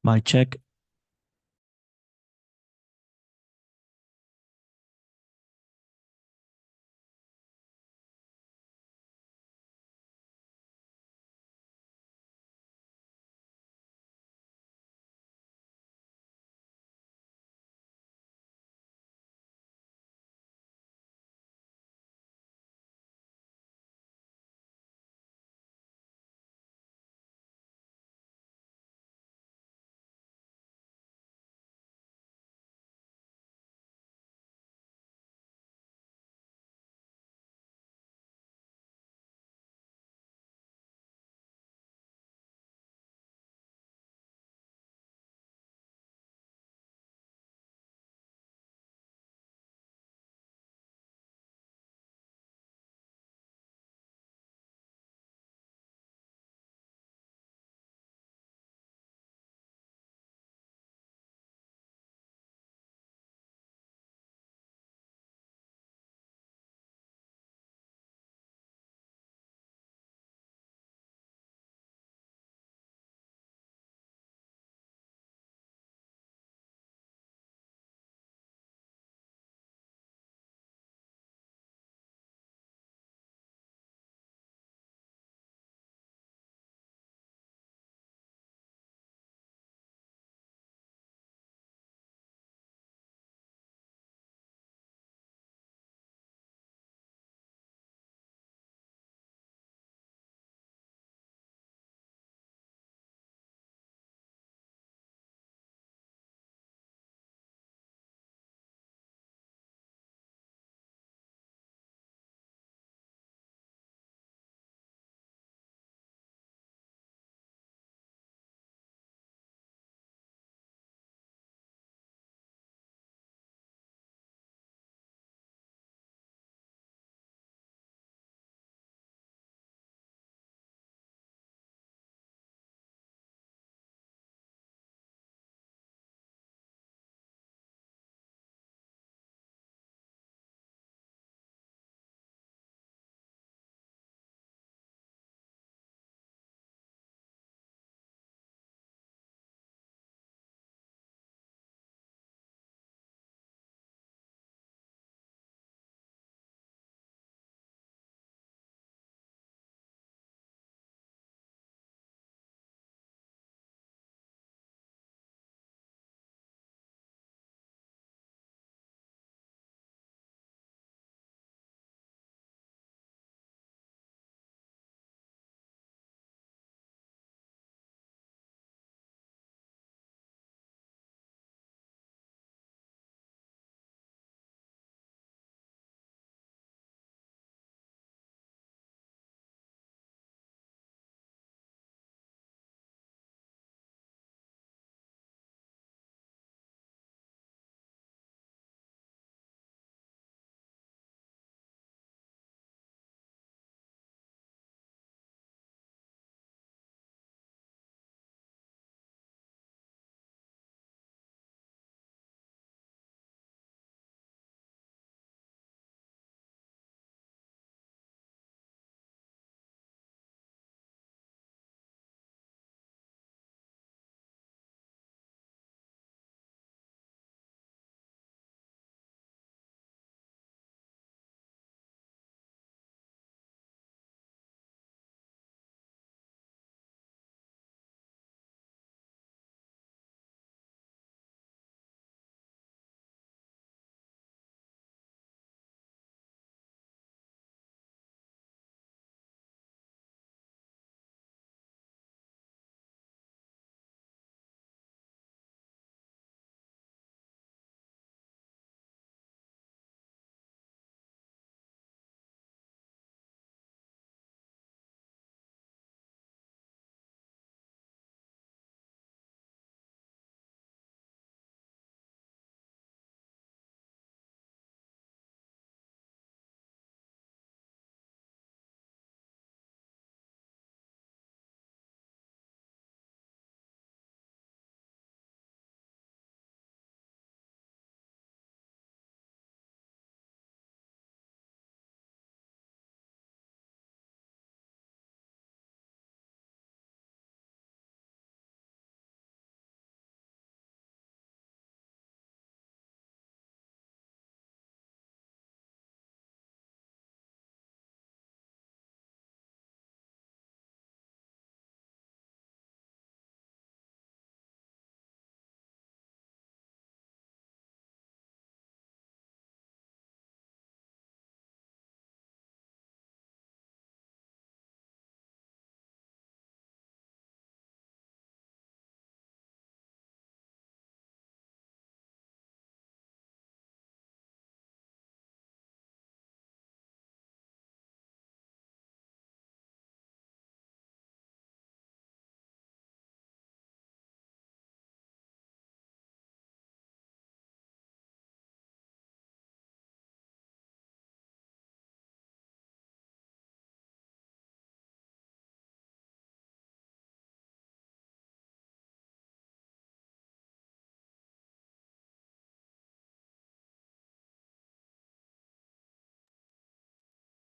Mic check.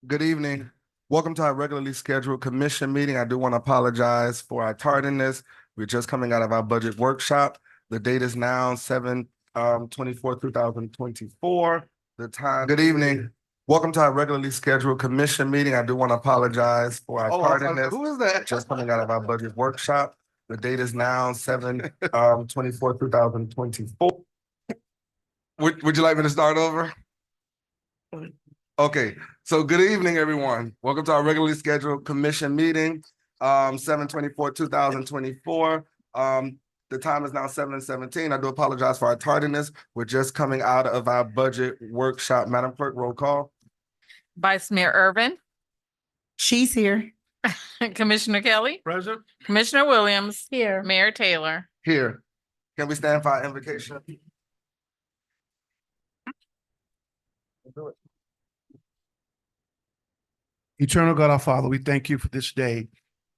Good evening. Welcome to our regularly scheduled commission meeting. I do want to apologize for our tardiness. We're just coming out of our budget workshop. The date is now 7/24/2024. The time. Good evening. Welcome to our regularly scheduled commission meeting. I do want to apologize for our tardiness. Who is that? Just coming out of our budget workshop. The date is now 7/24/2024. Would you like me to start over? Okay, so good evening, everyone. Welcome to our regularly scheduled commission meeting, 7/24/2024. The time is now 7:17. I do apologize for our tardiness. We're just coming out of our budget workshop. Madam Clerk, roll call. Vice Mayor Irvin, She's here. Commissioner Kelly, Present. Commissioner Williams, Here. Mayor Taylor. Here. Can we stand for our invocation? Eternal God, our Father, we thank you for this day.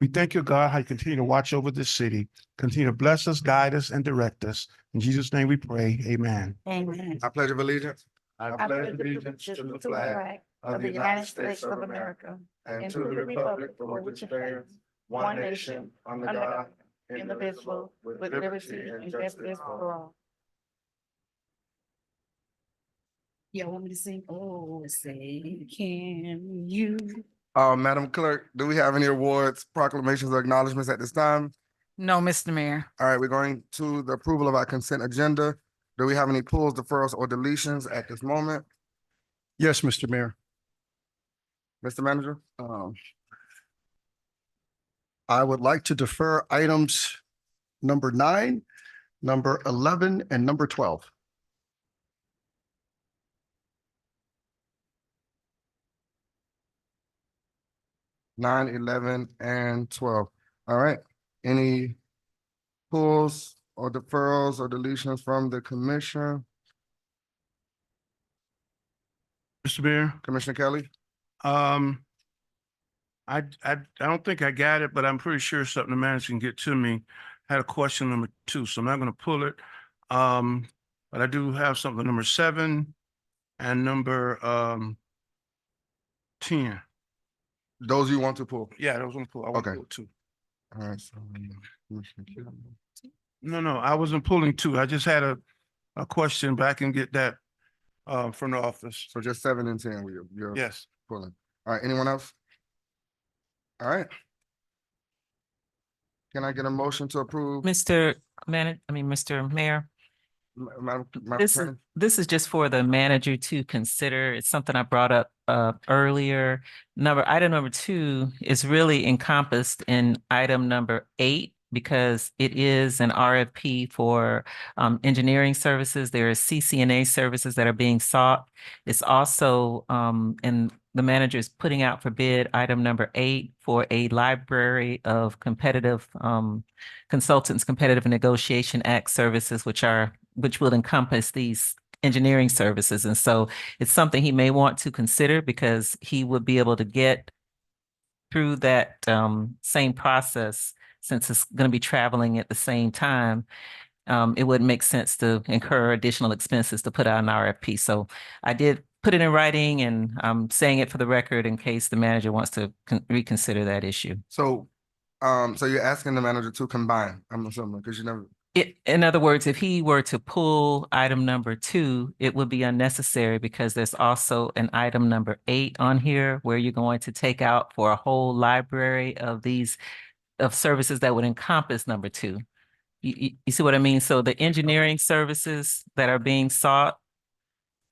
We thank you, God, how you continue to watch over this city, continue to bless us, guide us, and direct us. In Jesus' name we pray, amen. Amen. I pledge of allegiance. I I pledge allegiance to the flag of the United States of America and to the republic for which it stands, one nation, under God, indivisible, with liberty and justice for all. Yeah, want me to sing? Oh, say, can you? Madam Clerk, do we have any awards, proclamations, or acknowledgements at this time? No, Mr. Mayor. All right, we're going to the approval of our consent agenda. Do we have any pulls, deferrals, or deletions at this moment? Yes, Mr. Mayor. Mr. Manager? I would like to defer items number 9, number 11, and number 12. Nine, 11, and 12. All right. Any pulls or deferrals or deletions from the commission? Mr. Mayor, Commissioner Kelly? I don't think I got it, but I'm pretty sure something the manager can get to me. I had a question number 2, so I'm not going to pull it. But I do have something number 7 and number 10. Those you want to pull? Yeah, those one pull. I want to Okay. pull 2. All right. So, Commissioner Kelly. No, I wasn't pulling 2. I just had a question, but I can get that from the office. So just 7 and 10 you're Yes. pulling. All right. Anyone else? All right. Can I get a motion to approve? Mr. Mayor, Madam this is, Attorney? this is just for the manager to consider. It's something I brought up earlier. Item number 2 is really encompassed in item number 8 because it is an RFP for engineering services. There are CCNA services that are being sought. It's also, and the manager is putting out for bid item number 8 for a library of competitive consultants, competitive negotiation act services, which will encompass these engineering services. And so it's something he may want to consider because he would be able to get through that same process since it's going to be traveling at the same time. It wouldn't make sense to incur additional expenses to put out an RFP. So I did put it in writing, and I'm saying it for the record in case the manager wants to reconsider that issue. So, so you're asking the manager to combine, I'm assuming, because you never. In other words, if he were to pull item number 2, it would be unnecessary because there's also an item number 8 on here where you're going to take out for a whole library of services that would encompass number 2. You see what I mean? So the engineering services that are being sought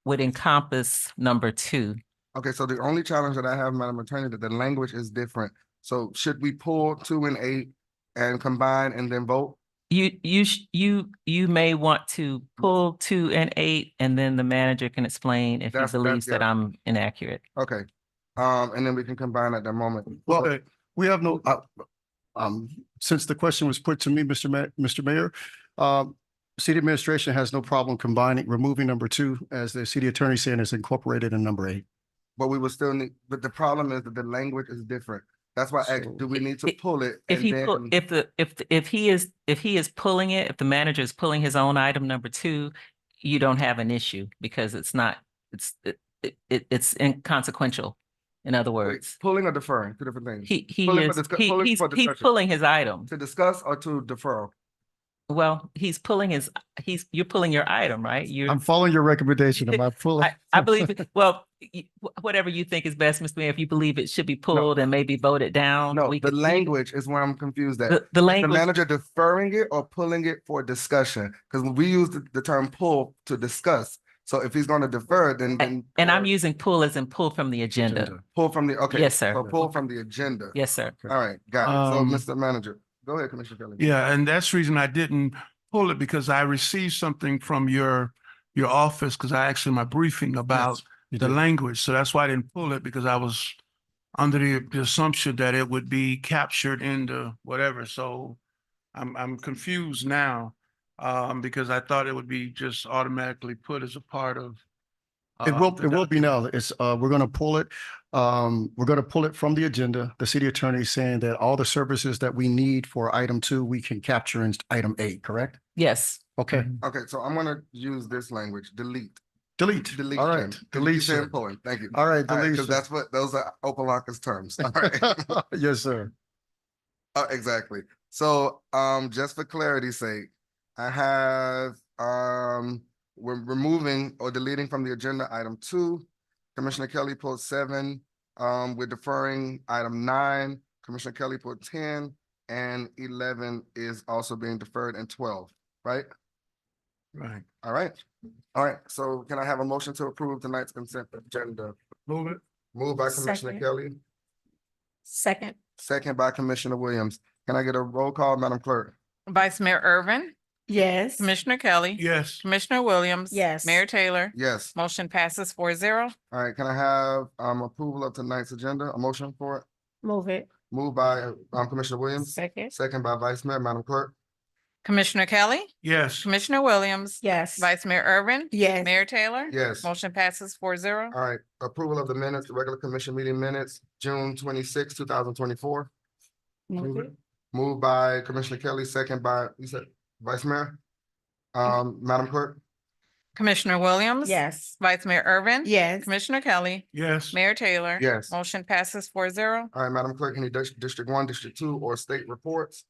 would encompass number 2. Okay, so the only challenge that I have, Madam Attorney, that the language is different. So should we pull 2 and 8 and combine and then vote? You may want to pull 2 and 8, and then the manager can explain if he believes that I'm inaccurate. Okay, and then we can combine at that moment. Well, we have no, since the question was put to me, Mr. Mayor, city administration has no problem removing number 2, as the city attorney saying is incorporated in number 8. But we will still need, but the problem is that the language is different. That's why I asked, do we need to pull it? If he is pulling it, if the manager is pulling his own item number 2, you don't have an issue because it's inconsequential in other Wait, words. pulling or deferring, two different things. He Pulling for is, pulling he's for discussion. pulling his item. To discuss or to defer? Well, you're pulling your item, right? I'm following your recommendation. Am I full? I believe, whatever you think is best, Mr. Mayor, if you believe it should be pulled and maybe voted down. No, we the could- language is where I'm confused at. The Is language. the manager deferring it or pulling it for discussion? Because we use the term pull to discuss. So if he's gonna defer, then. And I'm using pull as in pull from the agenda. Pull from the, okay. Yes, sir. So pull from the agenda. Yes, sir. All right, got it. So, Mr. Manager, go ahead, Commissioner Kelly. Yeah, and that's the reason I didn't pull it, because I received something from your office, because I asked in my briefing about You the did. language. So that's why I didn't pull it, because I was under the assumption that it would be captured into whatever. So I'm confused now, because I thought it would be just automatically put as a part of. It will the be document. now. It's, we're going to pull it. We're going to pull it from the agenda. The city attorney is saying that all the services that we need for item 2, we can capture in item 8, correct? Yes. Okay, Okay, so I'm gonna use this language, delete. delete. Delete. All right, delete. Delete pulling, thank you. All right, All right, delete. because that's what, those are Opa-locka's terms. All right. Yes, sir. Exactly. So, just for clarity's sake, I have, we're removing or deleting from the agenda item 2. Commissioner Kelly pulled 7. We're deferring item 9. Commissioner Kelly pulled 10, and 11 is also being deferred, and 12, right? Right. All right. All right. So can I have a motion to approve tonight's consent agenda? Move it. Moved by Commissioner Second. Kelly, Second. second by Commissioner Williams. Can I get a roll call, Madam Clerk? Vice Mayor Irvin, Yes. Commissioner Kelly. Yes. Commissioner Williams. Yes. Mayor Taylor. Yes. Motion passes 4-0. All right. Can I have approval of tonight's agenda? A motion for it? Move it. Moved by Commissioner Williams, Second. second by Vice Mayor, Madam Clerk. Commissioner Kelly. Yes. Commissioner Williams. Yes. Vice Mayor Irvin. Yes. Mayor Taylor. Yes. Motion passes 4-0. All right. Approval of the minutes, the regular commission meeting minutes, June 26, 2024. Move it. Moved by Commissioner Kelly, second by, you said, Vice Mayor? Madam Clerk? Commissioner Williams. Yes. Vice Mayor Irvin. Yes. Commissioner Kelly. Yes. Mayor Taylor. Yes. Motion passes 4-0. All right, Madam Clerk, any District 1, District 2, or state reports?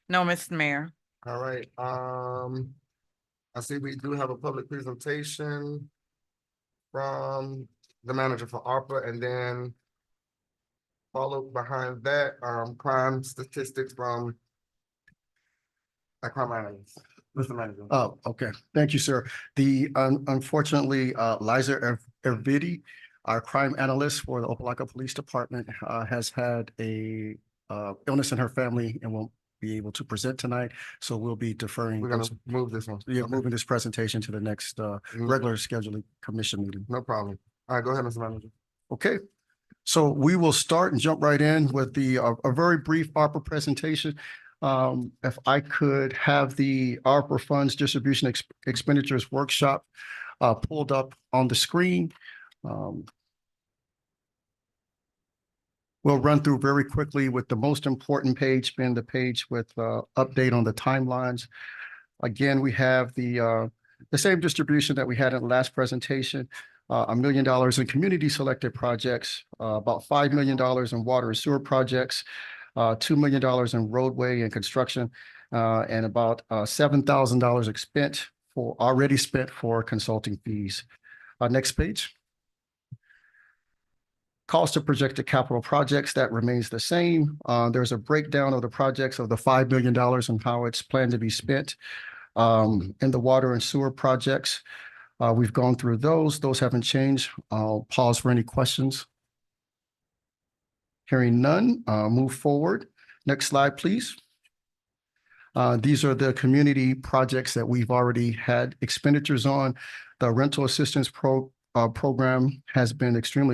No, Mr. Mayor. All right, I see we do have a public presentation from the manager for Arpa, and then followed behind that, crime statistics from a crime analyst. Mr. Manager. Oh, okay. Thank you, sir. Unfortunately, Liza Ervidi, our crime analyst for the Opa-locka Police Department, has had a illness in her family and won't be able to present tonight. So we'll be deferring. We're gonna move this one. Yeah, Okay. moving this presentation to the next regular scheduled commission meeting. No problem. All right, go ahead, Mr. Manager. Okay, so we will start and jump right in with the a very brief ARPA presentation. If I could have the ARPA funds distribution expenditures workshop pulled up on the screen. We'll run through very quickly with the most important page being the page with update on the timelines. Again, we have the same distribution that we had in the last presentation. $1 million in community selected projects, about $5 million in water and sewer projects, $2 million in roadway and construction, and about $7,000 already spent for consulting fees. Next page. Cost of projected capital projects, that remains the same. There's a breakdown of the projects of the $5 million and how it's planned to be spent. In the water and sewer projects, we've gone through those. Those haven't changed. I'll pause for any questions. Hearing none, move forward. Next slide, please. These are the community projects that we've already had expenditures on. The rental assistance program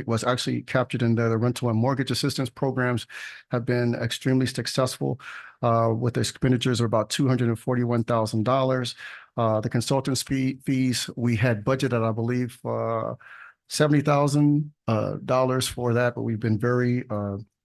was actually captured in the rental and mortgage assistance programs have been extremely successful with expenditures of about $241,000. The consultants fees, we had budgeted, I believe, $70,000 for that, but we've been very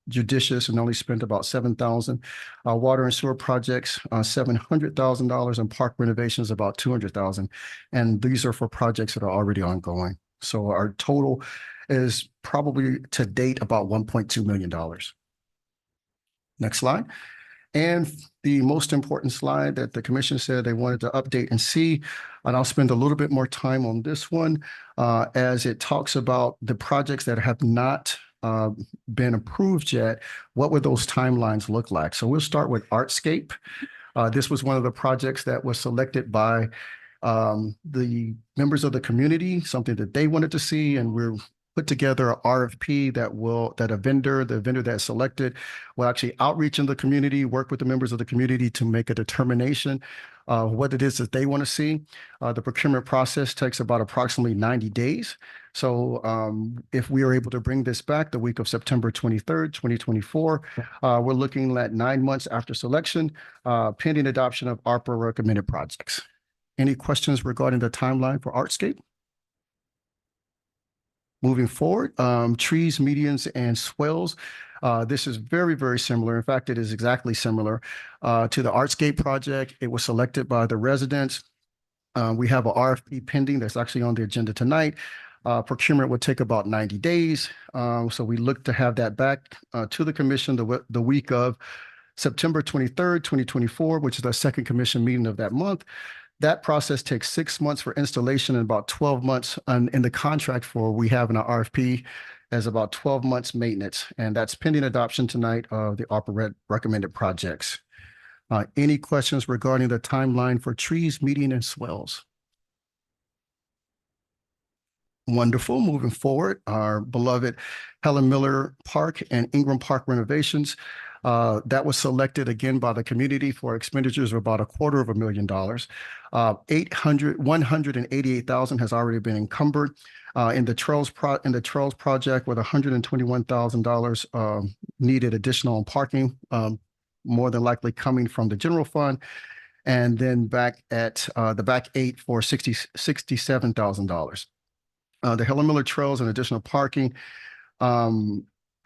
judicious and only spent about $7,000. Water and sewer projects, $700,000, and park renovations about $200,000. And these are for projects that are already ongoing. So our total is probably to date about $1.2 million. Next slide. And the most important slide that the commission said they wanted to update and see, and I'll spend a little bit more time on this one as it talks about the projects that have not been approved yet. What would those timelines look like? So we'll start with Artscape. This was one of the projects that was selected by the members of the community, something that they wanted to see, and we're put together a RFP the vendor that's selected will actually outreach in the community, work with the members of the community to make a determination what it is that they want to see. The procurement process takes about approximately 90 days. So if we are able to bring this back the week of September 23rd, 2024, we're looking at 9 months after selection, pending adoption of ARPA recommended projects. Any questions regarding the timeline for Artscape? Moving forward, trees, medians, and swells. This is very, very similar. In fact, it is exactly similar to the Artscape project. It was selected by the residents. We have an RFP pending that's actually on the agenda tonight. Procurement would take about 90 days. So we look to have that back to the commission the week of September 23rd, 2024, which is our second commission meeting of that month. That process takes 6 months for installation and about 12 months in the contract for we have in our RFP as about 12 months maintenance. And that's pending adoption tonight of the ARPA recommended projects. Any questions regarding the timeline for trees, median, and swells? Wonderful. Moving forward, our beloved Helen Miller Park and Ingram Park renovations. That was selected again by the community for expenditures of about $250,000. 188,000 has already been encumbered in the trails project with $121,000 needed additional parking, more than likely coming from the general fund, and then back at the back eight for $67,000. The Helen Miller Trails and additional parking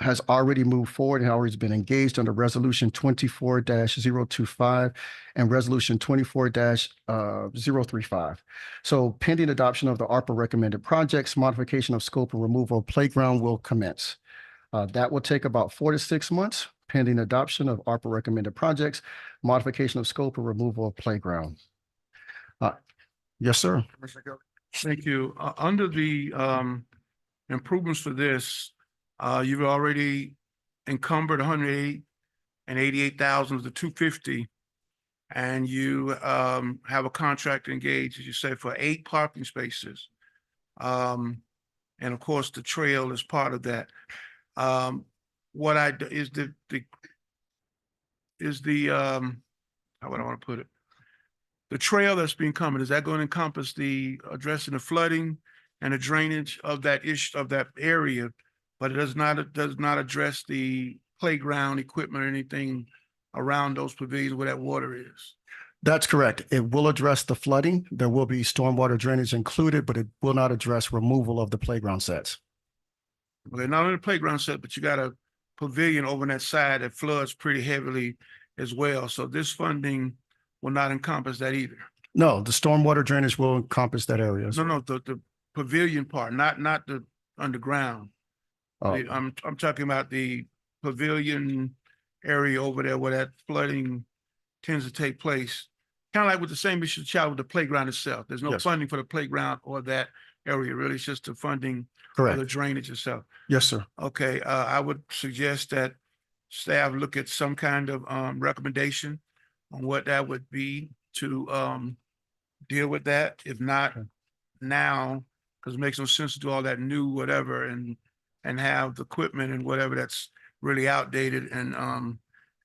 has already moved forward and already been engaged under Resolution 24-025 and Resolution 24-035. So pending adoption of the ARPA recommended projects, modification of scope and removal of playground will commence. That will take about 4 to 6 months, pending adoption of ARPA recommended projects, modification of scope and removal of playground. Yes, sir. Commissioner Kelly? Thank you. Under the improvements for this, you've already encumbered 188,000 of the 250, and you have a contract engaged, as you say, for 8 parking spaces. And of course, the trail is part of that. What I do is how would I want to put it? The trail that's being covered, is that going to encompass the addressing the flooding and the drainage of that area? But it does not address the playground equipment or anything around those pavilions where that water is. That's correct. It will address the flooding. There will be stormwater drainage included, but it will not address removal of the playground sets. Okay, not only the playground set, but you got a pavilion over on that side that floods pretty heavily as well. So this funding will not encompass that either. No, the stormwater drainage will encompass that area. No, the pavilion part, not the underground. Oh. I'm talking about the pavilion area over there where that flooding tends to take place. Kind of like with the same issue child with the playground itself. There's no Yes. funding for the playground or that area. Really, it's just the funding for Correct. the drainage itself. Yes, sir. Okay, I would suggest that staff look at some kind of recommendation on what that would be to deal with that. If not now, because it makes no sense to do all that new whatever and have the equipment and whatever that's really outdated and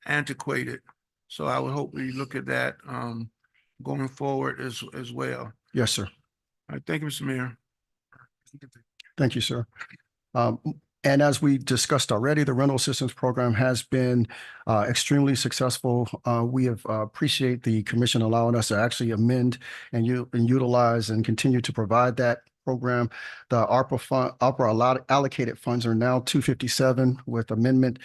antiquated. So I would hope we look at that going forward as well. Yes, sir. All right, thank you, Mr. Mayor. Thank you, sir. And as we discussed already, the rental assistance program has been extremely successful. We have appreciate the commission allowing us to actually amend and utilize and continue to provide that program. The ARPA allocated funds are now 257 with amendment.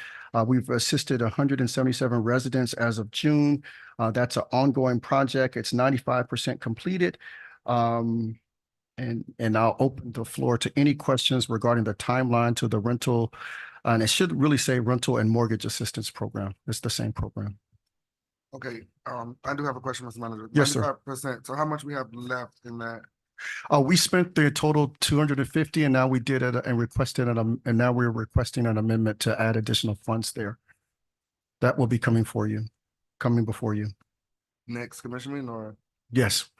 We've assisted 177 residents as of June. That's an ongoing project. It's 95% completed. And I'll open the floor to any questions regarding the timeline to the rental. And it should really say rental and mortgage assistance program. It's the same program. Okay, I do have a question, Mr. Manager. Yes, sir. 95%. So how much we have left in that? We spent the total 250 and now we did it and requested it, and now we're requesting an amendment to add additional funds there. That will be coming before you. Next commission meeting or, Yes,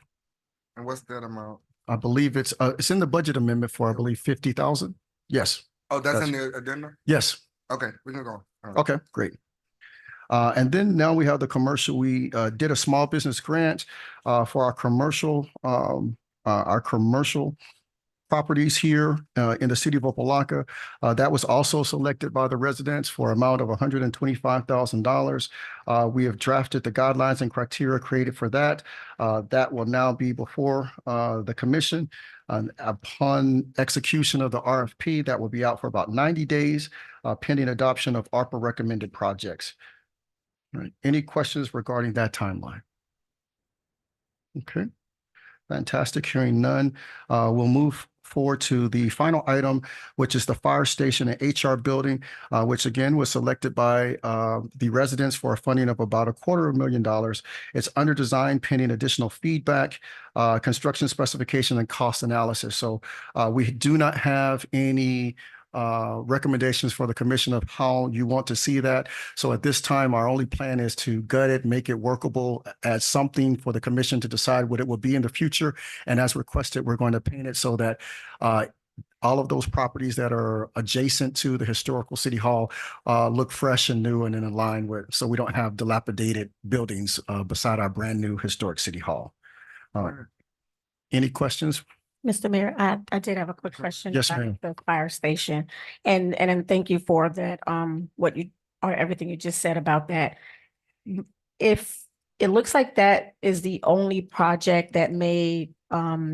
and what's that amount? I believe it's in the budget amendment for, I believe, 50,000. Yes, Oh, that's in the addenda? yes. Okay, we can go. All right. Okay, great. And then now we have the commercial. We did a small business grant for our commercial properties here in the city of Opa-locka. That was also selected by the residents for an amount of $125,000. We have drafted the guidelines and criteria created for that. That will now be before the commission. Upon execution of the RFP, that will be out for about 90 days, pending adoption of Arpa recommended projects. All right. Any questions regarding that timeline? Okay. Fantastic. Hearing none, we'll move forward to the final item, which is the fire station and HR building, which again was selected by the residents for a funding of about $250,000. It's under design pending additional feedback, construction specification and cost analysis. So we do not have any recommendations for the commission of how you want to see that. So at this time, our only plan is to gut it, make it workable as something for the commission to decide what it will be in the future. And as requested, we're going to paint it so that all of those properties that are adjacent to the historical city hall look fresh and new and in line with, so we don't have dilapidated buildings beside our brand new historic city hall. Any questions? Mr. Mayor, I did have a quick question. Yes, about ma'am. The fire station, and thank you for that, what you, or everything you just said about that. If it looks like that is the only project that may,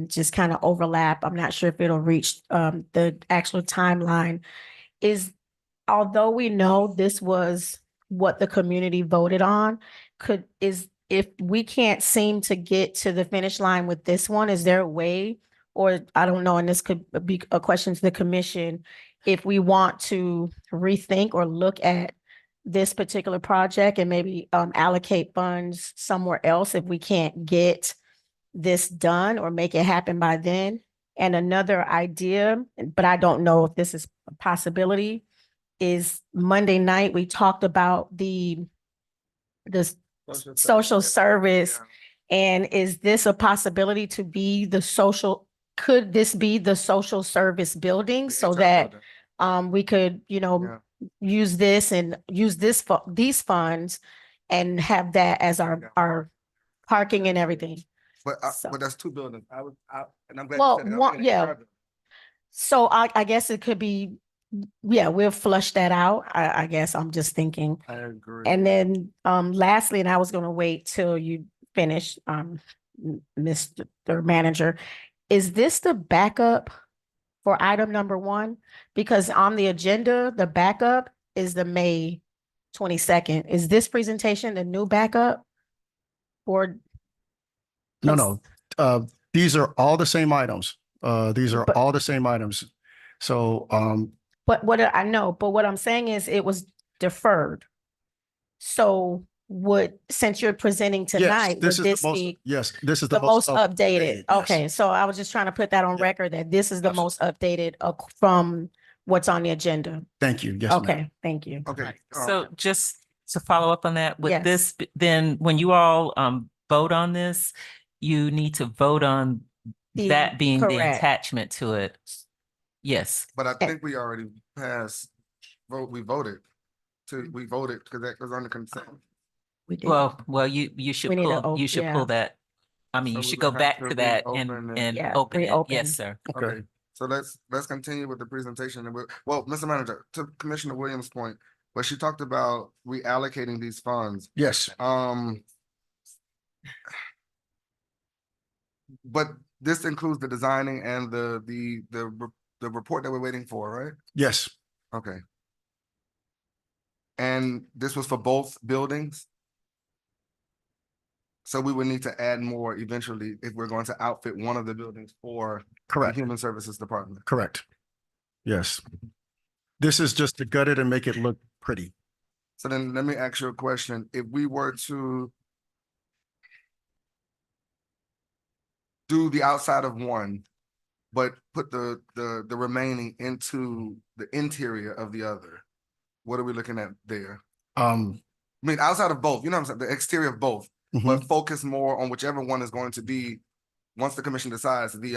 just kind of overlap, I'm not sure if it'll reach, the actual timeline, although we know this was what the community voted on, if we can't seem to get to the finish line with this one, is there a way? Or I don't know, and this could be a question to the commission, if we want to rethink or look at this particular project and maybe allocate funds somewhere else if we can't get this done or make it happen by then. And another idea, but I don't know if this is a possibility, is Monday night, we talked about the social service. And is this a possibility to be the social, could this be the social service building so that we could, use this and use these funds and have that as our parking and everything? But So- but that's two buildings. And I'm glad. Well, you said that. one- Okay, yeah. private. So I guess it could be, yeah, we'll flush that out. I guess I'm just thinking. I agree. And then lastly, and I was gonna wait till you finish, Mr. Manager, is this the backup for item number 1? Because on the agenda, the backup is the May 22nd. Is this presentation the new backup? Or? No. These are all the same items. These are But- all the same items. So, But I know, but what I'm saying is it was deferred. So since you're presenting yes, tonight, would this is this the most, be yes, this is the most updated? yes. Okay, so I was just trying to put that on Yeah. record that this is the Yes. most updated from what's on the agenda. Thank you. Yes, ma'am. Okay, thank you. Okay. So just to follow up on that, with Yes. this, then when you all vote on this, you need to vote on that being the correct. attachment to it. Yes. But I think we already passed, we voted because that was on the consent. We did. Well, you should We need to pull, you should yeah. pull that. I mean, So you we should would go have back to to that reopen it. and Yeah, open it. reopen. Yes, sir. Okay, so let's continue with the presentation. And well, Mr. Manager, to Commissioner Williams' point, but she talked about reallocating these funds. Yes, But this includes the designing and the report that we're waiting for, right? yes, Okay. And this was for both buildings? So we would need to add more eventually if we're going to outfit one of the buildings for the Correct, Human Services Department. correct. Yes. This is just to gut it and make it look pretty. So then let me ask you a question. If we were to do the outside of one, but put the remaining into the interior of the other, what are we looking at there? Um, I mean, outside of both, you know what I'm saying, the exterior of both, mhm. but focus more on whichever one is going to be, once the commission decides, the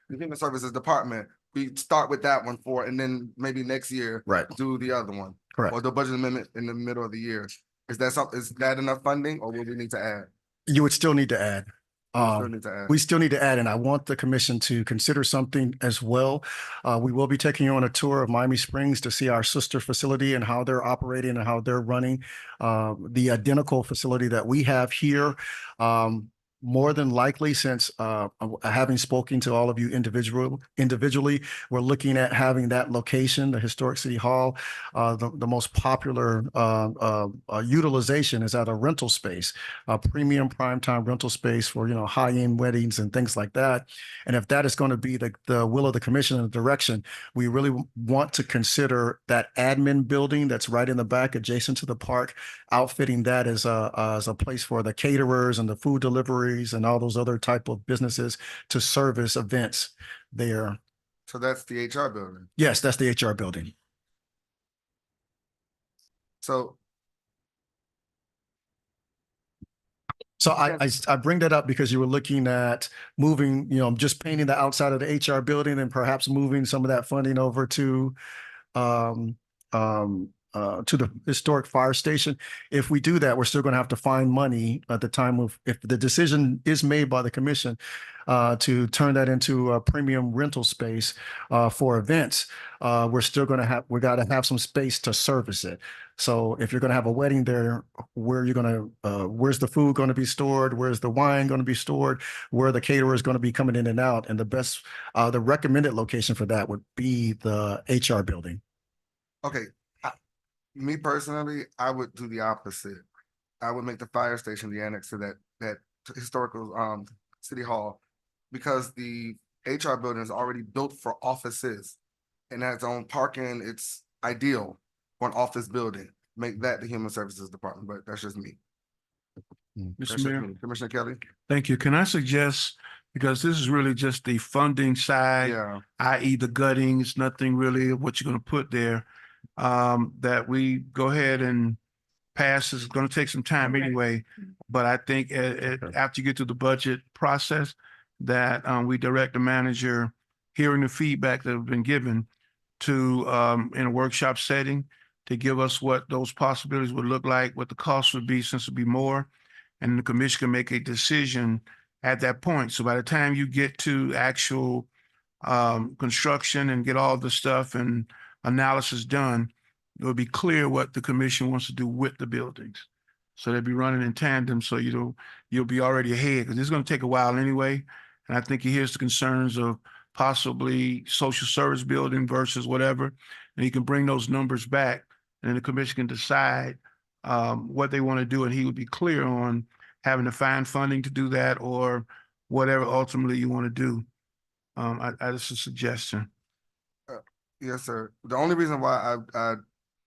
Human Services Department, we start with that one for, and then maybe next year. Right. Do the other one. Correct. Or the budget amendment in the middle of the year. Is that enough funding, or will we need to add? You would still need to add. We still need to add. We still need to add, and I want the commission to consider something as well. We will be taking you on a tour of Miami Springs to see our sister facility and how they're operating and how they're running. The identical facility that we have here. More than likely, since having spoken to all of you individually, we're looking at having that location, the historic city hall. The most popular utilization is at a rental space, a premium primetime rental space for, high-end weddings and things like that. And if that is going to be the will of the commission and the direction, we really want to consider that admin building that's right in the back adjacent to the park, outfitting that as a place for the caterers and the food delivery and all those other type of businesses to service events there. So that's the HR building. Yes, that's the HR building. So I bring that up because you were looking at moving, just painting the outside of the HR building and perhaps moving some of that funding over to the historic fire station. If we do that, we're still going to have to find money at the time of, if the decision is made by the commission to turn that into a premium rental space for events. We're still going to we got to have some space to service it. So if you're going to have a wedding there, where's the food going to be stored? Where's the wine going to be stored? Where the caterer is going to be coming in and out? And the recommended location for that would be the HR building. okay. Me personally, I would do the opposite. I would make the fire station the annex to that historical city hall, because the HR building is already built for offices and has its own parking. It's ideal for an office building. Make that the Human Services Department, but that's just me. That's Mr. just Mayor, me. Commissioner Kelly? thank you. Can I suggest, because this is really just the funding side, Yeah, i.e. the gutting, it's nothing really of what you're going to put there, that we go ahead and pass. It's going to take some time anyway, but I think after you get through the budget process, that we direct the manager, hearing the feedback that have been given, to in a workshop setting, to give us what those possibilities would look like, what the cost would be, since it'd be more, and the commission can make a decision at that point. So by the time you get to actual construction and get all the stuff and analysis done, it will be clear what the commission wants to do with the buildings. So they'll be running in tandem, so you'll be already ahead, because it's going to take a while anyway. And I think he hears the concerns of possibly social service building versus whatever, and he can bring those numbers back, and then the commission can decide what they want to do, and he would be clear on having to find funding to do that or whatever ultimately you want to do. That's a suggestion. yes, sir. The only reason why I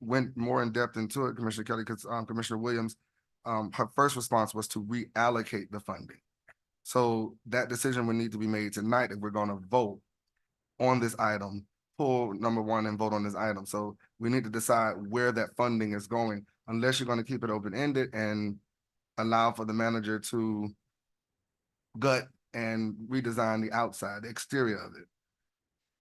went more in depth into it, Commissioner Kelly, because Commissioner Williams, her first response was to reallocate the funding. So that decision would need to be made tonight if we're going to vote on this item, pull number one and vote on this item. So we need to decide where that funding is going, unless you're going to keep it open-ended and allow for the manager to gut and redesign the outside, the exterior of it.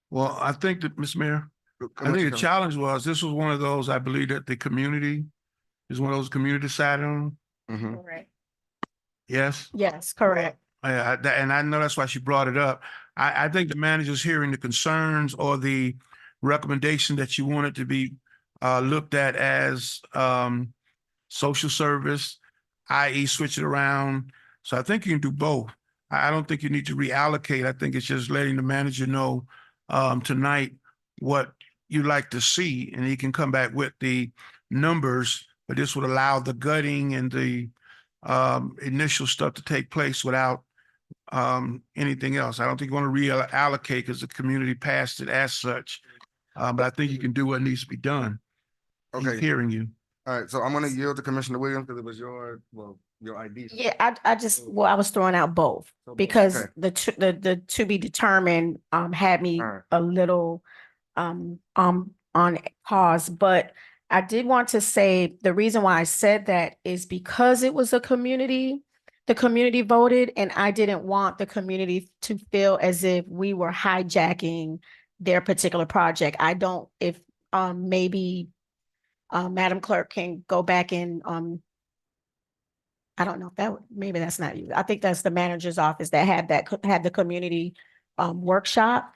Well, I think that, Mr. Mayor, I think Commissioner the Kelly. challenge was, this was one of those, I believe that the community is one of those community decided on. Mhm. Correct. Yes. Yes, correct. And I know that's why she brought it up. I think the manager's hearing the concerns or the recommendation that you want it to be looked at as social service, i.e. switch it around. So I think you can do both. I don't think you need to reallocate. I think it's just letting the manager know tonight what you'd like to see, and he can come back with the numbers, but this would allow the gutting and the initial stuff to take place without anything else. I don't think you want to reallocate because the community passed it as such. But I think you can do what needs to be done. He's Okay, hearing you. all right, so I'm gonna yield to Commissioner Williams because it was your ID. Yeah, I just, well, I was throwing out both So both, because okay. the to be determined had me Alright. a little on pause, but I did want to say the reason why I said that is because it was a community, the community voted, and I didn't want the community to feel as if we were hijacking their particular project. I don't, if maybe Madam Clerk can go back and I don't know if that, maybe that's not you. I think that's the manager's office that had the community workshop.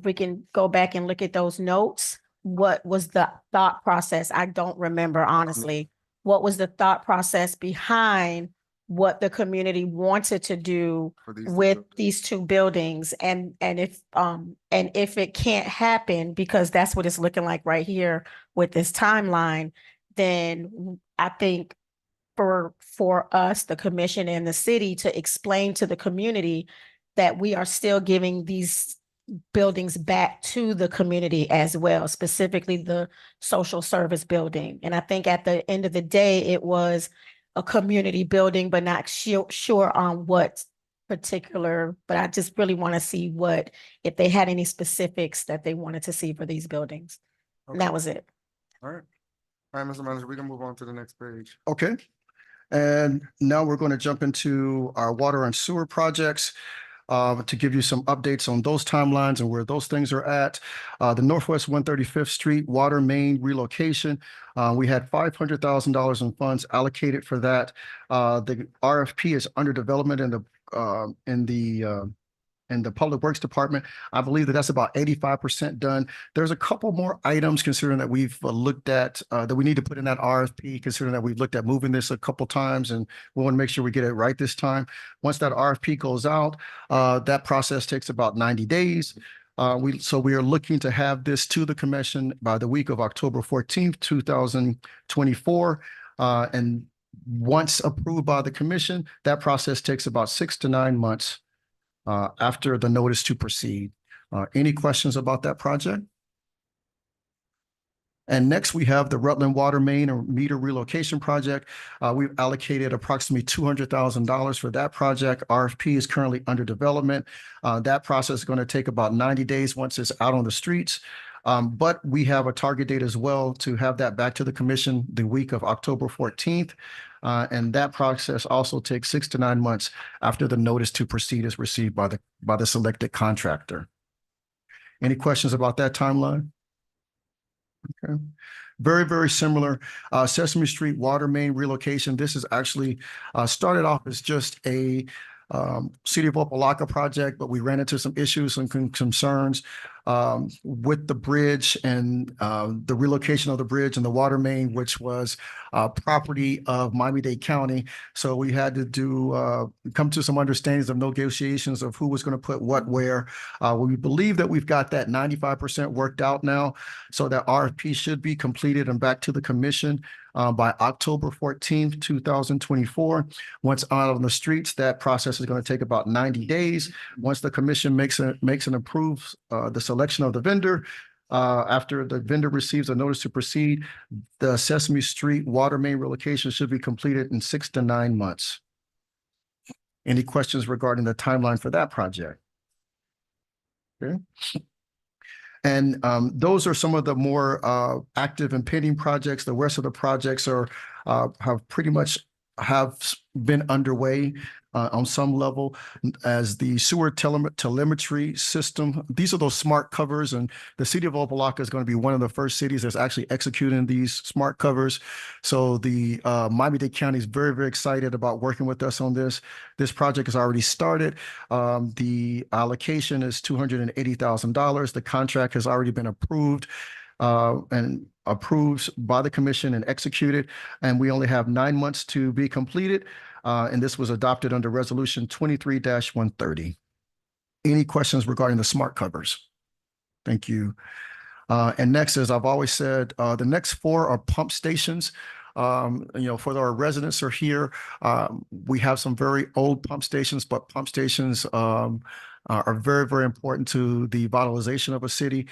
We can go back and look at those notes. What was the thought process? I don't remember honestly. What was the thought process behind what the community wanted to do For these two with buildings. these two buildings? And if it can't happen, because that's what it's looking like right here with this timeline, then I think for us, the commission and the city, to explain to the community that we are still giving these buildings back to the community as well, specifically the social service building. And I think at the end of the day, it was a community building, but not sure on what particular, but I just really want to see if they had any specifics that they wanted to see for these buildings. And Okay. that was it. All right, Mr. Manager, we can move on to the next page. Okay. And now we're going to jump into our water and sewer projects to give you some updates on those timelines and where those things are at. The Northwest 135th Street water main relocation. We had $500,000 in funds allocated for that. The RFP is under development in the Public Works Department. I believe that's about 85% done. There's a couple more items considering that we've looked at that we need to put in that RFP, considering that we've looked at moving this a couple times and we want to make sure we get it right this time. Once that RFP goes out, that process takes about 90 days. So we are looking to have this to the commission by the week of October 14th, 2024. And once approved by the commission, that process takes about 6 to 9 months after the notice to proceed. Any questions about that project? And next we have the Rutland Water Main or Meter Relocation Project. We've allocated approximately $200,000 for that project. RFP is currently under development. That process is going to take about 90 days once it's out on the streets. But we have a target date as well to have that back to the commission the week of October 14th. And that process also takes 6 to 9 months after the notice to proceed is received by the selected contractor. Any questions about that timeline? Okay. Very, very similar. Sesame Street water main relocation. This is actually started off as just a City of Opa-locka project, but we ran into some issues and concerns with the bridge and the relocation of the bridge and the water main, which was property of Miami-Dade County. So we had to come to some understandings of negotiations of who was going to put what where. We believe that we've got that 95% worked out now. So that RFP should be completed and back to the commission by October 14th, 2024. Once out on the streets, that process is going to take about 90 days. Once the commission makes and approves the selection of the vendor, after the vendor receives a notice to proceed, the Sesame Street water main relocation should be completed in 6 to 9 months. Any questions regarding the timeline for that project? Okay. And those are some of the more active and pending projects. The rest of the projects have pretty much been underway on some level, as the sewer telemetry system. These are those smart covers, and the city of Opa-locka is going to be one of the first cities that's actually executing these smart covers. So the Miami-Dade County is very, very excited about working with us on this. This project has already started. The allocation is $280,000. The contract has already been approved and approved by the commission and executed, and we only have 9 months to be completed. And this was adopted under Resolution 23-130. Any questions regarding the smart covers? Thank you. And next, as I've always said, the next 4 are pump stations. For our residents who are here, we have some very old pump stations, but pump stations are very, very important to the vitalization of a city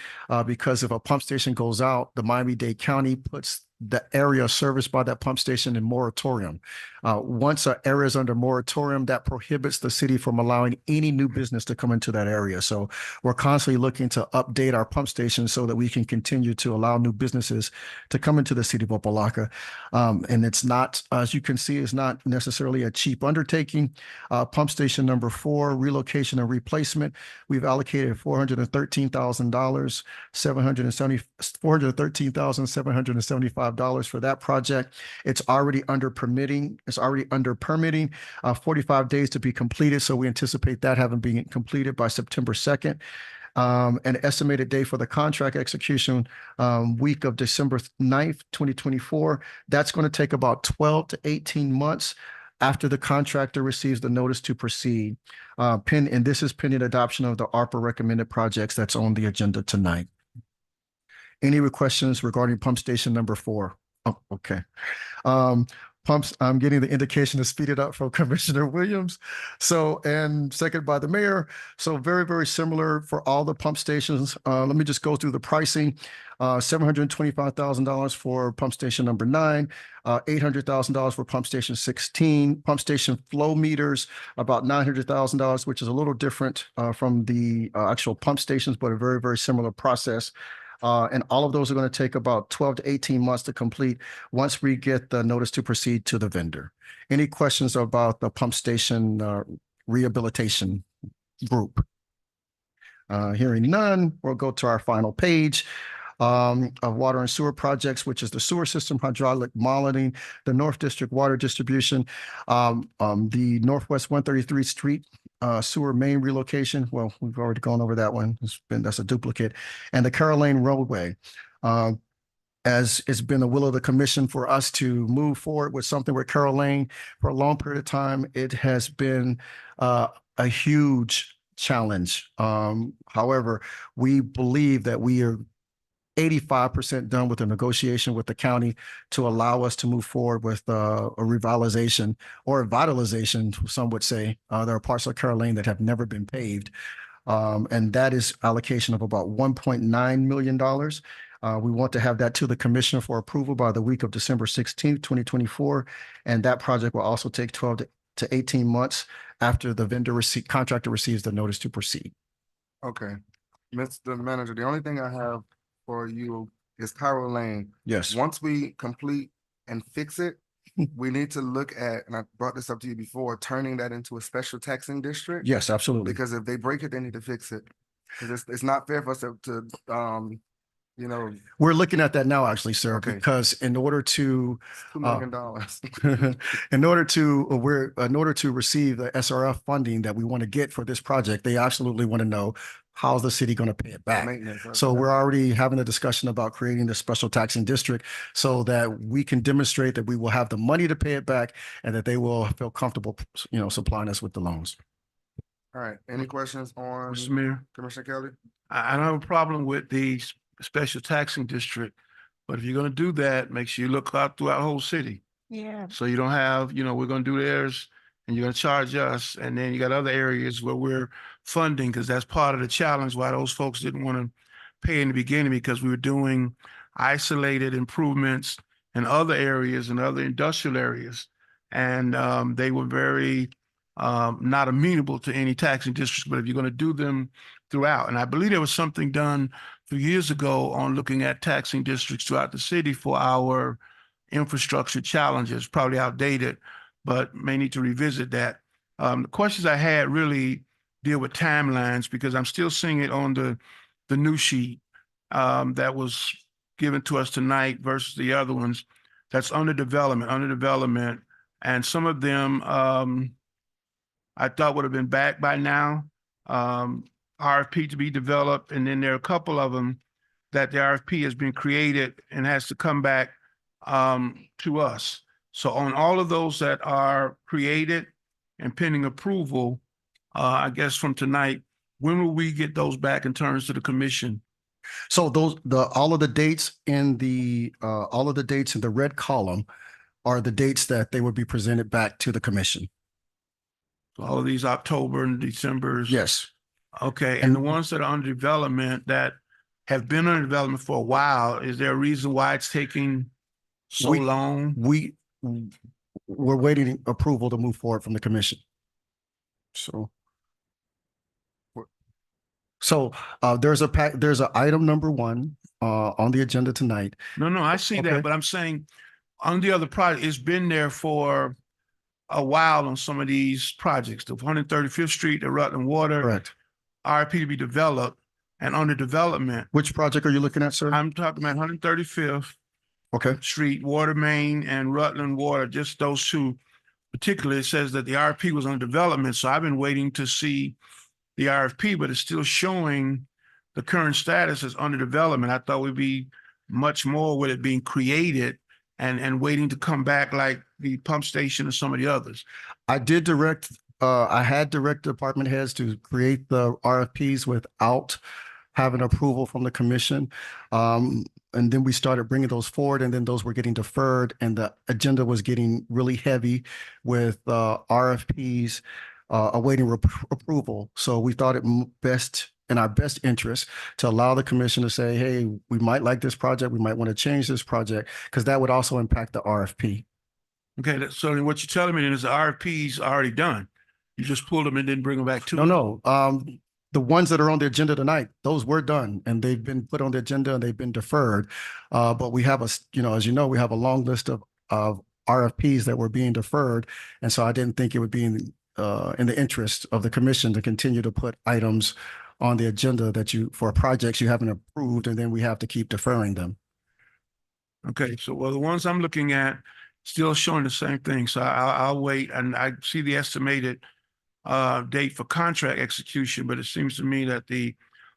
because if a pump station goes out, the Miami-Dade County puts the area serviced by that pump station in moratorium. Once an area is under moratorium, that prohibits the city from allowing any new business to come into that area. So we're constantly looking to update our pump stations so that we can continue to allow new businesses to come into the city of Opa-locka. And it's not, as you can see, it's not necessarily a cheap undertaking. Pump station number 4, relocation and replacement. We've allocated $413,775 for that project. It's already under permitting. 45 days to be completed. So we anticipate that having been completed by September 2nd. An estimated date for the contract execution week of December 9th, 2024. That's going to take about 12 to 18 months after the contractor receives the notice to proceed. And this is pending adoption of the Arpa recommended projects that's on the agenda tonight. Any questions regarding pump station number 4? Oh, okay. Pumps, I'm getting the indication to speed it up from Commissioner Williams. So, and second by the mayor. So very, very similar for all the pump stations. Let me just go through the pricing. $725,000 for pump station number 9, $800,000 for pump station 16, pump station flow meters, about $900,000, which is a little different from the actual pump stations, but a very, very similar process. And all of those are going to take about 12 to 18 months to complete once we get the notice to proceed to the vendor. Any questions about the pump station rehabilitation group? Hearing none, we'll go to our final page of water and sewer projects, which is the sewer system hydraulic modeling, the North District water distribution, the Northwest 133th Street sewer main relocation. Well, we've already gone over that one. That's a duplicate. And the Carroll Lane roadway. As it's been the will of the commission for us to move forward with something with Carroll Lane for a long period of time, it has been a huge challenge. However, we believe that we are 85% done with the negotiation with the county to allow us to move forward with a revitalization or a vitalization, some would say. There are parts of Carroll Lane that have never been paved. And that is allocation of about $1.9 million. We want to have that to the commissioner for approval by the week of December 16th, 2024. And that project will also take 12 to 18 months after the contractor receives the notice to proceed. Okay, Mr. Manager, the only thing I have for you is Carroll Lane. Yes. Once we complete and fix it, we need to look at, and I brought this up to you before, turning that into a special taxing district. Yes, absolutely. Because if they break it, they need to fix it. Because it's not fair for us to We're looking at that now, actually, sir, Okay. because in order to $2 million. in order to receive the SRF funding that we want to get for this project, they absolutely want to know how's the city going to pay it back. Maintenance, okay. So we're already having a discussion about creating the special taxing district so that we can demonstrate that we will have the money to pay it back and that they will feel comfortable, supplying us with the loans. All right, any questions on Mr. Mayor, Commissioner Kelly? I don't have a problem with the special taxing district, but if you're gonna do that, make sure you look out throughout the whole city. Yeah. So you don't have, we're gonna do theirs and you're gonna charge us, and then you got other areas where we're funding, because that's part of the challenge why those folks didn't want to pay in the beginning, because we were doing isolated improvements in other areas and other industrial areas. And they were very not amenable to any taxing districts, but if you're gonna do them throughout, and I believe there was something done 2 years ago on looking at taxing districts throughout the city for our infrastructure challenges, probably outdated, but may need to revisit that. The questions I had really deal with timelines, because I'm still seeing it on the new sheet that was given to us tonight versus the other ones that's under development. And some of them I thought would have been back by now. RFP to be developed, and then there are a couple of them that the RFP has been created and has to come back to us. So on all of those that are created and pending approval, I guess from tonight, when will we get those back in terms to the commission? So all of the dates in the red column are the dates that they would be presented back to the commission. So all of these October and Decembers. Yes. Okay, And- and the ones that are under development that have been under development for a while, is there a reason why it's taking so We- long? We're waiting approval to move forward from the commission. So there's a item number 1 on the agenda tonight. No, I see Okay. that, but I'm saying on the other project, it's been there for a while on some of these projects, the 135th Street, the Rutland Water, Correct. RP to be developed and under development. Which project are you looking at, sir? I'm talking about 135th Okay. Street, Water Main and Rutland Water, just those two. Particularly, it says that the RFP was under development, so I've been waiting to see the RFP, but it's still showing the current status is under development. I thought we'd be much more with it being created and waiting to come back like the pump station and some of the others. I had direct department heads to create the RFPs without having approval from the commission. And then we started bringing those forward, and then those were getting deferred, and the agenda was getting really heavy with RFPs awaiting approval. So we thought it best in our best interest to allow the commission to say, hey, we might like this project, we might want to change this project, because that would also impact the RFP. Okay, so then what you're telling me then is the RFPs already done. You just pulled them and didn't bring them back to us? No. The ones that are on the agenda tonight, those were done and they've been put on the agenda and they've been deferred. But we have as you know, we have a long list of RFPs that were being deferred. And so I didn't think it would be in the interest of the commission to continue to put items on the agenda for projects you haven't approved, and then we have to keep deferring them. Okay, so well, the ones I'm looking at still showing the same thing. So I'll wait, and I see the estimated date for contract execution, but it seems to me that the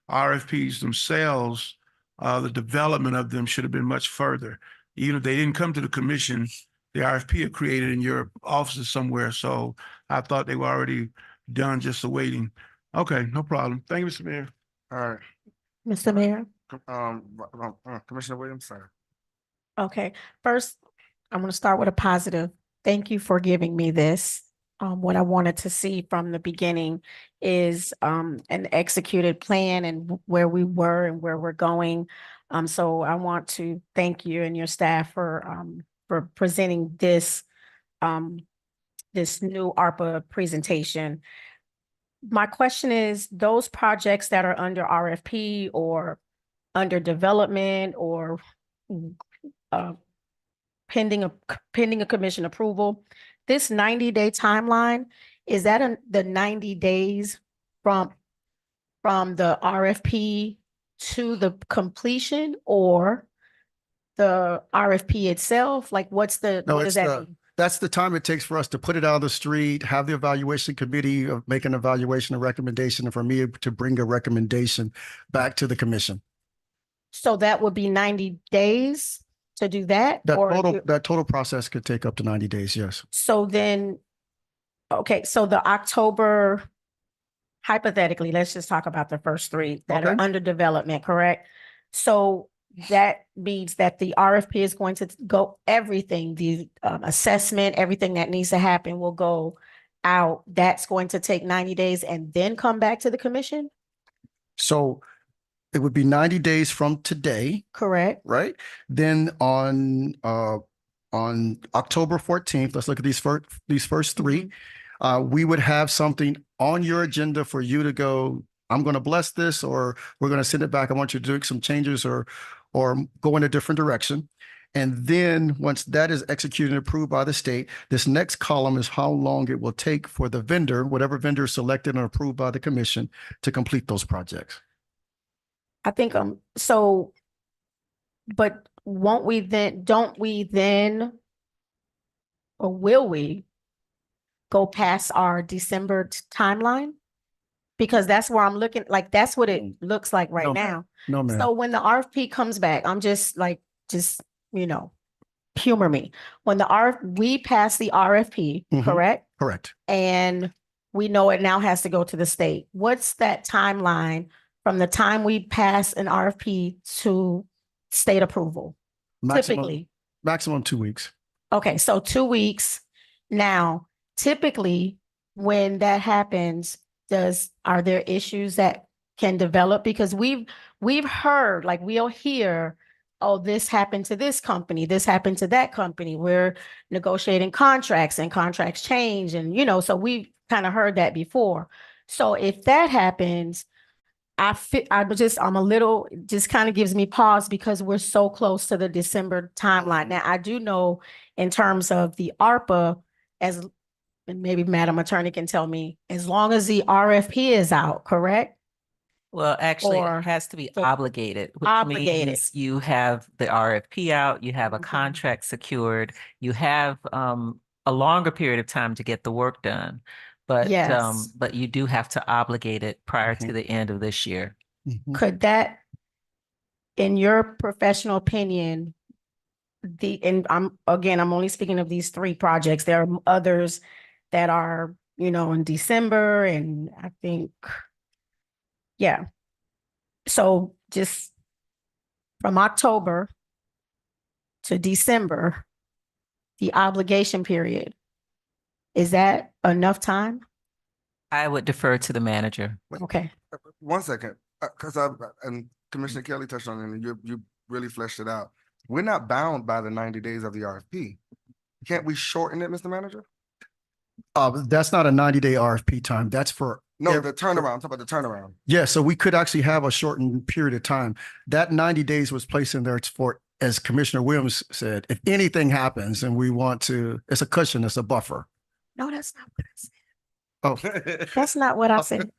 RFPs themselves, the development of them should have been much further. Even if they didn't come to the commission, the RFP are created in your offices somewhere. So I thought they were already done, just awaiting. Okay, no problem. Thank you, Mr. Mayor. All right, Mr. Mayor? Commissioner Williams, sir. Okay, first, I'm going to start with a positive. Thank you for giving me this. What I wanted to see from the beginning is an executed plan and where we were and where we're going. So I want to thank you and your staff for presenting this new ARPA presentation. My question is, those projects that are under RFP or under development or pending a commission approval, this 90-day timeline, is that the 90 days from the RFP to the completion, or the RFP itself? Like, what does that mean? That's the time it takes for us to put it out of the street, have the evaluation committee make an evaluation, a recommendation, and for me to bring a recommendation back to the commission. So that would be 90 days to do that? That total process could take up to 90 days, yes. So then, okay, so the October, hypothetically, let's just talk about the first 3 that are Okay. under development, correct? So that means that the RFP is going to go, everything, the assessment, everything that needs to happen will go out. That's going to take 90 days and then come back to the commission, So it would be 90 days from today, correct? right? Then on October 14th, let's look at these first 3. We would have something on your agenda for you to go, I'm going to bless this, or we're going to send it back. I want you to do some changes or go in a different direction. And then once that is executed and approved by the state, this next column is how long it will take for the vendor, whatever vendor is selected and approved by the commission, to complete those projects. I think, but don't we then, or will we go past our December timeline? Because that's where I'm looking, like, that's what it looks like right No, now. No, ma'am. So when the RFP comes back, I'm just humor me. When we pass the RFP, Mhm. correct? Correct. And we know it now has to go to the state. What's that timeline from the time we pass an RFP to state approval? Typically, Maximum 2 weeks. Okay, so 2 weeks. Now, typically, when that happens, are there issues that can develop? Because we've heard, like we'll hear, oh, this happened to this company, this happened to that company. We're negotiating contracts and contracts change, and so we've kind of heard that before. So if that happens, I'm a little, just kind of gives me pause because we're so close to the December timeline. Now, I do know in terms of the ARPA, and maybe Madam Attorney can tell me, as long as the RFP is out, correct? Well, actually, Or it has to be the- obligated, which Obligated. means you have the RFP out, you have a Mhm. contract secured, you have a longer period of time to get the work done. Yes. But you do have to obligate it prior to Mhm. the end of this year. Mhm. Could that, in your professional opinion, and I'm only speaking of these 3 projects. There are others that are, in December, and I think, yeah. So just from October to December, the obligation period, is that enough time? I would defer to the manager. Okay. 1 second, because and Commissioner Kelly touched on it, and you really fleshed it out. We're not bound by the 90 days of the RFP. Can't we shorten it, Mr. Manager? That's not a 90-day RFP time. That's for. No, the turnaround, I'm talking about the turnaround. Yeah, so we could actually have a shortened period of time. That 90 days was placed in there for, as Commissioner Williams said, if anything happens and we want to, it's a cushion, it's a buffer. No, that's not what I said. Oh, That's not what I said.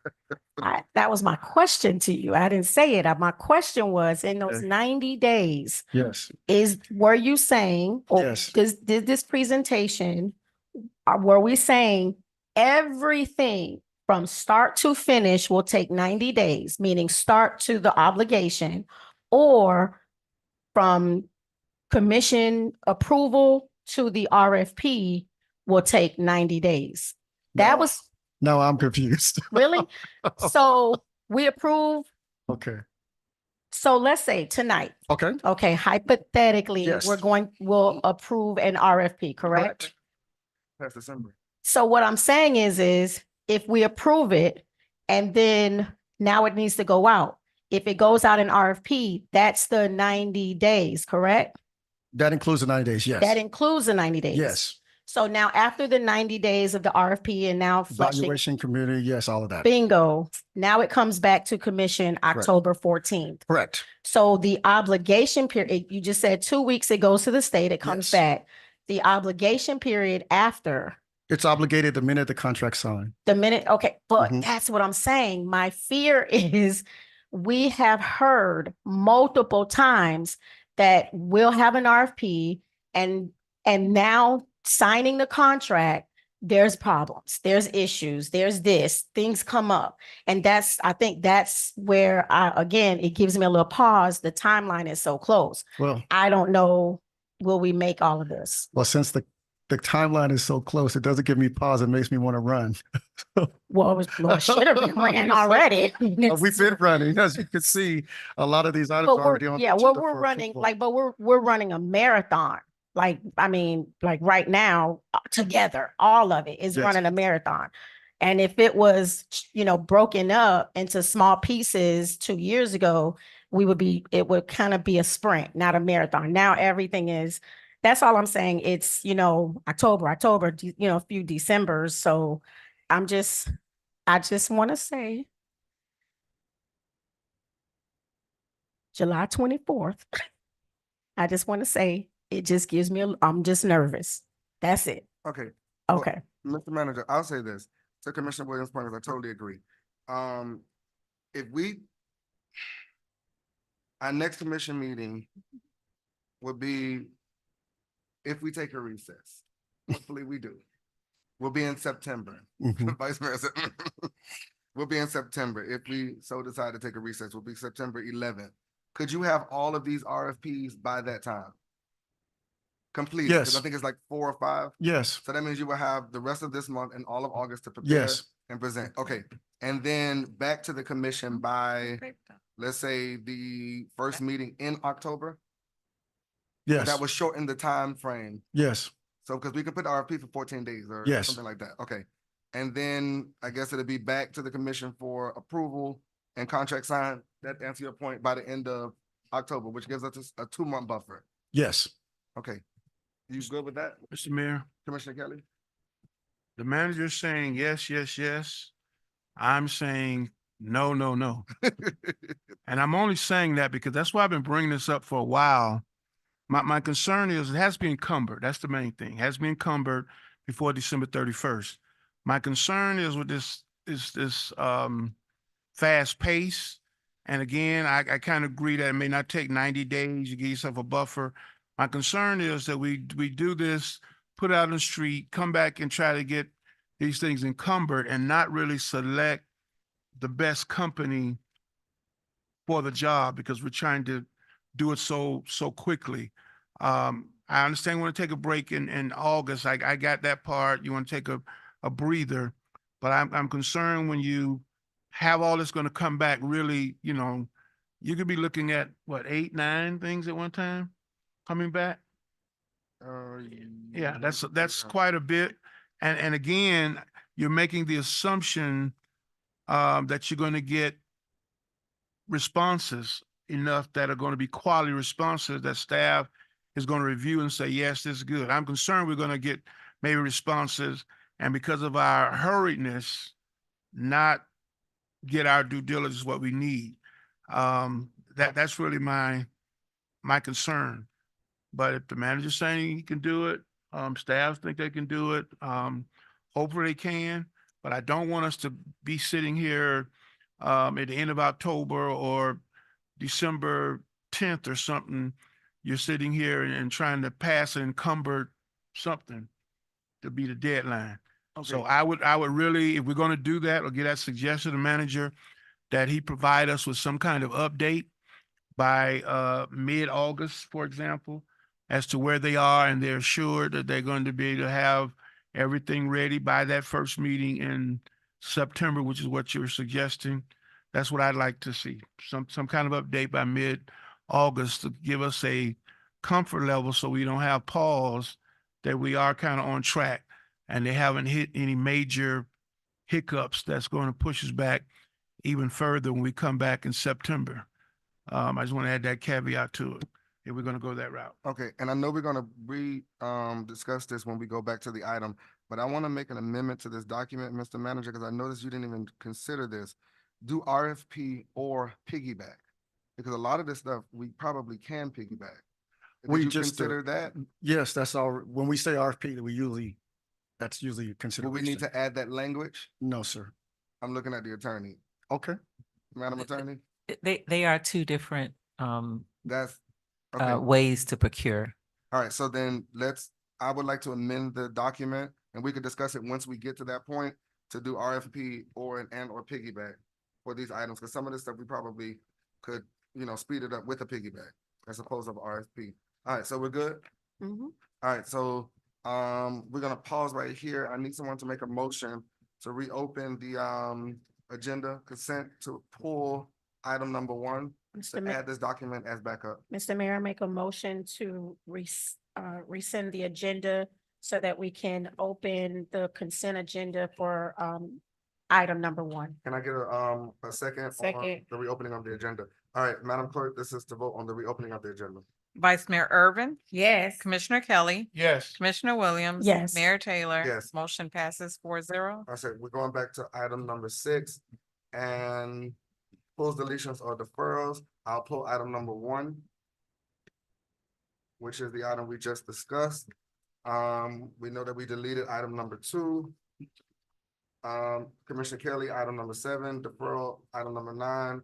That was my question to you. I didn't say it. My question was, in those Okay. 90 days, yes, were you saying, or Yes. did this presentation, were we saying everything from start to finish will take 90 days, meaning start to the obligation, or from commission approval to the RFP will take 90 days? That No. was no, I'm confused. really, so we approve. Okay, So let's say tonight, okay. okay, hypothetically, Yes. we'll approve an RFP, correct? Past December. So what I'm saying is if we approve it and then now it needs to go out, if it goes out in RFP, that's the 90 days, correct? That includes the 90 days, yes. That includes the 90 days. Yes, So now after the 90 days of the RFP and now flushing, evaluation community, yes, all of that. bingo, now it comes back to commission October 14th. Correct. So the obligation period, you just said 2 weeks, it goes to the state, it comes Yes. back. The obligation period after It's obligated the minute the contract signed. the minute, okay, but Mhm. that's what I'm saying. My fear is we have heard multiple times that we'll have an RFP and now signing the contract, there's problems, there's issues, there's this, things come up. And I think that's where again, it gives me a little pause. The timeline is so close. Well, I don't know, will we make all of this? since the timeline is so close, it doesn't give me pause. It makes me want to run. Well, it should have been ran already. We've been running, as you can see, a lot of these items But are already on. the we're agenda for running, approval. we're running a marathon. Like, I mean, like right now, together, all of it is Yes. running a marathon. And if it was, broken up into small pieces 2 years ago, it would kind of be a sprint, not a marathon. Now everything is, that's all I'm saying. It's, October, a few Decembers. So I just want to say July 24th. I just want to say, it just gives me, I'm just nervous. That's it. Okay, Well- Okay. Mr. Manager, I'll say this, to Commissioner Williams' point, I totally agree. If our next commission meeting will be, if we take a recess, hopefully we do. We'll be in September. Mhm. Vice Mayor said, we'll be in September. If we so decide to take a recess, we'll be September 11th. Could you have all of these RFPs by that time? Complete, because I Yes. think it's like 4 or 5. Yes, So that means you will have the rest of this month and all of August to prepare yes, and present. Okay, and then back to the commission by, let's say, the first meeting in October. yes, That was shorten the time frame. yes. So, because we could put the RFP for 14 days or Yes. something like that. Okay. And then I guess it'll be back to the commission for approval and contract signed. That answer your point by the end of October, which gives us a 2-month buffer. Yes. Okay. You good with that, Mr. Mayor, Commissioner Kelly? the manager's saying yes, yes, yes. I'm saying no, no, no. And I'm only saying that because that's why I've been bringing this up for a while. My concern is it has to be encumbered. That's the main thing. It has to be encumbered before December 31st. My concern is with this fast pace. And again, I kind of agree that it may not take 90 days. You give yourself a buffer. My concern is that we do this, put it out on the street, come back and try to get these things encumbered and not really select the best company for the job because we're trying to do it so quickly. I understand you want to take a break in August. I got that part. You want to take a breather, but I'm concerned when you have all this going to come back really, you could be looking at what, 8, 9 things at one time coming back. Yeah, that's quite a bit. And again, you're making the assumption that you're going to get responses enough that are going to be quality responses that staff is going to review and say, yes, this is good. I'm concerned we're going to get maybe responses and because of our hurriedness, not get our due diligence what we need. That's really my concern. But if the manager's saying he can do it, staff think they can do it, hopefully they can. But I don't want us to be sitting here at the end of October or December 10th or something. You're sitting here and trying to pass an encumbered something to be the deadline. So Okay. I would really, if we're going to do that or get that suggestion to the manager that he provide us with some kind of update by mid-August, for example, as to where they are and they're assured that they're going to be able to have everything ready by that first meeting in September, which is what you're suggesting. That's what I'd like to see. Some kind of update by mid-August to give us a comfort level so we don't have pause, that we are kind of on track and they haven't hit any major hiccups that's going to push us back even further when we come back in September. I just want to add that caveat to it if we're going to go that route. Okay, and I know we're gonna discuss this when we go back to the item, but I want to make an amendment to this document, Mr. Manager, because I noticed you didn't even consider this. Do RFP or piggyback? Because a lot of this stuff, we probably can piggyback. Did We you just, consider that? Yes, that's all. When we say RFP, that's usually a Will consideration. we need to add that language? No, sir. I'm looking at the attorney. Okay. Madam Attorney, They are two different that's, okay. ways to procure. All right, so then I would like to amend the document and we could discuss it once we get to that point to do RFP or or piggyback for these items, because some of this stuff we probably could, speed it up with a piggyback as opposed to RFP. All right, so we're good? Mhm. All right, so we're gonna pause right here. I need someone to make a motion to reopen the agenda consent to pull item number 1 Mr. to add this document as backup. Mr. Mayor, I make a motion to rescind the agenda so that we can open the consent agenda for item number 1. Can I get a second on Second. the reopening of the agenda? All right, Madam Clerk, this is to vote on the reopening of the agenda. Vice Mayor Irvin, Yes. Commissioner Kelly, Yes. Commissioner Williams. Yes. Mayor Taylor. Yes. Motion passes 4-0. I said, we're going back to item number 6 and pulls, deletions, or deferrals. I'll pull item number 1, which is the item we just discussed. We know that we deleted item number 2. Commissioner Kelly, item number 7, deferral, item number 9.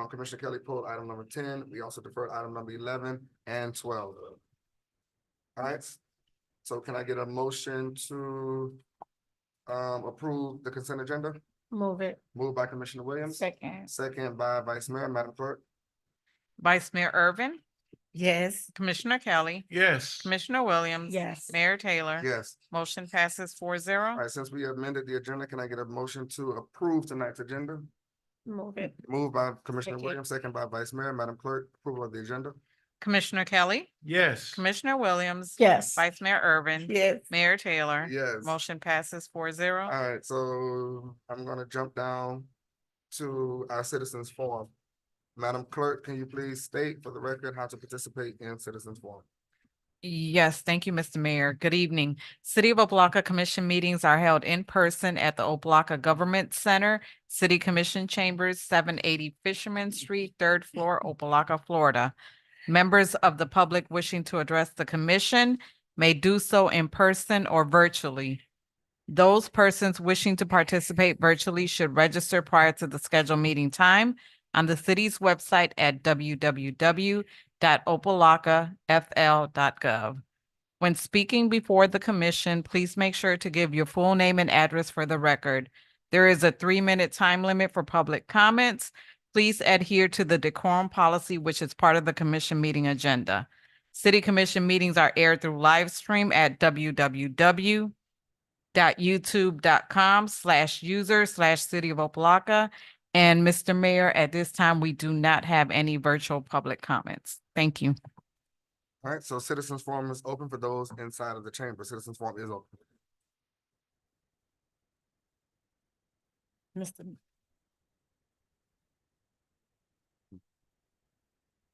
Commissioner Kelly pulled item number 10. We also deferred item number 11 and 12. All right, so can I get a motion to approve the consent agenda? Move it. Moved by Commissioner Williams, Second. second by Vice Mayor. Madam Clerk? Vice Mayor Irvin, Yes. Commissioner Kelly, Yes. Commissioner Williams. Yes. Mayor Taylor. Yes. Motion passes 4-0. All right, since we amended the agenda, can I get a motion to approve tonight's agenda? Move it. Moved by Commissioner Second. Williams, second by Vice Mayor. Madam Clerk, approval of the agenda? Commissioner Kelly, Yes. Commissioner Williams. Yes. Vice Mayor Irvin. Yes. Mayor Taylor. Yes. Motion passes 4-0. All right, so I'm gonna jump down to our citizens forum. Madam Clerk, can you please state for the record how to participate in citizens forum? Yes, thank you, Mr. Mayor. Good evening. City of Opa-locka Commission meetings are held in person at the Opa-locka Government Center, City Commission Chambers, 780 Fisherman Street, 3rd floor, Opa-locka, Florida. Members of the public wishing to address the commission may do so in person or virtually. Those persons wishing to participate virtually should register prior to the scheduled meeting time on the city's website at www.opalockafl.gov. When speaking before the commission, please make sure to give your full name and address for the record. There is a 3-minute time limit for public comments. Please adhere to the decorum policy, which is part of the commission meeting agenda. City commission meetings are aired through live stream at www.youtube.com/user/City of Opa-locka. And Mr. Mayor, at this time, we do not have any virtual public comments. Thank you. All right, so citizens forum is open for those inside of the chamber. Citizens forum is open. Mr.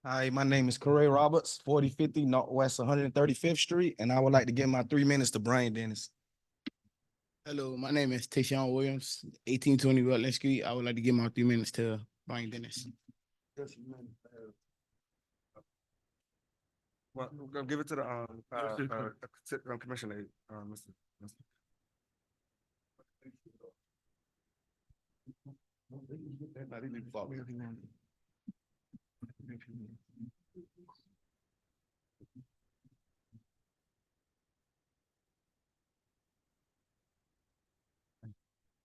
Hi, my name is Corey Roberts, 4050 Northwest 135th Street, and I would like to give my 3 minutes to Brian Dennis. Hello, my name is Tayshawn Williams, 1820 Rutland Street. I would like to give my 3 minutes to Brian Dennis. Well, we're gonna give it to the commissioner, Mr.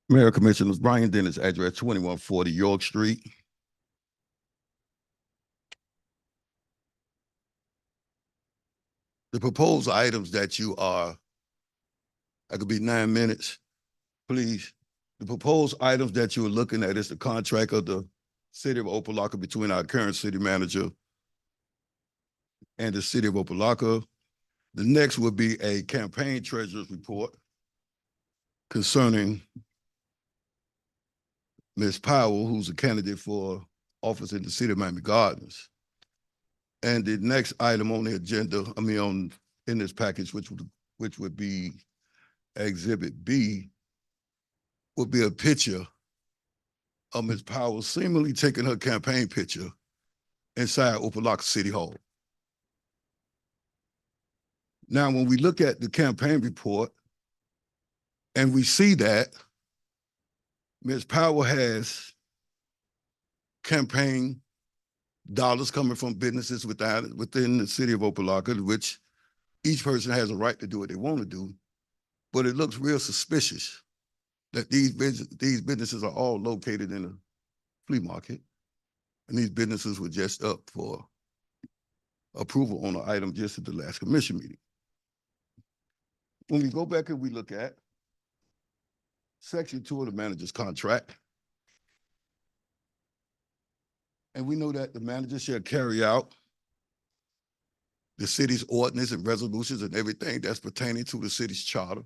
Mayor Commissioners, Brian Dennis, address 2140 York Street. The proposed items that you are, that could be 9 minutes, please. The proposed items that you are looking at is the contract of the city of Opa-locka between our current city manager and the city of Opa-locka. The next would be a campaign treasurer's report concerning Ms. Powell, who's a candidate for office in the city of Miami Gardens. And the next item on the agenda, in this package, which would be Exhibit B, would be a picture of Ms. Powell seemingly taking her campaign picture inside Opa-locka City Hall. Now, when we look at the campaign report and we see that Ms. Powell has campaign dollars coming from businesses within the city of Opa-locka, which each person has a right to do what they want to do, but it looks real suspicious that these businesses are all located in a flea market, and these businesses were just up for approval on an item just at the last commission meeting. When we go back and we look at Section 2 of the manager's contract, and we know that the manager shall carry out the city's ordinance and resolutions and everything that's pertaining to the city's charter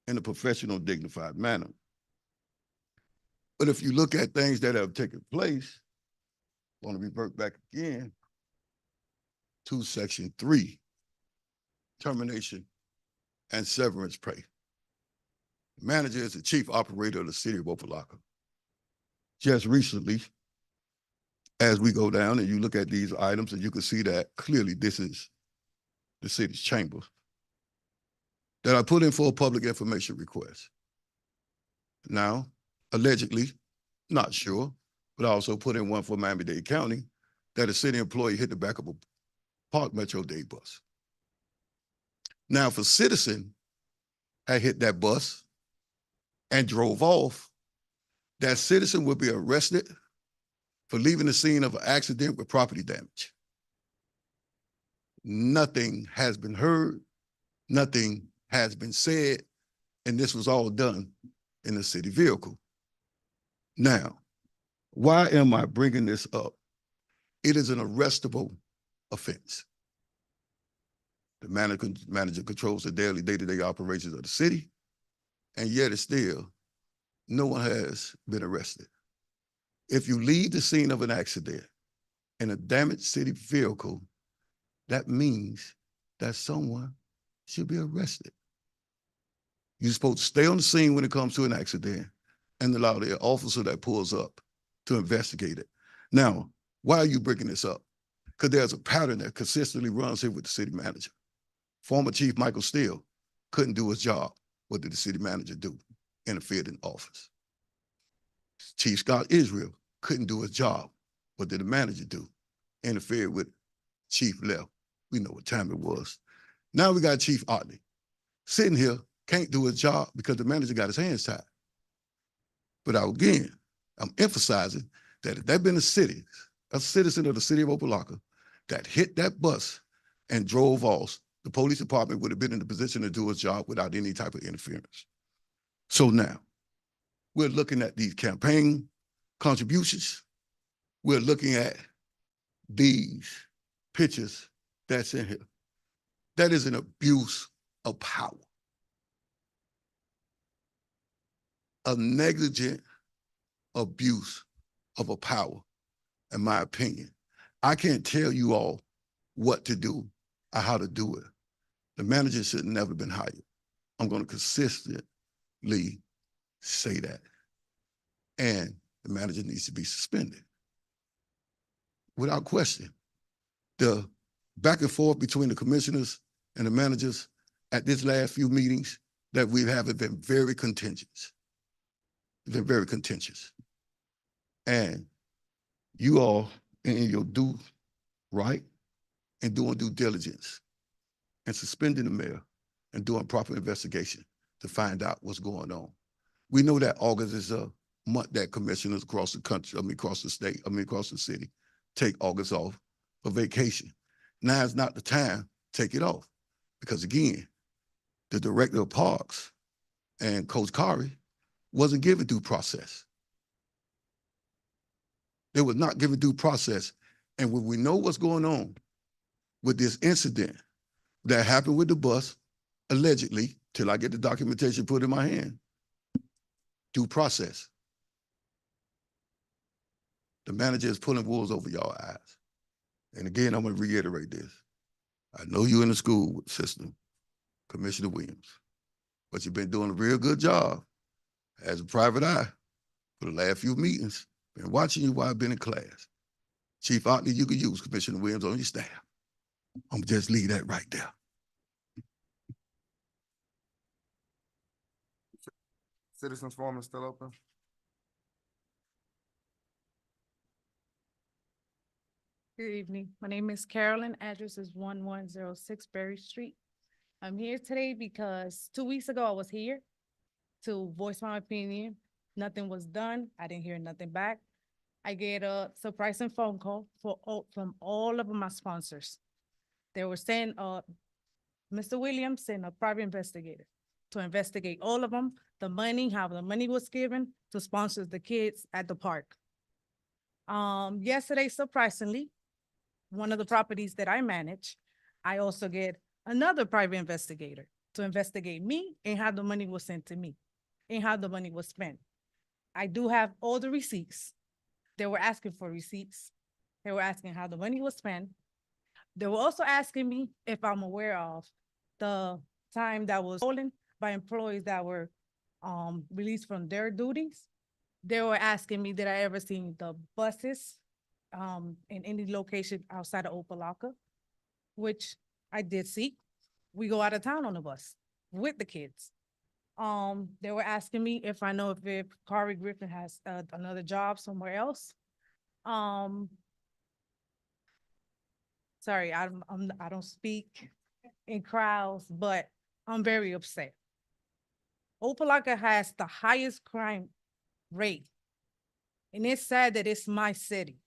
in a professional, dignified manner. But if you look at things that have taken place, I want to revert back again to Section 3, termination and severance pay. The manager is the chief operator of the city of Opa-locka. Just recently, as we go down and you look at these items, and you can see that clearly this is the city's chamber that I put in for a public information request. Now, allegedly, not sure, but I also put in one for Miami-Dade County that a city employee hit the back of a Park Metro-Dade bus. Now, if a citizen had hit that bus and drove off, that citizen would be arrested for leaving the scene of an accident with property damage. Nothing has been heard, nothing has been said, and this was all done in a city vehicle. Now, why am I bringing this up? It is an arrestable offense. The manager controls the daily day-to-day operations of the city, and yet it's still, no one has been arrested. If you leave the scene of an accident in a damaged city vehicle, that means that someone should be arrested. You're supposed to stay on the scene when it comes to an accident and allow the officer that pulls up to investigate it. Now, why are you bringing this up? Because there's a pattern that consistently runs here with the city manager. Former Chief Michael Steele couldn't do his job. What did the city manager do? Interfered in office. Chief Scott Israel couldn't do his job. What did the manager do? Interfered with Chief left. We know what time it was. Now we got Chief Otley sitting here, can't do his job because the manager got his hands tied. But again, I'm emphasizing that if that been a citizen of the city of Opa-locka that hit that bus and drove off, the police department would have been in the position to do its job without any type of interference. So now, we're looking at these campaign contributions. We're looking at these pictures that's in here. That is an abuse of power. A negligent abuse of a power, in my opinion. I can't tell you all what to do or how to do it. The manager should never been hired. I'm going to consistently say that. And the manager needs to be suspended. Without question. The back and forth between the commissioners and the managers at this last few meetings that we have been very contentious. It's been very contentious. And you all in your do right and doing due diligence and suspending the mayor and doing proper investigation to find out what's going on. We know that August is a month that commissioners across the country, across the state, across the city, take August off for vacation. Now is not the time to take it off. Because again, the director of parks and Coach Kari wasn't given due process. They was not given due process. And when we know what's going on with this incident that happened with the bus, allegedly, till I get the documentation put in my hand, due process. The manager is pulling wolves over y'all eyes. And again, I'm gonna reiterate this. I know you in the school system, Commissioner Williams, but you've been doing a real good job as a private eye for the last few meetings. Been watching you while I've been in class. Chief Otley, you could use Commissioner Williams on your staff. I'm just leave that right there. Citizens Forum is still open. Good evening. My name is Carolyn. Address is 1106 Berry Street. I'm here today because 2 weeks ago I was here to voice my opinion. Nothing was done. I didn't hear nothing back. I get a surprising phone call from all of my sponsors. They were saying, Mr. Williams sent a private investigator to investigate all of them, the money, how the money was given to sponsor the kids at the park. Yesterday, surprisingly, one of the properties that I manage, I also get another private investigator to investigate me and how the money was sent to me and how the money was spent. I do have all the receipts. They were asking for receipts. They were asking how the money was spent. They were also asking me if I'm aware of the time that was stolen by employees that were released from their duties. They were asking me, did I ever see the buses in any location outside of Opa-locka, which I did see. We go out of town on the bus with the kids. They were asking me if I know if Kari Griffin has another job somewhere else. Sorry, I don't speak in crowds, but I'm very upset. Opa-locka has the highest crime rate. And it's sad that it's my city.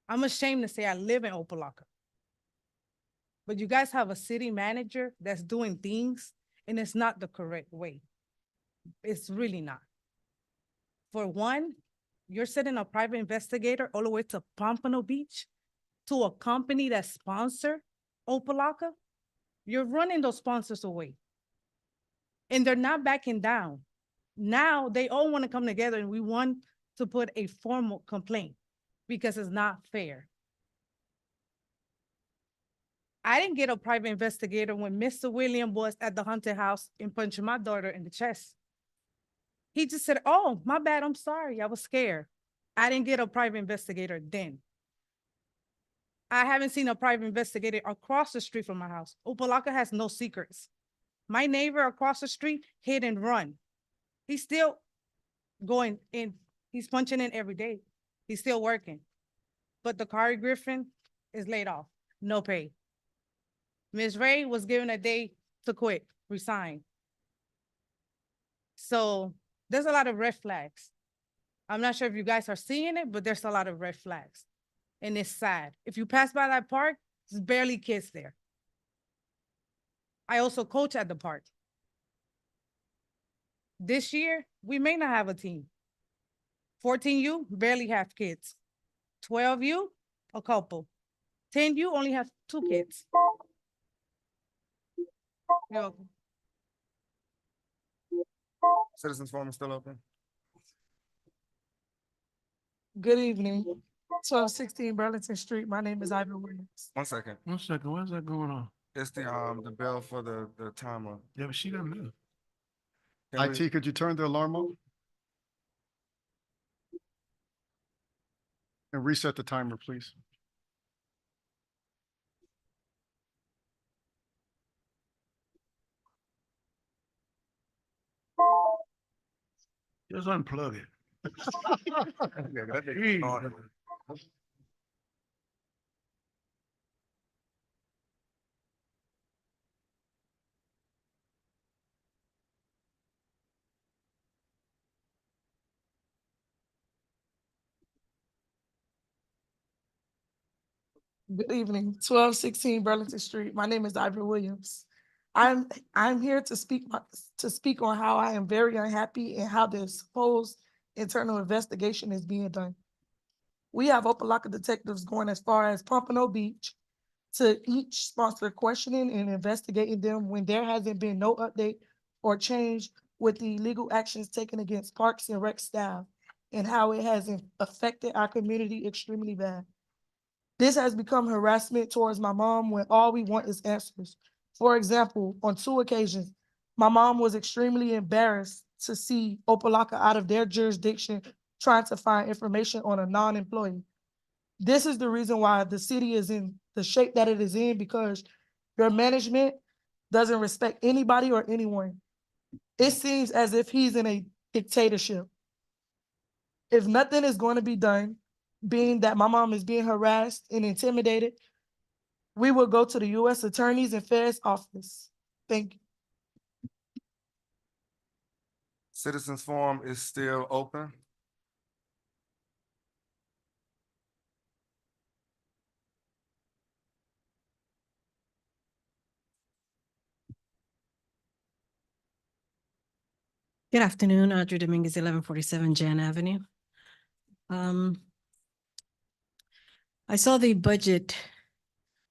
I'm ashamed to say I live in Opa-locka. But you guys have a city manager that's doing things and it's not the correct way. It's really not. For one, you're sending a private investigator all the way to Pompano Beach to a company that sponsor Opa-locka, you're running those sponsors away. And they're not backing down. Now they all want to come together and we want to put a formal complaint because it's not fair. I didn't get a private investigator when Mr. William was at the haunted house and punched my daughter in the chest. He just said, "Oh, my bad, I'm sorry, I was scared." I didn't get a private investigator then. I haven't seen a private investigator across the street from my house. Opa-locka has no secrets. My neighbor across the street hit and run. He's still going in. He's punching in every day. He's still working. But the Kari Griffin is laid off, no pay. Ms. Ray was given a day to quit, resign. So there's a lot of red flags. I'm not sure if you guys are seeing it, but there's a lot of red flags. And it's sad. If you pass by that park, there's barely kids there. I also coach at the park. This year, we may not have a team. 14U barely have kids. 12U, a couple. 10U only have 2 kids. You're welcome. Citizens Forum is still open. Good evening, 1216 Burlington Street. My name is Ivan Williams. 1 second. 1 second, what's that going on? It's the bill for the timer. Yeah, but she doesn't know. Can we- IT, could you turn the alarm on? And reset the timer, please. Just unplug it. Yeah, that thing on. Good evening, 1216 Burlington Street. My name is Ivan Williams. I'm here to speak on how I am very unhappy and how this supposed internal investigation is being done. We have Opa-locka detectives going as far as Pompano Beach to each sponsor questioning and investigating them when there hasn't been no update or change with the legal actions taken against Parks and Rec staff and how it has affected our community extremely bad. This has become harassment towards my mom when all we want is answers. For example, on 2 occasions, my mom was extremely embarrassed to see Opa-locka out of their jurisdiction trying to find information on a non-employee. This is the reason why the city is in the shape that it is in, because your management doesn't respect anybody or anyone. It seems as if he's in a dictatorship. If nothing is going to be done, being that my mom is being harassed and intimidated, we will go to the U.S. Attorney's and Fed's office. Thank you. Citizens Forum is still open. Good afternoon, Audrey Dominguez, 1147 Jan Avenue. I saw the budget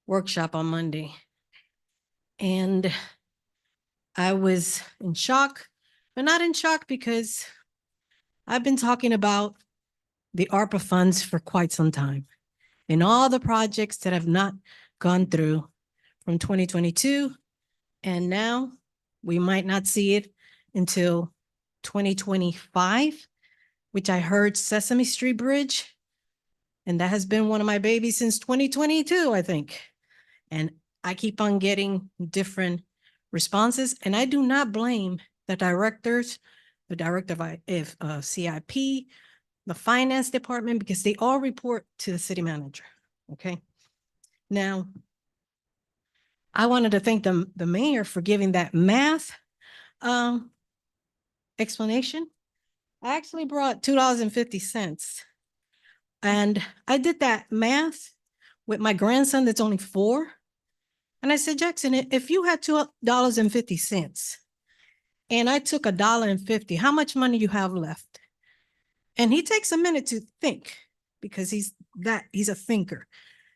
workshop on Monday, and I was in shock, but not in shock because I've been talking about the Arpa funds for quite some time and all the projects that have not gone through from 2022, and now we might not see it until 2025, which I heard Sesame Street Bridge, and that has been one of my babies since 2022, I think. And I keep on getting different responses, and I do not blame the directors, the director of CIP, the finance department, because they all report to the city manager, okay? Now, I wanted to thank the mayor for giving that math explanation. I actually brought $2.50. And I did that math with my grandson that's only 4. And I said, Jackson, if you had $2.50 and I took $1.50, how much money you have left? And he takes a minute to think because he's a thinker.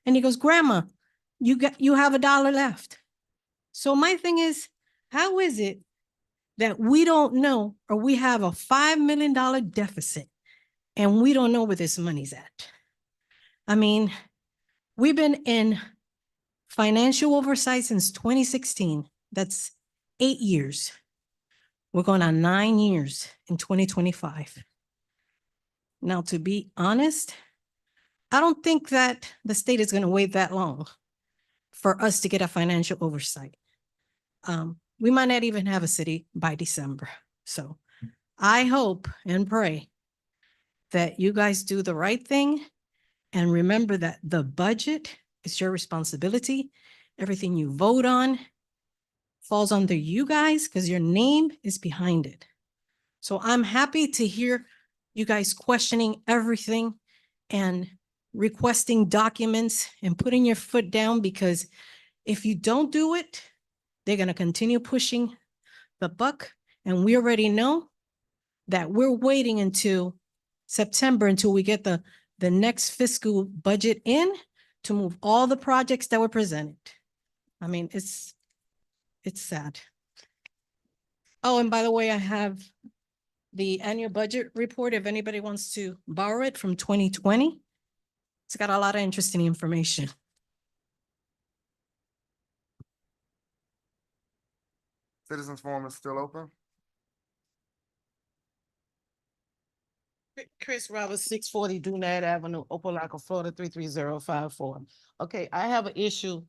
And he goes, Grandma, you have $1 left. So my thing is, how is it that we don't know, or we have a $5 million deficit and we don't know where this money's at? I mean, we've been in financial oversight since 2016. That's 8 years. We're going on 9 years in 2025. Now, to be honest, I don't think that the state is going to wait that long for us to get a financial oversight. We might not even have a city by December. So I hope and pray that you guys do the right thing and remember that the budget is your responsibility. Everything you vote on falls under you guys because your name is behind it. So I'm happy to hear you guys questioning everything and requesting documents and putting your foot down, because if you don't do it, they're going to continue pushing the buck. And we already know that we're waiting until September until we get the next fiscal budget in to move all the projects that were presented. I mean, it's sad. Oh, and by the way, I have the annual budget report if anybody wants to borrow it from 2020. It's got a lot of interesting information. Citizens Forum is still open. Chris Roberts, 640 Dunad Avenue, Opa-locka, Florida, 33054. Okay, I have an issue.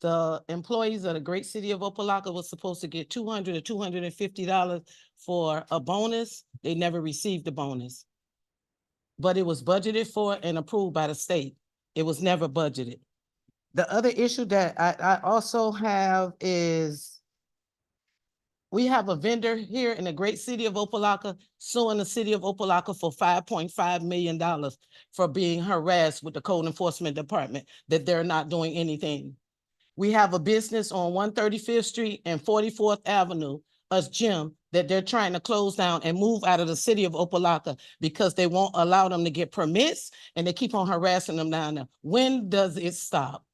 The employees of the great city of Opa-locka was supposed to get $200 to $250 for a bonus. They never received the bonus. But it was budgeted for and approved by the state. It was never budgeted. The other issue that I also have is we have a vendor here in the great city of Opa-locka suing the city of Opa-locka for $5.5 million for being harassed with the code enforcement department, that they're not doing anything. We have a business on 135th Street and 44th Avenue, a gym that they're trying to close down and move out of the city of Opa-locka because they won't allow them to get permits and they keep on harassing them down there. When does it stop?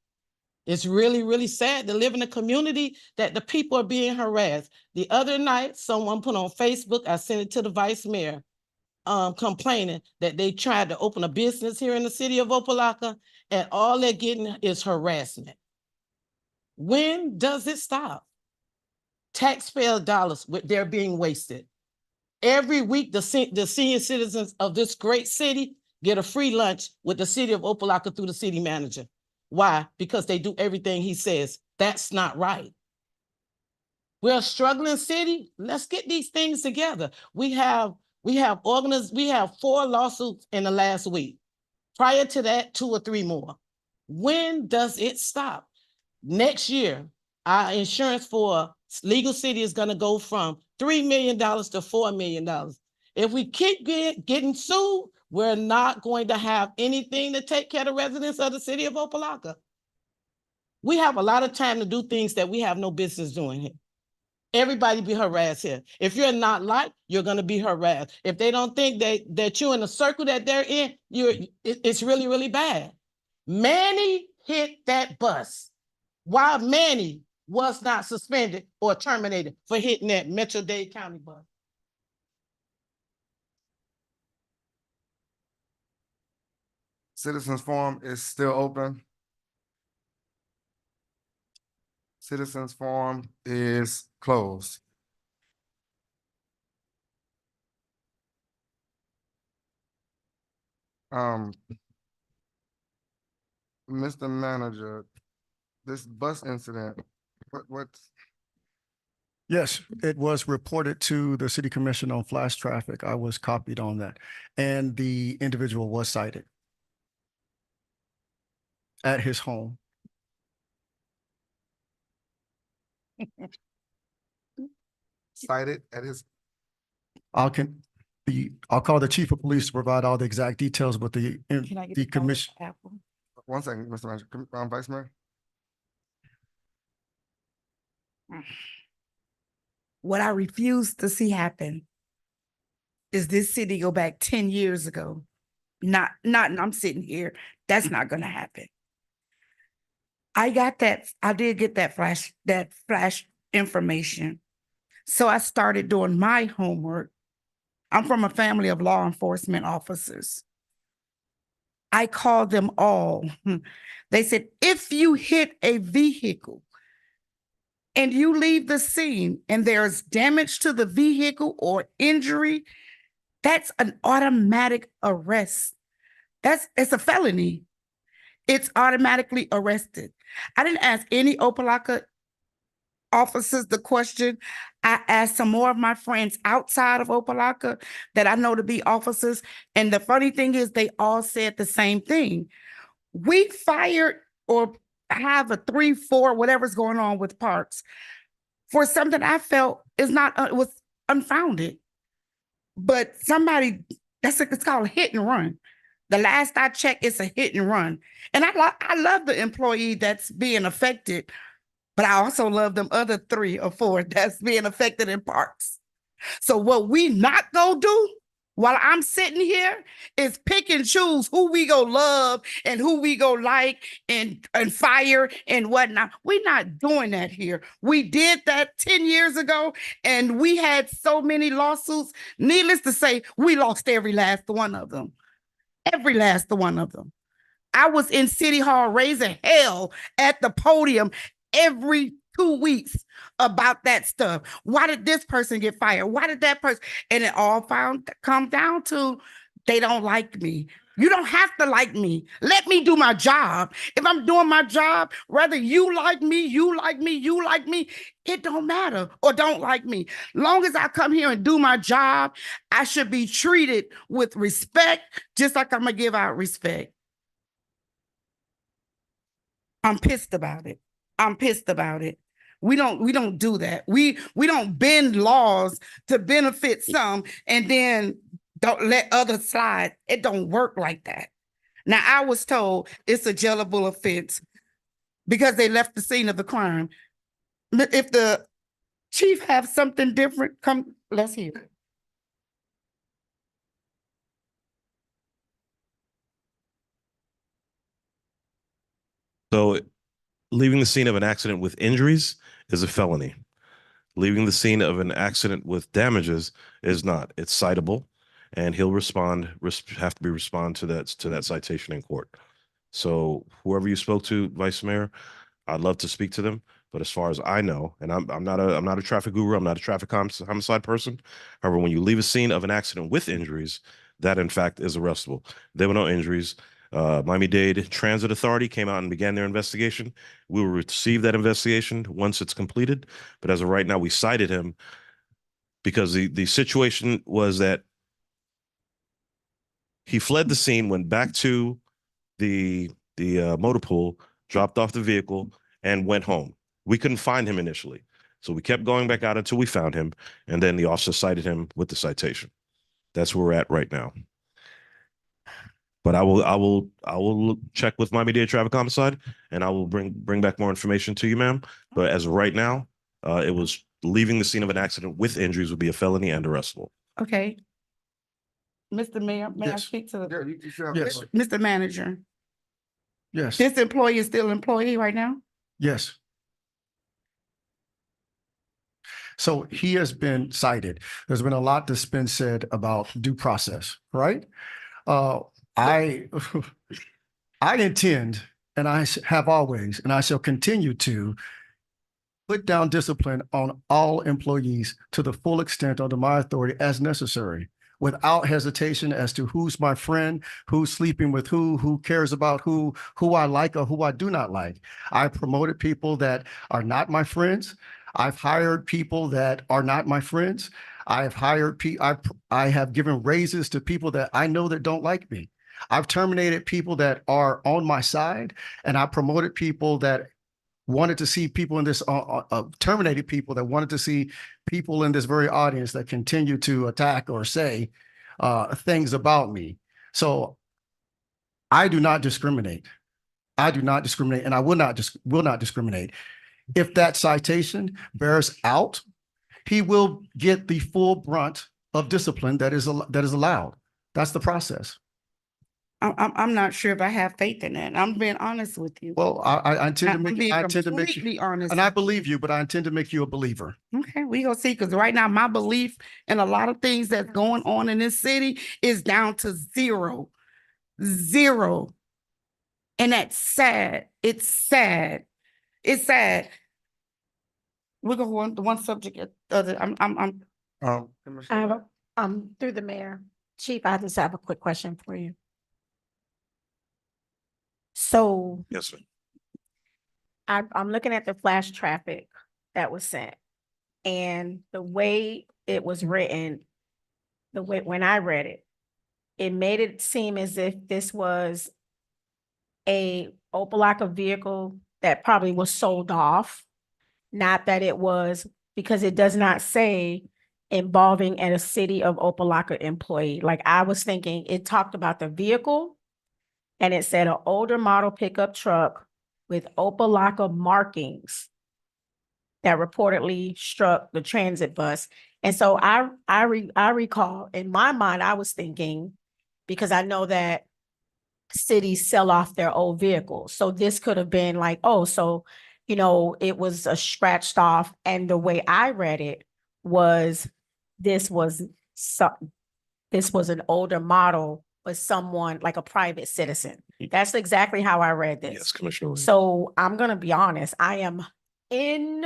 It's really, really sad to live in a community that the people are being harassed. The other night, someone put on Facebook, I sent it to the vice mayor, complaining that they tried to open a business here in the city of Opa-locka and all they're getting is harassment. When does it stop? Taxpayer dollars, they're being wasted. Every week, the senior citizens of this great city get a free lunch with the city of Opa-locka through the city manager. Why? Because they do everything he says. That's not right. We're a struggling city. Let's get these things together. We have 4 lawsuits in the last week. Prior to that, 2 or 3 more. When does it stop? Next year, our insurance for legal city is going to go from $3 million to $4 million. If we keep getting sued, we're not going to have anything to take care of the residents of the city of Opa-locka. We have a lot of time to do things that we have no business doing here. Everybody be harassed here. If you're not liked, you're going to be harassed. If they don't think that you're in the circle that they're in, it's really, really bad. Manny hit that bus. Why Manny was not suspended or terminated for hitting that Metro-Dade County bus? Citizens Forum is still open. Citizens Forum is closed. Mr. Manager, this bus incident, what's? Yes, it was reported to the city commission on flash traffic. I was copied on that. And the individual was cited at his home. Cited at his? I'll call the chief of police to provide all the exact details with the commission. One second, Mr. Manager, Vice Mayor. What I refuse to see happen is this city go back 10 years ago. I'm sitting here. That's not going to happen. I got that. I did get that flash information. So I started doing my homework. I'm from a family of law enforcement officers. I called them all. They said, if you hit a vehicle and you leave the scene and there's damage to the vehicle or injury, that's an automatic arrest. It's a felony. It's automatically arrested. I didn't ask any Opa-locka officers the question. I asked some more of my friends outside of Opa-locka that I know to be officers. And the funny thing is they all said the same thing. We fired or have a 3-4, whatever's going on with parks for something I felt is not, it was unfounded. But somebody, it's called a hit and run. The last I checked, it's a hit and run. And I love the employee that's being affected, but I also love them other 3 or 4 that's being affected in parks. So what we not gonna do while I'm sitting here is pick and choose who we go love and who we go like and fire and whatnot. We're not doing that here. We did that 10 years ago and we had so many lawsuits. Needless to say, we lost every last one of them. Every last one of them. I was in City Hall raising hell at the podium every 2 weeks about that stuff. Why did this person get fired? Why did that person? And it all come down to they don't like me. You don't have to like me. Let me do my job. If I'm doing my job, whether you like me, you like me, you like me, it don't matter, or don't like me. Long as I come here and do my job, I should be treated with respect, just like I'm gonna give out respect. I'm pissed about it. I'm pissed about it. We don't do that. We don't bend laws to benefit some and then don't let others slide. It don't work like that. Now, I was told it's a jailable offense because they left the scene of the crime. If the chief have something different, come, let's hear it. So leaving the scene of an accident with injuries is a felony. Leaving the scene of an accident with damages is not. It's citable, and he'll have to respond to that citation in court. So whoever you spoke to, Vice Mayor, I'd love to speak to them. But as far as I know, and I'm not a traffic guru, I'm not a traffic homicide person. However, when you leave a scene of an accident with injuries, that in fact is arrestable. There were no injuries. Miami-Dade Transit Authority came out and began their investigation. We will receive that investigation once it's completed. But as of right now, we cited him because the situation was that he fled the scene, went back to the motor pool, dropped off the vehicle, and went home. We couldn't find him initially. So we kept going back out until we found him. And then the officer cited him with the citation. That's where we're at right now. But I will check with Miami-Dade Traffic Homicide, and I will bring back more information to you, ma'am. But as of right now, it was leaving the scene of an accident with injuries would be a felony and arrestable. Okay. Mr. Mayor, may I Yes. speak to the Yeah, you should have- Yes. Mr. Manager? Yes, This employee is still an employee right now? yes. So he has been cited. There's been a lot that's been said about due process, right? I intend, and I have always, and I shall continue to put down discipline on all employees to the full extent under my authority as necessary, without hesitation as to who's my friend, who's sleeping with who cares about who I like or who I do not like. I promoted people that are not my friends. I've hired people that are not my friends. I've hired I have given raises to people that I know that don't like me. I've terminated people that are on my side, and I promoted people that wanted to see people in this, terminated people that wanted to see people in this very audience that continue to attack or say things about me. So I do not discriminate. I do not discriminate, and I will not discriminate. If that citation bears out, he will get the full brunt of discipline that is allowed. That's the process. I'm not sure if I have faith in that. I'm being honest with you. Well, I intend to I'm make, being I intend to make you, completely honest. and I with you. believe you, but I intend to make you a believer. Okay, we gonna see, because right now my belief in a lot of things that's going on in this city is down to zero. Zero. And that's sad. It's sad. It's sad. We're gonna go on to one subject at the other. Commissioner I have Wright? through the mayor. Chief, I just have a quick question for you. So Yes, sir. I'm looking at the flash traffic that was sent, and the way it was written, the way, when I read it, it made it seem as if this was a Opa-locka vehicle that probably was sold off. Not that it was, because it does not say involving a city of Opa-locka employee. Like, I was thinking it talked about the vehicle, and it said an older model pickup truck with Opa-locka markings that reportedly struck the transit bus. And so I recall, in my mind, I was thinking, because I know that cities sell off their old vehicles. So this could have been like, oh, so, it was a scratched off. And the way I read it was, this was an older model, but someone like a private citizen. That's exactly how I read this. Yes, Commissioner Williams. So I'm gonna be honest, I am in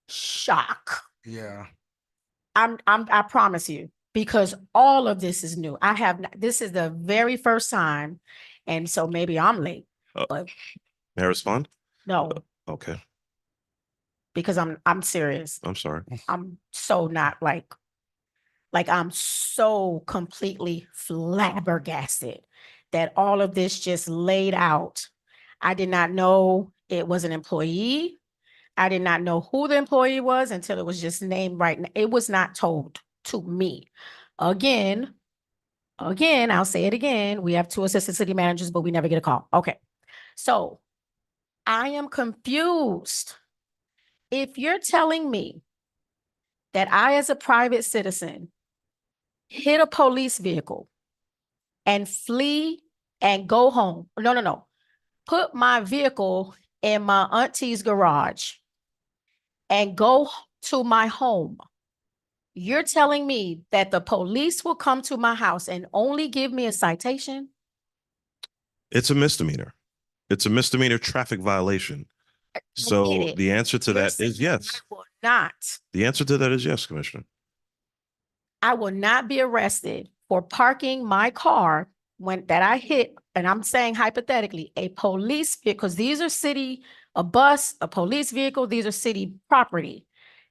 shock. Yeah. I promise you, because all of this is new. This is the very first time, and so maybe I'm late, but May I respond? no, Okay, because I'm serious. I'm sorry. I'm so not like I'm so completely flabbergasted that all of this just laid out. I did not know it was an employee. I did not know who the employee was until it was just named right now. It was not told to me. Again, I'll say it again. We have 2 assistant city managers, but we never get a call. Okay. So I am confused. If you're telling me that I, as a private citizen, hit a police vehicle and flee and go home. No. Put my vehicle in my auntie's garage and go to my home. You're telling me that the police will come to my house and only give me a citation? It's a misdemeanor. It's a misdemeanor traffic violation. So it. the answer to You're that is saying yes. I will not. The answer to that is yes, Commissioner. I will not be arrested for parking my car that I hit, and I'm saying hypothetically, a police vehicle, because these are a bus, a police vehicle, these are city property.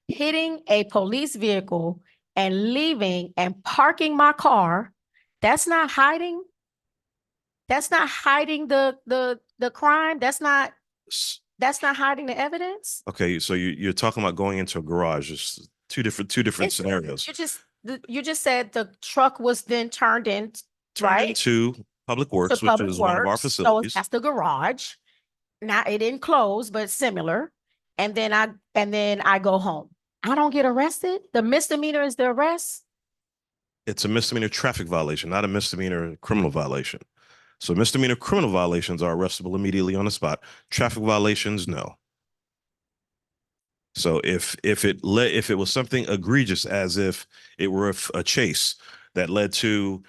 Hitting a police vehicle and leaving and parking my car, that's not hiding. That's not hiding the crime. That's not hiding the evidence. Okay, so you're talking about going into a garage. It's two different scenarios. You just said the truck was then turned right To Public Works, to which Public is one of our Works. facilities. So that's the garage. Now it didn't close, but similar. And then I go home. I don't get arrested. The misdemeanor is the arrest. It's a misdemeanor traffic violation, not a misdemeanor criminal violation. So misdemeanor criminal violations are arrestable immediately on the spot. Traffic violations, no. So if it was something egregious, as if it were a chase that led to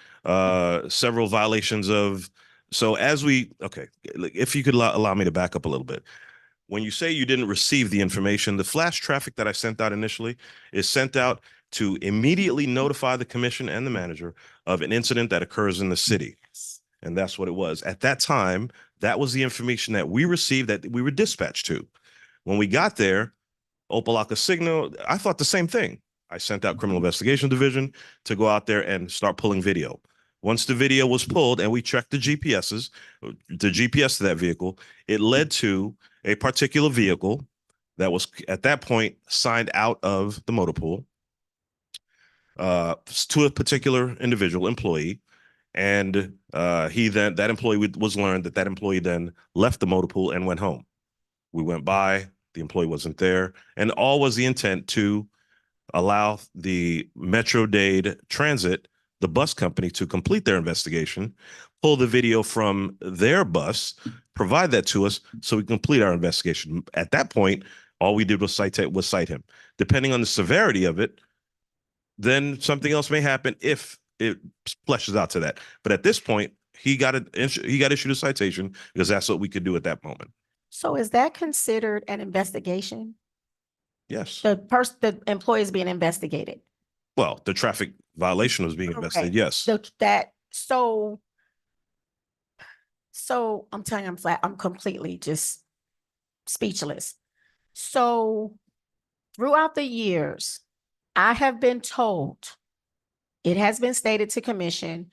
several violations of, so as we, okay, if you could allow me to back up a little bit. When you say you didn't receive the information, the flash traffic that I sent out initially is sent out to immediately notify the commission and the manager of an incident that occurs in the city. And that's what it was. At that time, that was the information that we received, that we were dispatched to. When we got there, Opa-locka signal, I thought the same thing. I sent out Criminal Investigation Division to go out there and start pulling video. Once the video was pulled and we checked the GPS to that vehicle, it led to a particular vehicle that was at that point signed out of the motor pool to a particular individual employee. And that employee was learned that employee then left the motor pool and went home. We went by, the employee wasn't there, and all was the intent to allow the Metro-Dade Transit, the bus company to complete their investigation, pull the video from their bus, provide that to us so we complete our investigation. At that point, all we did was cite him. Depending on the severity of it, then something else may happen if it fleshes out to that. But at this point, he got issued a citation because that's what we could do at that moment. So is that considered an investigation? Yes. The employee is being investigated? Well, the traffic violation was being investigated. Yes. So I'm telling you, I'm completely just speechless. So throughout the years, I have been told, it has been stated to commission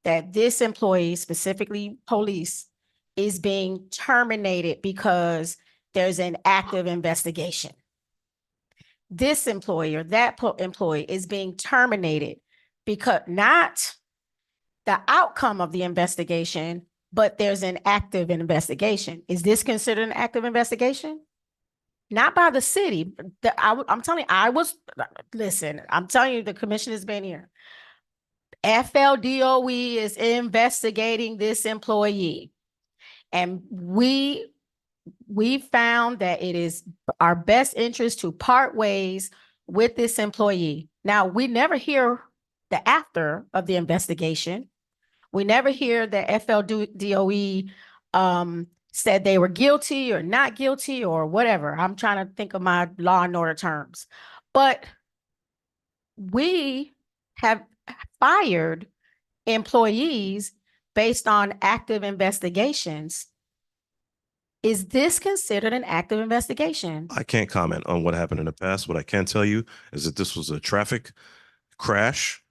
that this employee, specifically police, is being terminated because there's an active investigation. This employee or that employee is being terminated because not the outcome of the investigation, but there's an active investigation. Is this considered an active investigation? Not by the city. I'm telling you, listen, I'm telling you, the commission has been here. FLDOE is investigating this employee. And we found that it is our best interest to part ways with this employee. Now, we never hear the after of the investigation. We never hear that FLDOE said they were guilty or not guilty or whatever. I'm trying to think of my law and order terms. But we have fired employees based on active investigations. Is this considered an active investigation? I can't comment on what happened in the past. What I can tell you is that this was a traffic crash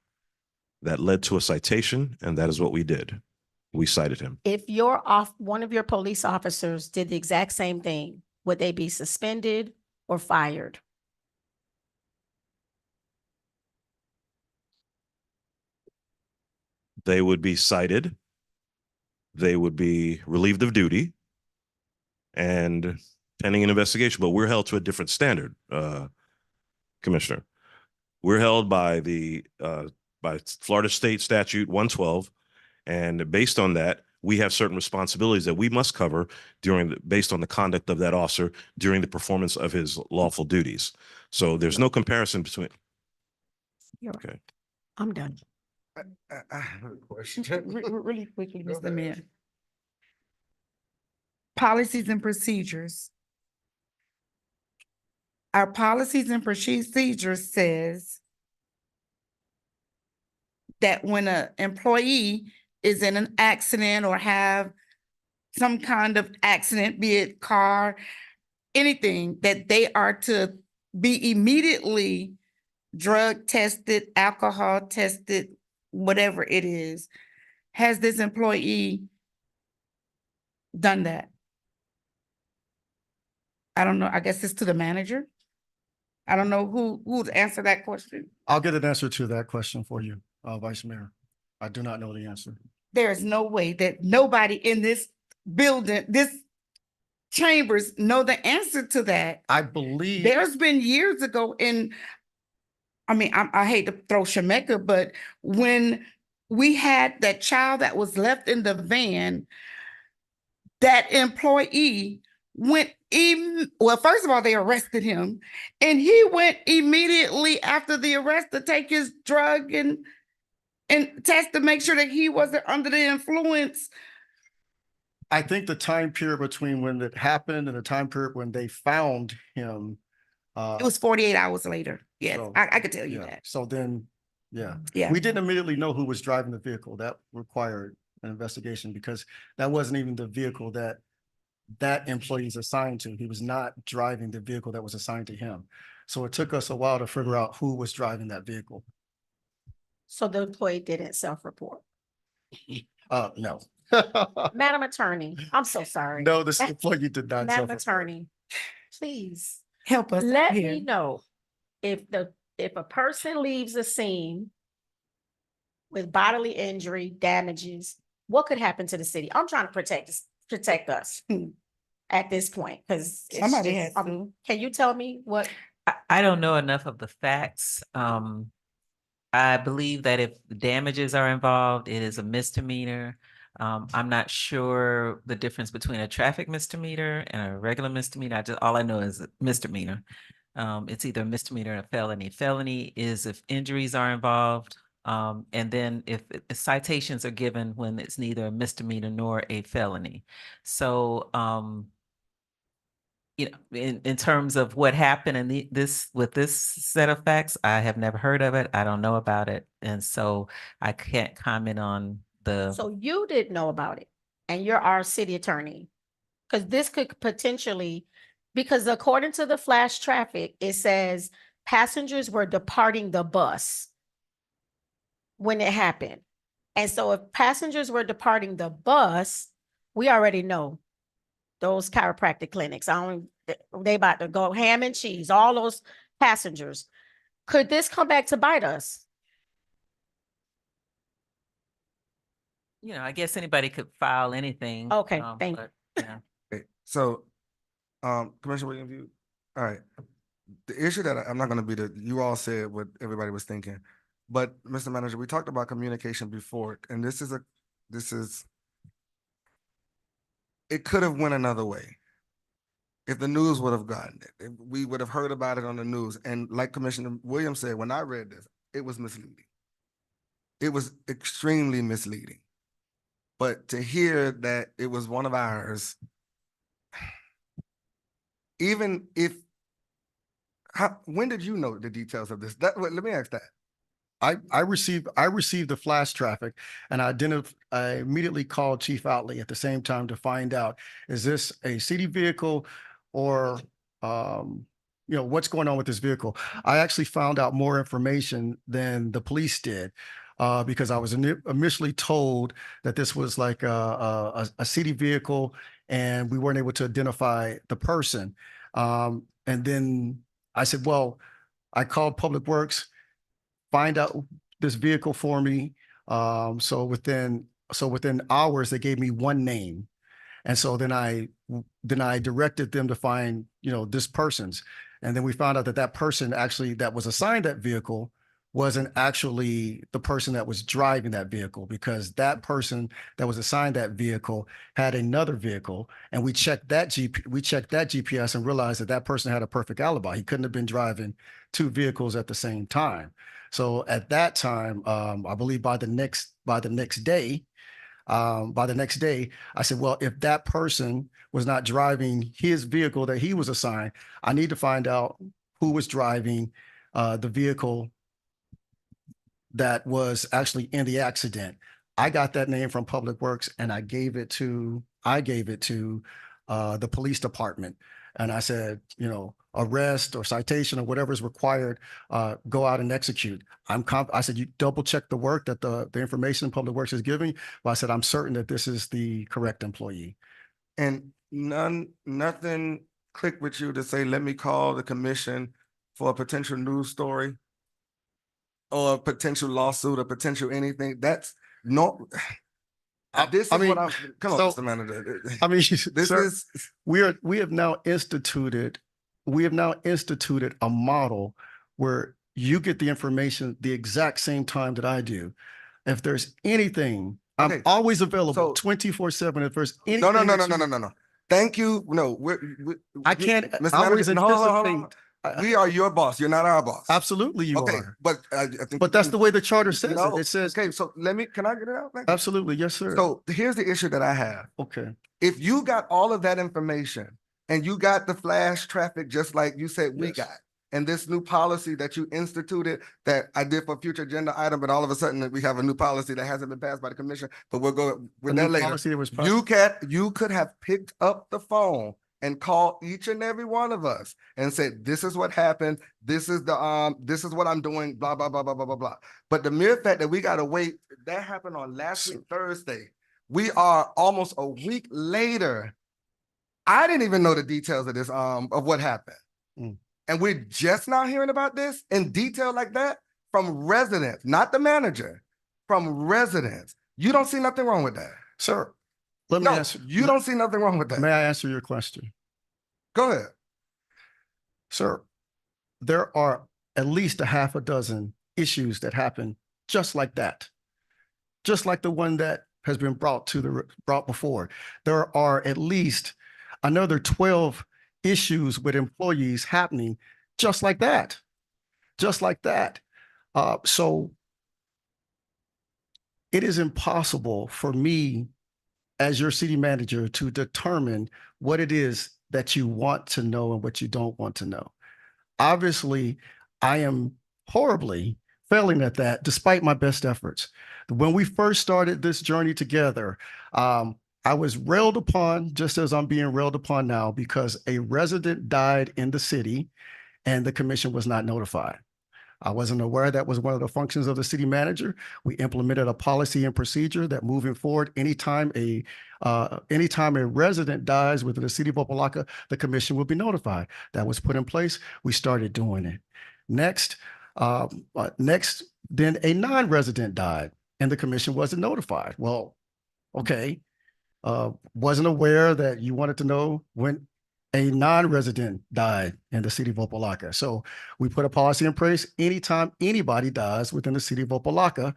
that led to a citation, and that is what we did. We cited him. If one of your police officers did the exact same thing, would they be suspended or fired? They would be cited. They would be relieved of duty and pending an investigation, but we're held to a different standard, Commissioner. We're held by by Florida State Statute 112, and based on that, we have certain responsibilities that we must cover based on the conduct of that officer during the performance of his lawful duties. So there's no comparison between. Okay. I'm done. I have a question. Really quickly, Mr. Mayor. Policies and procedures. Our policies and procedures says that when an employee is in an accident or have some kind of accident, be it car, anything, that they are to be immediately drug tested, alcohol tested, whatever it is. Has this employee done that? I don't know. I guess it's to the manager. I don't know who's answer that question. I'll get an answer to that question for you, Vice Mayor. I do not know the answer. There is no way that nobody in this building, this chambers know the answer to that. I believe There's been years ago I hate to throw Shemeka, but when we had that child that was left in the van, that employee went first of all, they arrested him, and he went immediately after the arrest to take his drug and test to make sure that he wasn't under the influence. I think the time period between when it happened and the time period when they found him. It was 48 hours later. Yes, so, I could tell you yeah. that. So then, yeah, Yeah. we didn't immediately know who was driving the vehicle. That required an investigation because that wasn't even the vehicle that employee is assigned to. He was not driving the vehicle that was assigned to him. So it took us a while to figure out who was driving that vehicle. So the employee didn't self-report? No. Madam Attorney, I'm so sorry. No, this employee did not. Madam Attorney, please Help us. let here. me know if a person leaves a scene with bodily injury, damages, what could happen to the city? I'm trying to protect us at this point, because Somebody has to. Can you tell me what? I don't know enough of the facts. I believe that if the damages are involved, it is a misdemeanor. I'm not sure the difference between a traffic misdemeanor and a regular misdemeanor. All I know is a misdemeanor. It's either a misdemeanor or a felony. Felony is if injuries are involved. And then if citations are given when it's neither a misdemeanor nor a felony. So, you know, in terms of what happened in with this set of facts, I have never heard of it. I don't know about it. And so I can't comment on the, So you didn't know about it and you're our city attorney. Because this could potentially, because according to the flash traffic, it says passengers were departing the bus when it happened. And so if passengers were departing the bus, we already know those chiropractic clinics, they about to go ham and cheese, all those passengers. Could this come back to bite us? you know, I guess anybody could file anything. Okay, thank but, yeah. Okay, so, Commissioner Williams, all right. The issue that I'm not gonna be you all said what everybody was thinking, but Mr. Manager, we talked about communication before, and it could have went another way. If the news would have gotten it, if we would have heard about it on the news, and like Commissioner Williams said, when I read this, it was misleading. It was extremely misleading. But to hear that it was one of ours, even if, when did you know the details of this? Let me ask that. I received the flash traffic, and I immediately called Chief Outley at the same time to find out, is this a city vehicle or, what's going on with this vehicle? I actually found out more information than the police did. Because I was initially told that this was like a city vehicle and we weren't able to identify the person. And then I said, well, I called Public Works, find out this vehicle for me. So within hours, they gave me one name. And so then I directed them to find, this person's. And then we found out that person actually that was assigned that vehicle wasn't actually the person that was driving that vehicle, because that person that was assigned that vehicle had another vehicle, and we checked that GPS and realized that person had a perfect alibi. He couldn't have been driving two vehicles at the same time. So at that time, I believe by the next day, I said, well, if that person was not driving his vehicle that he was assigned, I need to find out who was driving the vehicle that was actually in the accident. I got that name from Public Works, and I gave it to the police department. And I said, arrest or citation or whatever is required, go out and execute. I said, you double check the work that the information Public Works is giving. But I said, I'm certain that this is the correct employee. And nothing clicked with you to say, let me call the commission for a potential news story or a potential lawsuit or potential anything? That's no. This is what I'm. Come on, Mr. Manager. I mean, this sir, is. we have now instituted a model where you get the information the exact same time that I do. If there's anything, Okay, I'm always available so- 24/7. If there's anything. No. Thank you. No, I can't Mr. always Manager, hold on. anticipate. We are your boss. You're not our boss. Absolutely, you Okay, are. but I think. But that's the way the charter says No, it. It says, okay, so can I get it out? Thank you. absolutely, yes, sir. So here's the issue that I have. Okay. If you got all of that information and you got the flash traffic, just like you said we Yes. got, and this new policy that you instituted that I did for future agenda item, but all of a sudden we have a new policy that hasn't been passed by the commission, but we'll go with The that new later. policy that was You could have picked up the phone and called each and every one of us and said, this is what happened. This is what I'm doing, blah, blah, blah, blah, blah, blah, blah. But the mere fact that we got to wait, that happened on last week, Thursday. We are almost a week later. I didn't even know the details of this, of what happened. Mm. And we're just now hearing about this in detail like that from residents, not the manager, from residents. You don't see nothing wrong with that. Sir, let me No, answer. you don't see nothing wrong with that. May I answer your question? Go ahead. Sir, there are at least a half a dozen issues that happen just like that, just like the one that has been brought before. There are at least another 12 issues with employees happening just like that, just like that. So it is impossible for me as your city manager to determine what it is that you want to know and what you don't want to know. Obviously, I am horribly failing at that despite my best efforts. When we first started this journey together, I was railed upon, just as I'm being railed upon now, because a resident died in the city and the commission was not notified. I wasn't aware that was one of the functions of the city manager. We implemented a policy and procedure that moving forward, anytime a resident dies within the city of Opa-locka, the commission will be notified. That was put in place. We started doing it. Next, then a non-resident died and the commission wasn't notified. Well, okay. Wasn't aware that you wanted to know when a non-resident died in the city of Opa-locka. So we put a policy in place. Anytime anybody dies within the city of Opa-locka,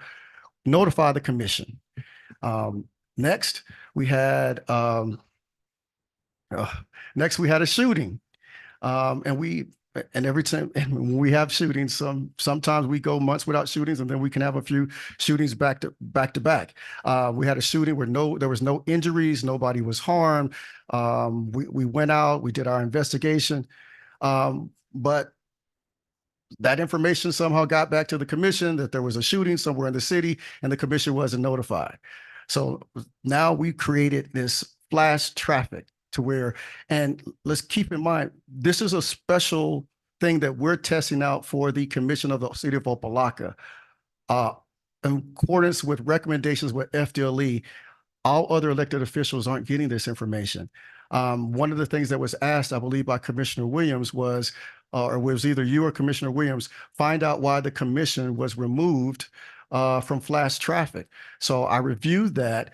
notify the commission. Next, we had a shooting. And every time when we have shootings, sometimes we go months without shootings, and then we can have a few shootings back to back. We had a shooting where there was no injuries, nobody was harmed. We went out, we did our investigation, but that information somehow got back to the commission that there was a shooting somewhere in the city, and the commission wasn't notified. So now we created this flash traffic to where, and let's keep in mind, this is a special thing that we're testing out for the commission of the city of Opa-locka. In accordance with recommendations with FDLE, all other elected officials aren't getting this information. One of the things that was asked, I believe, by Commissioner Williams was, or was either you or Commissioner Williams, find out why the commission was removed from flash traffic. So I reviewed that.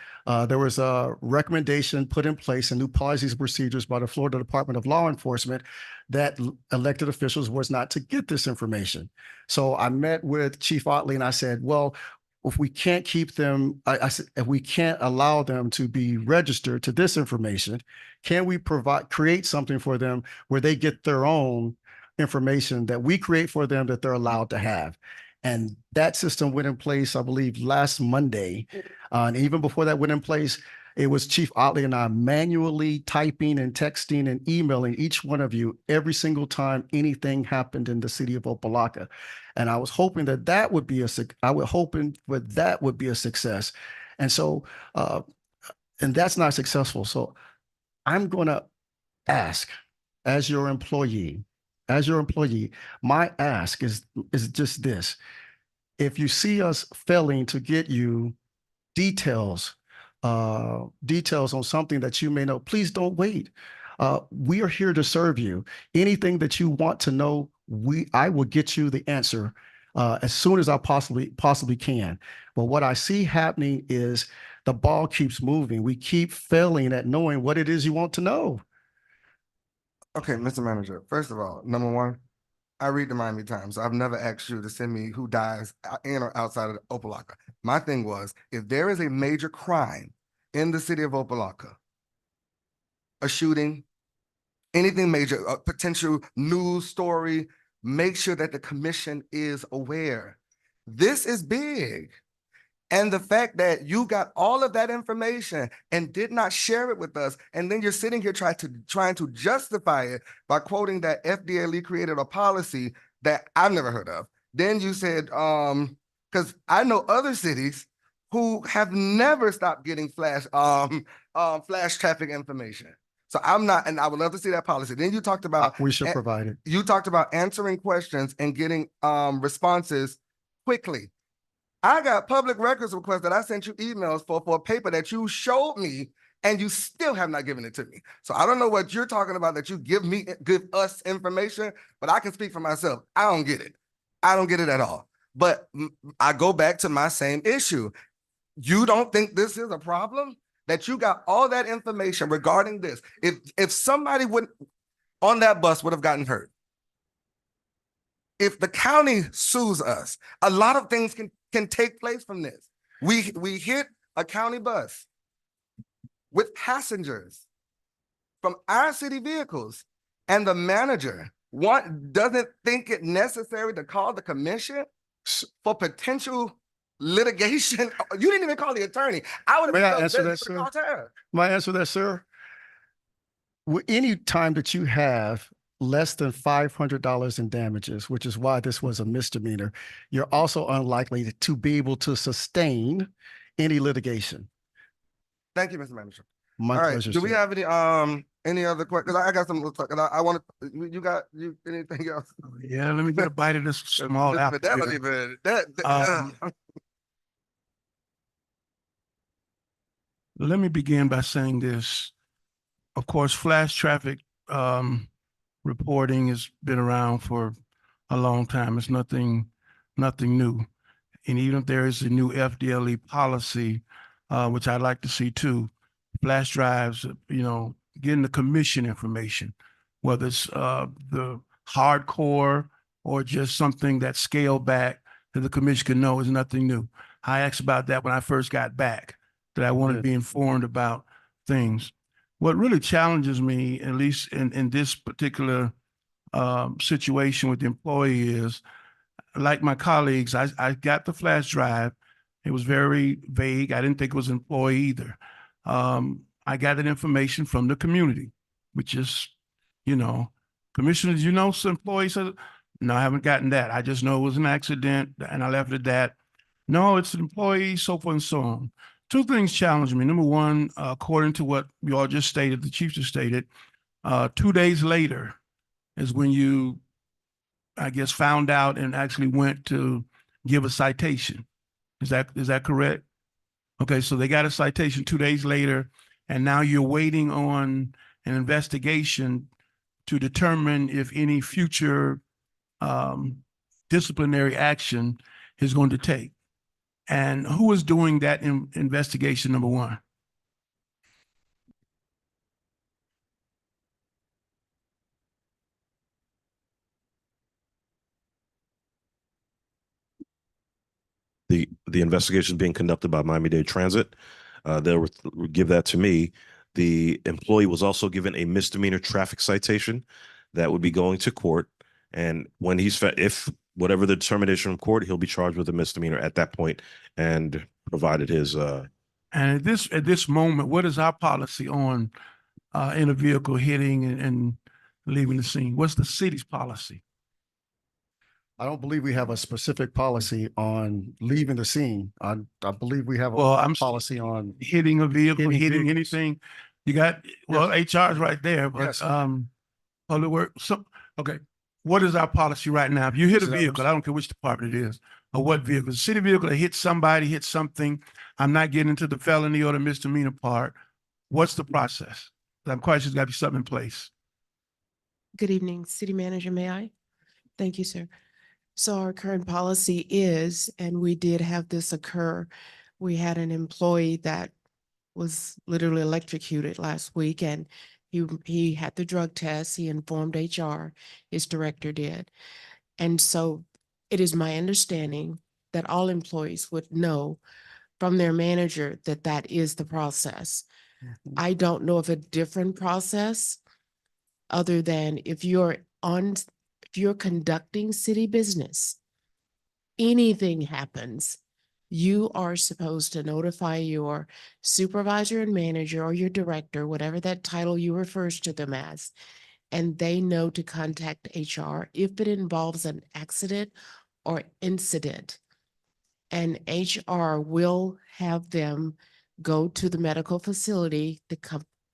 There was a recommendation put in place and new policies and procedures by the Florida Department of Law Enforcement that elected officials was not to get this information. So I met with Chief Otley and I said, well, if we can't keep them, I said, if we can't allow them to be registered to this information, can we create something for them where they get their own information that we create for them that they're allowed to have? And that system went in place, I believe, last Monday. And even before that went in place, it was Chief Otley and I manually typing and texting and emailing each one of you every single time anything happened in the city of Opa-locka. And I was hoping that that would be a success. And so, and that's not successful. So I'm going to ask, as your employee, my ask is just this. If you see us failing to get you details on something that you may know, please don't wait. We are here to serve you. Anything that you want to know, I will get you the answer as soon as I possibly can. But what I see happening is the ball keeps moving. We keep failing at knowing what it is you want to know. Okay, Mr. Manager, first of all, number one, I read the Miami Times. I've never asked you to send me who dies in or outside of Opa-locka. My thing was, if there is a major crime in the city of Opa-locka, a shooting, anything major, a potential news story, make sure that the commission is aware. This is big. And the fact that you got all of that information and did not share it with us, and then you're sitting here trying to justify it by quoting that FDLE created a policy that I've never heard of. Then you said, because I know other cities who have never stopped getting flash traffic information. So I'm not, and I would love to see that policy. Then you talked about we should provide it. You talked about answering questions and getting responses quickly. I got public records requests that I sent you emails for a paper that you showed me, and you still have not given it to me. So I don't know what you're talking about that you give us information, but I can speak for myself. I don't get it. I don't get it at all. But I go back to my same issue. You don't think this is a problem? That you got all that information regarding this. If somebody on that bus would have gotten hurt, if the county sues us, a lot of things can take place from this. We hit a county bus with passengers from our city vehicles, and the manager doesn't think it necessary to call the commission for potential litigation. You didn't even call the attorney. I would May I have answer that, sir? called her. May I answer that, sir? Any time that you have less than $500 in damages, which is why this was a misdemeanor, you're also unlikely to be able to sustain any litigation. Thank you, Mr. Manager. My All right, pleasure, do we sir. have any other questions? I got some, I want to, you anything else? Yeah, let me get a bite of this small Mr. apple. Fidelity, here. man, Let me begin by saying this. Of course, flash traffic reporting has been around for a long time. It's nothing new. And even if there is a new FDLE policy, which I'd like to see too, flash drives, getting the commission information, whether it's the hardcore or just something that's scaled back that the commission can know, is nothing new. I asked about that when I first got back, that I wanted to be informed about things. What really challenges me, at least in this particular situation with the employee, is, like my colleagues, I got the flash drive. It was very vague. I didn't think it was an employee either. I got that information from the community, which is, Commissioner, did you know some employees said, no, I haven't gotten that. I just know it was an accident and I left it at that. No, it's an employee, so forth and so on. Two things challenge me. Number one, according to what you all just stated, the chief just stated, 2 days later is when you, I guess, found out and actually went to give a citation. Is that correct? Okay, so they got a citation 2 days later, and now you're waiting on an investigation to determine if any future disciplinary action is going to take. And who is doing that investigation, number one? The investigation being conducted by Miami-Dade Transit. They'll give that to me. The employee was also given a misdemeanor traffic citation that would be going to court. And when if whatever the determination from court, he'll be charged with a misdemeanor at that point and provided his. And at this moment, what is our policy on in a vehicle hitting and leaving the scene? What's the city's policy? I don't believe we have a specific policy on leaving the scene. I believe we have Well, a policy on hitting a vehicle, Hitting hitting vehicles. anything. You got, well, HR is right there, but Yes. public work. So, okay, what is our policy right now? If you hit a This is vehicle, I don't care which department it is or what vehicle, a city vehicle that hits somebody, hits something. I'm not getting into the felony or the misdemeanor part. What's the process? I'm quite sure there's got to be something in place. Good evening, City Manager, may I? Thank you, sir. So our current policy is, and we did have this occur, we had an employee that was literally electrocuted last week, and he had the drug test. He informed HR, his director did. And so it is my understanding that all employees would know from their manager that that is the process. I don't know of a different process other than if you're conducting city business, anything happens, you are supposed to notify your supervisor and manager or your director, whatever that title you refers to them as, and they know to contact HR if it involves an accident or incident. And HR will have them go to the medical facility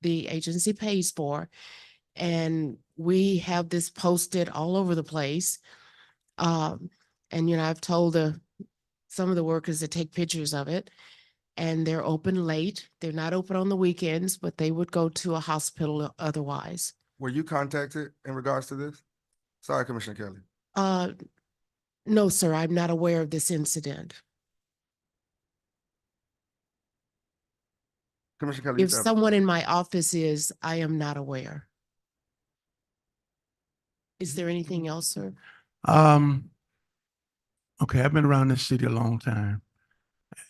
the agency pays for. And we have this posted all over the place. And, I've told some of the workers to take pictures of it, and they're open late. They're not open on the weekends, but they would go to a hospital otherwise. Were you contacted in regards to this? Sorry, Commissioner Kelly. No, sir, I'm not aware of this incident. Commissioner Kelly. If someone in my office is, I am not aware. Is there anything else, sir? Okay, I've been around this city a long time.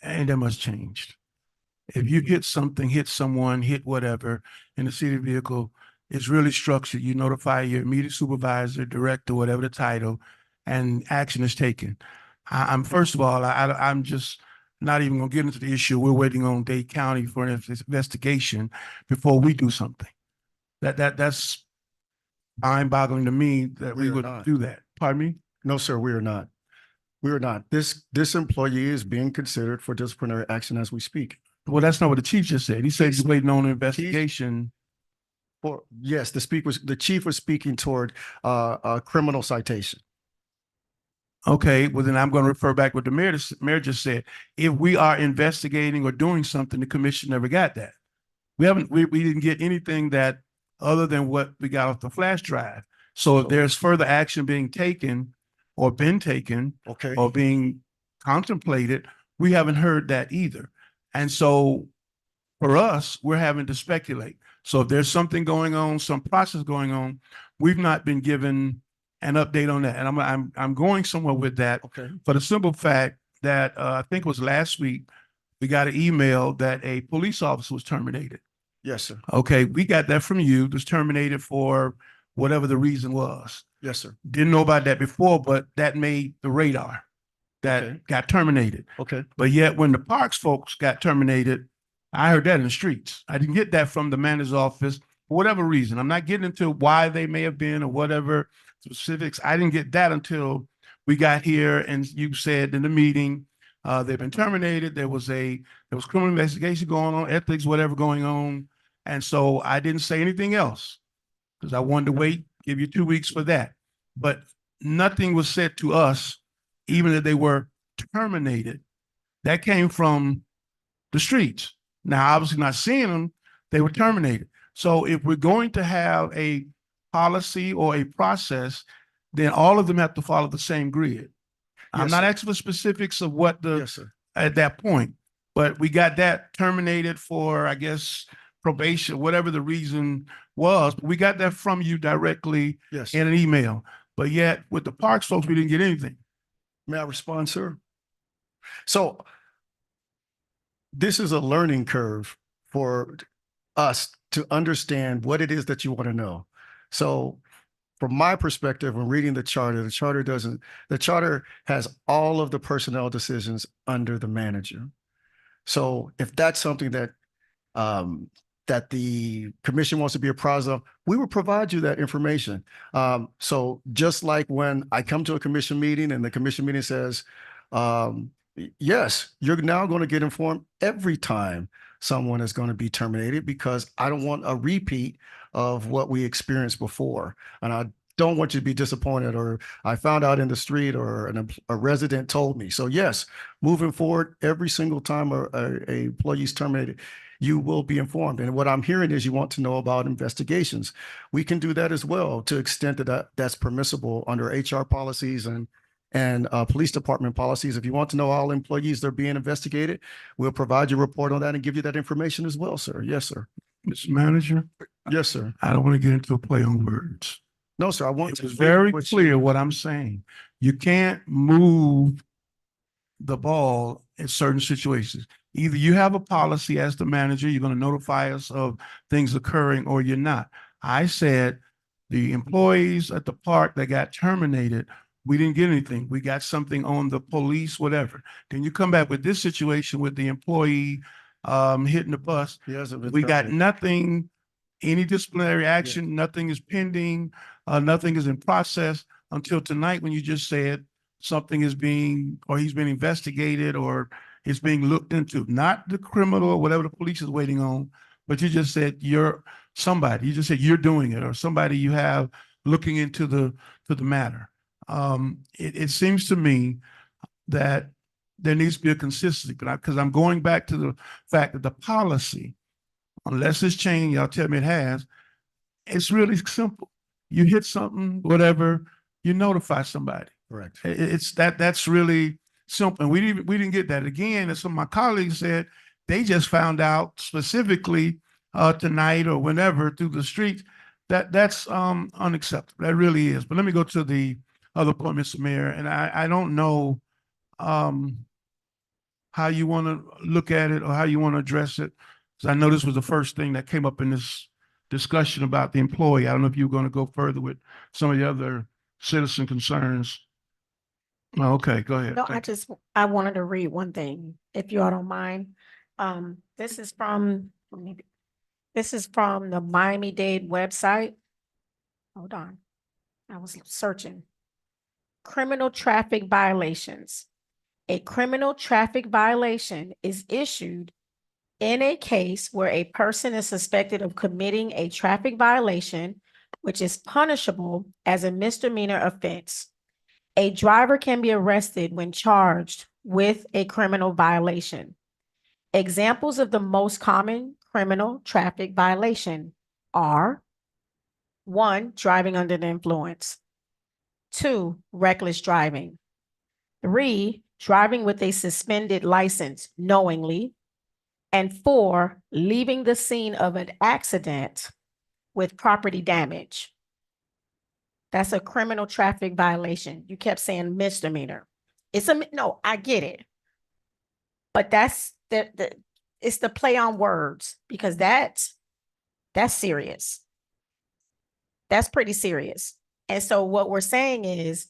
Ain't that much changed. If you hit something, hit someone, hit whatever in the city vehicle, it's really structured. You notify your immediate supervisor, director, whatever the title, and action is taken. I'm first of all, I'm just not even gonna get into the issue. We're waiting on Dade County for an investigation before we do something. That's mind-boggling to me that We we are would not. do that. Pardon me? No, sir, we are not. We are not. This employee is being considered for disciplinary action as we speak. Well, that's not what the chief just said. He said he's waiting on an investigation. For, yes, the chief was speaking toward a criminal citation. Okay, well then I'm going to refer back what the mayor just said. If we are investigating or doing something, the commission never got that. We didn't get anything that other than what we got off the flash drive. So if there's further action being taken or been taken Okay, or being contemplated, we haven't heard that either. And so for us, we're having to speculate. So if there's something going on, some process going on, we've not been given an update on that. And I'm going somewhere with that okay. for the simple fact that I think it was last week, we got an email that a police officer was terminated. Yes, sir. Okay, we got that from you, was terminated for whatever the reason was. Yes, sir. Didn't know about that before, but that made the radar that Okay. got terminated. Okay. But yet when the parks folks got terminated, I heard that in the streets. I didn't get that from the manager's office for whatever reason. I'm not getting into why they may have been or whatever specifics. I didn't get that until we got here and you said in the meeting, they've been terminated. There was criminal investigation going on, ethics, whatever going on. And so I didn't say anything else because I wanted to wait, give you 2 weeks for that. But nothing was said to us, even if they were terminated. That came from the streets. Now, obviously not seeing them, they were terminated. So if we're going to have a policy or a process, then all of them have to follow the same grid. I'm Yes, not sir. asking for specifics of what Yes, sir. at that point, but we got that terminated for, I guess, probation, whatever the reason was. We got that from you directly Yes. in an email. But yet with the parks folks, we didn't get anything. May I respond, sir? So this is a learning curve for us to understand what it is that you want to know. So from my perspective, when reading the charter the charter has all of the personnel decisions under the manager. So if that's something that that the commission wants to be apprised of, we will provide you that information. So just like when I come to a commission meeting and the commission meeting says, yes, you're now going to get informed every time someone is going to be terminated because I don't want a repeat of what we experienced before. And I don't want you to be disappointed or I found out in the street or a resident told me. So yes, moving forward, every single time a employee is terminated, you will be informed. And what I'm hearing is you want to know about investigations. We can do that as well to the extent that that's permissible under HR policies and police department policies. If you want to know all employees that are being investigated, we'll provide you a report on that and give you that information as well, sir. Yes, sir. Mr. Manager, Yes, sir. I don't want to get into a play on words. No, sir. I want It to was very clear what I'm saying. You can't move the ball in certain situations. Either you have a policy as the manager, you're going to notify us of things occurring, or you're not. I said the employees at the park that got terminated, we didn't get anything. We got something on the police, whatever. Then you come back with this situation with the employee hitting the bus. He hasn't been We got terminated. nothing, any disciplinary action, nothing is pending, nothing is in process until tonight when you just said something is being, or he's being investigated or it's being looked into, not the criminal or whatever the police is waiting on, but you just said you're somebody, you just said you're doing it or somebody you have looking into the matter. It seems to me that there needs to be a consistency, because I'm going back to the fact that the policy, unless it's changed, y'all tell me it has, it's really simple. You hit something, whatever, you notify somebody. Correct. It's that's really simple. And we didn't get that. Again, as some of my colleagues said, they just found out specifically tonight or whenever through the streets that's unacceptable. That really is. But let me go to the other point, Mr. Mayor, and I don't know how you want to look at it or how you want to address it. Because I know this was the first thing that came up in this discussion about the employee. I don't know if you're going to go further with some of the other citizen concerns. Oh, okay, go ahead. No, Thank you. I wanted to read one thing, if you all don't mind. This is from the Miami-Dade website. Hold on. I was searching. Criminal traffic violations. A criminal traffic violation is issued in a case where a person is suspected of committing a traffic violation, which is punishable as a misdemeanor offense. A driver can be arrested when charged with a criminal violation. Examples of the most common criminal traffic violation are: 1, driving under the influence; 2, reckless driving; 3, driving with a suspended license knowingly; and 4, leaving the scene of an accident with property damage. That's a criminal traffic violation. You kept saying misdemeanor. No, I get it. But that's it's the play on words, because that's serious. That's pretty serious. And so what we're saying is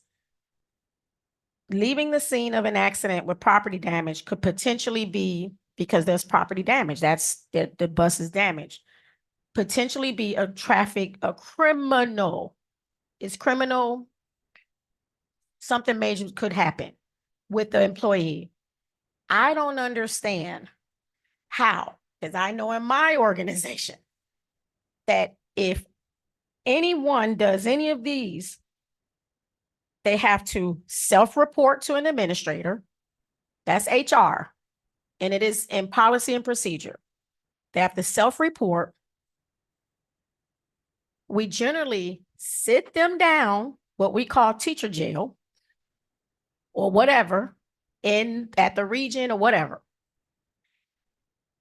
leaving the scene of an accident with property damage could potentially be, because there's property damage, that's the bus is damaged, potentially be a criminal. It's criminal. Something major could happen with the employee. I don't understand how, because I know in my organization that if anyone does any of these, they have to self-report to an administrator. That's HR, and it is in policy and procedure. They have to self-report. We generally sit them down, what we call teacher jail or whatever, at the region or whatever,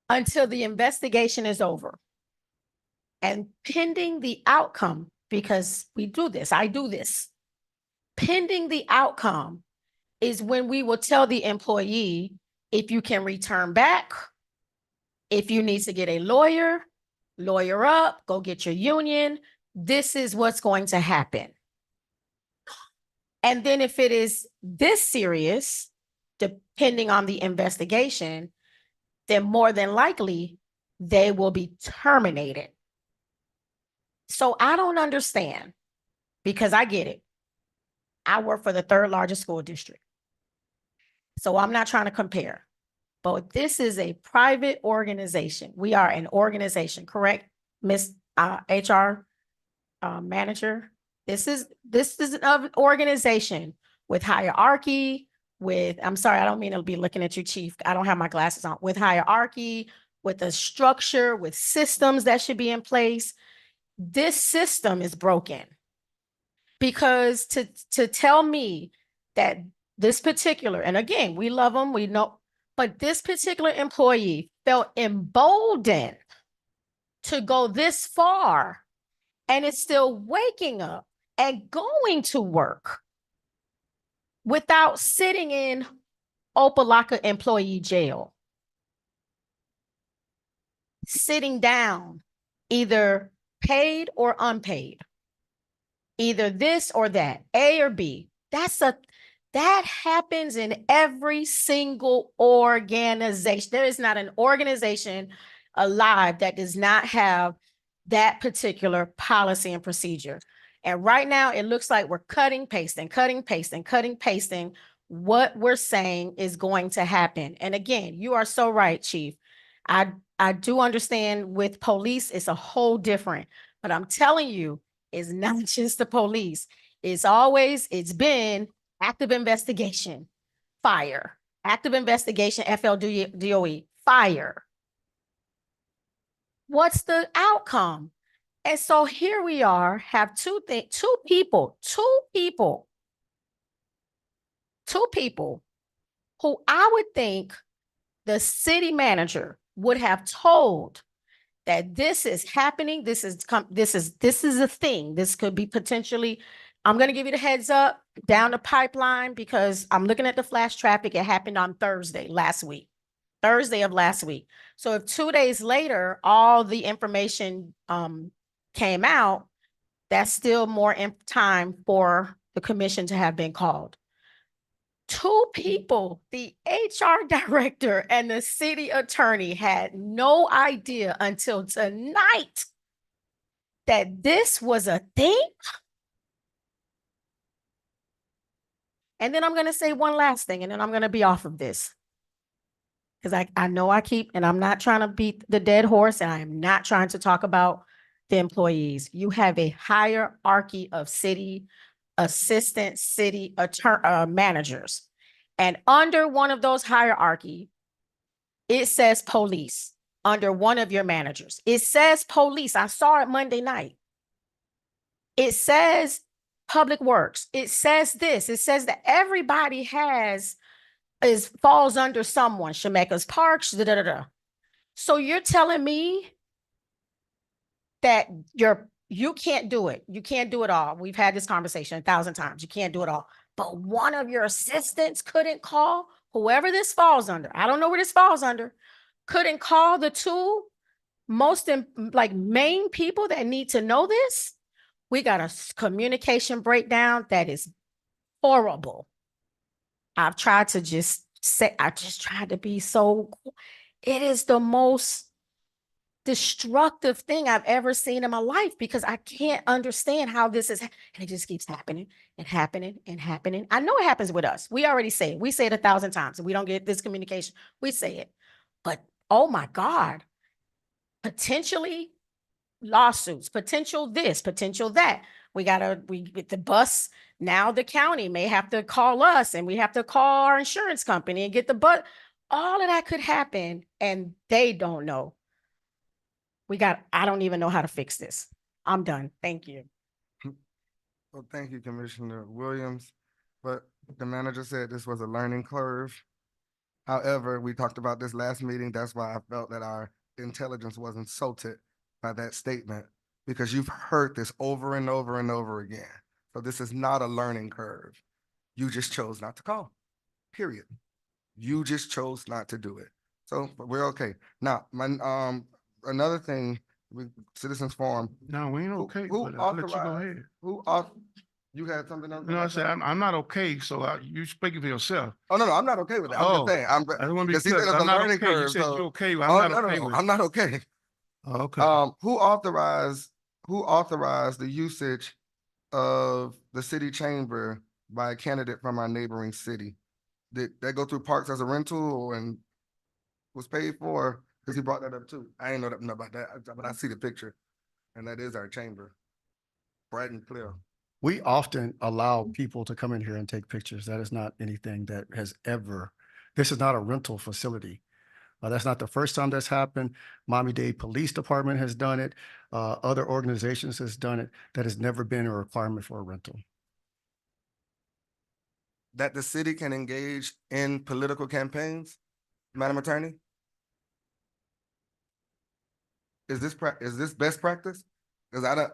until the investigation is over. And pending the outcome, because we do this, I do this, pending the outcome is when we will tell the employee if you can return back, if you need to get a lawyer up, go get your union. This is what's going to happen. And then if it is this serious, depending on the investigation, then more than likely they will be terminated. So I don't understand, because I get it. I work for the 3rd largest school district. So I'm not trying to compare, but this is a private organization. We are an organization, correct, Miss HR manager? This is an organization with hierarchy, I'm sorry, I don't mean to be looking at you, Chief. I don't have my glasses on. With hierarchy, with a structure, with systems that should be in place. This system is broken, because to tell me that this particular, and again, we love them, we know, but this particular employee felt emboldened to go this far and is still waking up and going to work without sitting in Opa-locka employee jail, sitting down, either paid or unpaid, either this or that, A or B. That happens in every single organization. There is not an organization alive that does not have that particular policy and procedure. And right now it looks like we're cutting, pasting. What we're saying is going to happen. And again, you are so right, Chief. I do understand with police, it's a whole different, but I'm telling you, it's not just the police. It's been active investigation, fire, active investigation, FLDOE, fire. What's the outcome? And so here we are, have two people who I would think the city manager would have told that this is happening. This is a thing. This could be potentially I'm gonna give you the heads up down the pipeline because I'm looking at the flash traffic. It happened on Thursday of last week. So if 2 days later, all the information came out, that's still more time for the commission to have been called. 2 people, the HR director and the city attorney, had no idea until tonight that this was a thing. And then I'm going to say one last thing, and then I'm going to be off of this. Because I know I keep, and I'm not trying to beat the dead horse, and I am not trying to talk about the employees. You have a hierarchy of city assistant city managers. And under one of those hierarchy, it says police under one of your managers. It says police. I saw it Monday night. It says public works. It says this. It says that everybody falls under someone. Shemekas Parks, da da da da. So you're telling me that you can't do it. You can't do it all. We've had this conversation 1,000 times. You can't do it all. But one of your assistants couldn't call whoever this falls under. I don't know where this falls under. Couldn't call the 2 most main people that need to know this. We got a communication breakdown that is horrible. I just tried to be so, it is the most destructive thing I've ever seen in my life because I can't understand how this is, and it just keeps happening and happening and happening. I know it happens with us. We already say it. We say it 1,000 times and we don't get this communication. We say it, but oh my God, potentially lawsuits, potential this, potential that. We get the bus. Now the county may have to call us and we have to call our insurance company and get the bus. All of that could happen and they don't know. I don't even know how to fix this. I'm done. Thank you. Well, thank you, Commissioner Williams. But the manager said this was a learning curve. However, we talked about this last meeting. That's why I felt that our intelligence was insulted by that statement, because you've heard this over and over and over again. So this is not a learning curve. You just chose not to call, period. You just chose not to do it. So but we're okay. Now, another thing, citizens forum. No, we ain't okay, Who but I'll let you go authorized- ahead. You had something else? No, I said, I'm not okay, so you speaking for yourself. Oh, no, I'm not okay with that. I'm Oh, just saying. I don't want to be because he clear, said it's 'cause a I'm not learning okay. You curve, said so- you're okay, well, I'm not no, okay no, with I'm not okay. Oh, okay. Who authorized the usage of the city chamber by a candidate from our neighboring city? Did that go through Parks as a rental and was paid for? Because he brought that up too. I ain't know about that, but I see the picture, and that is our chamber, bright and clear. We often allow people to come in here and take pictures. That is not anything that this is not a rental facility. That's not the first time that's happened. Miami-Dade Police Department has done it. Other organizations has done it. That has never been a requirement for a rental. That the city can engage in political campaigns, Madam Attorney? Is this best practice? Because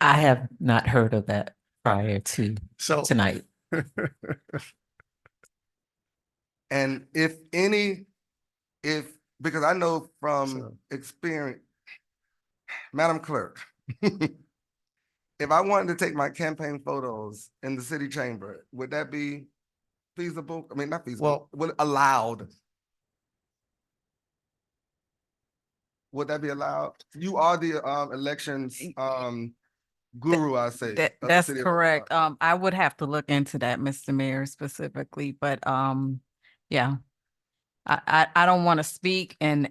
I have not heard of that prior to tonight. And because I know from experience, Madam Clerk, if I wanted to take my campaign photos in the city chamber, would that be feasible? I mean, not feasible, allowed? Would that be allowed? You are the elections guru, I say. of the That's city of correct. Opa-locka. I would have to look into that, Mr. Mayor, specifically, but yeah. I don't want to speak and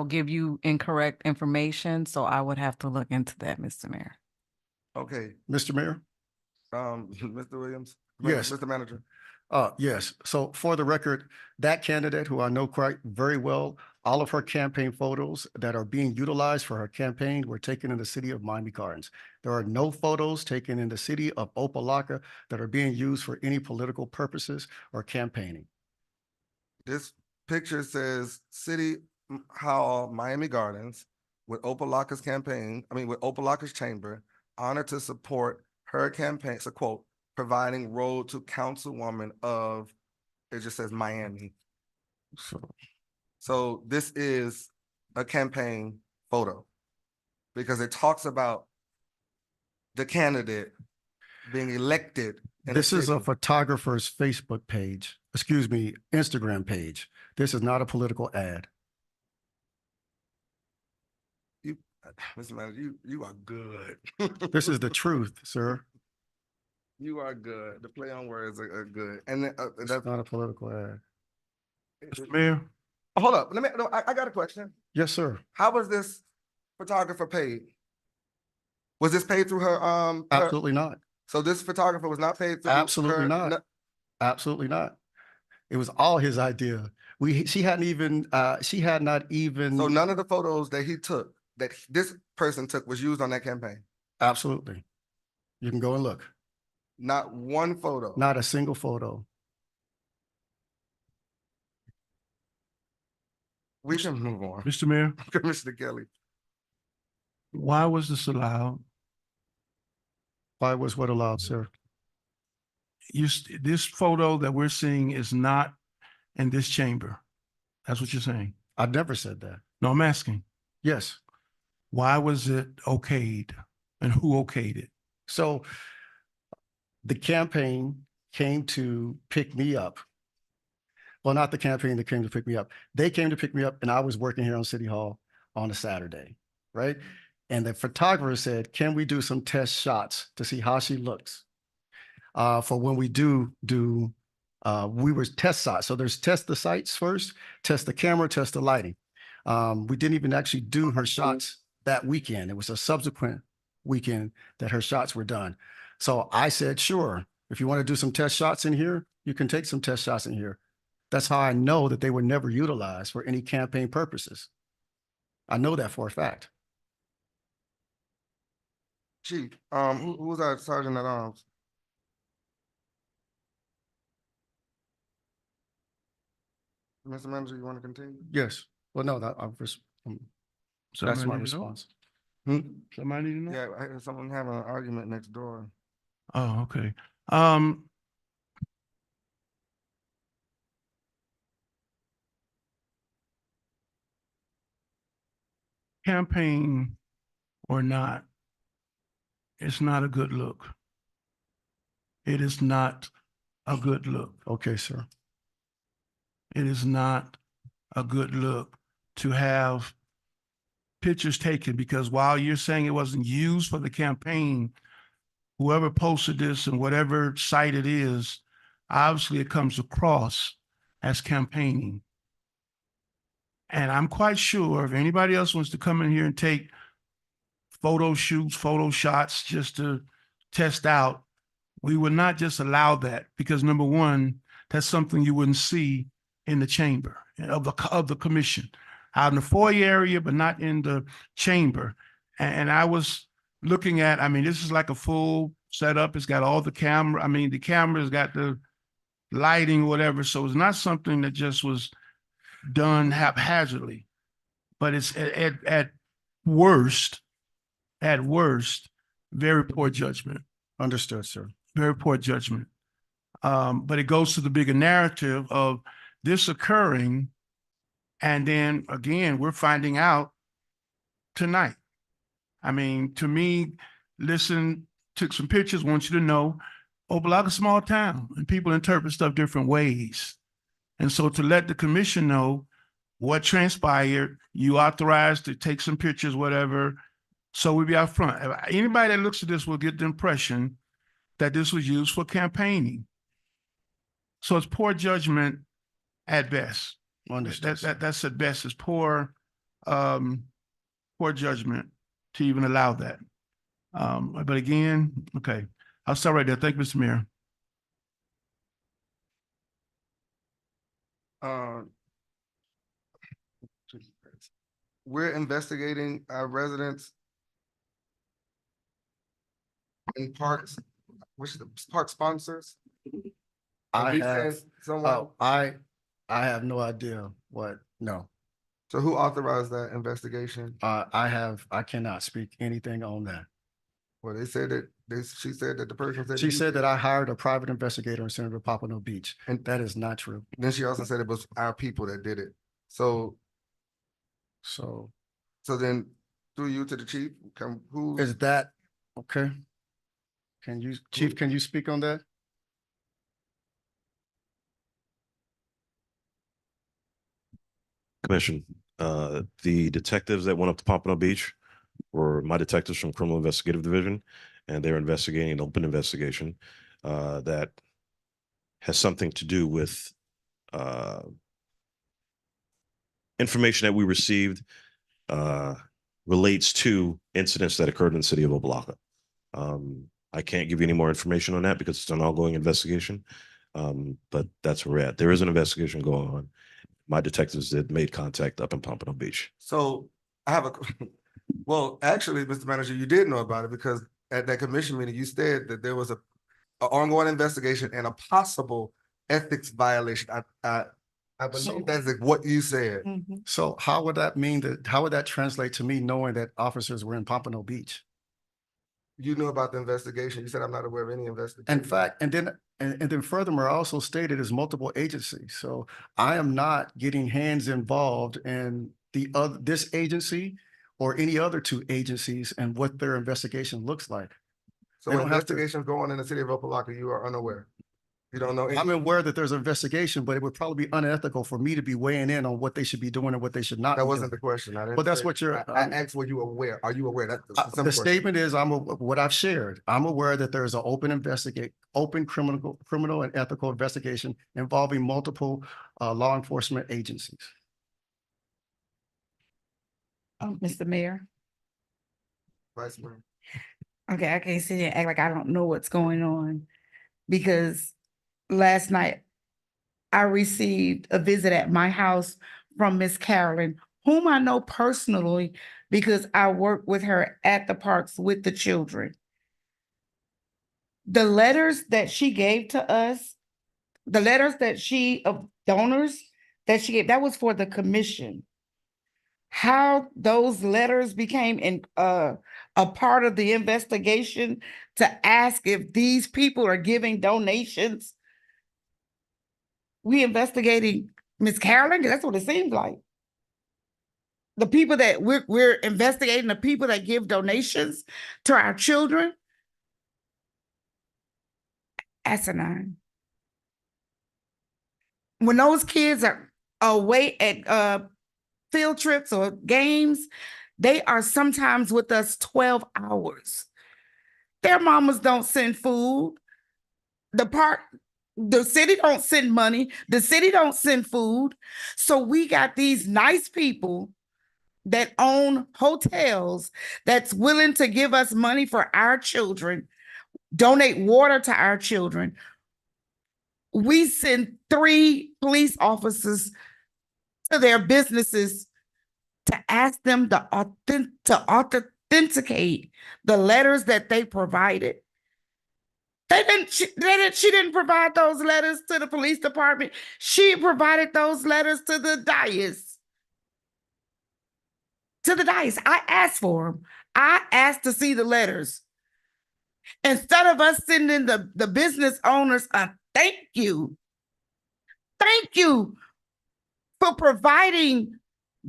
give you incorrect information, so I would have to look into that, Mr. Mayor. Okay, Mr. Mayor? Mr. Williams? Yes. Mr. Manager? Yes. So for the record, that candidate who I know quite very well, all of her campaign photos that are being utilized for her campaign were taken in the city of Miami Gardens. There are no photos taken in the city of Opa-locka that are being used for any political purposes or campaigning. This picture says City Hall, Miami Gardens, with Opa-locka's campaign, with Opa-locka's chamber, honored to support her campaign, it's a quote, providing road to councilwoman of, it just says Miami. So this is a campaign photo because it talks about the candidate being elected. in This is a city. photographer's Facebook page, excuse me, Instagram page. This is not a political ad. You, Mr. Manager, you are good. This is the truth, sir. You are good. The play on words are good. And then, It's that's, not a political ad. Mr. Mayor, hold up, let me, no, I got a question. Yes, sir. How was this photographer paid? Was this paid through her, Absolutely not. so this photographer was not paid through? Absolutely her- not. no- Absolutely not. It was all his idea. She had not even. So none of the photos that he took, that this person took, was used on that campaign? Absolutely. You can go and look. Not one photo? Not a single photo. We can move on. Mr. Mayor, Commissioner Kelly. why was this allowed? Why was what allowed, sir? This photo that we're seeing is not in this chamber. That's what you're saying. I never said that. No, I'm asking, Yes. why was it okayed and who okayed it? So the campaign came to pick me up. Well, not the campaign that came to pick me up. They came to pick me up and I was working here on City Hall on a Saturday, right? And the photographer said, can we do some test shots to see how she looks? For when we we were test sites. So there's test the sites first, test the camera, test the lighting. We didn't even actually do her shots that weekend. It was a subsequent weekend that her shots were done. So I said, sure, if you want to do some test shots in here, you can take some test shots in here. That's how I know that they were never utilized for any campaign purposes. I know that for a fact. Chief, who was our sergeant at arms? Mr. Manager, you want to continue? Yes. Well, no, that's Somebody my need to know? response. Hmm? Somebody need to know? Yeah, I heard someone having an argument next door. Oh, okay. Campaign or not, it's not a good look. It is not a good look. Okay, sir. It is not a good look to have pictures taken, because while you're saying it wasn't used for the campaign, whoever posted this and whatever site it is, obviously it comes across as campaigning. And I'm quite sure if anybody else wants to come in here and take photo shoots, photo shots just to test out, we would not just allow that, because number one, that's something you wouldn't see in the chamber of the commission, out in the foyer area, but not in the chamber. And I was looking at, I mean, this is like a full setup. It's got all the camera. I mean, the camera's got the lighting, whatever. So it's not something that just was done haphazardly, but it's at worst, very poor judgment. Understood, sir. Very poor judgment. But it goes to the bigger narrative of this occurring. And then again, we're finding out tonight. I mean, to me, listen, took some pictures, want you to know, Opa-locka, small town, and people interpret stuff different ways. And so to let the commission know what transpired, you authorized to take some pictures, whatever, so we be out front. Anybody that looks at this will get the impression that this was used for campaigning. So it's poor judgment at best. Understood. That's at best. It's poor judgment to even allow that. But again, okay, I'll start right there. Thank you, Mr. Mayor. We're investigating our residents in parks, which the park sponsors. I We have, sent someone- I have no idea no. So who authorized that investigation? I cannot speak anything on that. Well, they said that, she said that the person said. She you said that I hired a private investigator in Senator Pompano Beach, And- and that is not true. Then she also said it was our people that did it. So, So so then through you to the chief, who? is that, okay? Can you, Chief, can you speak on that? Commission, the detectives that went up to Pompano Beach were my detectives from Criminal Investigative Division, and they're investigating an open investigation that has something to do with information that we received relates to incidents that occurred in the city of Opa-locka. I can't give you any more information on that because it's an ongoing investigation, but that's where we're at. There is an investigation going on. My detectives did made contact up in Pompano Beach. So I have a, well, actually, Mr. Manager, you did know about it because at that commission meeting, you said that there was a ongoing investigation and a possible ethics violation. I believe that's what you said. So how would that mean that, how would that translate to me knowing that officers were in Pompano Beach? You knew about the investigation. You said, I'm not aware of any investigation. In fact, and then furthermore, I also stated as multiple agencies. So I am not getting hands involved in this agency or any other two agencies and what their investigation looks like. So They don't have to- investigations going on in the city of Opa-locka, you are unaware. You don't know. I'm aware that there's an investigation, but it would probably be unethical for me to be weighing in on what they should be doing and what they should not. That be wasn't doing. the question. I didn't But that's say- what you're. I asked, were you aware? Are you aware? That's the simple The question. statement is, what I've shared. I'm aware that there is an open criminal and ethical investigation involving multiple law enforcement agencies. Mr. Mayor. Vice Mayor. Okay, I can't sit here and act like I don't know what's going on because last night I received a visit at my house from Miss Carolyn, whom I know personally because I work with her at the parks with the children. The letters that she gave to us, the letters that of donors that she gave, that was for the commission. How those letters became a part of the investigation to ask if these people are giving donations. We investigating Miss Carolyn, that's what it seems like. The people that we're investigating, the people that give donations to our children. Asinine. When those kids are away at field trips or games, they are sometimes with us 12 hours. Their mamas don't send food. The city don't send money. The city don't send food. So we got these nice people that own hotels that's willing to give us money for our children, donate water to our children. We send 3 police officers to their businesses to ask them to authenticate the letters that they provided. She didn't provide those letters to the police department. She provided those letters to the dais. I asked for them. I asked to see the letters. Instead of us sending the business owners a thank you. Thank you for providing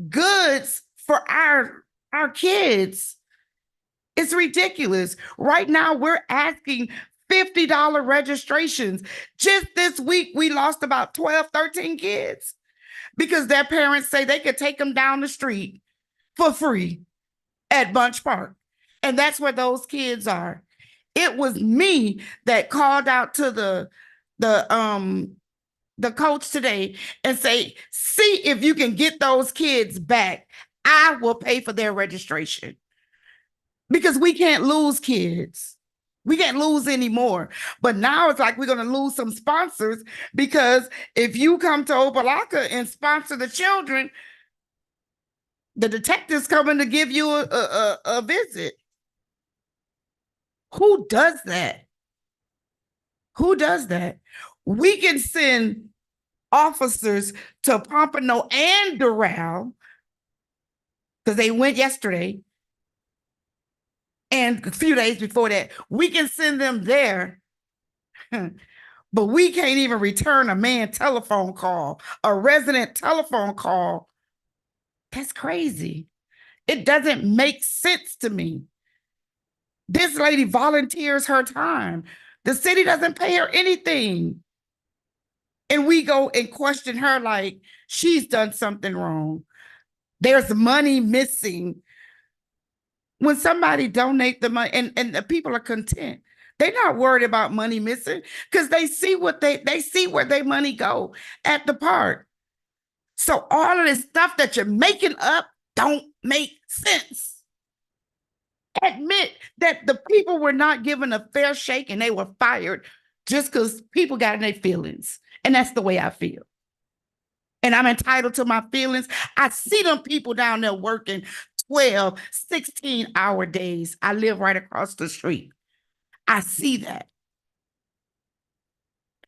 goods for our kids. It's ridiculous. Right now, we're asking $50 registrations. Just this week, we lost about 12, 13 kids because their parents say they could take them down the street for free at Bunch Park. And that's where those kids are. It was me that called out to the coach today and say, see if you can get those kids back. I will pay for their registration because we can't lose kids. We can't lose anymore. But now it's like we're going to lose some sponsors because if you come to Opa-locka and sponsor the children, the detective's coming to give you a visit. Who does that? Who does that? We can send officers to Pompano and Doral because they went yesterday And a few days before that, we can send them there. But we can't even return a man telephone call, a resident telephone call. That's crazy. It doesn't make sense to me. This lady volunteers her time. The city doesn't pay her anything. And we go and question her like she's done something wrong. There's money missing. When somebody donate the money and the people are content, they're not worried about money missing because they see what they see where their money go at the park. So all of this stuff that you're making up don't make sense. Admit that the people were not given a fair shake and they were fired just because people got in their feelings. And that's the way I feel. And I'm entitled to my feelings. I see them people down there working 12, 16-hour days. I live right across the street. I see that.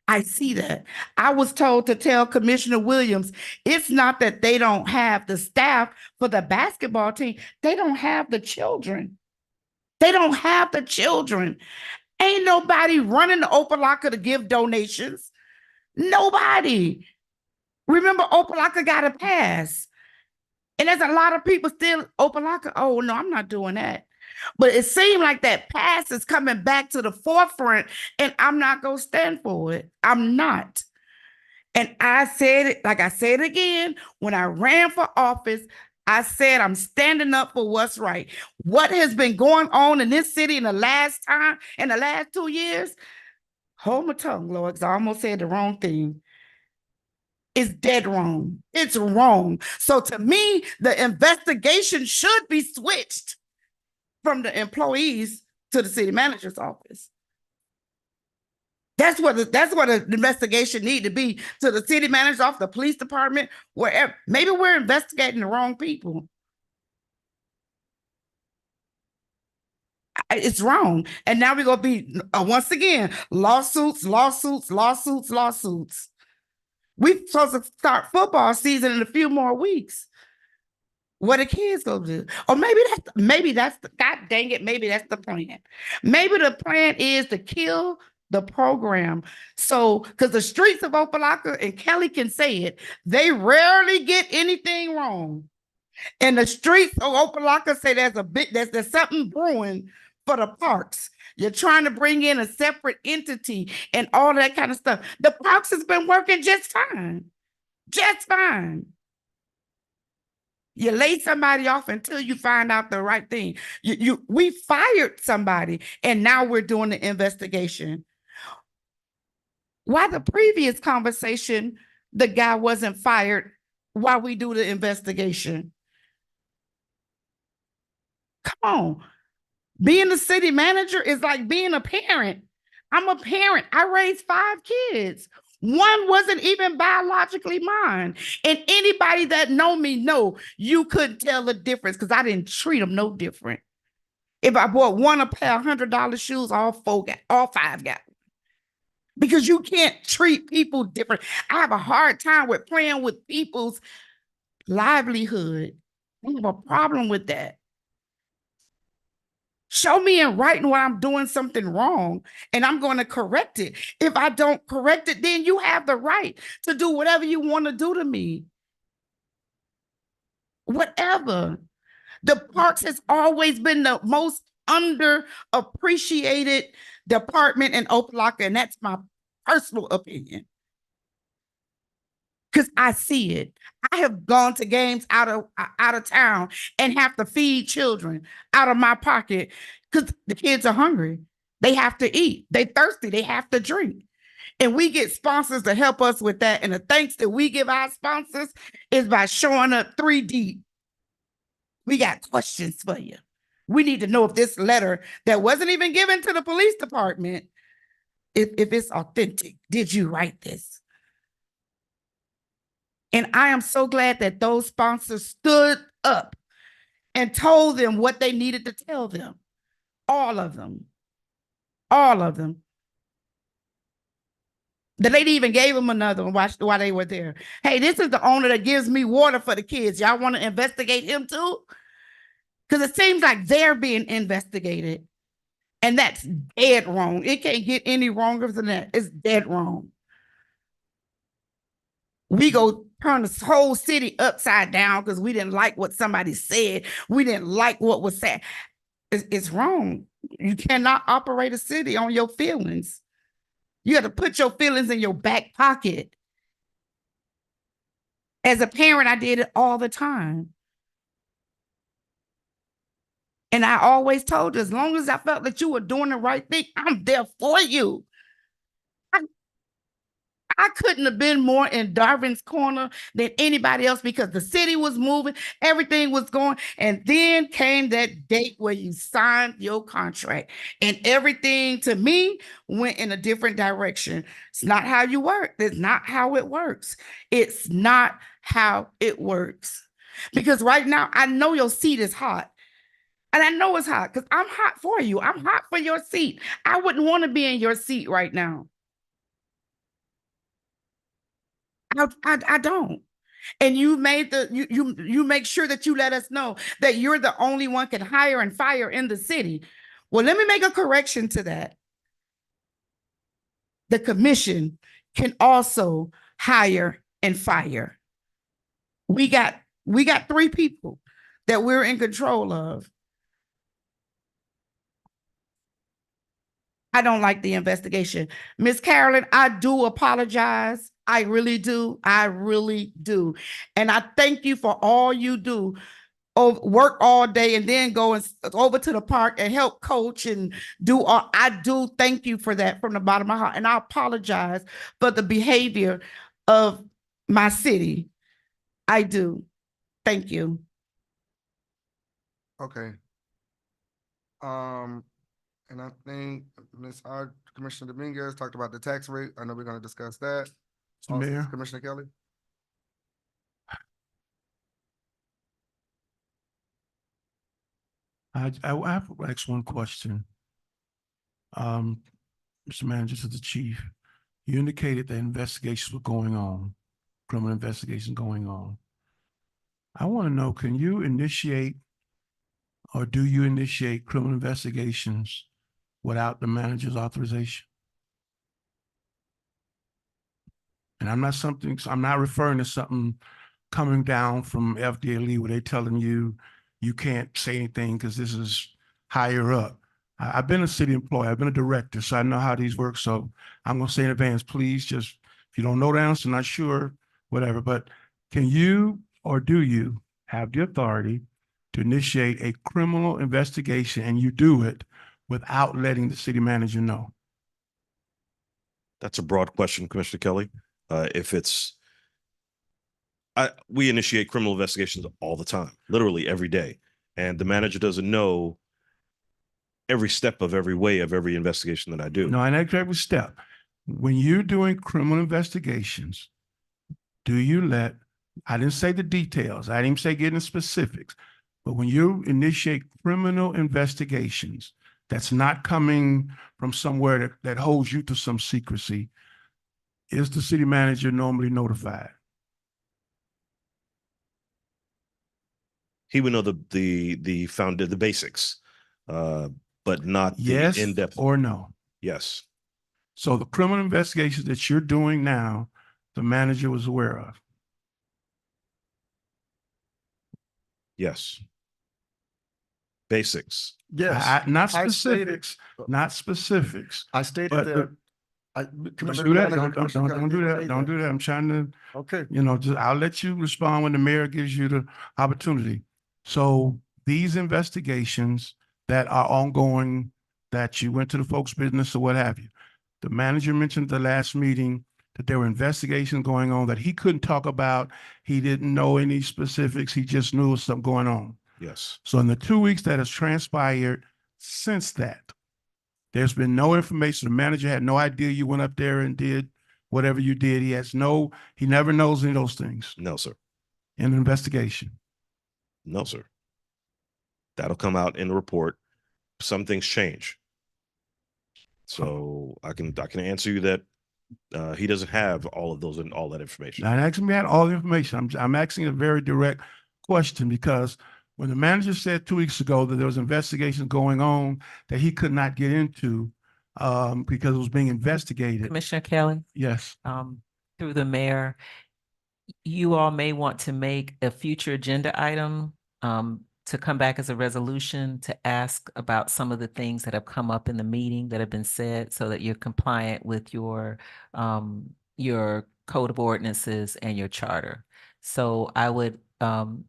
I see that. I was told to tell Commissioner Williams, it's not that they don't have the staff for the basketball team. They don't have the children. They don't have the children. Ain't nobody running the Opa-locka to give donations. Nobody. Remember, Opa-locka got a pass. And there's a lot of people still Opa-locka. Oh, no, I'm not doing that. But it seemed like that pass is coming back to the forefront, and I'm not going to stand for it. I'm not. And I said it, like I said again, when I ran for office, I said I'm standing up for what's right. What has been going on in this city in the last 2 years, hold my tongue, Lord, because I almost said the wrong thing. It's dead wrong. It's wrong. So to me, the investigation should be switched from the employees to the city manager's office. That's what an investigation need to be, to the city manager's office, the police department, wherever. Maybe we're investigating the wrong people. It's wrong. And now we're going to be, once again, lawsuits. We're supposed to start football season in a few more weeks. What are kids gonna do? Or maybe that's God dang it, maybe that's the plan. Maybe the plan is to kill the program. So, because the streets of Opa-locka, and Kelly can say it, they rarely get anything wrong. And the streets of Opa-locka say there's something brewing for the parks. You're trying to bring in a separate entity and all that kind of stuff. The parks has been working just fine. Just fine. You lay somebody off until you find out the right thing. We fired somebody and now we're doing the investigation. Why the previous conversation, the guy wasn't fired while we do the investigation? Come on. Being the city manager is like being a parent. I'm a parent. I raised 5 kids. One wasn't even biologically mine. And anybody that know me know you couldn't tell the difference because I didn't treat them no different. If I bought one a pair of $100 shoes, all 5 got. Because you can't treat people different. I have a hard time with playing with people's livelihood. I have a problem with that. Show me in writing when I'm doing something wrong and I'm going to correct it. If I don't correct it, then you have the right to do whatever you want to do to me. Whatever. The parks has always been the most underappreciated department in Opa-locka, and that's my personal opinion. Because I see it. I have gone to games out of town and have to feed children out of my pocket because the kids are hungry. They have to eat. They thirsty. They have to drink. And we get sponsors to help us with that. And the thanks that we give our sponsors is by showing up 3 deep. We got questions for you. We need to know if this letter that wasn't even given to the police department, if it's authentic. Did you write this? And I am so glad that those sponsors stood up and told them what they needed to tell them. All of them. All of them. The lady even gave them another one while they were there. Hey, this is the owner that gives me water for the kids. Y'all want to investigate him too? Because it seems like they're being investigated. And that's dead wrong. It can't get any wronger than that. It's dead wrong. We go turn the whole city upside down because we didn't like what somebody said. We didn't like what was said. It's wrong. You cannot operate a city on your feelings. You have to put your feelings in your back pocket. As a parent, I did it all the time. And I always told you, as long as I felt that you were doing the right thing, I'm there for you. I couldn't have been more in Darvin's corner than anybody else because the city was moving, everything was going. And then came that date where you signed your contract and everything to me went in a different direction. It's not how you work. It's not how it works. It's not how it works. Because right now, I know your seat is hot. And I know it's hot because I'm hot for you. I'm hot for your seat. I wouldn't want to be in your seat right now. I don't. And you made you make sure that you let us know that you're the only one can hire and fire in the city. Well, let me make a correction to that. The commission can also hire and fire. We got 3 people that we're in control of. I don't like the investigation. Miss Carolyn, I do apologize. I really do. I really do. And I thank you for all you do. Work all day and then go over to the park and help coach and do all. I do thank you for that from the bottom of my heart. And I apologize for the behavior of my city. I do. Thank you. Okay. And I think Commissioner Dominguez talked about the tax rate. I know we're gonna discuss that. Mr. Mayor. Commissioner Kelly? I have to ask one question. Mr. Manager, to the chief, you indicated that investigations were going on, criminal investigations going on. I want to know, can you initiate or do you initiate criminal investigations without the manager's authorization? And I'm not referring to something coming down from FDLE where they're telling you you can't say anything because this is higher up. I've been a city employee, I've been a director, so I know how these work. So I'm gonna say in advance, please just, if you don't know the answer, not sure, whatever, but can you or do you have the authority to initiate a criminal investigation and you do it without letting the city manager know? That's a broad question, Commissioner Kelly. We initiate criminal investigations all the time, literally every day. And the manager doesn't know every step of every way of every investigation that I do. No, and every step. When you're doing criminal investigations, do you I didn't say the details, I didn't even say getting specifics, but when you initiate criminal investigations, that's not coming from somewhere that holds you to some secrecy, is the city manager normally notified? He would know the basics, but not the Yes in-depth. or no? Yes. So the criminal investigations that you're doing now, the manager was aware of? Yes. Basics. Yes. Not I specifics, not specifics. I stated But that. Don't do that. Don't do that. Don't do that. I'm trying to, Okay. I'll let you respond when the mayor gives you the opportunity. So these investigations that are ongoing, that you went to the folks' business or what have you, the manager mentioned at the last meeting that there were investigations going on that he couldn't talk about. He didn't know any specifics. He just knew something going on. Yes. So in the 2 weeks that has transpired since that, there's been no information. The manager had no idea you went up there and did whatever you did. He never knows any of those things No, sir. in an investigation. No, sir. That'll come out in the report. Some things change. So I can answer you that he doesn't have all of those and all that information. Not asking me all the information. I'm asking a very direct question because When the manager said 2 weeks ago that there was investigations going on that he could not get into because it was being investigated. Commissioner Kelly, Yes. through the mayor, you all may want to make a future agenda item to come back as a resolution to ask about some of the things that have come up in the meeting that have been said so that you're compliant with your code of ordinances and your charter. So I would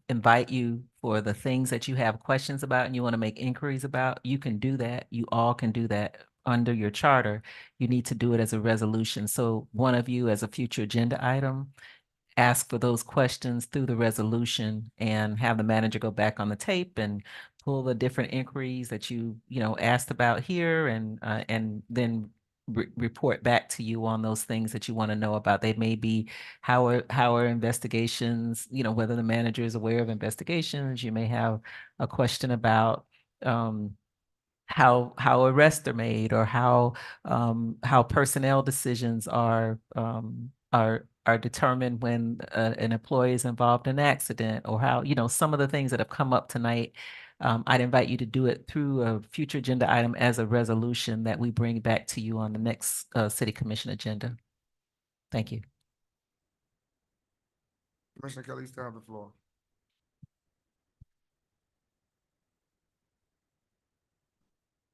invite you for the things that you have questions about and you want to make inquiries about, you can do that. You all can do that under your charter. You need to do it as a resolution. So one of you as a future agenda item, ask for those questions through the resolution and have the manager go back on the tape and pull the different inquiries that you asked about here and then report back to you on those things that you want to know about. They may be how are investigations, whether the manager is aware of investigations. You may have a question about how arrests are made or how personnel decisions are determined when an employee is involved in an accident, or how, some of the things that have come up tonight. I'd invite you to do it through a future agenda item as a resolution that we bring back to you on the next city commission agenda. Thank you. Commissioner Kelly, you still have the floor.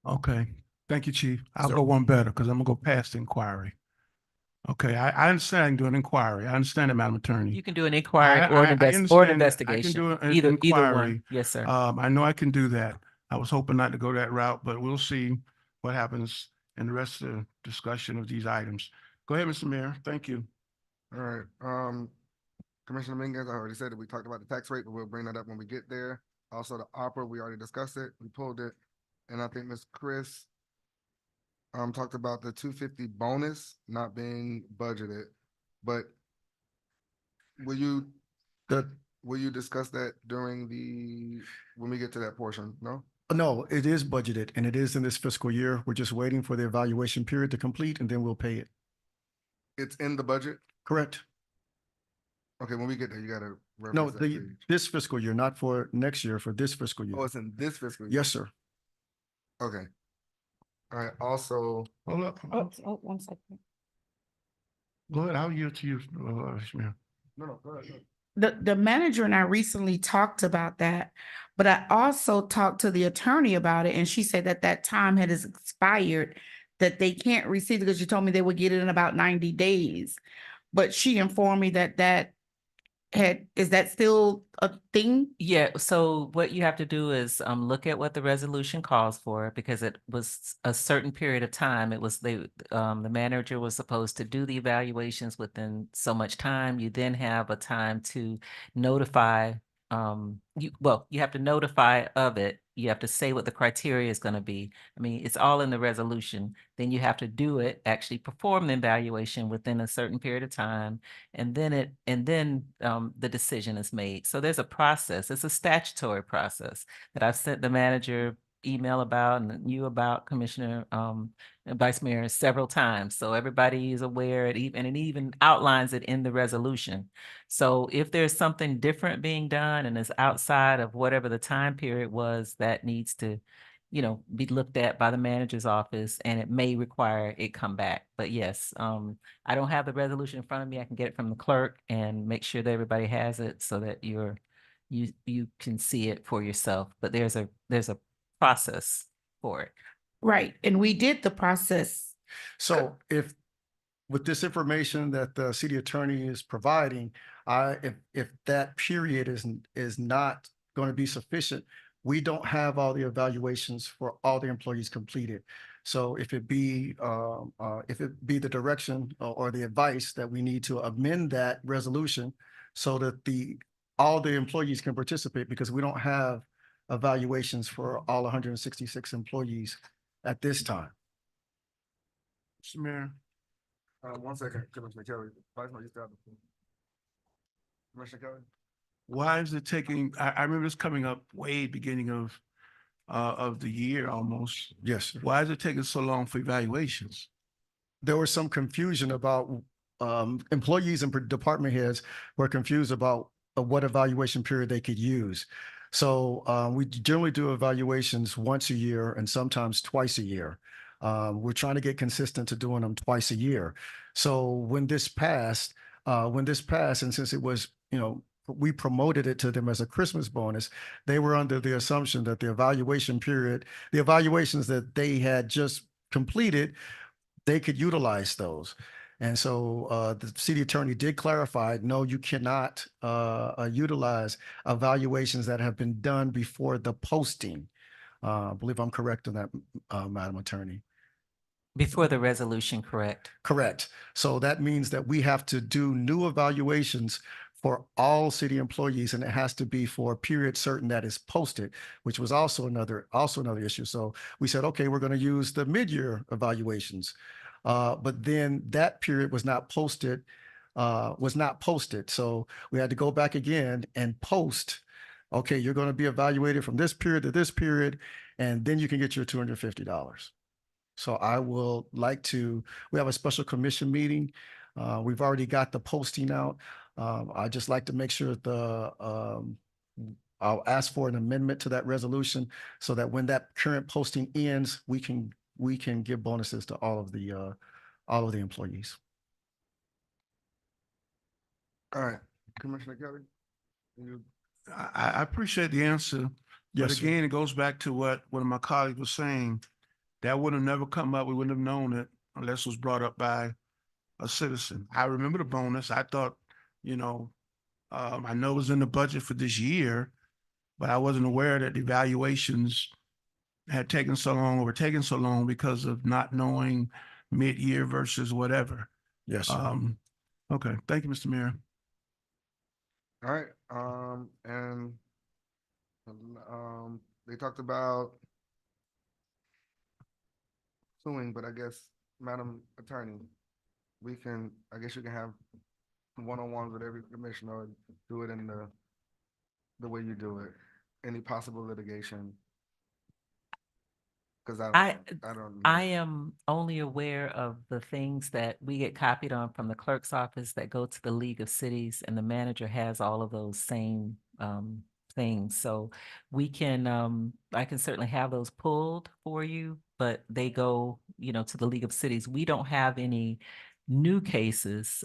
Okay. Thank you, Chief. I'll Sir. go one better because I'm gonna go past inquiry. Okay, I understand doing inquiry. I understand it, Madam Attorney. You can do an inquiry I- or I an or an understand that. I can investigation. do an Either inquiry. one. Yes, sir. I know I can do that. I was hoping not to go that route, but we'll see what happens in the rest of the discussion of these items. Go ahead, Mr. Mayor. Thank you. All right, Commissioner Mingus, I already said that we talked about the tax rate, but we'll bring that up when we get there. Also, the Arpa, we already discussed it, we pulled it, and I think Ms. Chris talked about the 250 bonus not being budgeted, but will you discuss that during when we get to that portion, no? No, it is budgeted and it is in this fiscal year. We're just waiting for the evaluation period to complete and then we'll pay it. It's in the budget? Correct? Okay, when we get there, you gotta No, reference that page. this fiscal year, not for next year, for this fiscal year. Oh, it's in this fiscal year? Yes, sir. Okay. All right, also, Hold up. Oh, 1 second. Go ahead. I'll yield to you, Mayor. no, go ahead. The manager and I recently talked about that, but I also talked to the attorney about it, and she said that that time had expired, that they can't receive it because you told me they would get it in about 90 days. But she informed me that is that still a thing? Yeah, so what you have to do is look at what the resolution calls for, because it was a certain period of time. It was the manager was supposed to do the evaluations within so much time. You then have a time to notify, you have to notify of it. You have to say what the criteria is going to be. I mean, it's all in the resolution. Then you have to do it, actually perform the evaluation within a certain period of time. And then the decision is made. So there's a process. It's a statutory process that I've sent the manager email about and you about, Commissioner and Vice Mayor, several times. So everybody is aware, and it even outlines it in the resolution. So if there's something different being done and is outside of whatever the time period was, that needs to be looked at by the manager's office, and it may require it come back. But yes, I don't have the resolution in front of me. I can get it from the clerk and make sure that everybody has it so that you can see it for yourself. But there's a process for it. Right, and we did the process. So if, with this information that the city attorney is providing, if that period is not going to be sufficient, we don't have all the evaluations for all the employees completed. So if it be the direction or the advice that we need to amend that resolution so that all the employees can participate, because we don't have evaluations for all 166 employees at this time. Mr. Mayor. 1 second, Commissioner Kelly. Vice Mayor, you still have the floor. Commissioner Kelly? Why is it taking, I remember this coming up way beginning of the year almost. Yes, sir. Why is it taking so long for evaluations? There was some confusion about employees and department heads were confused about what evaluation period they could use. So we generally do evaluations once a year and sometimes twice a year. We're trying to get consistent to doing them twice a year. So when this passed, and since it was, we promoted it to them as a Christmas bonus, they were under the assumption that the evaluation period, the evaluations that they had just completed, they could utilize those. And so the city attorney did clarify, no, you cannot utilize evaluations that have been done before the posting. I believe I'm correct on that, Madam Attorney. Before the resolution, correct? Correct. So that means that we have to do new evaluations for all city employees, and it has to be for a period certain that is posted, which was also another issue. So we said, okay, we're going to use the mid-year evaluations. But then that period was not posted. So we had to go back again and post. Okay, you're going to be evaluated from this period to this period, and then you can get your $250. So we have a special commission meeting. We've already got the posting out. I just like to make sure I'll ask for an amendment to that resolution so that when that current posting ends, we can give bonuses to all of the employees. All right, Commissioner Kelly? You, I appreciate the answer. But Yes, sir. again, it goes back to what one of my colleagues was saying. That would have never come up. We wouldn't have known it unless it was brought up by a citizen. I remember the bonus. I thought, I know it was in the budget for this year, but I wasn't aware that the evaluations had taken so long or were taking so long because of not knowing mid-year versus whatever. Yes, sir. Okay. Thank you, Mr. Mayor. all right, and they talked about suing, but I guess, Madam Attorney, I guess you can have one-on-ones with every commissioner, do it in the way you do it. Any possible litigation? Because I don't know. I am only aware of the things that we get copied on from the clerk's office that go to the League of Cities, and the manager has all of those same things. So we can, I can certainly have those pulled for you, but they go, to the League of Cities. We don't have any new cases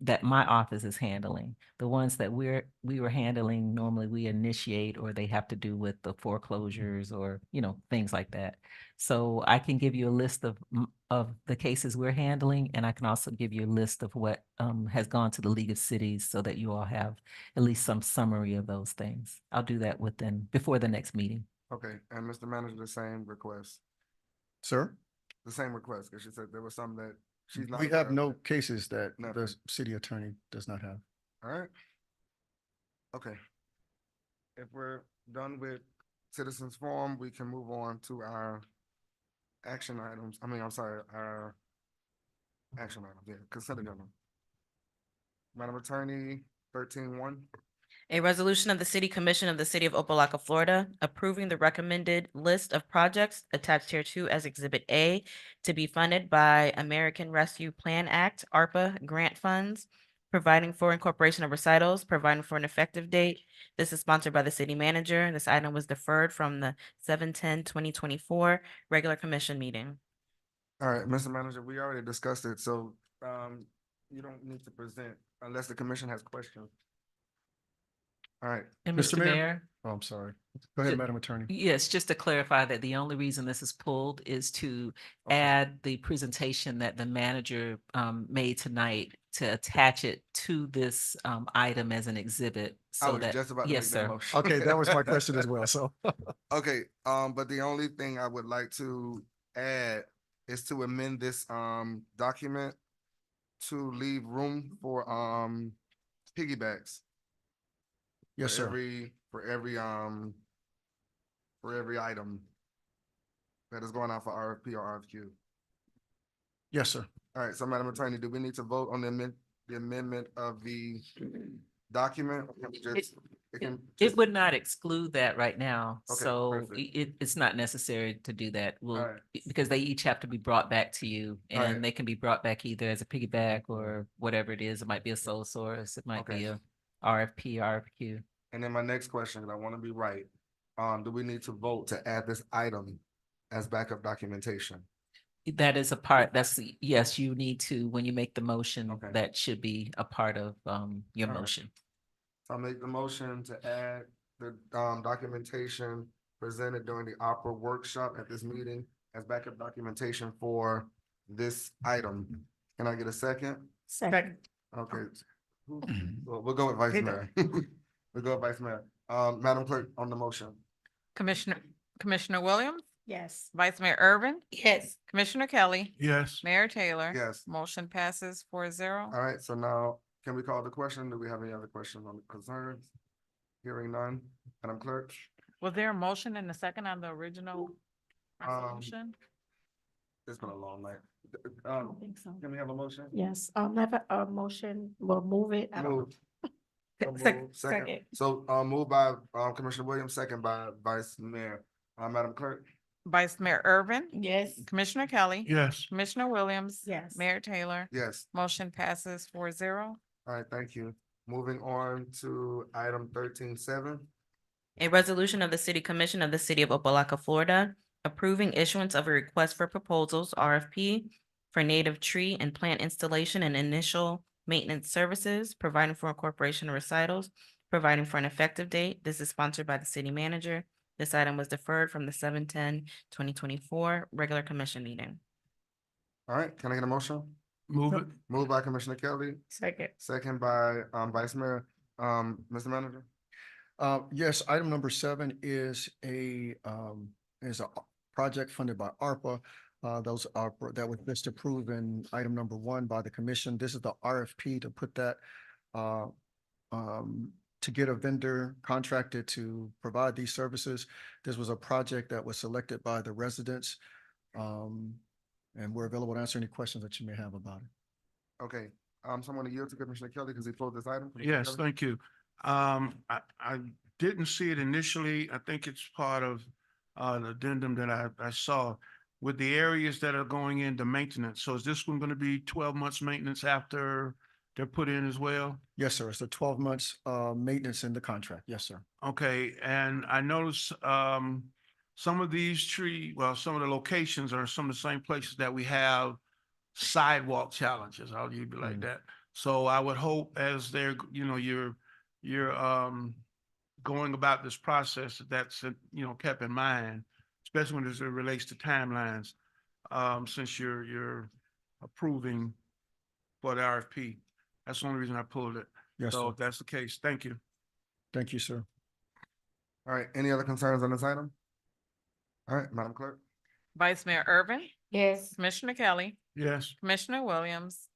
that my office is handling. The ones that we were handling, normally we initiate, or they have to do with the foreclosures or, things like that. So I can give you a list of the cases we're handling, and I can also give you a list of what has gone to the League of Cities so that you all have at least some summary of those things. I'll do that before the next meeting. Okay, and Mr. Manager, the same request, Sir? the same request, because she said there was some that she's not. We aware have of. no cases that Nothing. the city attorney does not have. All right. Okay. If we're done with citizens forum, we can move on to our action items. Our action items, yeah, consent agenda. Madam Attorney, 13-1. A resolution of the City Commission of the City of Opa-locka, Florida, approving the recommended list of projects attached hereto as Exhibit A to be funded by American Rescue Plan Act, ARPA grant funds, providing for incorporation of recitals, providing for an effective date. This is sponsored by the city manager. This item was deferred from the 7/10/2024 regular commission meeting. All right, Mr. Manager, we already discussed it, so you don't need to present unless the commission has questions. All right, And Mr. Mr. Mayor? Mayor? Oh, I'm sorry. Go ahead, Ju- Madam Attorney. Yes, just to clarify that the only reason this is pulled is to Okay. add the presentation that the manager made tonight to attach it to this item as an exhibit. I So was that, just about to yes, make that sir. motion. Okay, that was my question as well, so. Okay, but the only thing I would like to add is to amend this document to leave room for piggybacks. Yes, sir. For every item that is going out for RFP or RFQ. Yes, sir. All right, so Madam Attorney, do we need to vote on the amendment of the document? Or can we just- It would not exclude that right now. Okay, So perfect. it's not necessary to do that. Alright. Because they each have to be brought back to you, Alright. and they can be brought back either as a piggyback or whatever it is. It might be a sole source. It might be Okay. a RFP, RFQ. And then my next question, and I want to be right, do we need to vote to add this item as backup documentation? That is a part, that's, yes, you need to, when you make the motion, Okay. that should be a part of your All right. motion. So I'll make the motion to add the documentation presented during the Arpa workshop at this meeting as backup documentation for this item. Can I get a second? Second. Okay. Well, we'll go with Vice Mayor. We'll go with Vice Mayor. Madam Clerk, on the motion. Commissioner Williams, Yes. Vice Mayor Irvin, Yes. Commissioner Kelly, Yes. Mayor Taylor. Yes. Motion passes 4-0. All right, so now can we call the question? Do we have any other questions on the concerns? Hearing none. Madam Clerk? Was there a motion in the second on the original resolution? It's been a long night. I don't think so. Can we have a motion? Yes, have a motion, we'll move it. I don't know. Move. So moved. Second. Second. So, moved by, Commissioner Williams, second by Vice Mayor. Madam Clerk? Vice Mayor Irvin, Yes. Commissioner Kelly, Yes. Commissioner Williams. Yes. Mayor Taylor. Yes. Motion passes 4-0. All right, thank you. Moving on to item 13.7. A resolution of the City Commission of the City of Opa-locka, Florida, approving issuance of a request for proposals, RFP, for native tree and plant installation and initial maintenance services, providing for incorporation of recitals, providing for an effective date. This is sponsored by the city manager. This item was deferred from the 7/10/2024 regular commission meeting. All right, can I get a motion? Move it. Moved by Commissioner Kelly, Second. second by, Vice Mayor. Mr. Manager? Yes, item number 7 is a project funded by Arpa. Those are, that was just approved in item number 1 by the commission. This is the RFP to put that, to get a vendor contracted to provide these services. This was a project that was selected by the residents. And we're available to answer any questions that you may have about it. Okay, so I'm gonna yield to Commissioner Kelly because he pulled this item. Commissioner Yes, Kelly? thank you. I didn't see it initially. I think it's part of the addendum that I saw with the areas that are going into maintenance. So is this one going to be 12 months maintenance after they're put in as well? Yes, sir. It's a 12 months maintenance in the contract. Yes, sir. Okay, and I noticed some of these some of the locations are some of the same places that we have sidewalk challenges. I'll use it like that. So I would hope as they're, you're going about this process, that's, kept in mind, especially when it relates to timelines, since you're approving for the RFP. That's the only reason I pulled it. Yes, So sir. if that's the case, thank you. Thank you, sir. All right, any other concerns on this item? All right, Madam Clerk? Vice Mayor Irvin, Yes. Commissioner Kelly, Yes. Commissioner Williams,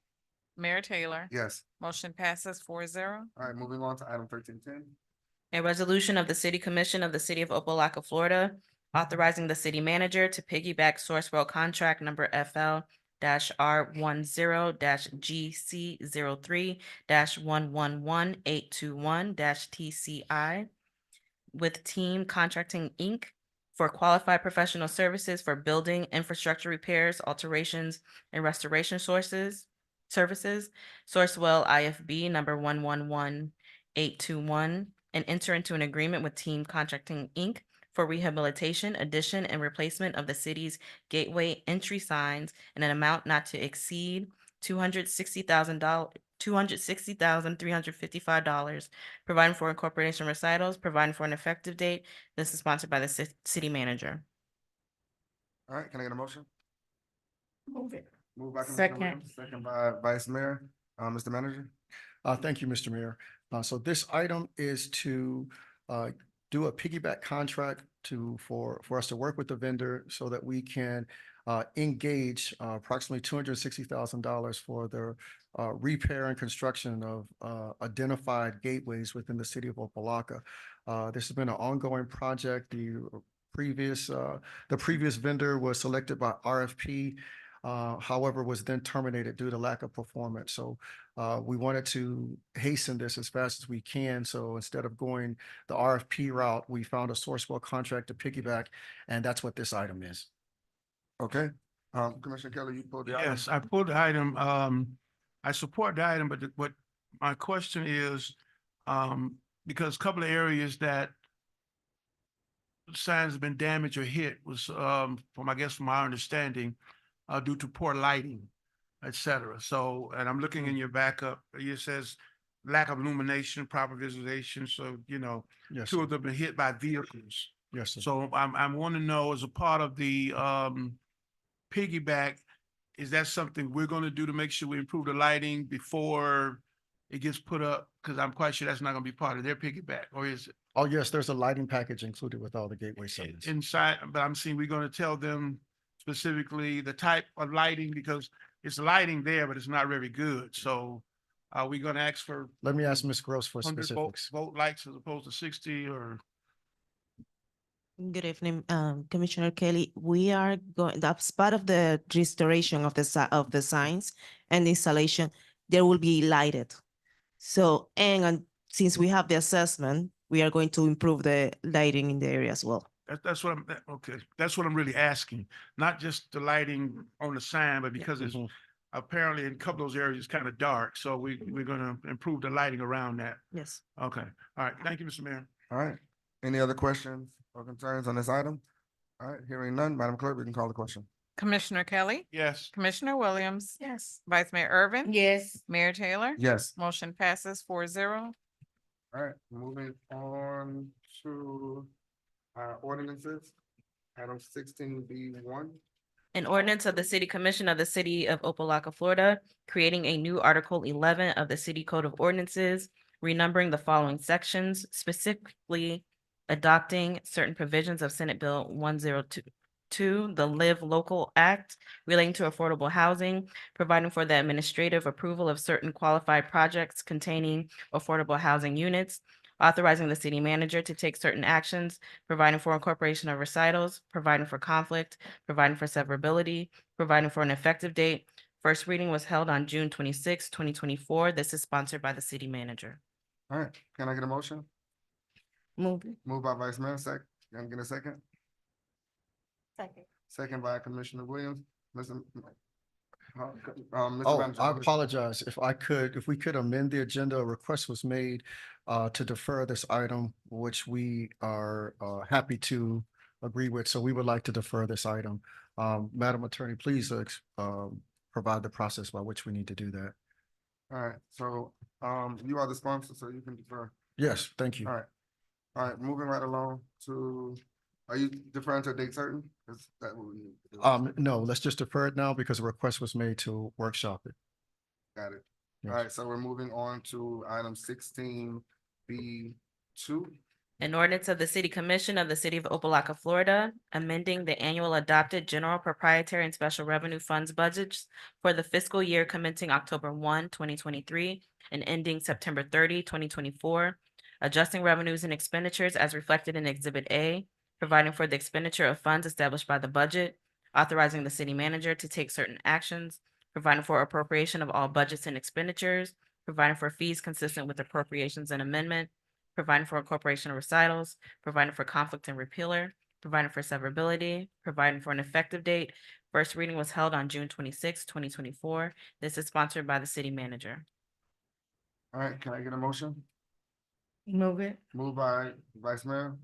Mayor Taylor. Yes. Motion passes 4-0. All right, moving on to item 13.10. A resolution of the City Commission of the City of Opa-locka, Florida, authorizing the city manager to piggyback Sourcewell contract number FL-RGC03-111821-TCI with Team Contracting, Inc. for qualified professional services for building infrastructure repairs, alterations, and restoration services. Sourcewell IFB number 111821, and enter into an agreement with Team Contracting, Inc. for rehabilitation, addition, and replacement of the city's gateway entry signs in an amount not to exceed $260,355, providing for incorporation recitals, providing for an effective date. This is sponsored by the city manager. All right, can I get a motion? Move it. Moved by Commissioner Second. Williams, second by Vice Mayor. Mr. Manager? Thank you, Mr. Mayor. So this item is to do a piggyback contract for us to work with the vendor so that we can engage approximately $260,000 for the repair and construction of identified gateways within the city of Opa-locka. This has been an ongoing project. The previous vendor was selected by RFP. However, was then terminated due to lack of performance. So we wanted to hasten this as fast as we can. So instead of going the RFP route, we found a Sourcewell contract to piggyback, and that's what this item is. Okay, Commissioner Kelly, you pulled the item. Yes, I pulled the item. I support the item, but what my question is, because a couple of areas that signs have been damaged or hit was, from, I guess, from my understanding, due to poor lighting, et cetera. So, and I'm looking in your backup, it says lack of illumination, proper visualization. So, Yes, two sir. of them been hit by vehicles. Yes, sir. So I want to know, as a part of the piggyback, is that something we're going to do to make sure we improve the lighting before it gets put up? Because I'm quite sure that's not going to be part of their piggyback, or is it? Oh, yes, there's a lighting package included with all the gateway signs. Inside, but I'm seeing we're going to tell them specifically the type of lighting, because it's lighting there, but it's not very good. So are we going to ask for Let me ask Ms. Gross for 100 specifics. volt lights as opposed to 60, or? Good evening, Commissioner Kelly. We are going, that's part of the restoration of of the signs and installation. There will be lighted. So, and since we have the assessment, we are going to improve the lighting in the area as well. That's what okay. That's what I'm really asking. Not just the lighting on the sign, but because it's apparently in a couple of those areas, it's kind of dark. So we're going to improve the lighting around that. Yes. Okay. All right. Thank you, Mr. Mayor. All right. Any other questions or concerns on this item? All right, hearing none, Madam Clerk, we can call the question. Commissioner Kelly, Yes. Commissioner Williams, Yes. Vice Mayor Irvin, Yes. Mayor Taylor. Yes. Motion passes 4-0. All right, moving on to ordinances. Item 16B1. An ordinance of the City Commission of the City of Opa-locka, Florida, creating a new Article 11 of the City Code of Ordinances, renumbering the following sections, specifically adopting certain provisions of Senate Bill 1022, the Live Local Act relating to affordable housing, providing for the administrative approval of certain qualified projects containing affordable housing units, authorizing the city manager to take certain actions, providing for incorporation of recitals, providing for conflict, providing for severability, providing for an effective date. First reading was held on June 26, 2024. This is sponsored by the city manager. All right, can I get a motion? Move it. Moved by Vice Mayor, can I get a second? Second. Second by Commissioner Williams. Mr. Mr. Oh, Manager, I please. apologize. If we could amend the agenda, a request was made to defer this item, which we are happy to agree with. So we would like to defer this item. Madam Attorney, please provide the process by which we need to do that. All right, so you are the sponsor, so you can defer. Yes, thank you. All right. All right, moving right along to, are you deferring to a date certain? Is that what we need to do? No, let's just defer it now because a request was made to workshop it. Got it. All Yes. right, so we're moving on to item 16B2. An ordinance of the City Commission of the City of Opa-locka, Florida, amending the annual adopted general proprietary and special revenue funds budgets for the fiscal year commencing October 1, 2023, and ending September 30, 2024, adjusting revenues and expenditures as reflected in Exhibit A, providing for the expenditure of funds established by the budget, authorizing the city manager to take certain actions, providing for appropriation of all budgets and expenditures, providing for fees consistent with appropriations and amendment, providing for incorporation of recitals, providing for conflict and repealer, providing for severability, providing for an effective date. First reading was held on June 26, 2024. This is sponsored by the city manager. All right, can I get a motion? Move it. Moved by Vice Mayor,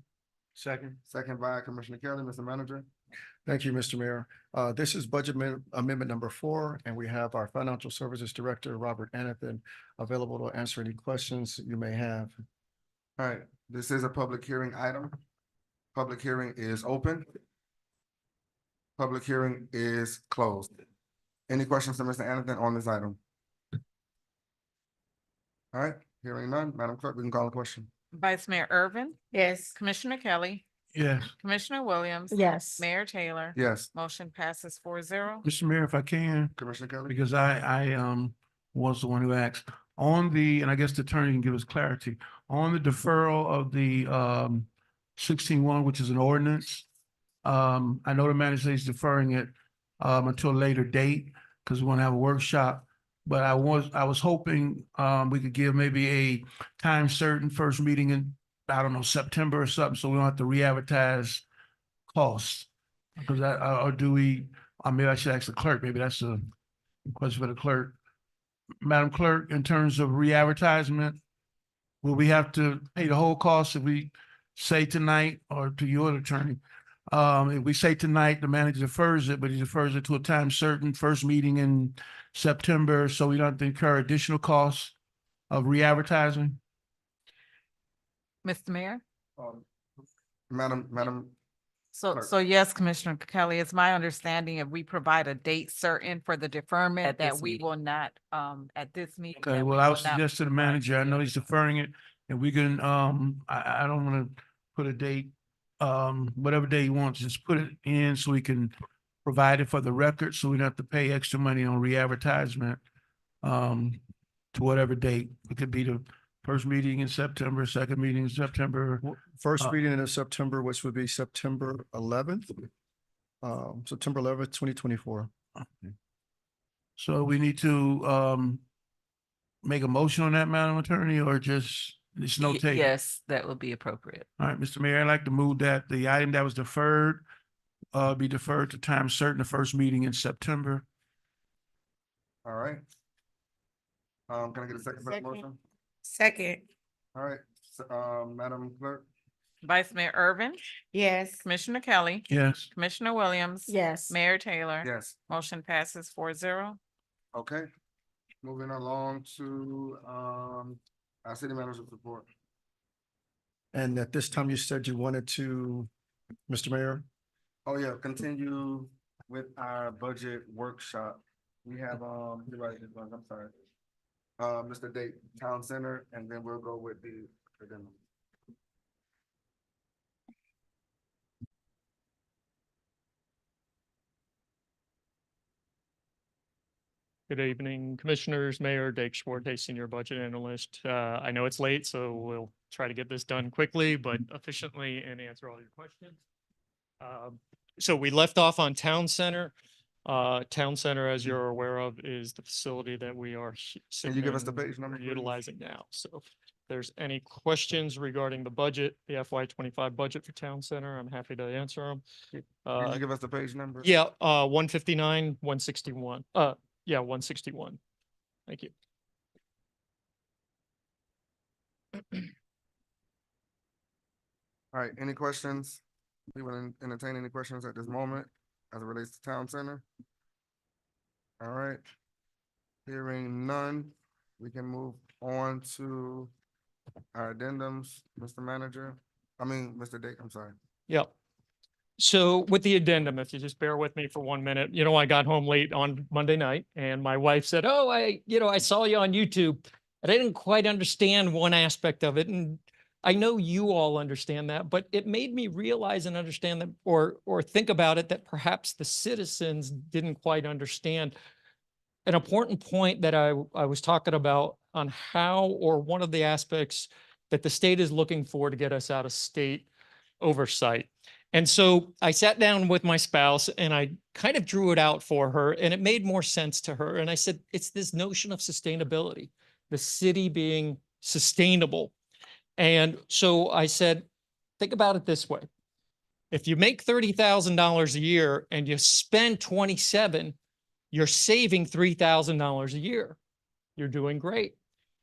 Second. second by Commissioner Kelly, Mr. Manager. Thank you, Mr. Mayor. This is budget amendment number 4, and we have our Financial Services Director, Robert Anathan, available to answer any questions you may have. All right, this is a public hearing item. Public hearing is open. Public hearing is closed. Any questions to Mr. Anderson on this item? All right, hearing none, Madam Clerk, we can call a question. Vice Mayor Irvin, Yes. Commissioner Kelly, Yes. Commissioner Williams. Yes. Mayor Taylor. Yes, Motion passes 4-0. Mr. Mayor, if I can, Commissioner Kelly? because I was the one who asked on the, and I guess the attorney can give us clarity on the deferral of the 16-1, which is an ordinance. I know the manager is deferring it until a later date because we want to have a workshop. But I was hoping we could give maybe a time certain first meeting in, I don't know, September or something, so we don't have to re-advertise costs. Because or do we, maybe I should ask the clerk, maybe that's a question for the clerk. Madam Clerk, in terms of re-advertisement, will we have to pay the whole cost if we say tonight, or to your attorney? If we say tonight, the manager defers it, but he defers it to a time certain, first meeting in September, so we don't have to incur additional costs of re-advertising? Mr. Mayor? Madam, So, Clerk. so yes, Commissioner Kelly, it's my understanding if we provide a date certain for the deferment, At that this we meeting. will not, at this meeting. Okay, that well, we I will would not suggest to the provide manager, I know he's the- deferring it, and we can, I don't want to put a date, whatever day he wants, just put it in so we can provide it for the record, so we don't have to pay extra money on re-advertisement, to whatever date. It could be the first meeting in September, second meeting in September. First Uh, meeting in September, which would be September 11th, September 11th, 2024. So we need to, make a motion on that, Madam Attorney, or just, it's no take? Yes, that would be appropriate. All right, Mr. Mayor, I'd like to move that the item that was deferred be deferred to time certain, the first meeting in September. all right. Can I get a second for that Second. motion? Second. All right, Madam Clerk? Vice Mayor Irvin, Yes. Commissioner Kelly, Yes. Commissioner Williams. Yes. Mayor Taylor. Yes, Motion passes 4-0. okay. Moving along to, our city manager's report. And at this time, you said you wanted to, Mr. Mayor? Oh, yeah, continue with our budget workshop. We have, you're right, I'm sorry. Mr. Date, Town Center, and then we'll go with the addendum. Good evening, Commissioners, Mayor Dake Schwartz, Senior Budget Analyst. I know it's late, so we'll try to get this done quickly but efficiently and answer all your questions. So we left off on Town Center. Town Center, as you're aware of, is the facility that we are Can you give us the page number, please? utilizing now. So if there's any questions regarding the budget, the FY25 budget for Town Center, I'm happy to answer them. Can you give us the page number? Yeah, 159, 161. Yeah, 161. Thank you. All right, any questions? We will entertain any questions at this moment as it relates to Town Center? All right. Hearing none, we can move on to our addendums, Mr. Manager. Mr. Dake, I'm sorry. Yep. So with the addendum, if you just bear with me for 1 minute, I got home late on Monday night and my wife said, oh, I saw you on YouTube. And I didn't quite understand one aspect of it. And I know you all understand that, but it made me realize and understand that, or think about it, that perhaps the citizens didn't quite understand an important point that I was talking about on how, or one of the aspects that the state is looking for to get us out of state oversight. And so I sat down with my spouse and I kind of drew it out for her and it made more sense to her. And I said, it's this notion of sustainability, the city being sustainable. And so I said, think about it this way. If you make $30,000 a year and you spend 27, you're saving $3,000 a year. You're doing great.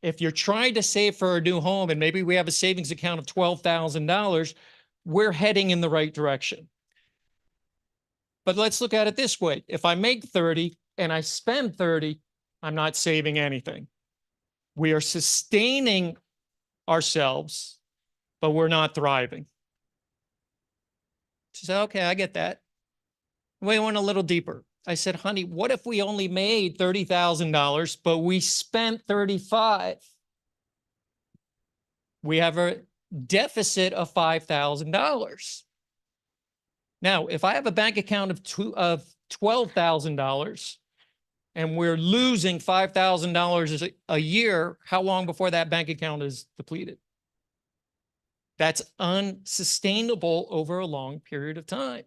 If you're trying to save for a new home and maybe we have a savings account of $12,000, we're heading in the right direction. But let's look at it this way. If I make 30 and I spend 30, I'm not saving anything. We are sustaining ourselves, but we're not thriving. She said, okay, I get that. We went a little deeper. I said, honey, what if we only made $30,000, but we spent 35? We have a deficit of $5,000. Now, if I have a bank account of $12,000 and we're losing $5,000 a year, how long before that bank account is depleted? That's unsustainable over a long period of time.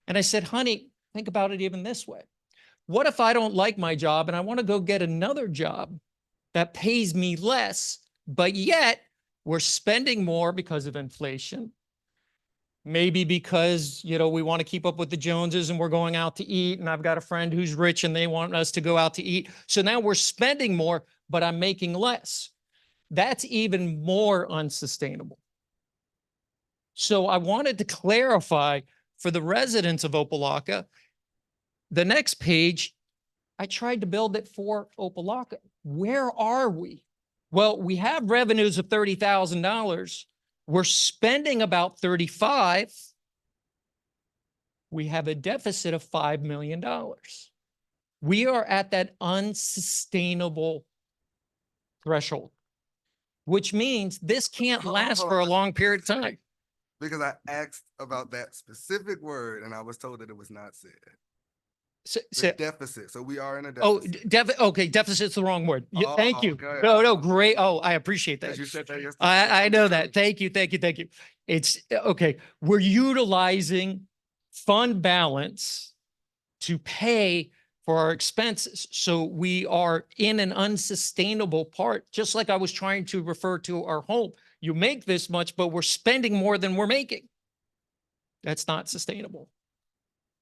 And I said, honey, think about it even this way. What if I don't like my job and I want to go get another job that pays me less, but yet we're spending more because of inflation? Maybe because, we want to keep up with the Joneses and we're going out to eat, and I've got a friend who's rich and they want us to go out to eat. So now we're spending more, but I'm making less. That's even more unsustainable. So I wanted to clarify for the residents of Opa-locka, the next page, I tried to build it for Opa-locka. Where are we? Well, we have revenues of $30,000. We're spending about 35. We have a deficit of $5 million. We are at that unsustainable threshold, which means this can't last for a long period of time. Because I asked about that specific word and I was told that it was not said. The deficit. So we are in a deficit. Okay, deficit's the wrong word. Thank you. Okay. No, great. Oh, I appreciate that. Because you said that yesterday. I know that. Thank you. It's okay. We're utilizing fund balance to pay for our expenses. So we are in an unsustainable part, just like I was trying to refer to our home. You make this much, but we're spending more than we're making. That's not sustainable.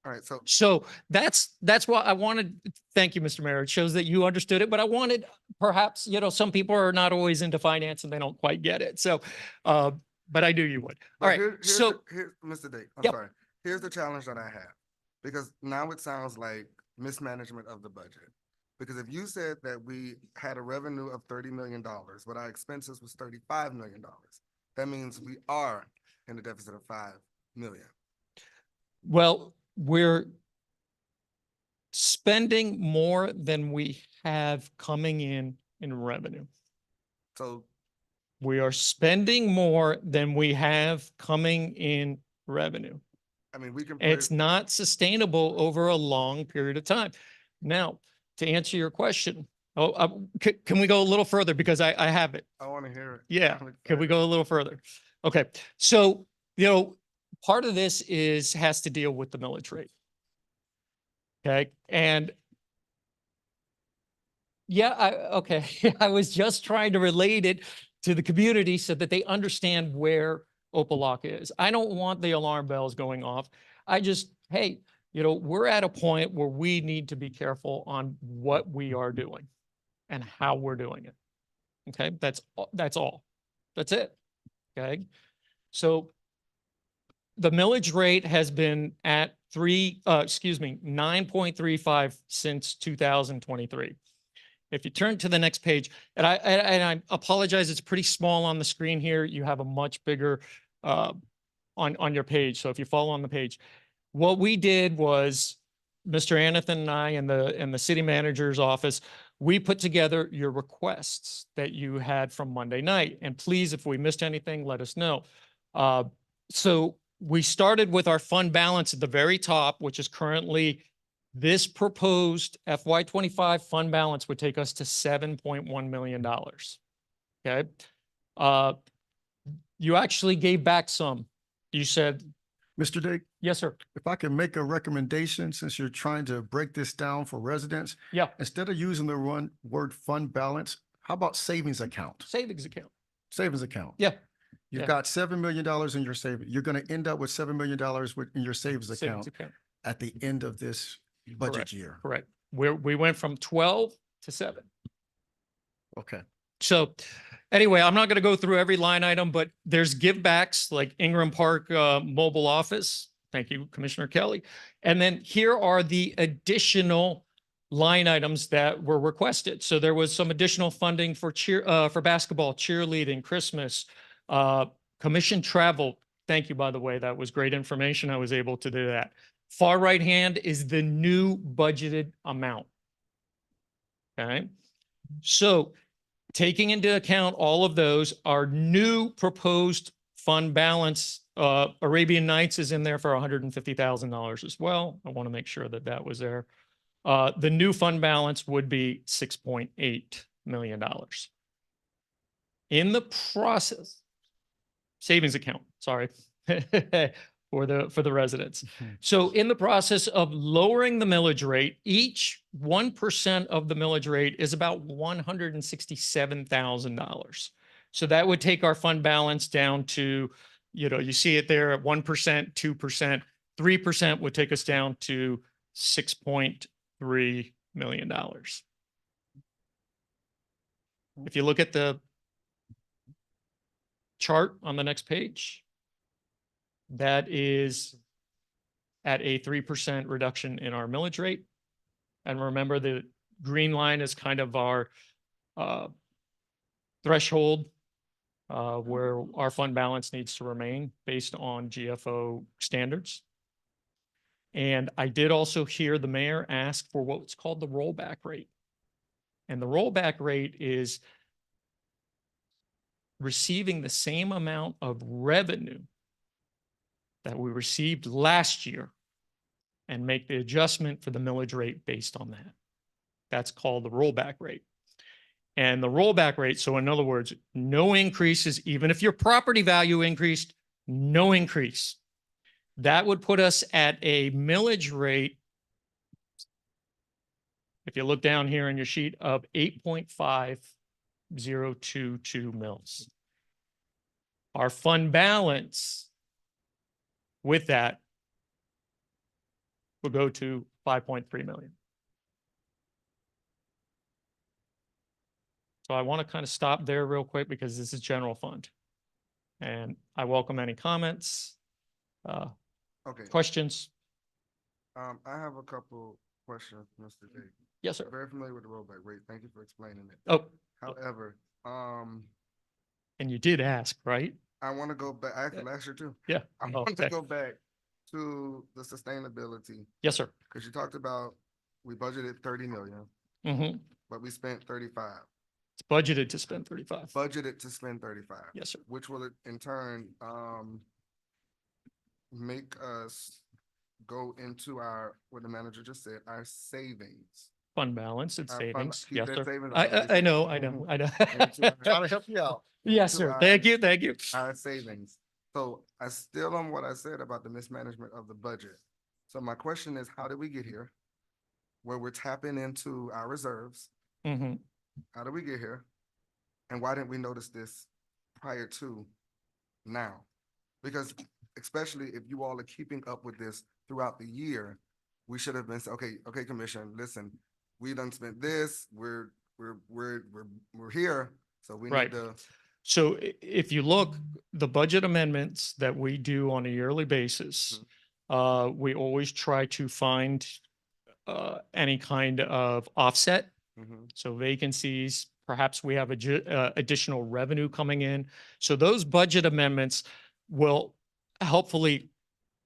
All right. So that's what I wanted. Thank you, Mr. Mayor. It shows that you understood it, but I wanted perhaps, some people are not always into finance and they don't quite get it. So, but I knew you would. All right. Here's Mr. Dake, I'm Yep. sorry. Here's the challenge that I have, because now it sounds like mismanagement of the budget. Because if you said that we had a revenue of $30 million, but our expenses was $35 million, that means we are in a deficit of $5 million. Well, we're spending more than we have coming in revenue. So We are spending more than we have coming in revenue. I mean, we can. It's not sustainable over a long period of time. Now, to answer your question, can we go a little further? Because I have it. I want to hear it. Yeah. Can we go a little further? Okay. So, part of this has to deal with the millage rate. Okay. And okay. I was just trying to relate it to the community so that they understand where Opa-locka is. I don't want the alarm bells going off. I just, hey, we're at a point where we need to be careful on what we are doing and how we're doing it. Okay. That's all. That's it. Okay. So the millage rate has been at 9.35 since 2023. If you turn to the next page, and I apologize, it's pretty small on the screen here. You have a much bigger on your page. So if you follow on the page, what we did was Mr. Anathan and I in the city manager's office, we put together your requests that you had from Monday night. And please, if we missed anything, let us know. So we started with our fund balance at the very top, which is currently this proposed FY25 fund balance would take us to $7.1 million. Okay. You actually gave back some. You said, Mr. Dake, yes, sir. if I can make a recommendation, since you're trying to break this down for residents. Yeah. Instead of using the word fund balance, how about savings account? Savings account. Savings account. Yeah. You've got $7 million in your savings. You're going to end up with $7 million in your savings account at the end of this budget year. Correct. We went from 12 to 7. Okay. So anyway, I'm not going to go through every line item, but there's give backs like Ingram Park mobile office. Thank you, Commissioner Kelly. And then here are the additional line items that were requested. So there was some additional funding for for basketball, cheerleading, Christmas, commission travel. Thank you, by the way. That was great information. I was able to do that. Far right hand is the new budgeted amount. Okay. So taking into account all of those, our new proposed fund balance, Arabian Nights is in there for $150,000 as well. I want to make sure that that was there. The new fund balance would be $6.8 million. In the process, savings account, sorry, for the residents. So in the process of lowering the millage rate, each 1% of the millage rate is about $167,000. So that would take our fund balance down to, you see it there at 1%, 2%, 3% would take us down to $6.3 million. If you look at the chart on the next page, that is at a 3% reduction in our millage rate. And remember, the green line is kind of our threshold where our fund balance needs to remain based on GFO standards. And I did also hear the mayor ask for what's called the rollback rate. And the rollback rate is receiving the same amount of revenue that we received last year and make the adjustment for the millage rate based on that. That's called the rollback rate. And the rollback rate, so in other words, no increases, even if your property value increased, no increase. That would put us at a millage rate, if you look down here in your sheet, of 8.5022 mils. Our fund balance with that will go to 5.3 million. So I want to kind of stop there real quick because this is general fund. And I welcome any comments, Okay, questions. I have a couple questions, Mr. J. Yes, sir. Very familiar with the rollback rate. Thank you for explaining it. Oh, However, and you did ask, right? I want to go back, I asked last year too. Yeah. I Oh, want to okay. go back to the sustainability, Yes, sir. because you talked about, we budgeted 30 million, Mhm. but we spent 35. It's budgeted to spend 35. Budgeted to spend 35. Yes, sir. Which will in turn, make us go into our, what the manager just said, our savings. Fund balance and Our fund- savings. keep Yes, that sir. savings, I know. Into Trying to help you out. Yes, to sir. our- Thank you. Thank you. our savings. So I still on what I said about the mismanagement of the budget. So my question is, how did we get here? Where we're tapping into our reserves, Mhm. how did we get here? And why didn't we notice this prior to now? Because especially if you all are keeping up with this throughout the year, we should have been, okay, commission, listen, we done spent this, we're here, so we Right. need to. So if you look, the budget amendments that we do on a yearly basis, we always try to find any kind of offset. So vacancies, perhaps we have additional revenue coming in. So those budget amendments will helpfully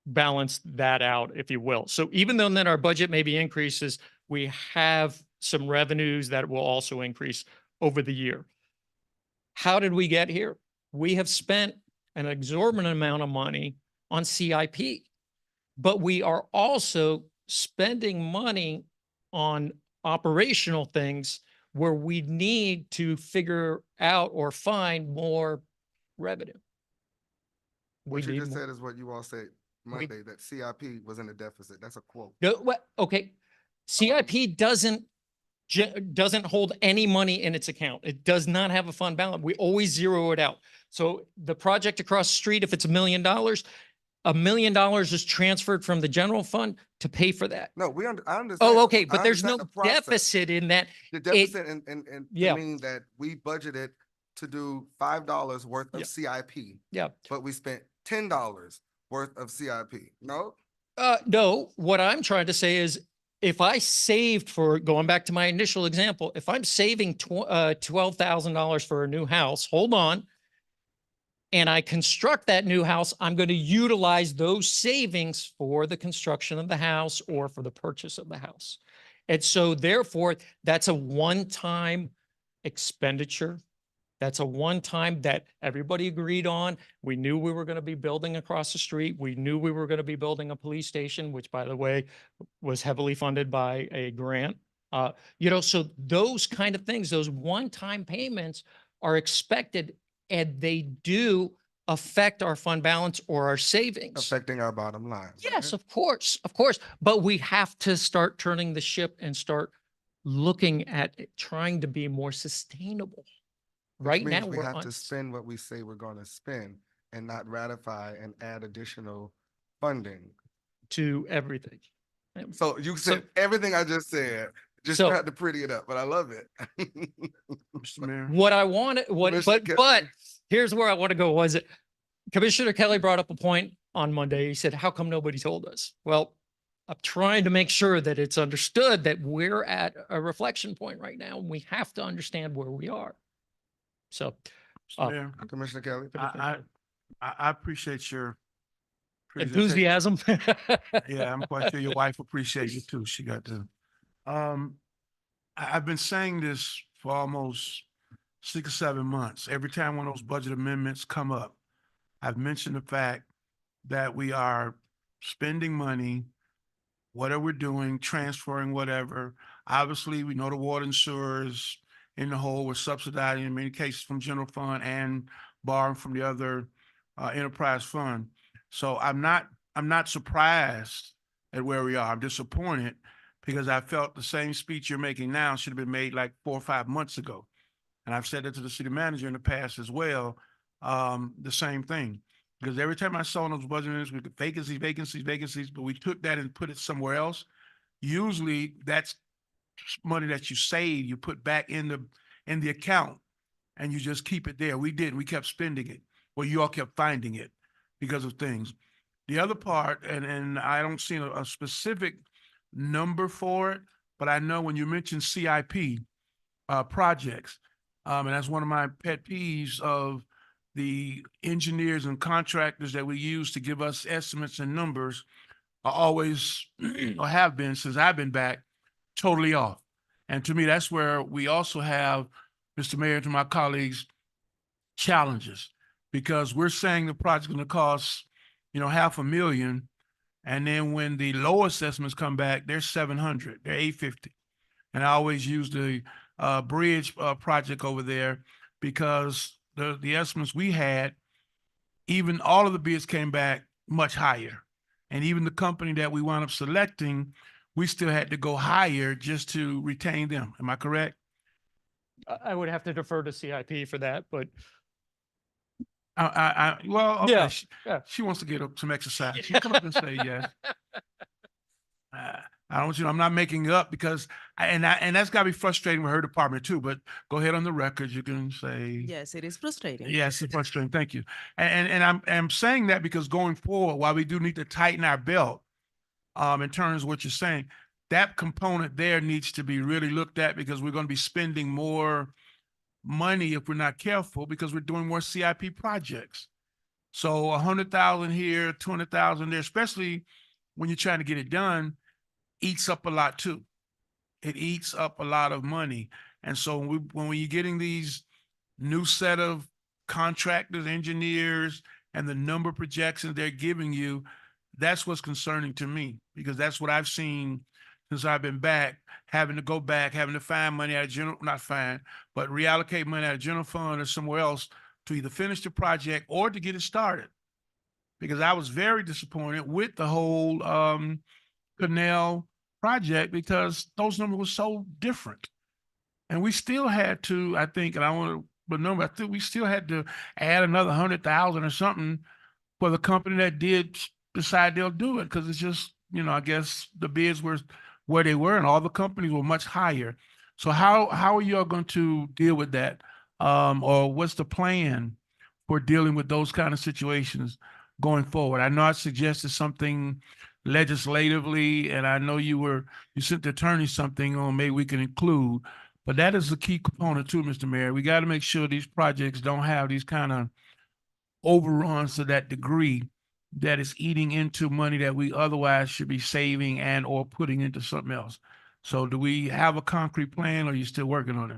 balance that out, if you will. So even though then our budget maybe increases, we have some revenues that will also increase over the year. How did we get here? We have spent an exorbitant amount of money on CIP, but we are also spending money on operational things where we need to figure out or find more revenue. What you need just more- said is what you all said Monday, that CIP was in a deficit. That's a quote. No, what, okay. CIP doesn't hold any money in its account. It does not have a fund balance. We always zero it out. So the project across the street, if it's $1 million, $1 million is transferred from the general fund to pay for that. No, I understand. Oh, okay, I but there's no understand the process. deficit in that. The deficit and Yeah. meaning that we budgeted to do $5 worth of Yeah. CIP, Yeah. but we spent $10 worth of CIP. No? No, what I'm trying to say is if I saved, for going back to my initial example, if I'm saving $12,000 for a new house, hold on, and I construct that new house, I'm going to utilize those savings for the construction of the house or for the purchase of the house. And so therefore, that's a one-time expenditure. That's a one-time that everybody agreed on. We knew we were going to be building across the street. We knew we were going to be building a police station, which, by the way, was heavily funded by a grant. So those kind of things, those one-time payments are expected, and they do affect our fund balance or our savings. Affecting our bottom line. Yes, of course, of course. But we have to start turning the ship and start looking at it, trying to be more sustainable. Right now, We we're have on. to spend what we say we're going to spend and not ratify and add additional funding. To everything. So you said everything I just said, just So- tried to pretty it up, but I love it. Mr. Mayor. What I wanted, Commissioner Kelly. but here's where I want to go. Was it Commissioner Kelly brought up a point on Monday. He said, how come nobody told us? Well, I'm trying to make sure that it's understood that we're at a reflection point right now, and we have to understand where we are. So, Mr. Mayor, Commissioner Kelly. I appreciate your enthusiasm. Yeah, I'm quite sure your wife appreciates it too. She got to. I've been saying this for almost 6 or 7 months. Every time one of those budget amendments come up, I've mentioned the fact that we are spending money, whatever we're doing, transferring whatever. Obviously, we know the water and sewer is in the hole. We're subsidizing in many cases from general fund and borrowing from the other enterprise fund. So I'm not surprised at where we are. I'm disappointed because I felt the same speech you're making now should have been made like 4 or 5 months ago. And I've said that to the city manager in the past as well, the same thing. Because every time I saw those budget amendments, we could vacancies, but we took that and put it somewhere else. Usually that's money that you save, you put back in the account and you just keep it there. We didn't, we kept spending it. Well, you all kept finding it because of things. The other part, and I don't see a specific number for it, but I know when you mention CIP projects, and that's one of my pet peeves of the engineers and contractors that we use to give us estimates and numbers are always, or have been since I've been back, totally off. And to me, that's where we also have, Mr. Mayor, to my colleagues, challenges, because we're saying the project's gonna cost, $500,000. And then when the low assessments come back, they're 700, they're 850. And I always use the bridge project over there because the estimates we had, even all of the bids came back much higher. And even the company that we wound up selecting, we still had to go higher just to retain them. Am I correct? I would have to defer to CIP for that, but Well, okay. Yeah, She, she wants to get up some exercise. She come up and say yes. I don't, I'm not making it up because, and that's gotta be frustrating with her department too, but go ahead on the record. You can say. Yes, it is frustrating. Yes, it's frustrating. Thank you. And I'm saying that because going forward, while we do need to tighten our belt, in terms of what you're saying, that component there needs to be really looked at because we're going to be spending more money if we're not careful because we're doing more CIP projects. So 100,000 here, 200,000 there, especially when you're trying to get it done, eats up a lot too. It eats up a lot of money. And so when we're getting these new set of contractors, engineers, and the number of projections they're giving you, that's what's concerning to me because that's what I've seen since I've been back, having to go back, having to find money out of general, not find, but reallocate money out of general fund or somewhere else to either finish the project or to get it started. Because I was very disappointed with the whole Canal project because those numbers were so different. And we still had to, I think, and I want to remember, I think we still had to add another 100,000 or something for the company that did decide they'll do it because it's just, I guess the bids were where they were and all the companies were much higher. So how are you all going to deal with that? Or what's the plan for dealing with those kind of situations going forward? I know I suggested something legislatively, and I know you sent the attorney something on maybe we can include, but that is the key component too, Mr. Mayor. We got to make sure these projects don't have these kind of overruns to that degree that is eating into money that we otherwise should be saving and or putting into something else. So do we have a concrete plan or are you still working on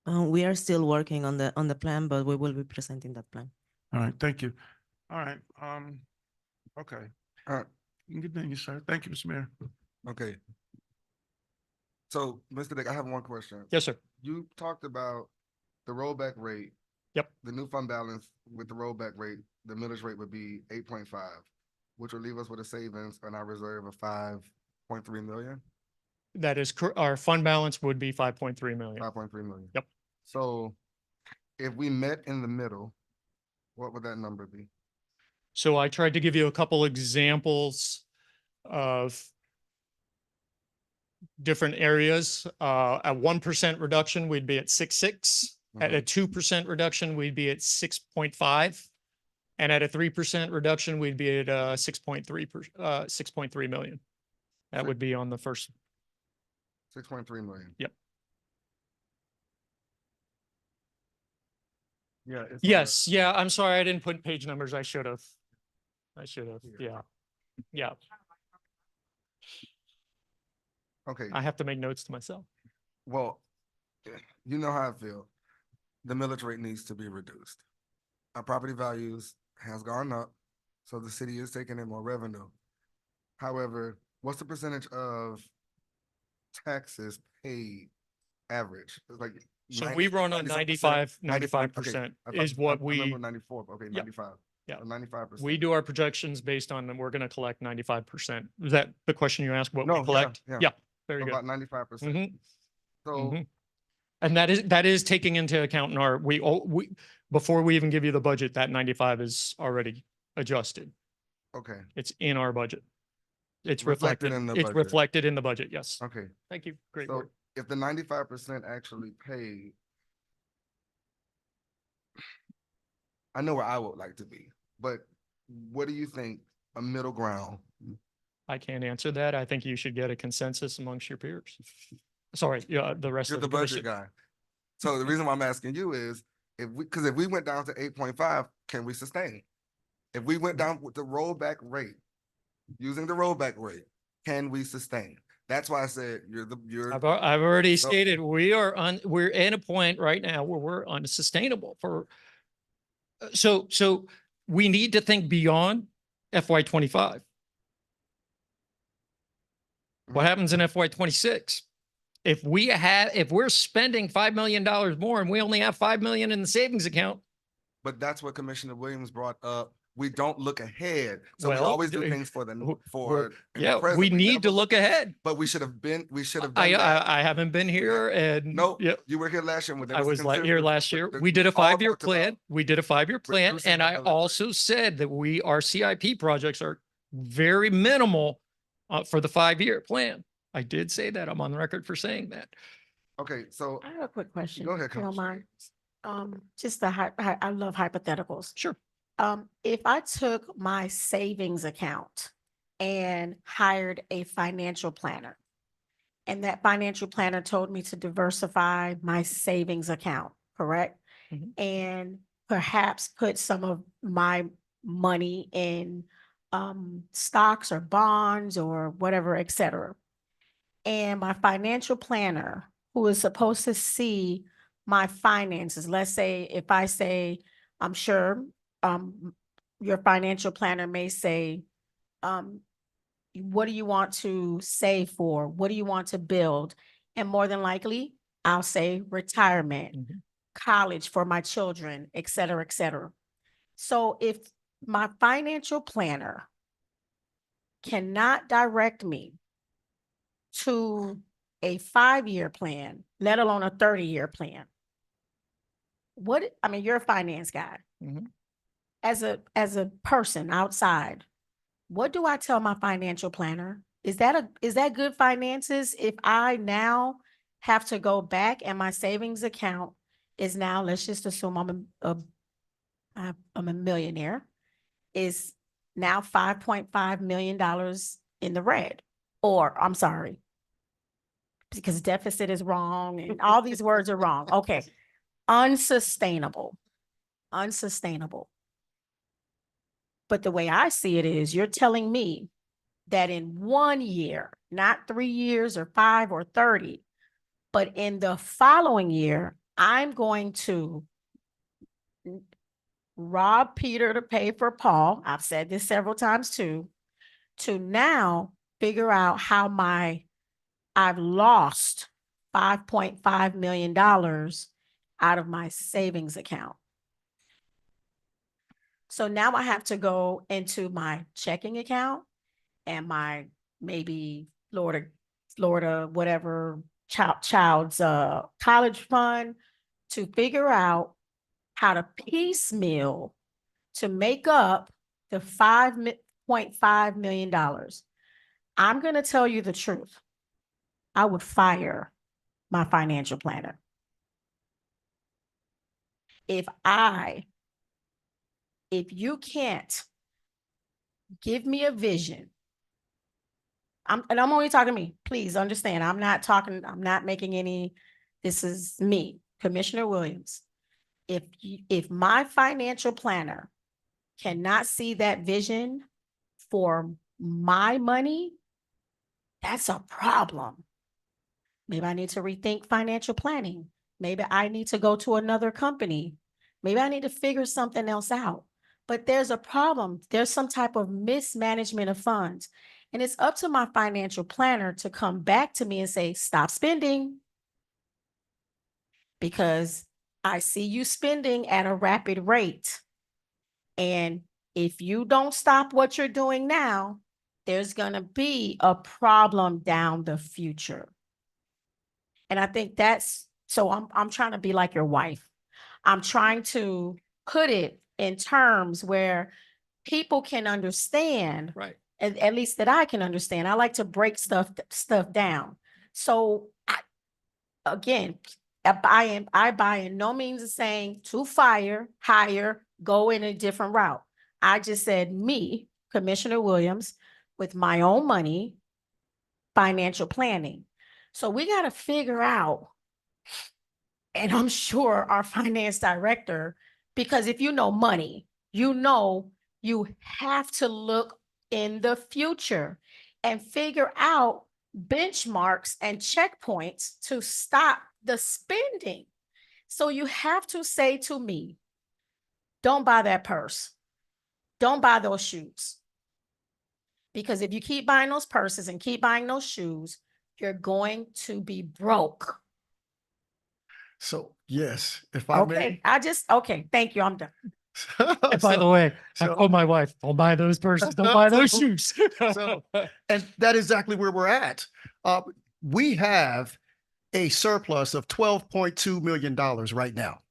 it? We are still working on the plan, but we will be presenting that plan. All right, thank you. All right, okay. You can continue, sir. Thank you, Mr. Mayor. Okay. So, Mr. Dick, I have one question. yes, sir. You talked about the rollback rate. Yep. The new fund balance with the rollback rate, the millage rate would be 8.5, which would leave us with a savings on our reserve of 5.3 million. That is our fund balance would be 5.3 million. 5.3 million. Yep. So if we met in the middle, what would that number be? So I tried to give you a couple examples of different areas. At 1% reduction, we'd be at 6.6. At a 2% reduction, we'd be at 6.5. And at a 3% reduction, we'd be at 6.3 million. That would be on the first. 6.3 million. Yep. Yeah. it's, Yes, yeah, I'm sorry, I didn't put page numbers. I should have. Yeah. Yeah, Okay, I have to make notes to myself. well, you know how I feel. The millage rate needs to be reduced. Our property values has gone up, so the city is taking in more revenue. However, what's the percentage of taxes paid average? It's like So 90 we run on 97%? 95% is what I remember we, 94, okay, Yeah. 95. Yeah. 95%. we do our projections based on, we're gonna collect 95%. Is that the question you asked, what No, we yeah, collect? yeah. Yeah, very So good. about 95%. Mhm. So, Mhm. And that is taking into account in our, before we even give you the budget, that 95 is already adjusted. okay, It's in our budget. It's Reflected reflected, in the it's budget. reflected in the budget, yes. okay. Thank you, great So work. if the 95% actually paid, I know where I would like to be, but what do you think a middle ground? I can't answer that. I think you should get a consensus amongst your peers. Sorry, yeah, the rest You're of the the budget commission. guy. So the reason why I'm asking you is because if we went down to 8.5, can we sustain? If we went down with the rollback rate, using the rollback rate, can we sustain? That's why I said you're. I've already So- stated, we're at a point right now where we're unsustainable for. So we need to think beyond FY 25. What Mhm. happens in FY 26? If we're spending $5 million more and we only have 5 million in the savings account, But that's what Commissioner Williams brought up. We don't look ahead. So we Well, always do things for we're- in the yeah, present. we need never to look ahead. But we should have done I, that. I haven't been here and. No, Yeah, you were here last year. When there I a was here consensus, last year. the- We did a all 5-year talked about plan. We did a 5-year plan. reducing And the I millage rate. also said that our CIP projects are very minimal for the 5-year plan. I did say that. I'm on the record for saying that. Okay, so I have a quick question. go ahead, if you don't Commissioner. mind. Just I love hypotheticals. Sure. If I took my savings account and hired a financial planner, and that financial planner told me to diversify my savings account, correct? Mhm. And perhaps put some of my money in stocks or bonds or whatever, et cetera. And my financial planner, who is supposed to see my finances, let's say if I say, I'm sure your financial planner may say, what do you want to save for? What do you want to build? And more than likely, I'll say retirement, Mhm. college for my children, et cetera, et cetera. So if my financial planner cannot direct me to a 5-year plan, let alone a 30-year plan, you're a finance guy. Mhm. As a person outside, what do I tell my financial planner? Is that good finances if I now have to go back and my savings account is now, let's just assume I'm a millionaire, is now $5.5 million in the red, or I'm sorry, because deficit is wrong and all these words are wrong. Okay. Unsustainable. But the way I see it is you're telling me that in 1 year, not 3 years or 5 or 30, but in the following year, I'm going to rob Peter to pay for Paul. I've said this several times too, to now figure out how I've lost $5.5 million out of my savings account. So now I have to go into my checking account and my maybe Florida, whatever child's college fund to figure out how to piecemeal to make up the $5.5 million. I'm going to tell you the truth. I would fire my financial planner. if you can't give me a vision, and I'm only talking to me, please understand, I'm not making any, this is me, Commissioner Williams. If my financial planner cannot see that vision for my money, that's a problem. Maybe I need to rethink financial planning. Maybe I need to go to another company. Maybe I need to figure something else out. But there's a problem. There's some type of mismanagement of funds. And it's up to my financial planner to come back to me and say, stop spending. Because I see you spending at a rapid rate. And if you don't stop what you're doing now, there's going to be a problem down the future. And I think so I'm trying to be like your wife. I'm trying to put it in terms where people can understand. Right. At least that I can understand. I like to break stuff down. So again, I by in no means is saying to hire, go in a different route. I just said me, Commissioner Williams, with my own money, financial planning. So we got to figure out, and I'm sure our finance director, because if you know money, you know you have to look in the future and figure out benchmarks and checkpoints to stop the spending. So you have to say to me, don't buy that purse. Don't buy those shoes. Because if you keep buying those purses and keep buying those shoes, you're going to be broke. So, yes, if I may. Okay, thank you, I'm done. And by the way, I told my wife, don't buy those purses, don't buy those shoes. And that is exactly where we're at. We have a surplus of $12.2 million right now.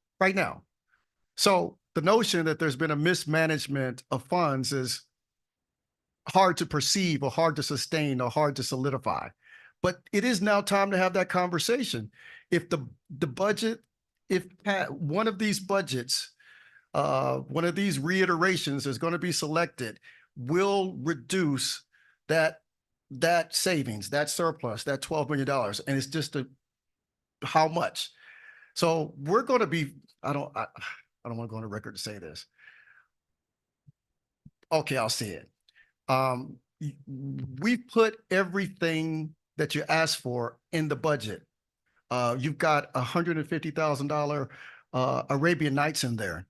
So the notion that there's been a mismanagement of funds is hard to perceive or hard to sustain or hard to solidify. But it is now time to have that conversation. If the budget, if one of these budgets, one of these reiterations is going to be selected, will reduce that savings, that surplus, that $12 million. And it's just how much. So we're going to be, I don't want to go on the record to say this. Okay, I'll say it. We put everything that you asked for in the budget. You've got $150,000 Arabian Nights in there.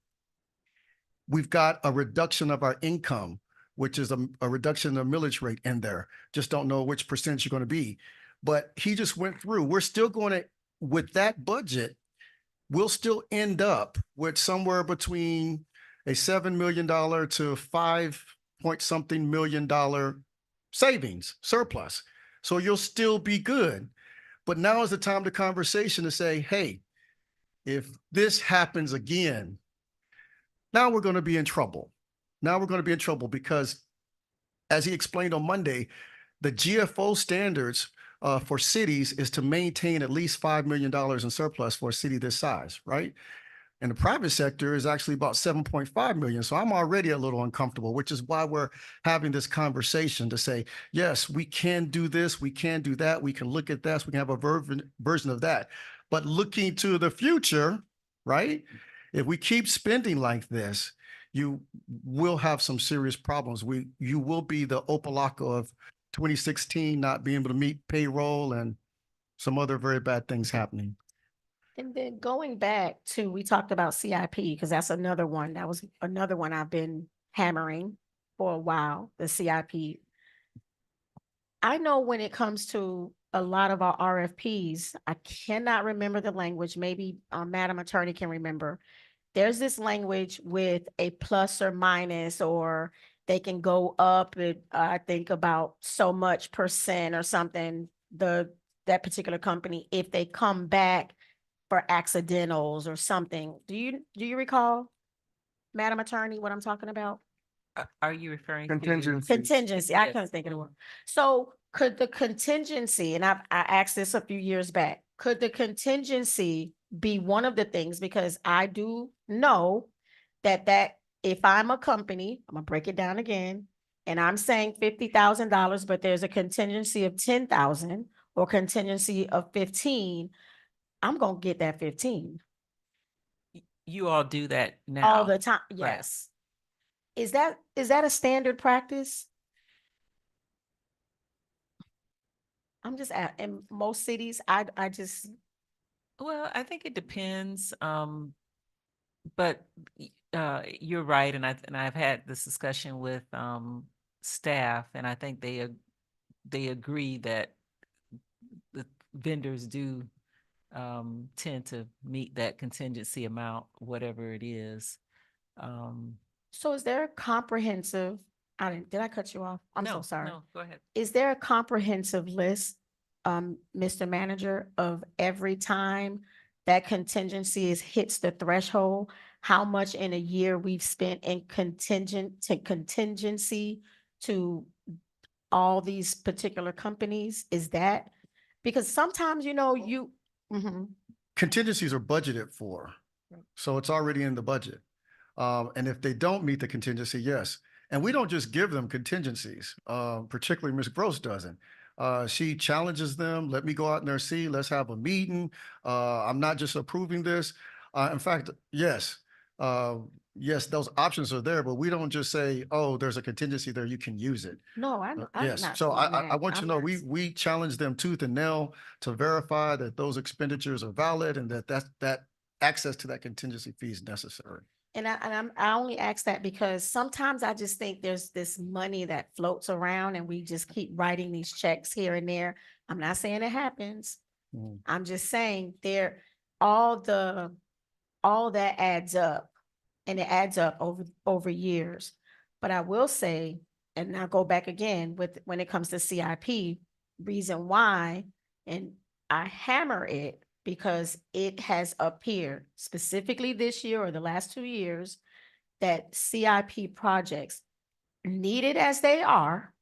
We've got a reduction of our income, which is a reduction in the millage rate in there. Just don't know which percentage you're going to be. But he just went through. We're still going to, with that budget, we'll still end up with somewhere between a $7 million to $5-point-something million savings, surplus. So you'll still be good. But now is the time to conversation to say, hey, if this happens again, now we're going to be in trouble. Now we're going to be in trouble because, as he explained on Monday, the GFO standards for cities is to maintain at least $5 million in surplus for a city this size, right? And the private sector is actually about 7.5 million. So I'm already a little uncomfortable, which is why we're having this conversation to say, yes, we can do this, we can do that, we can look at this, we can have a version of that. But looking to the future, right? If we keep spending like this, you will have some serious problems. You will be the Opa-locka of 2016, not being able to meet payroll and some other very bad things happening. And then going back to, we talked about CIP, because that's another one. That was another one I've been hammering for a while, the CIP. I know when it comes to a lot of our RFPs, I cannot remember the language. Maybe Madam Attorney can remember. There's this language with a plus or minus, or they can go up, I think about so much percent or something, that particular company, if they come back for accidentals or something. Do you recall, Madam Attorney, what I'm talking about? Are you referring Contingency. Contingency. I couldn't think of the word. So could the contingency, and I asked this a few years back, could the contingency be one of the things, because I do know that if I'm a company, I'm gonna break it down again, and I'm saying $50,000, but there's a contingency of 10,000 or contingency of 15, I'm gonna get that 15 You all do that now. all the time. Right. Yes. Is that a standard practice? I'm just in most cities, I just, Well, I think it depends. But you're right, and I've had this discussion with staff, and I think they agree that the vendors do tend to meet that contingency amount, whatever it is. so is there a comprehensive, did I cut you off? I'm so No, sorry. no, go ahead. Is there a comprehensive list, Mr. Manager, of every time that contingency hits the threshold, how much in a year we've spent in contingency to all these particular companies? Is that, because sometimes, Mhm. Contingencies are budgeted for, so it's already in the budget. And if they don't meet the contingency, yes. And we don't just give them contingencies, particularly Ms. Gross doesn't. She challenges them, let me go out in there, see, let's have a meeting. I'm not just approving this. In fact, yes, yes, those options are there, but we don't just say, oh, there's a contingency there, you can use it. No, I'm not Yes, so doing I that. want you to I'm know, not- we challenge them tooth and nail to verify that those expenditures are valid and that access to that contingency fee is necessary. And I only ask that because sometimes I just think there's this money that floats around and we just keep writing these checks here and there. I'm not saying it happens. Mhm. I'm just saying all that adds up, and it adds up over years. But I will say, and I'll go back again when it comes to CIP, reason why, and I hammer it because it has appeared specifically this year or the last 2 years that CIP projects, needed as they are,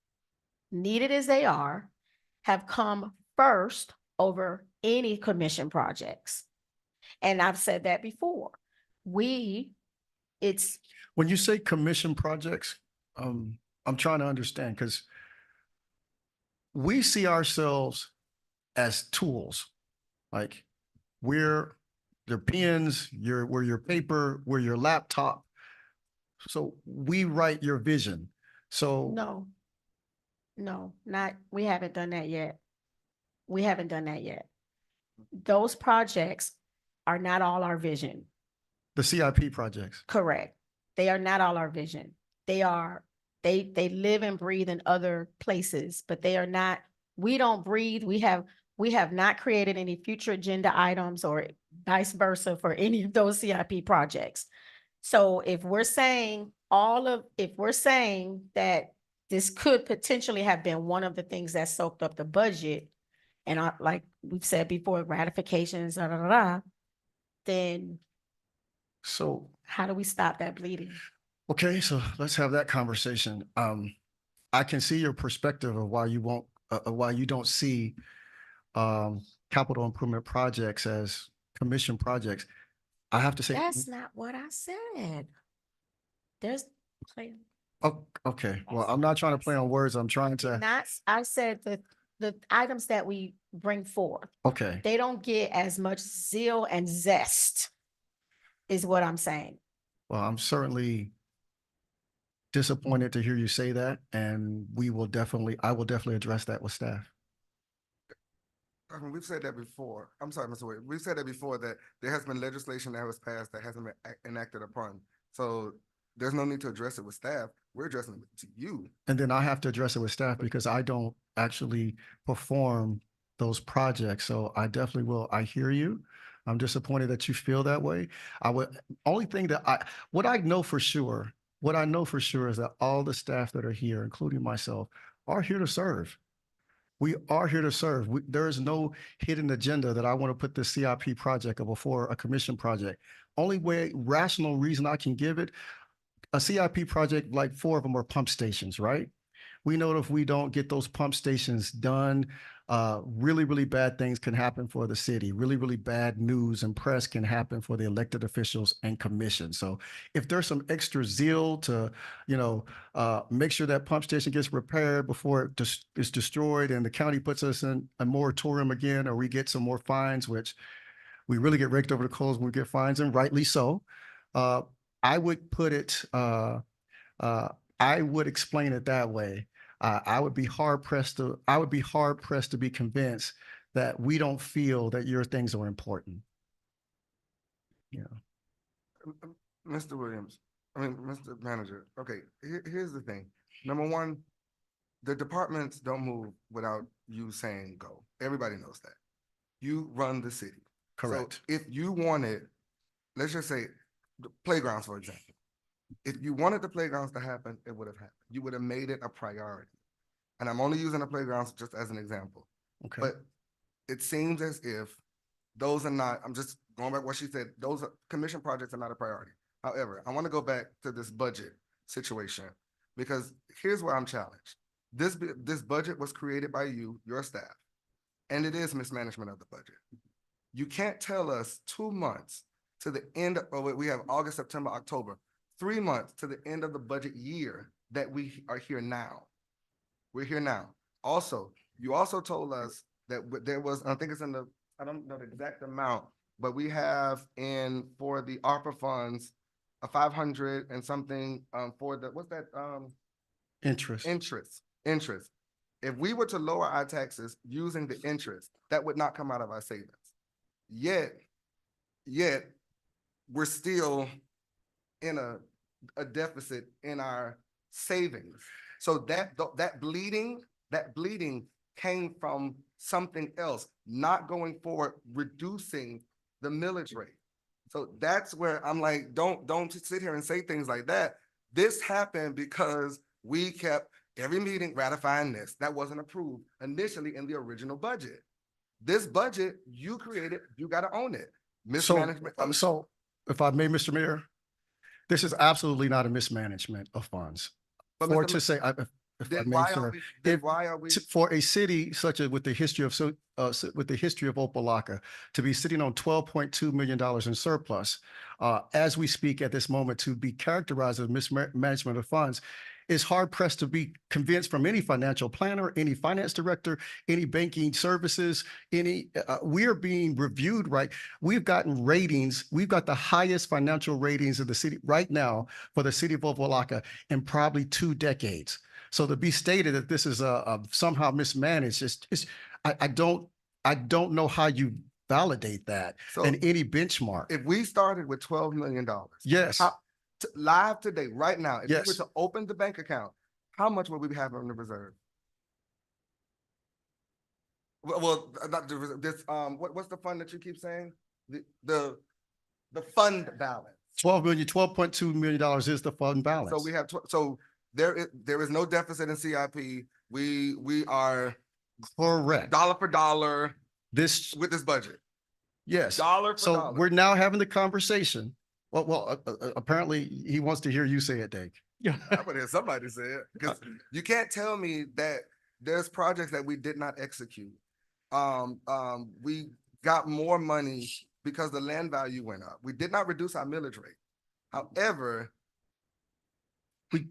have come first over any commission projects. And I've said that before. It's When you say commission projects, I'm trying to understand because we see ourselves as tools. Like we're your pens, we're your paper, we're your laptop. So we write your vision. So no, we haven't done that yet. We haven't done that yet. Those projects are not all our vision. the CIP projects. Correct. They are not all our vision. They live and breathe in other places, but they are not, we don't breathe. We have not created any future agenda items or vice versa for any of those CIP projects. So if we're saying that this could potentially have been one of the things that soaked up the budget, and like we've said before, ratifications, then So, how do we stop that bleeding? okay, so let's have that conversation. I can see your perspective of why you don't see capital improvement projects as commission projects. I have to say, That's not what I said. There's plan. oh, okay, well, I'm not trying to play on words. I'm trying to, I said the items that we bring forth, okay. they don't get as much zeal and zest, is what I'm saying. Well, I'm certainly disappointed to hear you say that, and I will definitely address that with staff. I mean, we've said that before. I'm sorry, Mr. Wade. We've said that before that there has been legislation that was passed that hasn't been enacted upon. So there's no need to address it with staff. We're addressing it to you. And then I have to address it with staff because I don't actually perform those projects. So I definitely will. I hear you. I'm disappointed that you feel that way. What I know for sure is that all the staff that are here, including myself, are here to serve. We are here to serve. There is no hidden agenda that I want to put this CIP project before a commission project. Only rational reason I can give it, a CIP project, like 4 of them are pump stations, right? We know that if we don't get those pump stations done, really, really bad things can happen for the city. Really, really bad news and press can happen for the elected officials and commission. So if there's some extra zeal to, make sure that pump station gets repaired before it is destroyed and the county puts us in a moratorium again, or we get some more fines, which we really get raked over the coals when we get fines, and rightly so. I would put it, I would explain it that way. I would be hard pressed to be convinced that we don't feel that your things are important. Mr. Williams, Mr. Manager, okay, here's the thing. Number one, the departments don't move without you saying go. Everybody knows that. You run the city. Correct. So if you wanted, let's just say, the playgrounds, for example. If you wanted the playgrounds to happen, it would have happened. You would have made it a priority. And I'm only using the playgrounds just as an example. Okay. But it seems as if those are not, I'm just going back to what she said, those commission projects are not a priority. However, I want to go back to this budget situation, because here's where I'm challenged. This budget was created by you, your staff, and it is mismanagement of the budget. You can't tell us 2 months to the end of, we have August, September, October, 3 months to the end of the budget year that we are here now. We're here now. Also, you also told us that there was, I think it's in the, I don't know the exact amount, but we have for the Arpa funds, a 500 and something for the, what's that? Interest. Interest. If we were to lower our taxes using the interest, that would not come out of our savings. Yet we're still in a deficit in our savings. So that bleeding came from something else, not going forward, reducing the millage rate. So that's where I'm like, don't sit here and say things like that. This happened because we kept every meeting ratifying this. That wasn't approved initially in the original budget. This budget you created, you got to own it. Mismanagement. So if I may, Mr. Mayor, this is absolutely not a mismanagement of funds. But For Mr. to say, if I Then may, why sir, are we? Then why are we? for a city such as with the history of Opa-locka to be sitting on $12.2 million in surplus as we speak at this moment, to be characterized as mismanagement of funds, is hard pressed to be convinced from any financial planner, any finance director, any banking services, we're being reviewed, right? We've gotten ratings. We've got the highest financial ratings of the city right now for the city of Opa-locka in probably 2 decades. So to be stated that this is somehow mismanaged, I don't know how you validate that in any benchmark. If we started with $12 million, yes, live today, right now, if yes, we were to open the bank account, how much would we have in the reserve? Well, not the reserve. This what's the fund that you keep saying? The fund balance. $12.2 million is the fund balance. So we have there is no deficit in CIP. We are correct, dollar for dollar with this budget. Yes. Dollar for dollar. We're now having the conversation. Well, apparently he wants to hear you say it, Dave. Yeah, I would hear somebody say it, because you can't tell me that there's projects that we did not execute. We got more money because the land value went up. We did not reduce our millage rate. However, okay.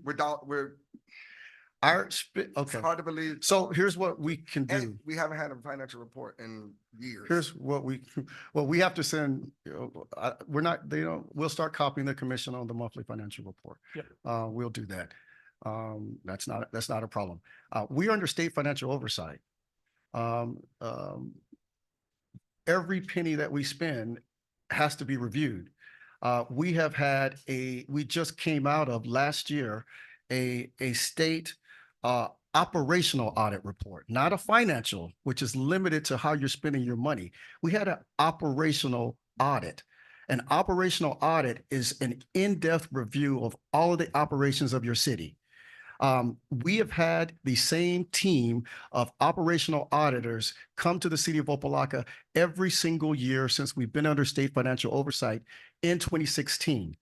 It's hard to believe. So here's what we can do. And we haven't had a financial report in years. Here's what we have to send. We'll start copying the commission on the monthly financial report. Yep. We'll do that. That's not a problem. We are under state financial oversight. Every penny that we spend has to be reviewed. We just came out of last year a state operational audit report, not a financial, which is limited to how you're spending your money. We had an operational audit. An operational audit is an in-depth review of all of the operations of your city. We have had the same team of operational auditors come to the city of Opa-locka every single year since we've been under state financial oversight in 2016.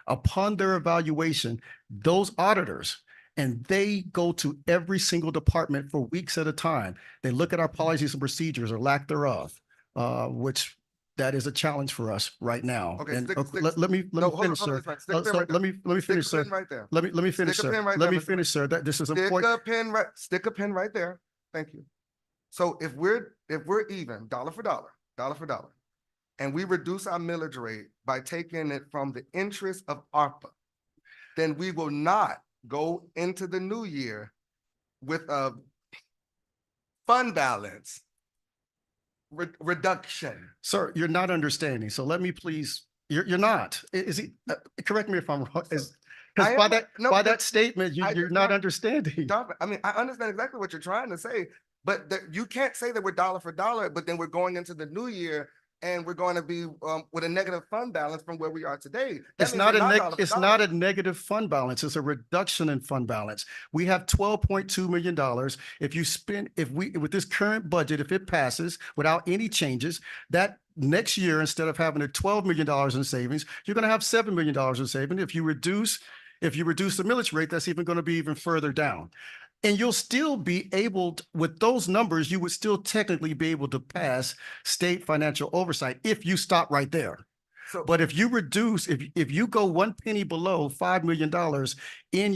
Upon their evaluation, those auditors And they go to every single department for weeks at a time. They look at our policies and procedures or lack thereof, which that is a challenge for us right now. Okay, And stick- let me no, hold on, finish, hold on, sir. it's fine. Stick a pin So right let there. me Stick finish, a sir. pin right there. Let me finish, Stick a sir. pin right Let there, me Mr. finish, sir. That this is Stick important. a pin right, stick a pin right there. Thank you. So if we're even dollar for dollar, and we reduce our millage rate by taking it from the interest of ARPA, then we will not go into the new year with a fund balance reduction. Sir, you're not understanding. So let me please, you're not. Is he, correct me if I'm wrong, I because am by not- that, no, by but that statement, I you're did not not- understanding. I mean, I understand exactly what you're trying to say, but that you can't say that we're dollar for dollar, but then we're going into the new year and we're going to be with a negative fund balance from where we are today. That It's means not we're a dollar for it's not dollar. a negative fund balance. It's a reduction in fund balance. We have $12.2 million. If you spend, if we, with this current budget, if it passes without any changes, that next year, instead of having a $12 million in savings, you're going to have $7 million in savings. If you reduce the millage rate, that's even going to be even further down. And you'll still be able to, with those numbers, you would still technically be able to pass state financial oversight if you stop right there. So, But if you reduce, if you go 1 penny below $5 million in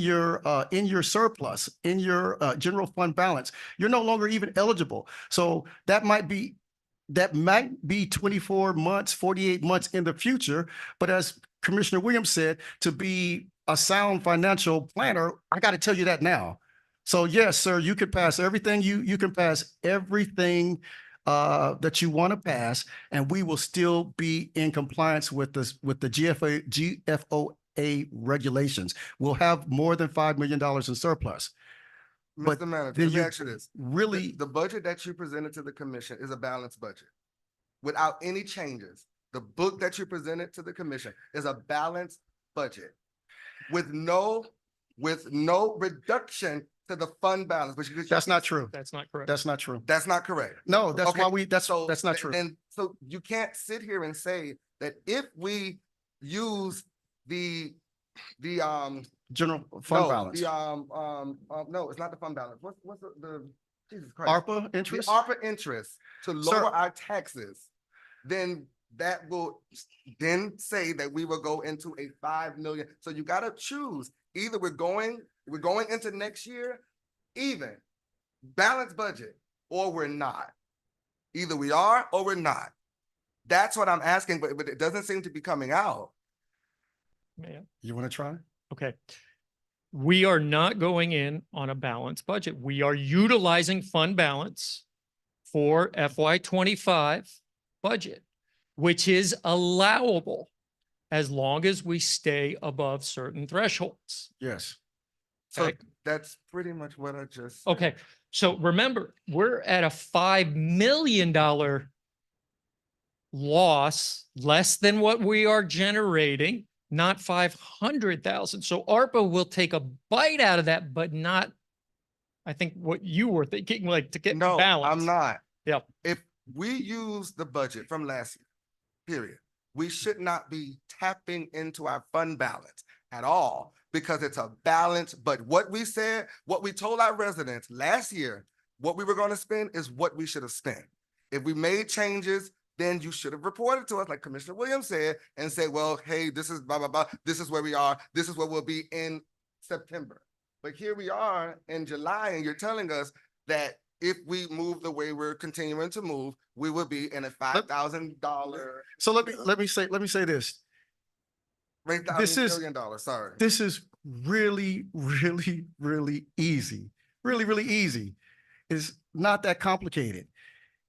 your surplus, in your general fund balance, you're no longer even eligible. So that might be 24 months, 48 months in the future. But as Commissioner Williams said, to be a sound financial planner, I got to tell you that now. So yes, sir, you can pass everything you can pass everything that you want to pass, and we will still be in compliance with this with the GFOA regulations. We'll have more than $5 million in surplus. But Mr. Manager, then let me you ask you this. really The budget that you presented to the commission is a balanced budget without any changes. The book that you presented to the commission is a balanced budget with no reduction to the fund balance. that's not true. That's not correct. That's not true. That's not correct. No, that's Okay, why that's So not true. Then, so you can't sit here and say that if we use the General fund no, balance. no, it's not the fund balance. What's the Jesus Christ? ARPA interest? The ARPA interest to Sir. lower our taxes, then that will then say that we will go into a 5 million. So you got to choose. Either we're going into next year, even balanced budget, or we're not. Either we are or we're not. That's what I'm asking, but it doesn't seem to be coming out. Man, You want to try? okay. We are not going in on a balanced budget. We are utilizing fund balance for FY25 budget, which is allowable as long as we stay above certain thresholds. Yes. So Okay. that's pretty much what I just said. Okay, so remember, we're at a $5 million loss, less than what we are generating, not 500,000. So ARPA will take a bite out of that, but not, I think what you were thinking, like to get No, balance. I'm not. Yep. If we use the budget from last year, period, we should not be tapping into our fund balance at all because it's a balance. But what we said, what we told our residents last year, what we were going to spend is what we should have spent. If we made changes, then you should have reported to us, like Commissioner Williams said, and say, well, hey, this is blah, blah, blah. This is where we are. This is where we'll be in September. But here we are in July, and you're telling us that if we move the way we're continuing to move, we will be in a $5,000. So let me say this. This is $1 million, sorry. This is really, really, really easy. Really, really easy. It's not that complicated.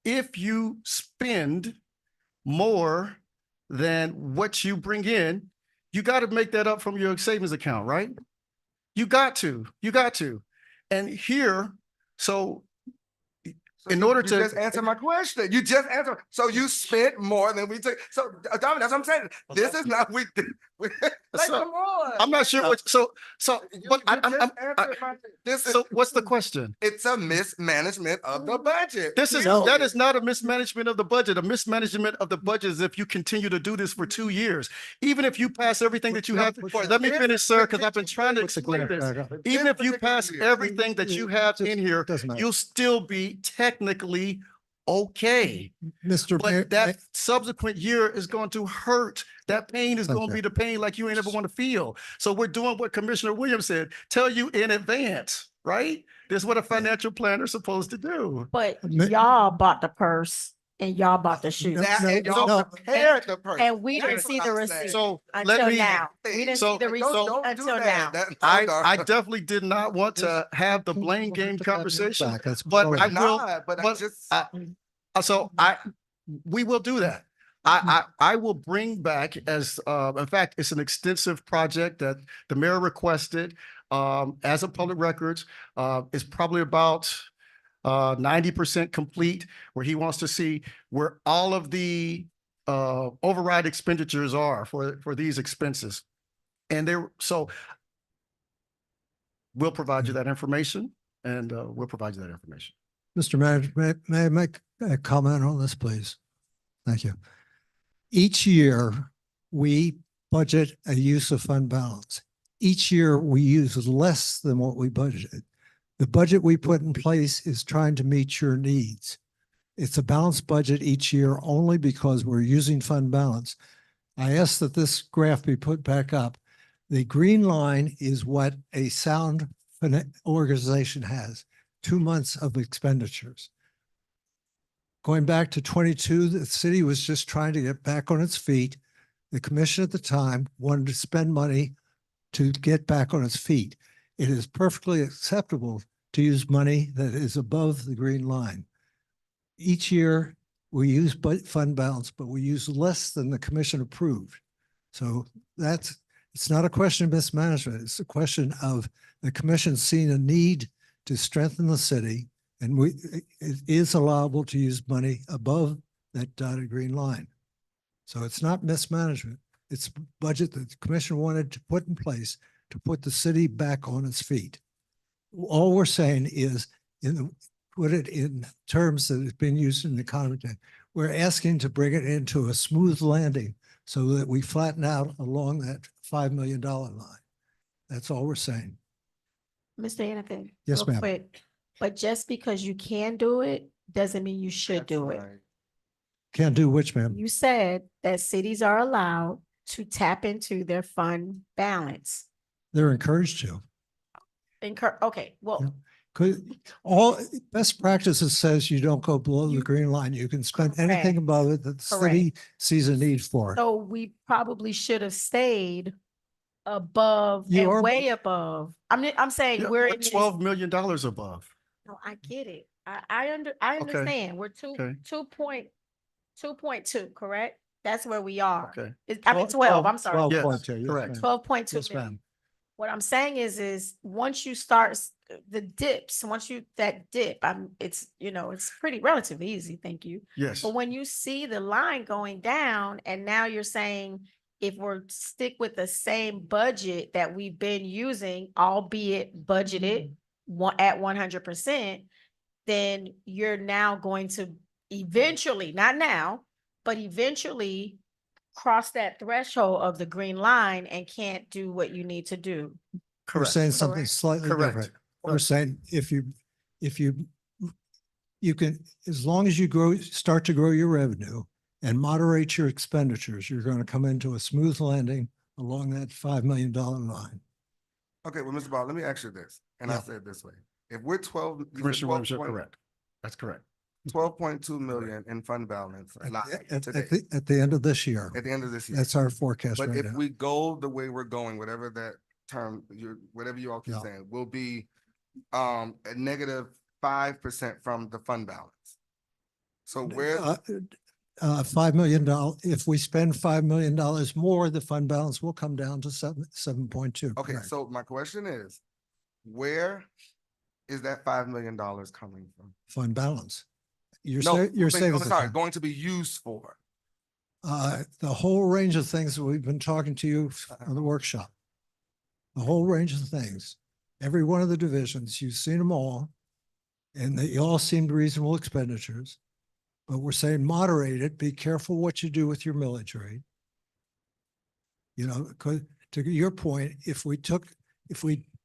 If you spend more than what you bring in, you got to make that up from your savings account, right? You got to. And here, so in order You to. just answered my question. You just answered. So you spent more than we took. So Dominic, that's what I'm saying. This is not we. Like, So, come on. I'm not sure what, so, but You just answered this is, so what's the question? it's a mismanagement of the budget. That is not a mismanagement of the budget. A mismanagement of the budget is if you continue to do this for 2 years. Even if you pass everything that you have, let me finish, sir, because I've been trying to explain this. Even if you pass everything that you have in here, you'll still be technically okay. But that subsequent year is going to hurt. That pain is going to be the pain like you ain't ever want to feel. So we're doing what Commissioner Williams said, tell you in advance, right? This is what a financial planner is supposed to do. But y'all bought the purse and y'all bought the shoes. And y'all prepared the person. And we didn't see the receipt So until let me, now. We didn't see the receipt Don't do until that. now. I definitely did not want to have the blame game conversation, but I will, But I but just. we will do that. I will bring back as, in fact, it's an extensive project that the mayor requested, as a public records. It's probably about 90% complete, where he wants to see where all of the override expenditures are for these expenses. And so we'll provide you that information, and we'll provide you that information. Mr. Manager, may I make a comment on this, please? Thank you. Each year, we budget a use of fund balance. Each year, we use less than what we budgeted. The budget we put in place is trying to meet your needs. It's a balanced budget each year only because we're using fund balance. I ask that this graph be put back up. The green line is what a sound organization has, 2 months of expenditures. Going back to 22, the city was just trying to get back on its feet. The commission at the time wanted to spend money to get back on its feet. It is perfectly acceptable to use money that is above the green line. Each year we use fund balance, but we use less than the commission approved. So it's not a question of mismanagement. It's a question of the commission seeing a need to strengthen the city, and it is allowable to use money above that dotted green line. So it's not mismanagement. It's a budget that the commission wanted to put in place to put the city back on its feet. All we're saying is put it in terms that has been used in the economy. We're asking to bring it into a smooth landing so that we flatten out along that $5 million line. That's all we're saying. Mr. Anything. Yes, real ma'am. quick. But just because you can do it, doesn't mean you should do it. Can't do which, ma'am? You said that cities are allowed to tap into their fund balance. They're encouraged to. Okay, well, All best practices says you don't go below the green line. You can spend anything above it that the city sees a need for. so we probably should have stayed above You and are- way above. I'm saying Yeah, we're we're in this. $12 million above. No, I get it. I understand. We're Okay. 2.2, correct? That's where we are. Okay. I mean 12, I'm sorry. 12.2, yes, correct. ma'am. 12.2 Yes, million. ma'am. What I'm saying is once you start the dips, that dip, it's pretty relatively easy. Thank you. Yes. But when you see the line going down and now you're saying if we're stick with the same budget that we've been using, albeit budgeted at 100%, then you're now going to eventually, not now, but eventually cross that threshold of the green line and can't do what you need to do. We're saying something Correct. slightly Correct. different. We're saying if you can, as long as you start to grow your revenue and moderate your expenditures, you're going to come into a smooth landing along that $5 million line. Okay, well, Mr. Ball, let me ask you this, and I'll Yeah. say it this way. If we're 12, you said Commissioner Williams, you're 12 point- correct. That's correct. 12.2 million in fund balance At today, at the end of this year. at the end of this year. That's our forecast But right if now. we go the way we're going, whatever that term, whatever you all keep Yeah. saying, will be a negative 5% from the fund balance. So where, $5 million, if we spend $5 million more, the fund balance will come down to 7.2. okay, correct. so my question is, where is that $5 million coming from? Fund balance. You're No, you're saying, sorry, going to be used for. the whole range of things that we've been talking to you on the workshop. The whole range of things, every one of the divisions, you've seen them all. And they all seemed reasonable expenditures. But we're saying moderate it, be careful what you do with your millage rate. You know, 'cause to your point, if we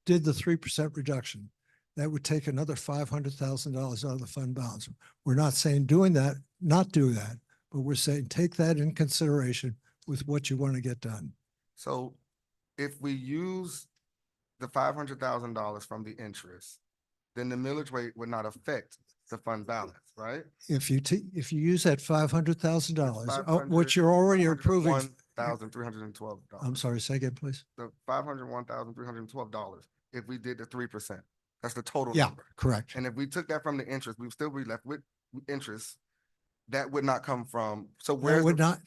did the 3% reduction, that would take another $500,000 out of the fund balance. We're not saying not do that, but we're saying take that in consideration with what you want to get done. So if we use the $500,000 from the interest, then the millage rate would not affect the fund balance, right? If you use that $500,000, which you're already approving. $1,312. I'm sorry, say again, please. The $501,312, if we did the 3%, that's the total Yeah, number. correct. And if we took that from the interest, we'd still be left with interest. That would not come from, so That where's would the,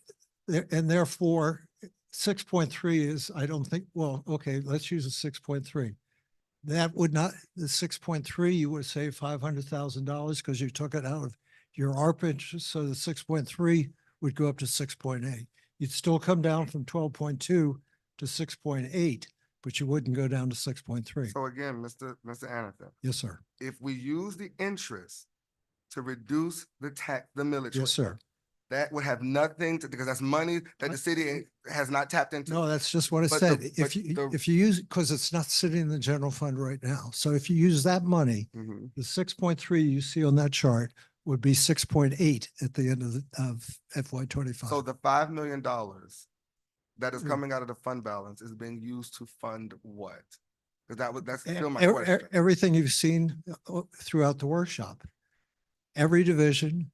not, and therefore, 6.3 is, I don't think, well, okay, let's use a 6.3. That would not, the 6.3, you would save $500,000 because you took it out of your ARPA interest. So the 6.3 would go up to 6.8. You'd still come down from 12.2 to 6.8, but you wouldn't go down to 6.3. so again, Mr. Anathan, Yes, sir. if we use the interest to reduce the millage Yes, rate, sir. that would have nothing to, because that's money that the city has not tapped into. No, that's just what I But said. the- If you use, because it's not sitting in the general fund right now. So if you use that money, Mhm. the 6.3 you see on that chart would be 6.8 at the end of FY 25. So the $5 million that is Mm. coming out of the fund balance is being used to fund what? Because that's still my E- e- question. Everything you've seen throughout the workshop, every division,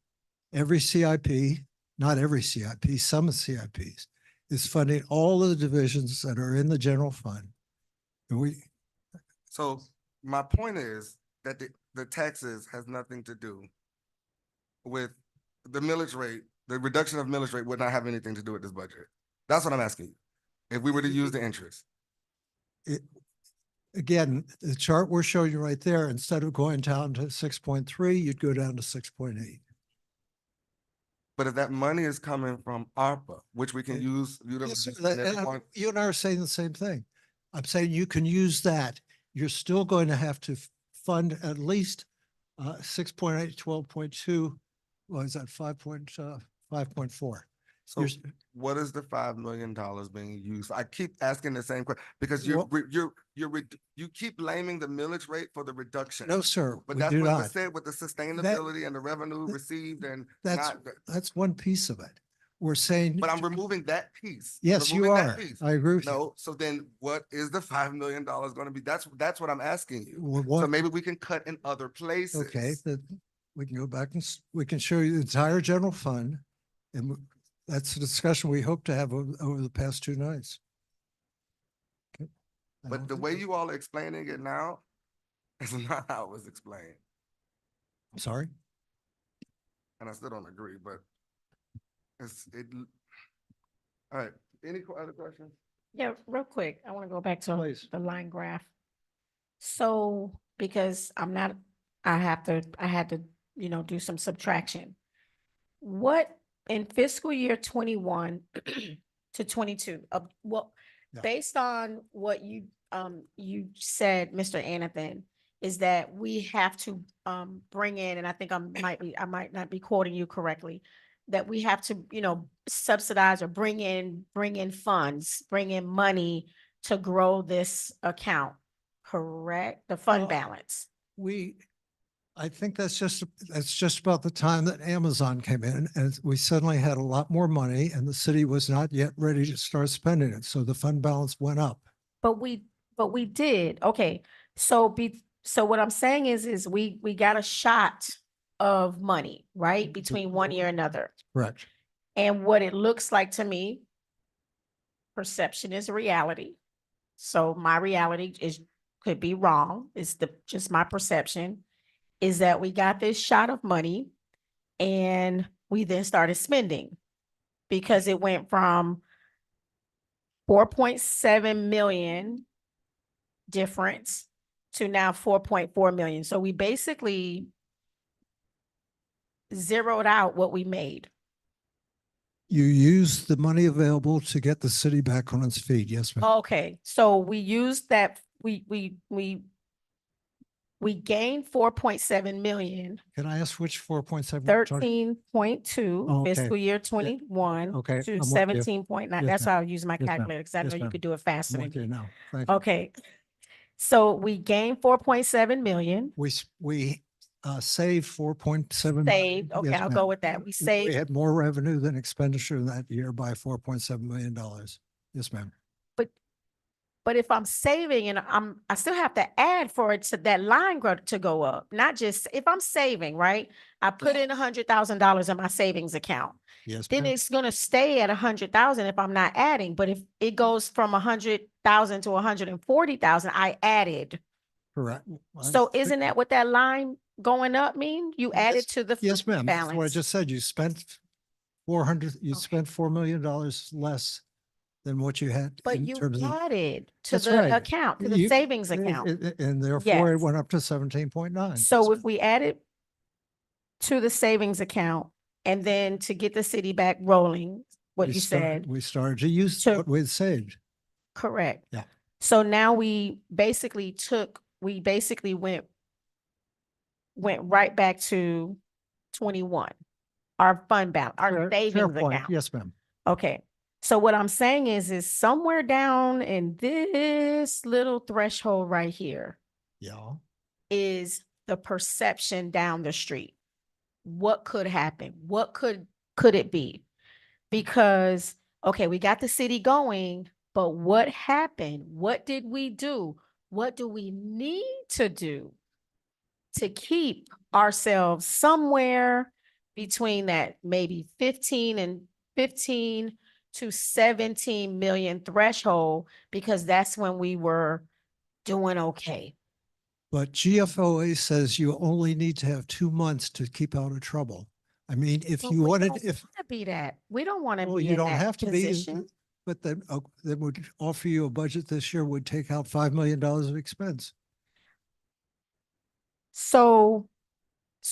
every CIP, not every CIP, some CIPs is funding all of the divisions that are in the general fund. And So my point is that the taxes has nothing to do with the millage rate. The reduction of millage rate would not have anything to do with this budget. That's what I'm asking you. If we were to use the interest. again, the chart we're showing you right there, instead of going down to 6.3, you'd go down to 6.8. But if that money is coming from ARPA, which we can use. Yes, sir. and everyone- You and I are saying the same thing. I'm saying you can use that. You're still going to have to fund at least 6.8, 12.2. What is that? 5.4. So You're s- what is the $5 million being used? I keep asking the same question because Well- you keep blaming the millage rate for the reduction. No, sir, But we that's do what was not. said with the sustainability and the revenue received and That's, not, that's one piece of it. We're saying. but I'm removing that piece. I'm Yes, you removing that are. piece. I agree with you. No, so then what is the $5 million going to be? That's what I'm asking you. Well, So what- maybe we can cut in other places. Okay, that we can go back and we can show you the entire general fund. And that's the discussion we hope to have over the past 2 nights. Okay. I But don't the think way so. you all are explaining it now is not how it was explained. I'm sorry. And I still don't agree, but all right, any other questions? Yeah, real quick, I want to go back to Please. the line graph. So, because I had to, do some subtraction. What in fiscal year 21 to 22, Yeah. based on what you said, Mr. Anathan, is that we have to bring in, and I think I might not be quoting you correctly, that we have to, subsidize or bring in funds, bring in money to grow this account, correct? The fund Well, balance. I think that's just about the time that Amazon came in and we suddenly had a lot more money and the city was not yet ready to start spending it. So the fund balance went up. But we did. Okay. So what I'm saying is we got a shot of money, right? Between one year and another. Correct. And what it looks like to me, perception is reality. So my reality could be wrong. It's just my perception is that we got this shot of money and we then started spending because it went from 4.7 million difference to now 4.4 million. So we basically zeroed out what we made. You use the money available to get the city back on its feet. Yes, ma'am. Okay, so we used that, we gained 4.7 million, Can I ask which 4.7? 13.2 Oh, okay. fiscal year 21 Okay, I'm to with you. 17.9. Yes, That's ma'am. why I use my Yes, ma'am. calculator, because I Yes, know you ma'am. could do it faster I'm than with you me. now. Thank you. Okay, so we gained 4.7 million, We saved 4.7. saved, okay, Yes, I'll ma'am. go with that. We We saved, had more revenue than expenditure that year by $4.7 million. Yes, ma'am. but if I'm saving and I still have to add for it to that line to go up, not just, if I'm saving, right? I put in $100,000 in my savings account. Yes, Then ma'am. it's gonna stay at 100,000 if I'm not adding, but if it goes from 100,000 to 140,000, I added. Correct. So isn't that what that line going up mean? You added to the Yes, ma'am. That's what I balance. just said. You spent spent $4 million less than what you had But in you terms of. added to That's the right. account, to the You- savings account. And therefore it Yes. went up to 17.9. So if we added to the savings account and then to get the city back rolling, what you said, We started to use to- what we'd saved. correct. Yeah. So now we basically went right back to 21, our fund balance, our Fair savings point. account. Yes, ma'am. Okay. So what I'm saying is somewhere down in this little threshold right here Yeah. is the perception down the street. What could happen? What could it be? Because, okay, we got the city going, but what happened? What did we do? What do we need to do to keep ourselves somewhere between that maybe 15 to 17 million threshold? Because that's when we were doing okay. But GFOA says you only need to have 2 months to keep out of trouble. I mean, if But you we wanted, don't if, wanna be that. We don't want to well, be you in don't that have to be, position. but then that would offer you a budget this year would take out $5 million of expense. So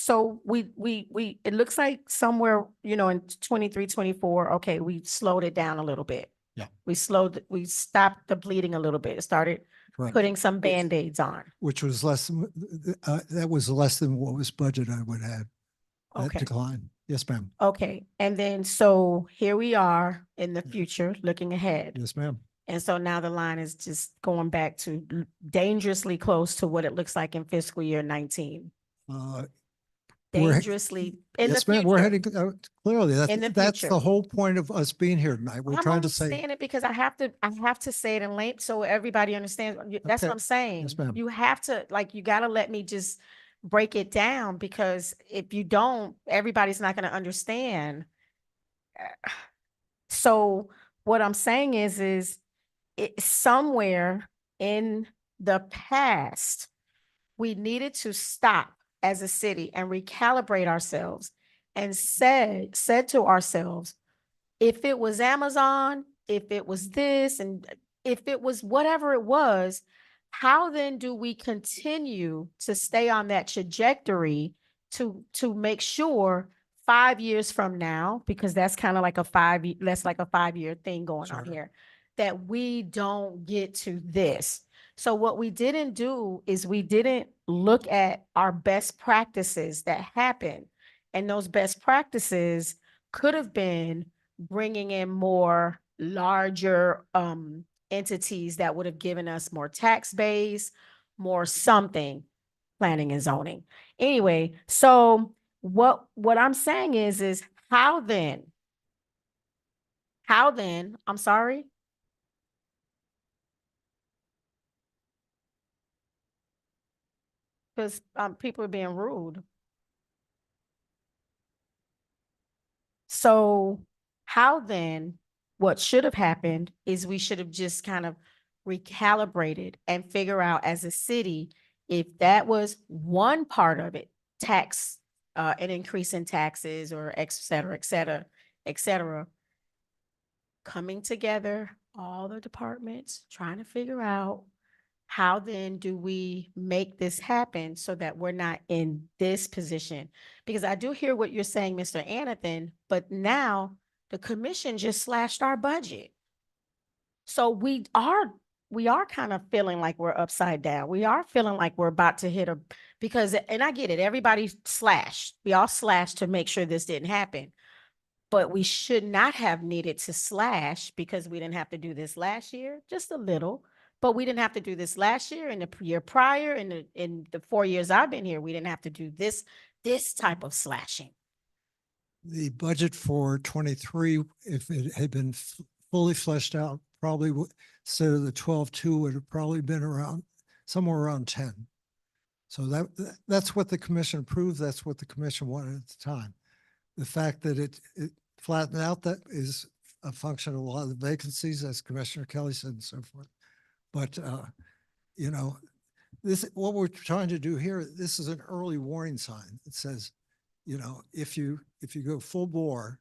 it looks like somewhere, in 23, 24, okay, we slowed it down a little bit. Yeah. We stopped the bleeding a little bit. It started Correct. putting some Band-Aids on. Which was less, that was less than what was budgeted I would have. That Okay. decline. Yes, ma'am. Okay, and then so here we are in the future, looking ahead. Yes, ma'am. And so now the line is just going back to dangerously close to what it looks like in fiscal year 19. We're- Dangerously in the Yes, ma'am. We're future. heading, clearly, In the that's the future. whole point of us being here tonight. We're I'm trying only to say, saying it because I have to say it in length so everybody understands. That's what Okay. I'm saying. Yes, ma'am. You have to, you gotta let me just break it down, because if you don't, everybody's not gonna understand. So what I'm saying is it somewhere in the past, we needed to stop as a city and recalibrate ourselves and said to ourselves, if it was Amazon, if it was this, and if it was whatever it was, how then do we continue to stay on that trajectory to make sure 5 years from now, because that's kind of like that's like a 5-year thing going on Sure. here, that we don't get to this. So what we didn't do is we didn't look at our best practices that happened. And those best practices could have been bringing in more larger entities that would have given us more tax base, more something, planning and zoning. Anyway, so what I'm saying is how then, I'm sorry. Because people are being rude. So how then, what should have happened is we should have just kind of recalibrated and figure out as a city, if that was one part of it, tax, an increase in taxes or et cetera, et cetera, et cetera. Coming together, all the departments, trying to figure out how then do we make this happen so that we're not in this position? Because I do hear what you're saying, Mr. Anathan, but now the commission just slashed our budget. So we are kind of feeling like we're upside down. We are feeling like we're about to hit a, because, and I get it, everybody slashed. We all slashed to make sure this didn't happen. But we should not have needed to slash because we didn't have to do this last year, just a little. But we didn't have to do this last year and the year prior and in the 4 years I've been here, we didn't have to do this type of slashing. The budget for 23, if it had been fully fleshed out, probably instead of the 12.2 would have probably been around somewhere around 10. So that's what the commission approved. That's what the commission wanted at the time. The fact that it flattened out, that is a function of a lot of the vacancies, as Commissioner Kelly said, and so forth. But, you know, what we're trying to do here, this is an early warning sign. It says, you know, if you go full bore,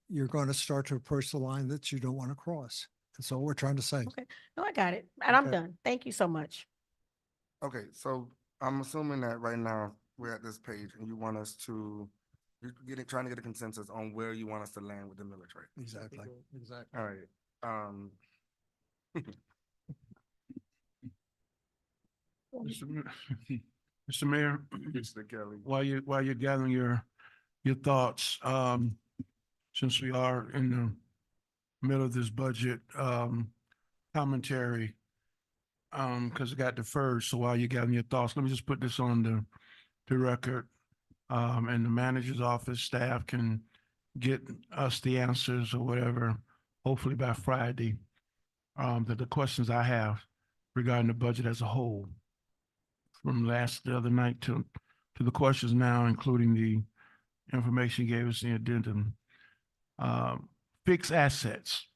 you're going to start to approach the line that you don't want to cross. That's all we're trying to say. Okay, no, I got it. And I'm Okay. done. Thank you so much. Okay, so I'm assuming that right now we're at this page and you want us to, trying to get a consensus on where you want us to land with the military. Exactly. All right, Mr. Mayor, Mr. Kelly. while you're gathering your thoughts, since we are in the middle of this budget, commentary, because it got deferred, so while you're gathering your thoughts, let me just put this on the record. And the manager's office staff can get us the answers or whatever, hopefully by Friday, the questions I have regarding the budget as a whole, from the other night to the questions now, including the information you gave us in the addendum. Fixed assets.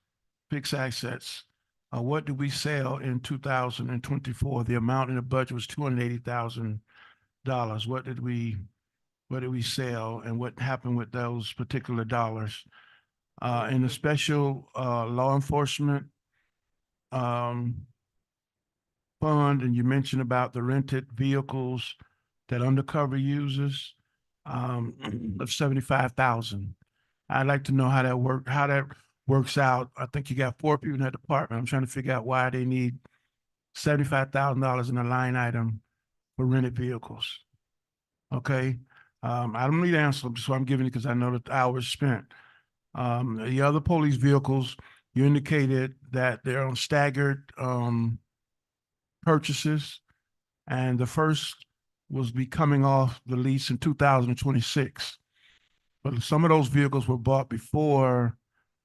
What did we sell in 2024? The amount in the budget was $280,000. What did we sell and what happened with those particular dollars? In the special law enforcement fund, and you mentioned about the rented vehicles that undercover uses of 75,000. I'd like to know how that works out. I think you got 4 people in that department. I'm trying to figure out why they need $75,000 in a line item for rented vehicles. Okay. I don't need answers, so I'm giving it because I know that the hours spent. The other police vehicles, you indicated that they're on staggered purchases, and the first was be coming off the lease in 2026. But some of those vehicles were bought before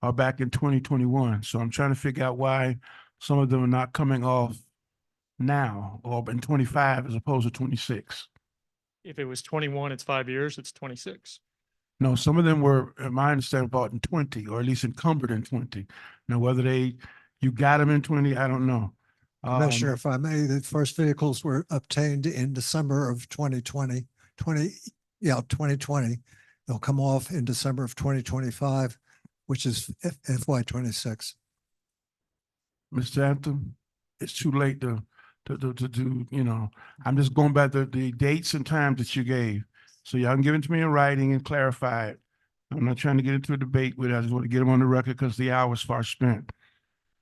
or back in 2021. So I'm trying to figure out why some of them are not coming off now or in 25 as opposed to 26. If it was 21, it's 5 years, it's 26. No, some of them were, in my understanding, bought in 20, or at least encumbered in 20. Now, whether you got them in 20, I don't know. Commissioner, if I may, the first vehicles were obtained in December of 2020. They'll come off in December of 2025, which is FY 26. Mr. Anthem, it's too late to do, you know, I'm just going back to the dates and times that you gave. So y'all can give it to me in writing and clarify it. I'm not trying to get into a debate with it. I just want to get them on the record because the hours far spent.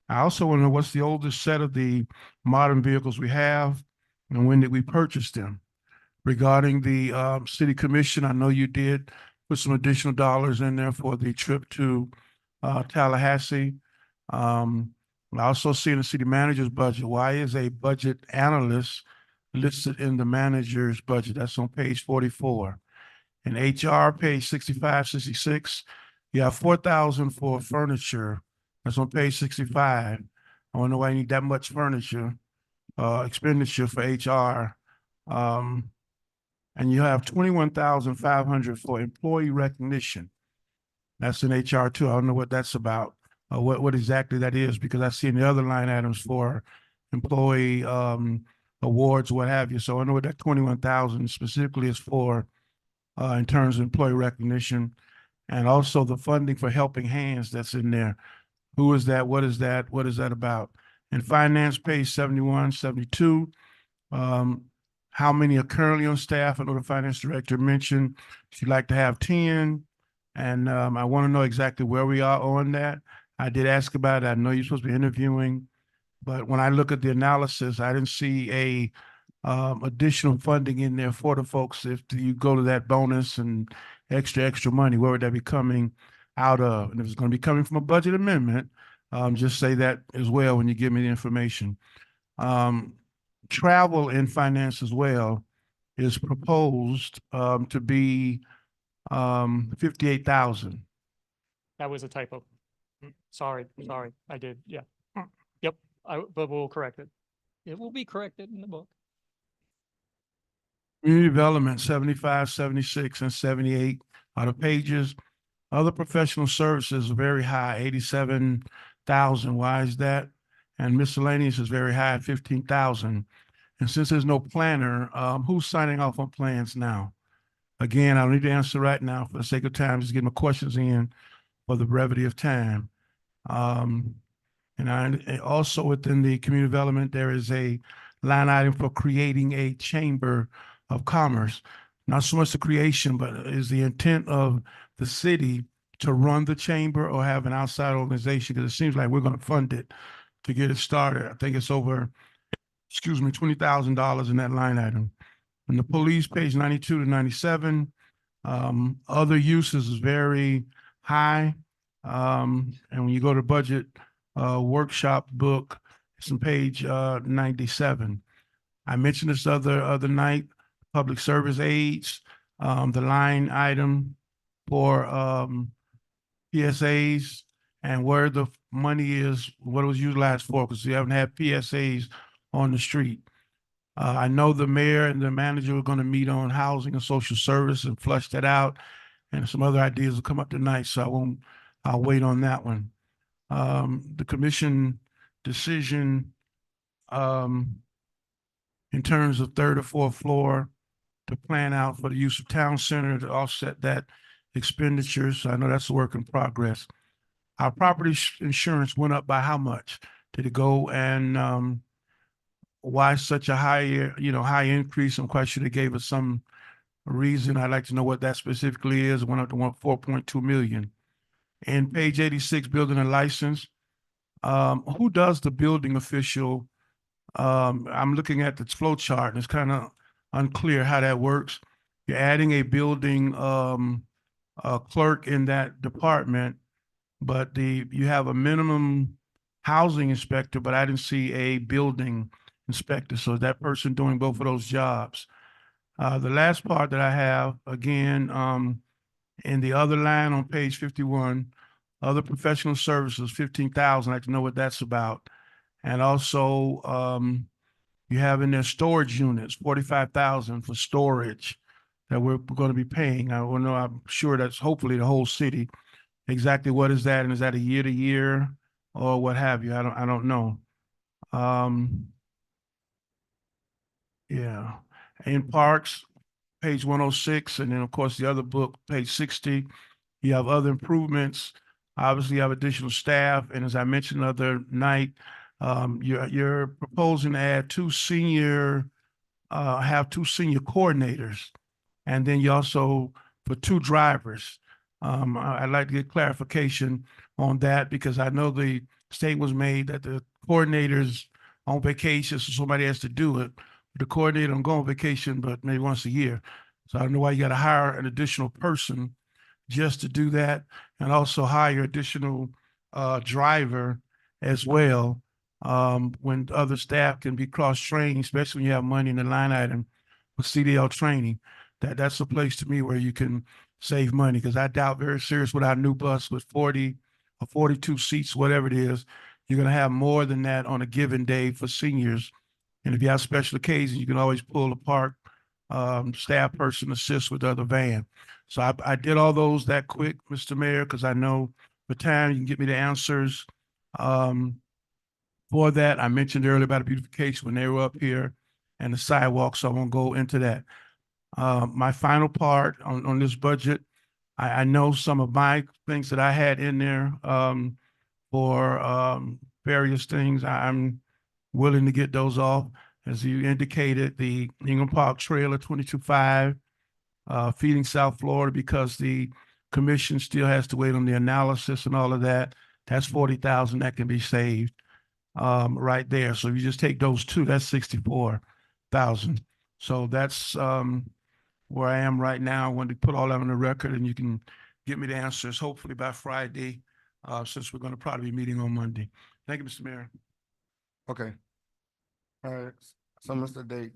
I also want to know what's the oldest set of the modern vehicles we have and when did we purchase them? Regarding the city commission, I know you did put some additional dollars in there for the trip to Tallahassee. I also see in the city manager's budget, why is a budget analyst listed in the manager's budget? That's on page 44. In HR, page 65, 66, you have 4,000 for furniture. That's on page 65. I don't know why you need that much furniture, expenditure for HR. And you have 21,500 for employee recognition. That's in HR too. I don't know what that's about. What exactly that is, because I see in the other line items for employee awards, what have you. So I know what that 21,000 specifically is for in terms of employee recognition, and also the funding for helping hands that's in there. Who is that? What is that? What is that about? In finance, page 71, 72, how many are currently on staff? I know the finance director mentioned she'd like to have 10. And I want to know exactly where we are on that. I did ask about it. I know you're supposed to be interviewing, but when I look at the analysis, I didn't see a additional funding in there for the folks. If you go to that bonus and extra money, where would that be coming out of? And if it's going to be coming from a budget amendment, just say that as well when you give me the information. Travel and finance as well is proposed to be 58,000. That was a typo. Sorry, I did, yeah. Yep, but we'll correct it. It will be corrected in the book. Community development, 75, 76, and 78 are the pages. Other professional services are very high, 87,000. Why is that? And miscellaneous is very high, 15,000. And since there's no planner, who's signing off on plans now? Again, I don't need to answer right now for the sake of time, just get my questions in for the brevity of time. And also within the community development, there is a line item for creating a chamber of commerce. Not so much the creation, but is the intent of the city to run the chamber or have an outside organization? Because it seems like we're going to fund it to get it started. I think it's over, $20,000 in that line item. And the police, page 92 to 97, other uses is very high. And when you go to budget workshop book, it's on page 97. I mentioned this other night, public service aids, the line item for PSAs and where the money is, what it was utilized for, because we haven't had PSAs on the street. I know the mayor and the manager are going to meet on housing and social service and flush that out. And some other ideas will come up tonight, so I'll wait on that one. The commission decision in terms of third or fourth floor to plan out for the use of town center to offset that expenditure. So I know that's a work in progress. Our property insurance went up by how much? Did it go and why such a high increase? I'm quite sure they gave us some reason. I'd like to know what that specifically is. It went up to 4.2 million. And page 86, building a license. Who does the building official? I'm looking at the flow chart and it's kind of unclear how that works. You're adding a building clerk in that department, but you have a minimum housing inspector, but I didn't see a building inspector. So is that person doing both of those jobs? The last part that I have, again, in the other line on page 51, other professional services, 15,000. I'd like to know what that's about. And also, you have in there storage units, 45,000 for storage that we're going to be paying. I don't know, I'm sure that's hopefully the whole city. Exactly what is that? And is that a year to year or what have you? I don't know. Yeah. In parks, page 106, and then of course the other book, page 60, you have other improvements. Obviously, you have additional staff, and as I mentioned the other night, you're proposing to add two senior coordinators, and then you also for two drivers. I'd like to get clarification on that because I know the statement was made that the coordinators on vacation, so somebody has to do it. The coordinator don't go on vacation, but maybe once a year. So I don't know why you got to hire an additional person just to do that, and also hire additional driver as well when other staff can be cross-trained, especially when you have money in the line item for CDL training. That's a place to me where you can save money, because I doubt very serious with our new bus with 40 or 42 seats, whatever it is, you're going to have more than that on a given day for seniors. And if you have special occasions, you can always pull a park staff person assist with the other van. So I did all those that quick, Mr. Mayor, because I know the time you can get me the answers. For that, I mentioned earlier about the beautification when they were up here and the sidewalk, so I won't go into that. My final part on this budget, I know some of my things that I had in there for various things. I'm willing to get those off. As you indicated, the Ingham Park Trailer 22.5, feeding South Florida, because the commission still has to wait on the analysis and all of that. That's 40,000 that can be saved right there. So if you just take those two, that's 64,000. So that's where I am right now. I want to put all that on the record, and you can get me the answers hopefully by Friday, since we're going to probably be meeting on Monday. Thank you, Mr. Mayor. Okay. All right, so Mr. Date,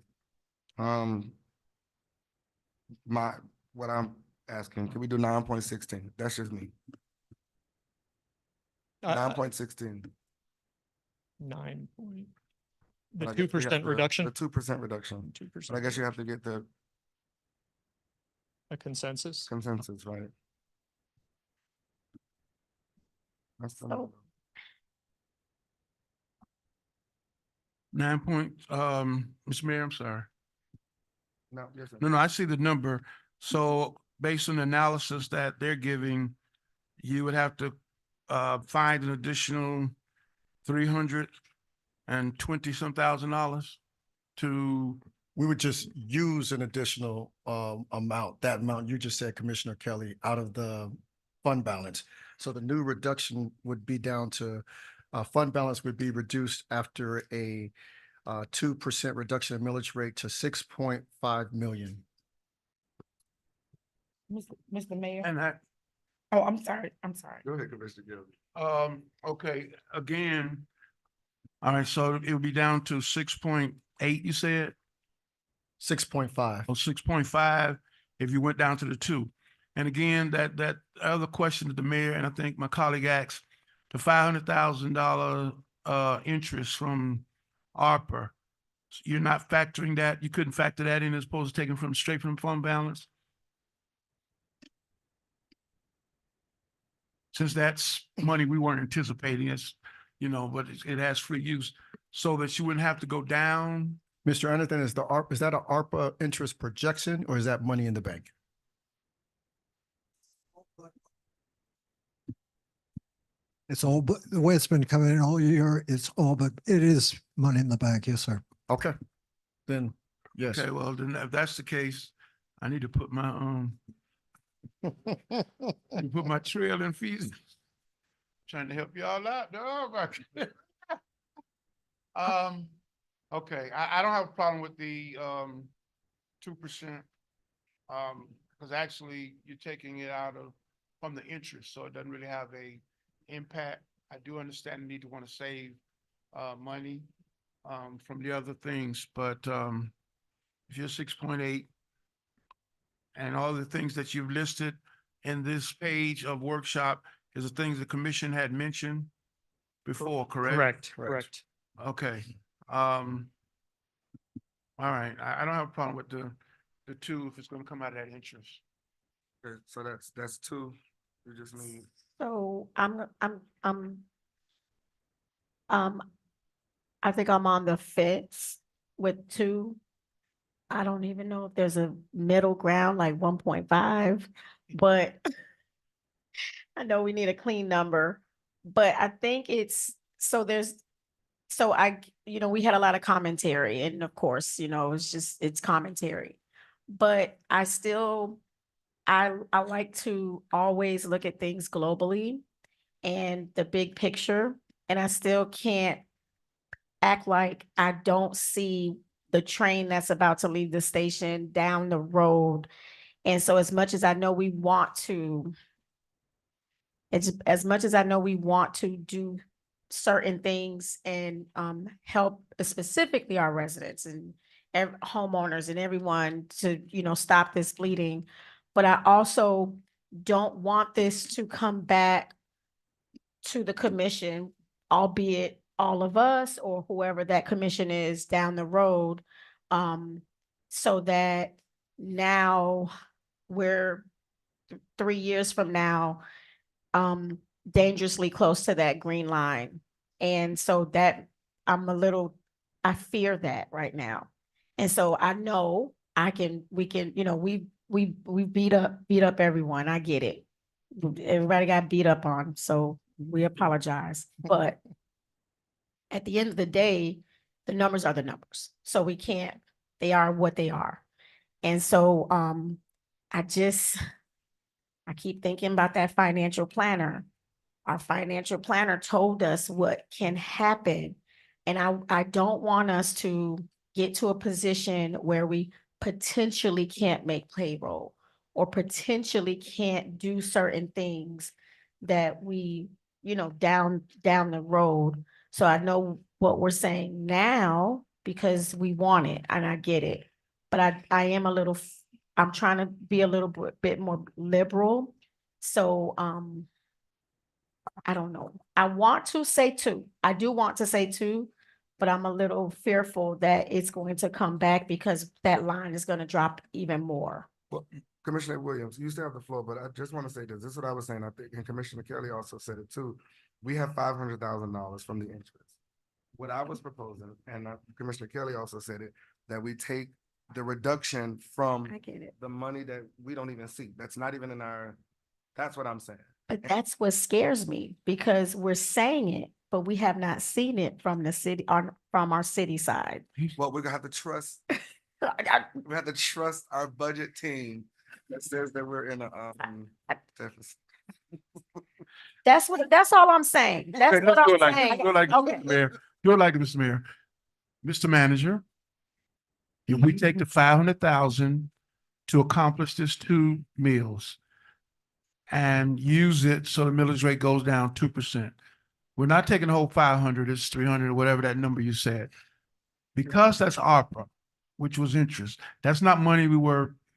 what I'm asking, can we do 9.16? That's just me. 9.16. 9 point. But The I guess we have 2% reduction, The 2% reduction. 2%. But I guess you have to get the A consensus. consensus, right? That's the So- 9 point, Mr. Mayor, I'm sorry. No, yes, sir. No, I see the number. So based on the analysis that they're giving, you would have to find an additional $320-some thousand to, We would just use an additional amount, that amount you just said, Commissioner Kelly, out of the fund balance. So the new reduction would be down to, fund balance would be reduced after a 2% reduction in millage rate to 6.5 million. Mr. Mayor. and that, Oh, I'm sorry. Go ahead, Commissioner Gillum. okay, again, all right, so it would be down to 6.8, you said? 6.5. Or 6.5 if you went down to the 2. And again, that other question that the mayor and I think my colleague asked, the $500,000 interest from Arpa, you're not factoring that, you couldn't factor that in as opposed to taking straight from fund balance? Since that's money we weren't anticipating, it's, but it has free use, so that you wouldn't have to go down. Mr. Anderson, is that a ARPA interest projection or is that money in the bank? It's all, but the way it's been coming in all year, it's all, but it is money in the bank. Yes, sir. Okay, then, yes. Okay, well, then if that's the case, I need to put my, put my trail in fees. Trying to help y'all out, dog. Okay, I don't have a problem with the 2%. Because actually you're taking it out from the interest, so it doesn't really have a impact. I do understand the need to want to save money from the other things, but if you're 6.8 and all the things that you've listed in this page of workshop is the things the commission had mentioned before, correct? Correct. Okay. All right. I don't have a problem with the 2 if it's going to come out of that interest. Okay, so that's 2. You just need. So I think I'm on the fence with 2. I don't even know if there's a middle ground like 1.5, but I know we need a clean number, but I think we had a lot of commentary, and of course, it's commentary, but I like to always look at things globally and the big picture, and I still can't act like I don't see the train that's about to leave the station down the road. And so as much as I know we want to do certain things and help specifically our residents and homeowners and everyone to, stop this bleeding, but I also don't want this to come back to the commission, albeit all of us or whoever that commission is down the road, so that now we're 3 years from now, dangerously close to that green line. And so that I fear that right now. And so I know we beat up everyone. I get it. Everybody got beat up on, so we apologize, but at the end of the day, the numbers are the numbers. So they are what they are. And so, I keep thinking about that financial planner. Our financial planner told us what can happen. And I don't want us to get to a position where we potentially can't make payroll or potentially can't do certain things that we, down the road. So I know what we're saying now because we want it and I get it. But I am I'm trying to be a little bit more liberal. So, I don't know. I want to say two. I do want to say two, but I'm a little fearful that it's going to come back because that line is going to drop even more. Well, Commissioner Williams, you still have the floor, but I just want to say this. This is what I was saying. I think, and Commissioner Kelly also said it too. We have $500,000 from the interest. What I was proposing, and Commissioner Kelly also said it, that we take the reduction from I get it. the money that we don't even see. That's not even in our, that's what I'm saying. But that's what scares me because we're saying it, but we have not seen it from the city from our city side. Well, we're gonna have to trust, we have to trust our budget team that says that we're in a deficit. That's all I'm saying. That's Okay, what let's do I'm it like this. saying. Do it like this, Okay. Mr. Mayor. Do it like this, Mr. Mayor. Mr. Manager, if we take the 500,000 to accomplish this 2 meals and use it so the millage rate goes down 2%. We're not taking the whole 500, it's 300 or whatever that number you said. Because that's ARPA, which was interest, that's not money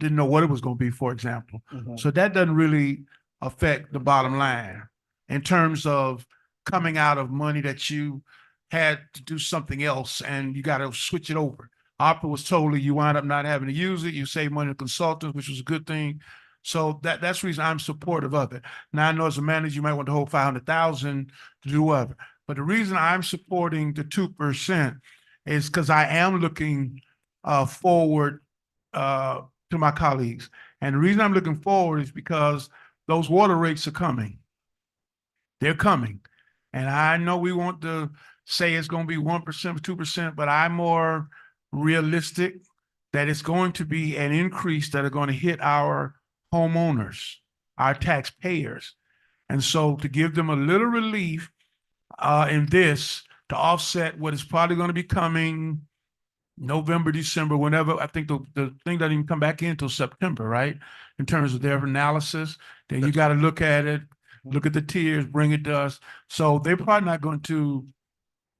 didn't know what it was going to be, for example. So that doesn't really affect the bottom line in terms of coming out of money that you had to do something else and you got to switch it over. ARPA was totally, you wind up not having to use it. You save money to consultants, which was a good thing. So that's the reason I'm supportive of it. Now I know as a manager, you might want to hold 500,000 to do whatever. But the reason I'm supporting the 2% is because I am looking forward to my colleagues. And the reason I'm looking forward is because those water rates are coming. They're coming. And I know we want to say it's going to be 1% or 2%, but I'm more realistic that it's going to be an increase that are going to hit our homeowners, our taxpayers. And so to give them a little relief in this to offset what is probably going to be coming November, December, whenever, I think the thing doesn't even come back in until September, right? In terms of their analysis, then you got to look at it, look at the tiers, bring it to us. So they're probably not going to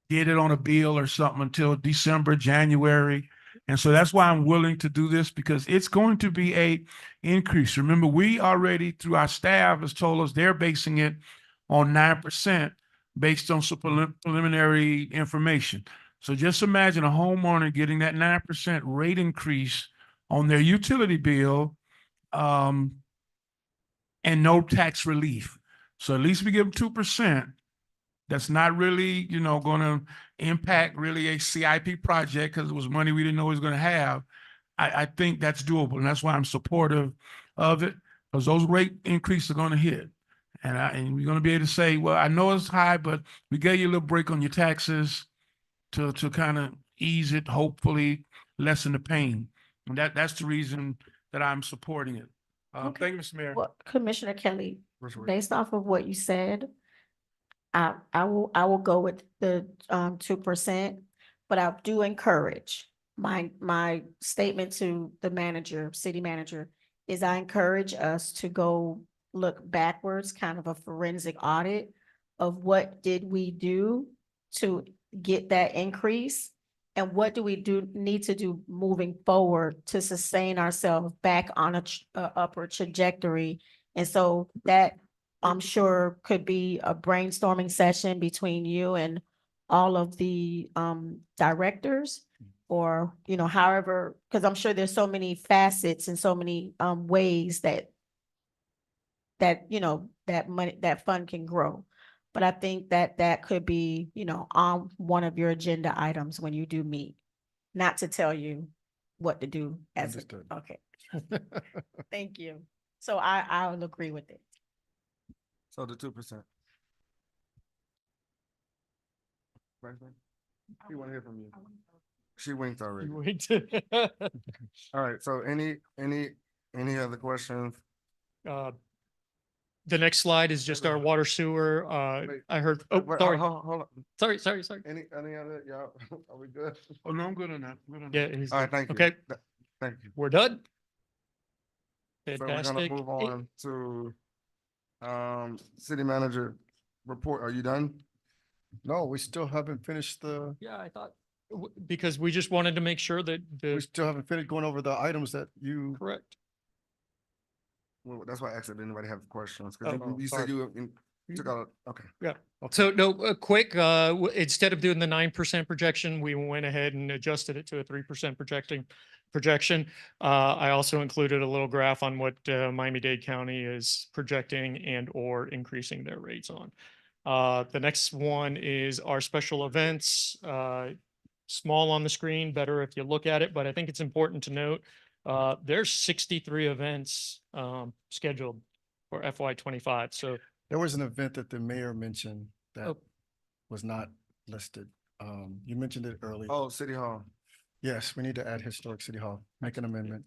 get it on a bill or something until December, January. And so that's why I'm willing to do this because it's going to be a increase. Remember, we already, through our staff, has told us they're basing it on 9% based on some preliminary information. So just imagine a homeowner getting that 9% rate increase on their utility bill and no tax relief. So at least we give them 2%. That's not really, going to impact really a CIP project because it was money we didn't know we was going to have. I think that's doable. And that's why I'm supportive of it because those rate increases are going to hit. And we're going to be able to say, well, I know it's high, but we gave you a little break on your taxes to kind of ease it, hopefully lessen the pain. And that's the reason that I'm supporting it. Okay. Thank you, Mr. Mayor. Well, Commissioner Kelly, Commissioner based off of what you said, I will go with the 2%, but I do encourage my statement to the city manager is I encourage us to go look backwards, kind of a forensic audit of what did we do to get that increase and what do we need to do moving forward to sustain ourselves back on a upward trajectory. And so that I'm sure could be a brainstorming session between you and all of the directors or, however, because I'm sure there's so many facets and so many ways that money, that fund can grow. But I think that could be, on one of your agenda items when you do meet, not to tell you what to do as, Understood. okay. Thank you. So I'll agree with it. So the 2%. Right, She want to hear from you. She winked already. You wait. All right, so any other questions? Uh, The next slide is just our water sewer. Wait. I heard, Wait, sorry, hold on. sorry. Any other, y'all, are we good? Oh, no, I'm good on that. I'm good on Yeah, that. he's, All right, thank you. okay, Thank you. we're done. So we're gonna Fantastic. move on to city manager report. Are you done? No, we still haven't finished Yeah, I thought, because we just wanted to make sure that we the, still haven't finished going over the items that you, correct. Well, that's why I asked if anybody have questions, Oh, because you said sorry. you took out, okay. Yeah. So no, instead of doing the 9% projection, we went ahead and adjusted it to a 3% projection. I also included a little graph on what Miami-Dade County is projecting and or increasing their rates on. The next one is our special events, small on the screen, better if you look at it, but I think it's important to note, there's 63 events scheduled for FY25. So there was an event that the mayor mentioned that Oh. was not listed. You mentioned it earlier. Oh, City Hall. Yes, we need to add Historic City Hall, make an amendment.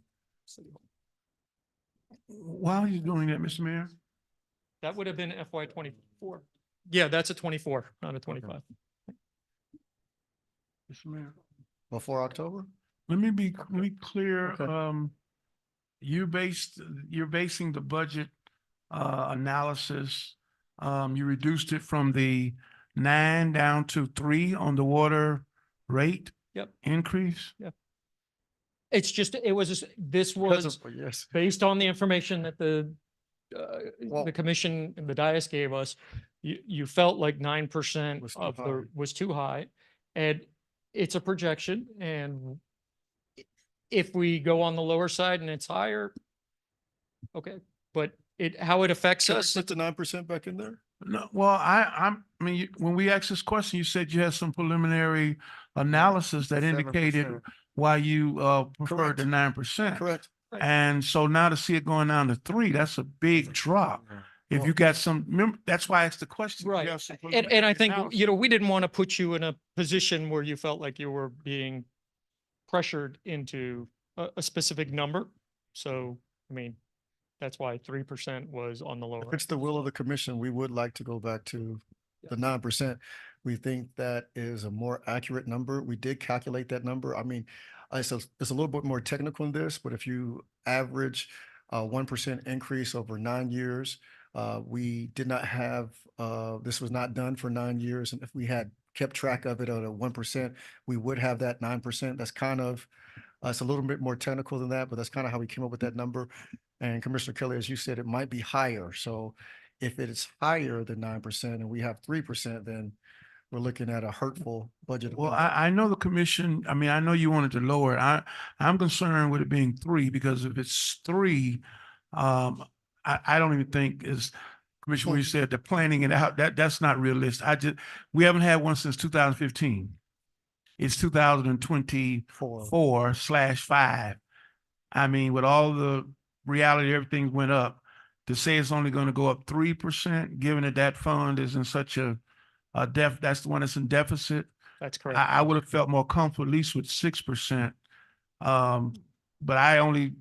Why are you doing that, Mr. Mayor? that would have been FY24. Yeah, that's a 24, not a 25. Mr. Mayor, Before October? let me be clear. Okay. You're basing the budget analysis. You reduced it from the 9 down to 3 on the water rate Yep. increase. It's just, this Because was of- Yes. based on the information that Well- the commission and the dais gave us. You felt like 9% Was too of high. the, was too high. And it's a projection, and if we go on the lower side and it's higher, okay, but how it affects Should we us, put the 9% back in there? No, well, I mean, when we asked this question, you said you had some preliminary analysis that indicated 7%. why you preferred the Correct. 9%. Correct. And so now to see it going down to 3, that's a big drop. If you got some, remember, that's why I asked the question. You right? have some And I preliminary think, analysis. we didn't want to put you in a position where you felt like you were being pressured into a specific number. So, I mean, that's why 3% was on the lower. If it's the will of the commission, we would like to go back to the 9%. We think that is a more accurate number. We did calculate that number. I mean, it's a little bit more technical in this, but if you average a 1% increase over 9 years, we did not have, this was not done for 9 years. And if we had kept track of it at a 1%, we would have that 9%. That's kind of, it's a little bit more technical than that, but that's kind of how we came up with that number. And Commissioner Kelly, as you said, it might be higher. So if it is higher than 9% and we have 3%, then we're looking at a hurtful budget. Well, I know the commission, I mean, I know you wanted to lower it. I'm concerned with it being 3 because if it's 3, I don't even think is, Commissioner, when you said the planning it out, that's not realistic. We haven't had one since 2015. It's 2024/5. I mean, with all the reality, everything went up. To say it's only going to go up 3%, given that fund is in such a that's the one that's in deficit. That's correct. I would have felt more comfortable at least with 6%. But I only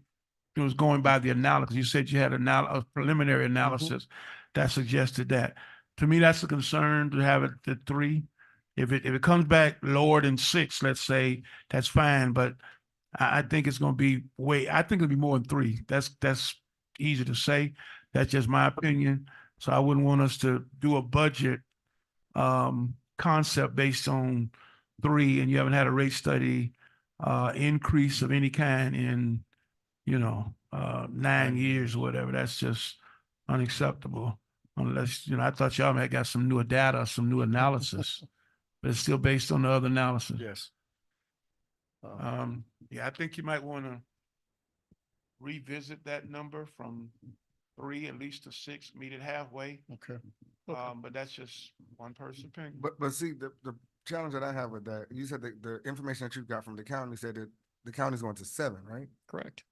was going by the analysis. You said you had a preliminary analysis that suggested that. To me, that's a concern to have it at 3. If it comes back lower than 6, let's say, that's fine. But I think it's going to be I think it'll be more than 3. That's easy to say. That's just my opinion. So I wouldn't want us to do a budget concept based on 3 and you haven't had a rate study increase of any kind in 9 years or whatever. That's just unacceptable unless I thought y'all had got some newer data, some new analysis, but it's still based on the other analysis. Yes. Yeah, I think you might want to revisit that number from 3 at least to 6, meet it halfway. Okay. But that's just one person's opinion. But see, the challenge that I have with that, you said that the information that you got from the county said that the county's going to 7, right? Correct.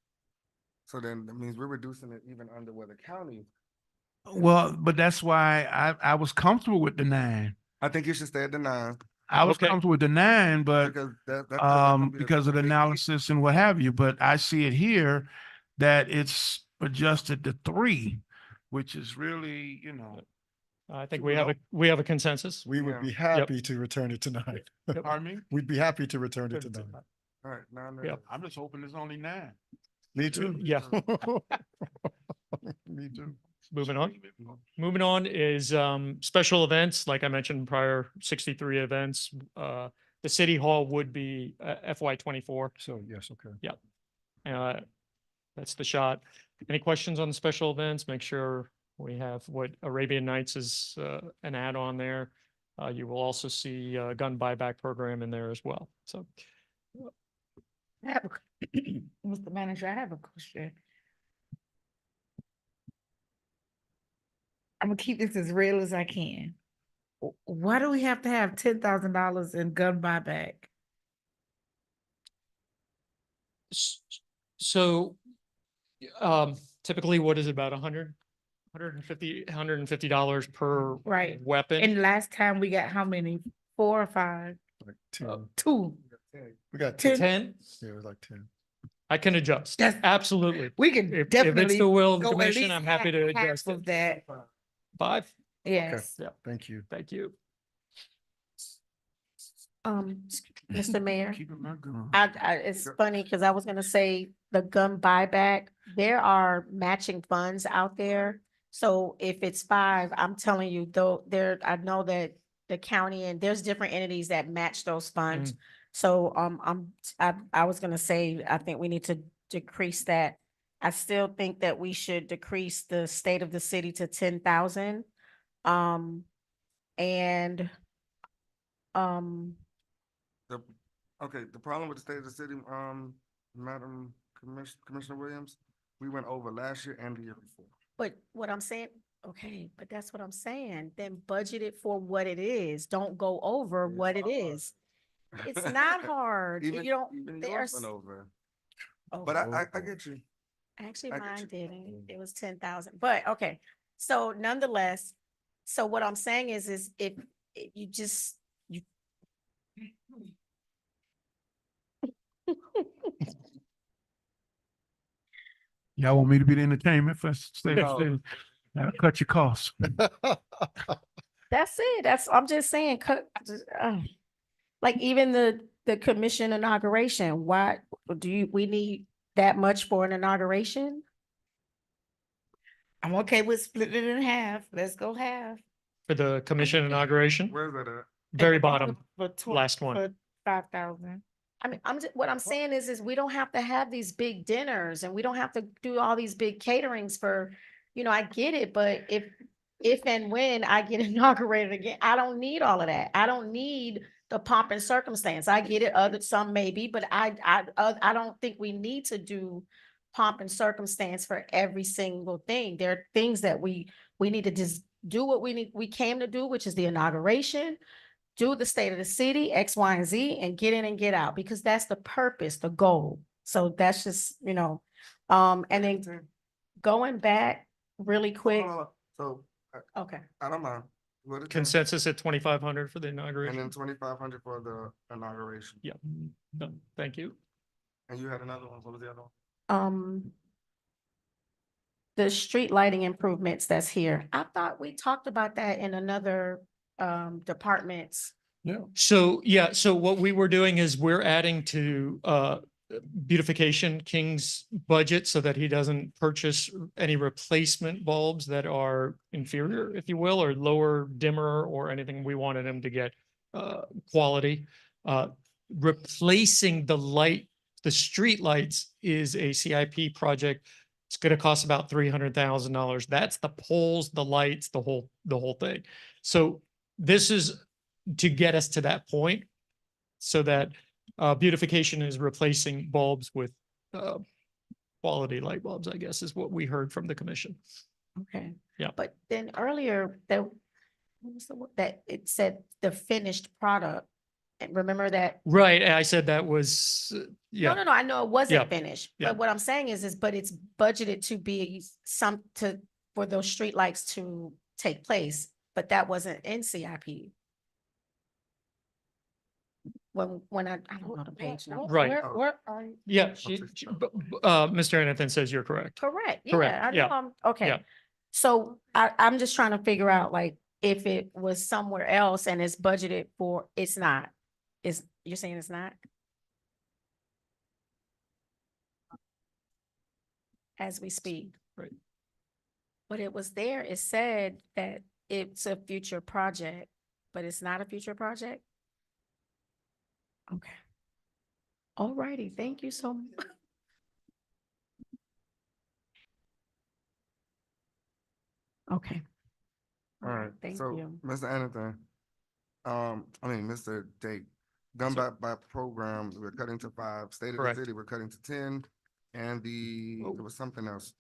So then that means we're reducing it even under where the county. Well, but that's why I was comfortable with the 9. I think you should stay at the 9. I was Okay. comfortable with the 9, but Because that feels like gonna be because of the analysis and what have you, but I see it here that it's adjusted to 3, which is really, I think Super we have a consensus. We would Yeah. be happy to return it tonight. pardon me? We'd be happy to return it tonight. All right, now, Yep. I'm just hoping it's only 9. Me too. Yeah. Me too. Moving on. Moving on is special events, like I mentioned prior, 63 events. The city hall would be FY 24. So, yes, okay. That's the shot. Any questions on the special events? Make sure we have what Arabian Nights is an add-on there. You will also see a gun buyback program in there as well. So I have Mr. Manager, I have a question. I'm gonna keep this as real as I can. Why do we have to have $10,000 in gun buyback? So typically what is it, about $150 per Right. weapon? And last time we got how many? 4 or 5? Like 10. 2. We got 10. 10? Yeah, it was like 10. I can adjust. That's- Absolutely. We can If it's definitely the will of the go at commission, least I'm happy to half adjust of it. that. 5? Yes. Yeah, Thank you. thank you. Mr. Mayor, Keeping my gun. it's funny because I was gonna say the gun buyback, there are matching funds out there. So if it's 5, I'm telling you, though, I know that the county and there's different entities that match those funds. So, I was gonna say, I think we need to decrease that. I still think that we should decrease the state of the city to 10,000. And, The problem with the state of the city, Madam Commissioner Williams, we went over last year and the year before. but what I'm saying, okay, but that's what I'm saying. Then budget it for what it is. Don't go over It's what it hard. is. It's not hard. Even, You don't, even yours there's. went over. Oh, But I get you. actually, I get mine you. didn't. It was 10,000, but okay. So nonetheless, so what I'm saying is if you just, you. Y'all want me to be the entertainment for state of No. city? That'll cut your costs. That's it. I'm just saying, like even the commission inauguration, why we need that much for an inauguration? I'm okay with splitting it in half. Let's go half. For the commission inauguration, Where's that at? very bottom, For tw- last one. For 5,000. I mean, what I'm saying is we don't have to have these big dinners and we don't have to do all these big caterings for, I get it, but if and when I get inaugurated again, I don't need all of that. I don't need the pomp and circumstance. I get it, some maybe, but I don't think we need to do pomp and circumstance for every single thing. There are things that we need to just do what we came to do, which is the inauguration, do the state of the city, X, Y, and Z, and get in and get out, because that's the purpose, the goal. So that's just, and then going back really quick. So, Okay. I don't mind. What is that? Consensus at 2,500 for the And inauguration. then 2,500 for the inauguration. Yeah, no, thank you. And you had another one. What was the other one? The street lighting improvements that's here. I thought we talked about that in another departments. So, so what we were doing is we're adding to beautification King's budget so that he doesn't purchase any replacement bulbs that are inferior, if you will, or lower, dimmer, or anything. We wanted him to get quality. Replacing the street lights is a CIP project. It's going to cost about $300,000. That's the poles, the lights, the whole thing. So this is to get us to that point, so that beautification is replacing bulbs with quality light bulbs, I guess, is what we heard from the commission. Okay. Yeah. But then earlier that it said the finished product. And remember that? Right. I said that was, yeah. No, I know it wasn't Yeah. finished, Yeah. but what I'm saying is, but it's budgeted to be for those streetlights to take place, but that wasn't in CIP. I don't know the page number. Right. Where are you? Yeah, Mr. Anathan says you're correct. Correct, Correct, yeah, I yeah, know, okay. yeah. So I'm just trying to figure out like if it was somewhere else and it's budgeted for, it's not. You're saying it's not? As we speak. Right. But it was there, it said that it's a future project, but it's not a future project? Okay. All righty, thank you so much. Okay. All right, Thank so, you. Mr. Anathan, Mr. Dake, gun Sir. by program, we're cutting to 5, state of the Correct. city, we're cutting to 10, and Oh. there was something else.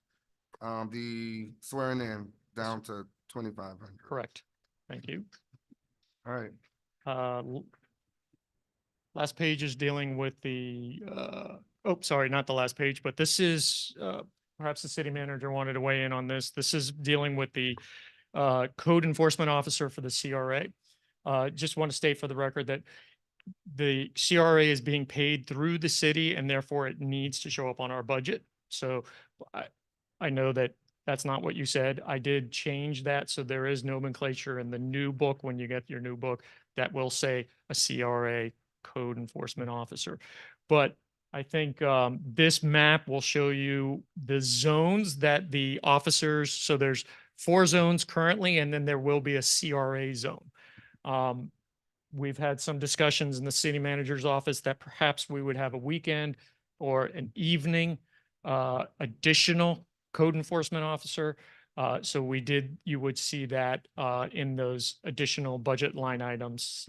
The swearing in down to 2,500. Correct. Thank you. All right, Last page is dealing with the, oh, sorry, not the last page, but this is, perhaps the city manager wanted to weigh in on this. This is dealing with the code enforcement officer for the CRA. Just want to state for the record that the CRA is being paid through the city and therefore it needs to show up on our budget. So I know that that's not what you said. I did change that. So there is nomenclature in the new book, when you get your new book, that will say a CRA code enforcement officer. But I think this map will show you the zones that the officers, so there's 4 zones currently, and then there will be a CRA zone. We've had some discussions in the city manager's office that perhaps we would have a weekend or an evening additional code enforcement officer. So you would see that in those additional budget line items.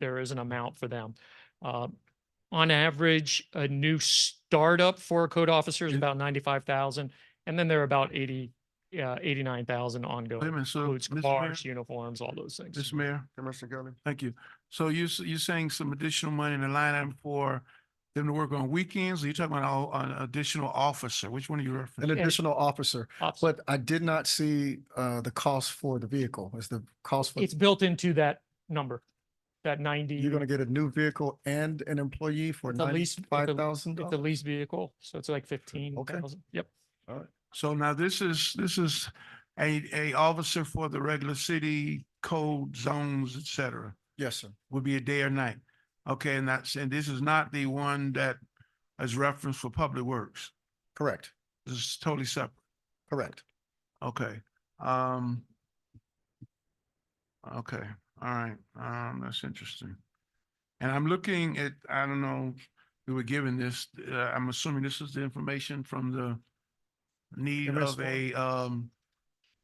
There is an amount for them. On average, a new startup for a code officer is about 95,000, and then there are about 89,000 Wait a ongoing. minute, so, Includes Mr. cars, Mayor? uniforms, all those things. Mr. Mayor, Commissioner Kelly? thank you. So you're saying some additional money in the line item for them to work on weekends? Or you talking about an additional officer? Which one are you An referencing? additional officer, Officer. but I did not see the cost for the vehicle. Is the cost for, It's built into that number, that 90. you're gonna get a new vehicle and an employee for It's a lease- it's a- $95,000? It's a lease vehicle, so it's like 15,000. Yep. All right. So now this is a officer for the regular city code zones, et cetera. Yes, sir. Would be a day or night. Okay, and this is not the one that is referenced for public works. Correct. This is totally separate. Correct. Okay. Okay, all right. That's interesting. And I'm looking at, I don't know, we were given this, I'm assuming this is the information from the need MS4. of a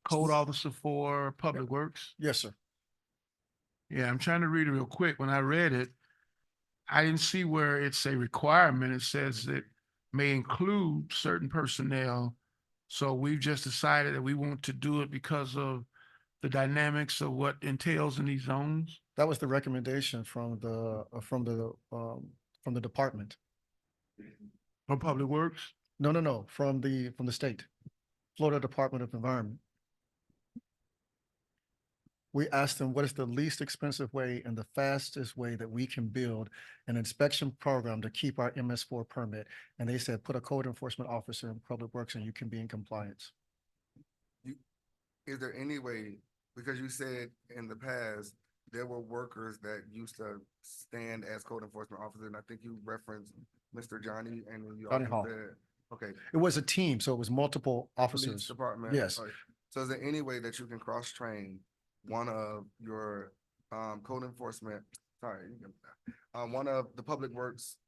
code officer for public works. Yes, sir. Yeah, I'm trying to read it real quick. When I read it, I didn't see where it's a requirement. It says it may include certain personnel. So we've just decided that we want to do it because of the dynamics of what entails in these zones. That was the recommendation from the department. For public works. No, from the state, Florida Department of Environment. We asked them, what is the least expensive way and the fastest way that we can build an inspection program to keep our MS4 permit? And they said, put a code enforcement officer in public works and you can be in compliance. Is there any way, because you said in the past, there were workers that used to stand as code enforcement officers, and I think you referenced Mr. Johnny, and then you Johnny also Hall. said, okay. It was a team, so it was multiple Police officers. Department. Yes. Right. So is there any way that you can cross-train one of your code enforcement, one of the public works?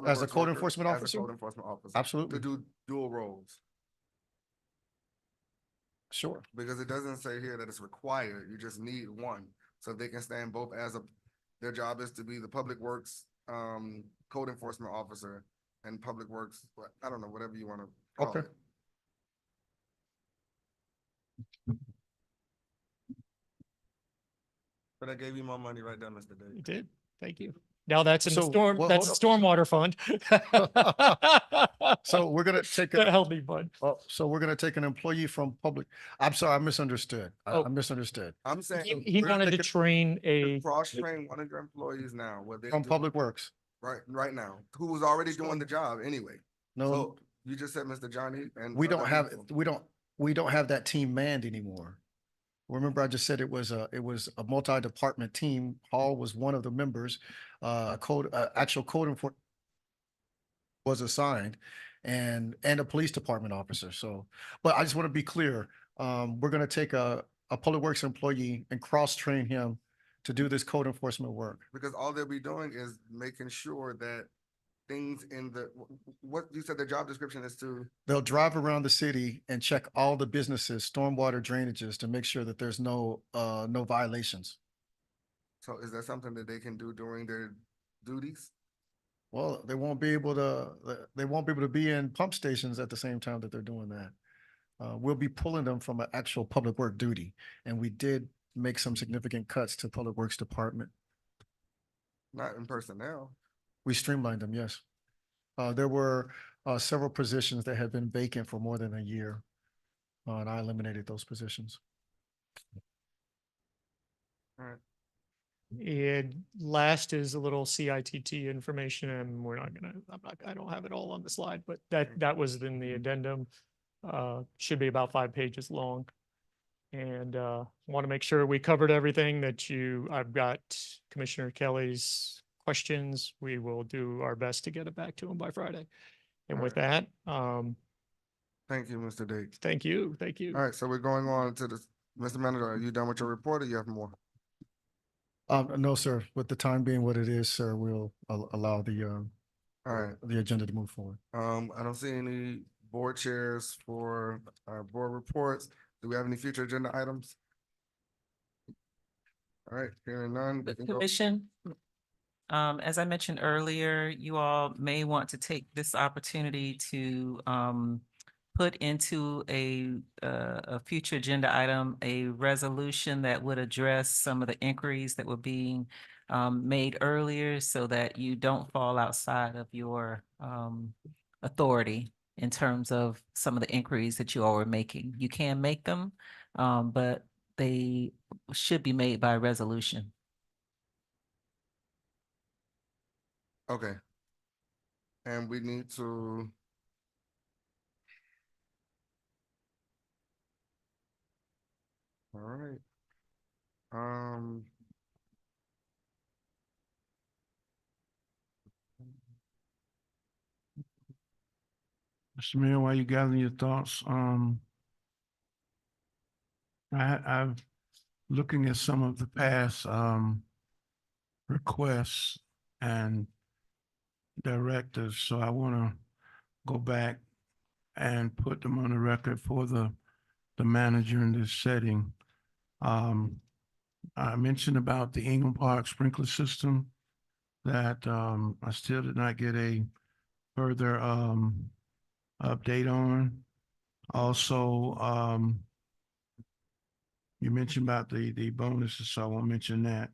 As a code workers enforcement as a officer? Code enforcement officer. Absolutely. To do dual roles, Sure. because it doesn't say here that it's required, you just need one. So they can stand both their job is to be the public works code enforcement officer and public works, I don't know, whatever you want to call Okay. it. But I gave you more money right there, Mr. Dave. You did. Thank you. Now that's in the So, storm, well, that's a stormwater fund. So we're gonna take The a, healthy fund. so we're gonna take an employee from public. I'm sorry, I misunderstood. Oh. I misunderstood. I'm saying. He we're wanted to taking- train a, Cross-train one of your employees now, what they From do Public Works. right now, who was already doing the job anyway. No, So you just said Mr. Johnny and. we don't other have, people. we don't have that team manned anymore. Remember, I just said it was a multi-department team. Hall was one of the members, actual code enforcement was assigned and a police department officer. So, but I just want to be clear. We're going to take a Public Works employee and cross-train him to do this code enforcement work. Because all they'll be doing is making sure that things in the, what you said the job description is to. They'll drive around the city and check all the businesses, stormwater drainages to make sure that there's no violations. So is that something that they can do during their duties? Well, they won't be able to be in pump stations at the same time that they're doing that. We'll be pulling them from an actual public work duty, and we did make some significant cuts to Public Works Department. Not in personnel. We streamlined them, yes. There were several positions that had been vacant for more than a year, and I eliminated those positions. All right. and last is a little CITT information, and I don't have it all on the slide, but that was in the addendum. Should be about 5 pages long. And want to make sure we covered everything I've got Commissioner Kelly's questions. We will do our best to get it back to him by Friday. And with that, Thank you, Mr. Diggs. thank you. Thank you. All right, so we're going on to the, Mr. Manager, are you done with your report or you have more? No, sir. With the time being what it is, sir, we'll allow All right. the agenda to move forward. I don't see any board chairs for board reports. Do we have any future agenda items? All right, hearing none. we The can go- commission, as I mentioned earlier, you all may want to take this opportunity to put into a future agenda item, a resolution that would address some of the inquiries that were being made earlier so that you don't fall outside of your authority in terms of some of the inquiries that you all were making. You can make them, but they should be made by resolution. Okay. And we need to. All right. Mr. Mayor, while you gathering your thoughts, I'm looking at some of the past requests and directives, so I want to go back and put them on the record for the manager in this setting. I mentioned about the Ingham Park sprinkler system that I still did not get a further update on. Also, you mentioned about the bonuses, so I won't mention that.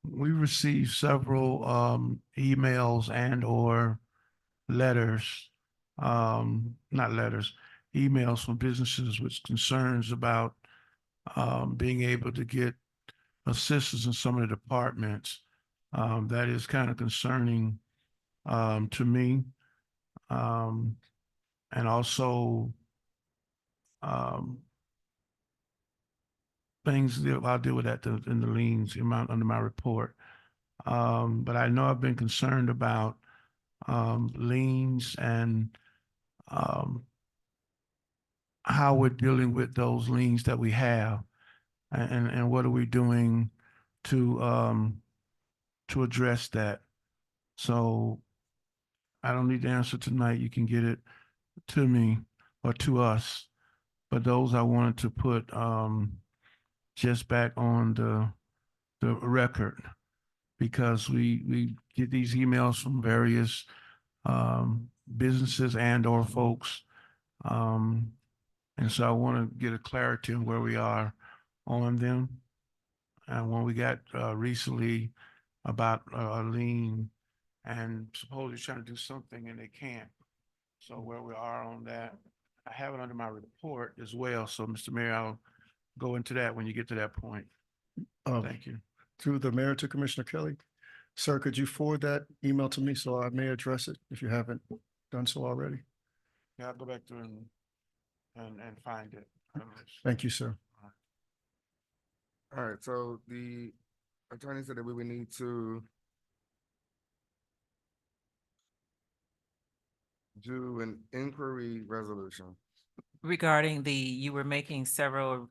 We received several emails and or letters, not letters, emails from businesses with concerns about being able to get assistance in some of the departments. That is kind of concerning to me. And also things that I'll deal with that in the liens amount under my report. But I know I've been concerned about liens and how we're dealing with those liens that we have, and what are we doing to address that. So I don't need the answer tonight. You can get it to me or to us. But those I wanted to put just back on the record, because we get these emails from various businesses and or folks. And so I want to get a clarity on where we are on them. And when we got recently about a lien, and supposedly trying to do something and they can't. So where we are on that, I have it under my report as well. So, Mr. Mayor, I'll go into that when you get to that point. Thank you. Through the mayor to Commissioner Kelly. Sir, could you forward that email to me so I may address it if you haven't done so already? Yeah, I'll go back through and find it. Thank you, sir. All right, so the attorney said that we would need to do an inquiry resolution. Regarding you were making several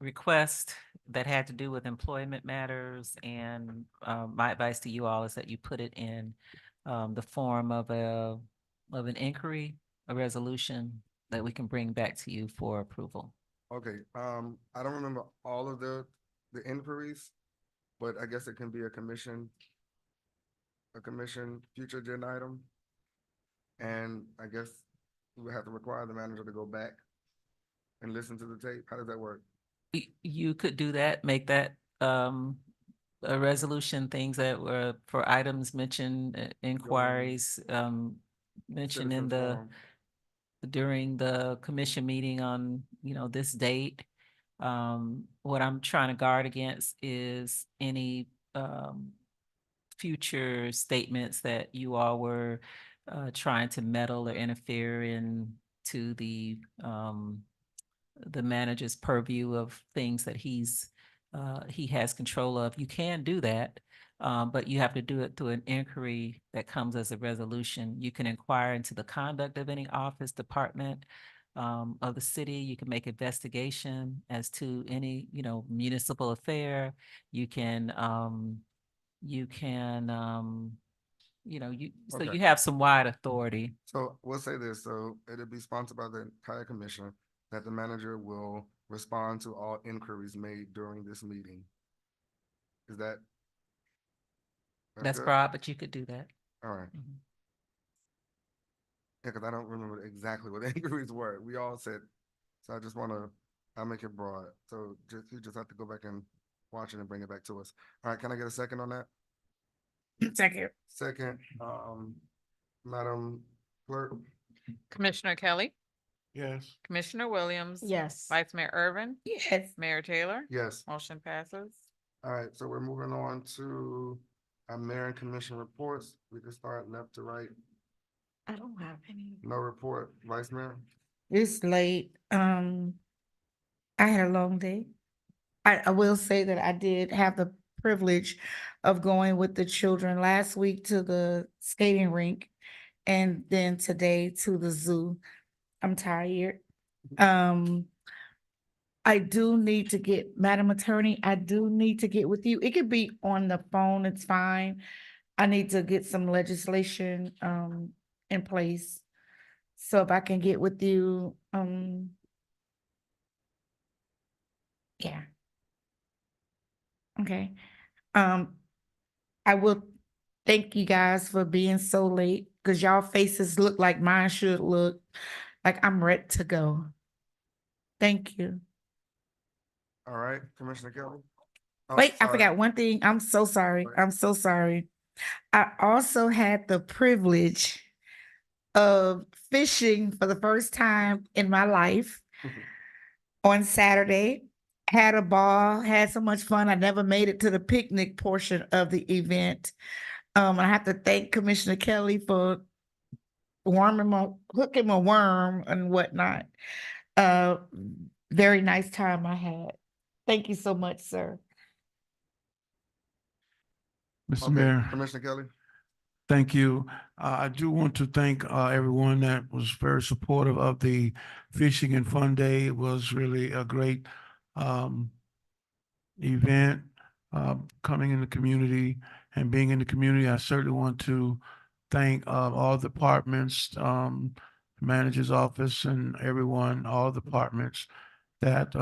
requests that had to do with employment matters, and my advice to you all is that you put it in the form of an inquiry, a resolution that we can bring back to you for approval. Okay, I don't remember all of the inquiries, but I guess it can be a commission future agenda item. And I guess we would have to require the manager to go back and listen to the tape. How does that work? You could do that, make that a resolution, things that were for items mentioned, inquiries mentioned in Citizen forum. during the commission meeting on, this date. What I'm trying to guard against is any future statements that you all were trying to meddle or interfere into the manager's purview of things that he has control of. You can do that, but you have to do it through an inquiry that comes as a resolution. You can inquire into the conduct of any office, department of the city. You can make investigation as to any, municipal affair. You can, so Okay. you have some wide authority. So we'll say this, so it'll be sponsored by the entire commission that the manager will respond to all inquiries made during this meeting. Is that? That's good? broad, but you could do that. All right. Mhm. Yeah, because I don't remember exactly what the inquiries were. We all said, so I just I'll make it broad. So you just have to go back and watch it and bring it back to us. All right, can I get a second on that? Second. Second, Madam Clerk? Commissioner Kelly, Yes. Commissioner Williams. Yes. Vice Mayor Irvin, Yes. Mayor Taylor. Yes. Motion passes. All right, so we're moving on to our mayor and commission reports. We can start left to right. I don't have any. No report, Vice Mayor? It's late. I had a long day. I will say that I did have the privilege of going with the children last week to the skating rink and then today to the zoo. I'm tired. I do need to get, Madam Attorney, I do need to get with you. It could be on the phone, it's fine. I need to get some legislation in place. So if I can get with you, yeah. Okay. I will thank you guys for being so late because y'all faces look like mine should look. Like I'm ready to go. Thank you. All right, Commissioner Kelly? Oh, Wait, I sorry. forgot one thing. I'm so sorry. I'm so sorry. I also had the privilege of fishing for the first time in my life on Saturday. Had a ball, had so much fun. I never made it to the picnic portion of the event. I have to thank Commissioner Kelly for hooking my worm and whatnot. Very nice time I had. Thank you so much, sir. Mr. Okay, Mayor. Commissioner Kelly? Thank you. I do want to thank everyone that was very supportive of the Fishing and Fun Day. It was really a great event coming in the community and being in the community. I certainly want to thank all departments, manager's office and everyone, all departments that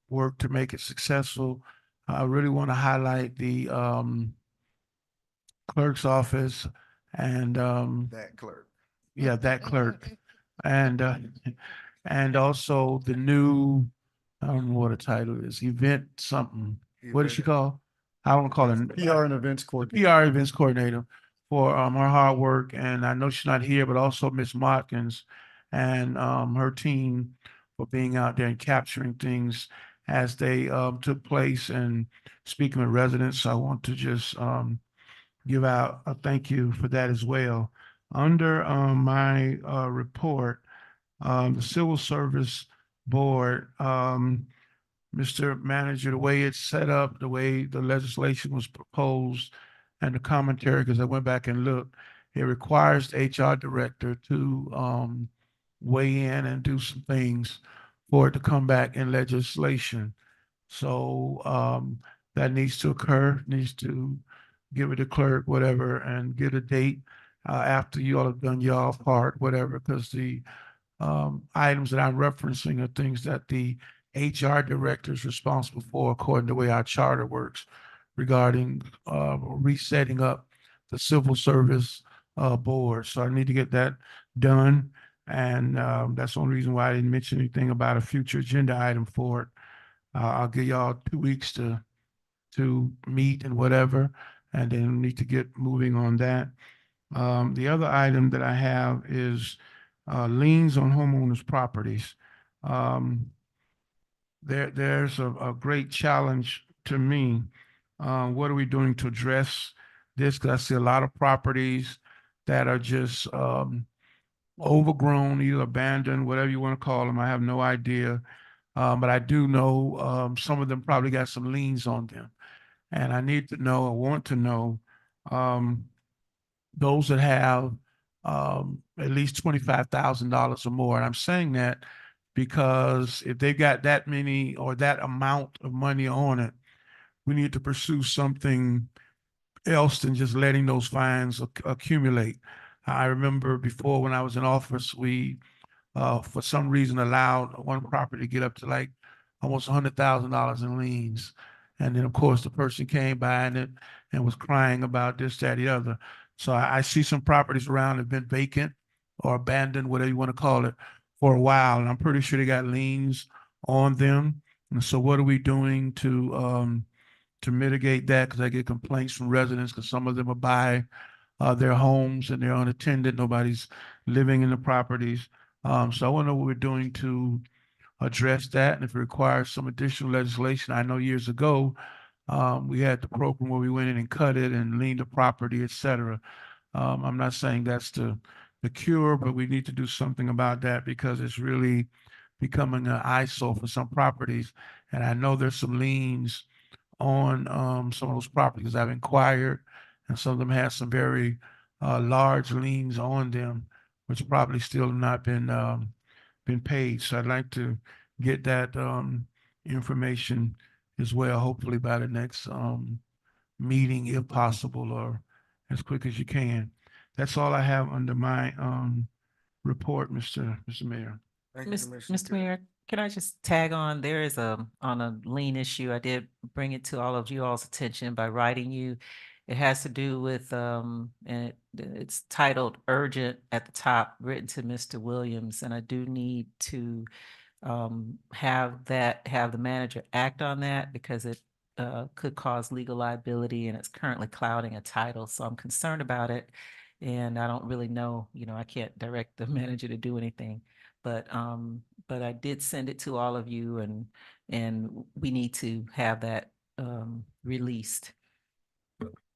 worked to make it successful. I really want to highlight the clerk's office and That clerk. yeah, that clerk. And also the new, I don't know what the title is, event something. What is she Event- called? I want to call it. PR and events coordinator. PR events coordinator for her hard work. And I know she's not here, but also Miss Watkins and her team for being out there and capturing things as they took place and speaking with residents. I want to just give out a thank you for that as well. Under my report, the Civil Service Board, Mr. Manager, the way it's set up, the way the legislation was proposed, and the commentary, because I went back and looked, it requires the HR director to weigh in and do some things for it to come back in legislation. So that needs to occur, needs to give it to clerk, whatever, and get a date after you all have done your part, whatever, because the items that I'm referencing are things that the HR director is responsible for according to the way our charter works regarding resetting up the civil service board. So I need to get that done. And that's the only reason why I didn't mention anything about a future agenda item for it. I'll give y'all 2 weeks to meet and whatever, and then need to get moving on that. The other item that I have is liens on homeowners' properties. There's a great challenge to me. What are we doing to address this? Because I see a lot of properties that are just overgrown, either abandoned, whatever you want to call them. I have no idea. But I do know some of them probably got some liens on them. And I need to know, I want to know, those that have at least $25,000 or more. And I'm saying that because if they've got that many or that amount of money on it, we need to pursue something else than just letting those fines accumulate. I remember before when I was in office, we for some reason allowed one property to get up to like almost $100,000 in liens. And then, of course, the person came by and was crying about this, that, the other. So I see some properties around that have been vacant or abandoned, whatever you want to call it, for a while. And I'm pretty sure they got liens on them. And so what are we doing to mitigate that? Because I get complaints from residents because some of them are by their homes and they're unattended. Nobody's living in the properties. So I want to know what we're doing to address that, and if it requires some additional legislation. I know years ago, we had the program where we went in and cut it and leaned the property, et cetera. I'm not saying that's the cure, but we need to do something about that because it's really becoming an eyesore for some properties. And I know there's some liens on some of those properties. I've inquired, and some of them have some very large liens on them, which probably still have not been paid. So I'd like to get that information as well, hopefully by the next meeting, if possible, or as quick as you can. That's all I have under my report, Mr. Mayor. Thank you, Commissioner Mr. Mayor, can I just tag on? There is on a lien issue. I did bring it to all of you all's attention by writing you. It has to do with, and it's titled urgent at the top, written to Mr. Williams. And I do need to have the manager act on that because it could cause legal liability and it's currently clouding a title. So I'm concerned about it. And I don't really know, I can't direct the manager to do anything. But I did send it to all of you and we need to have that released.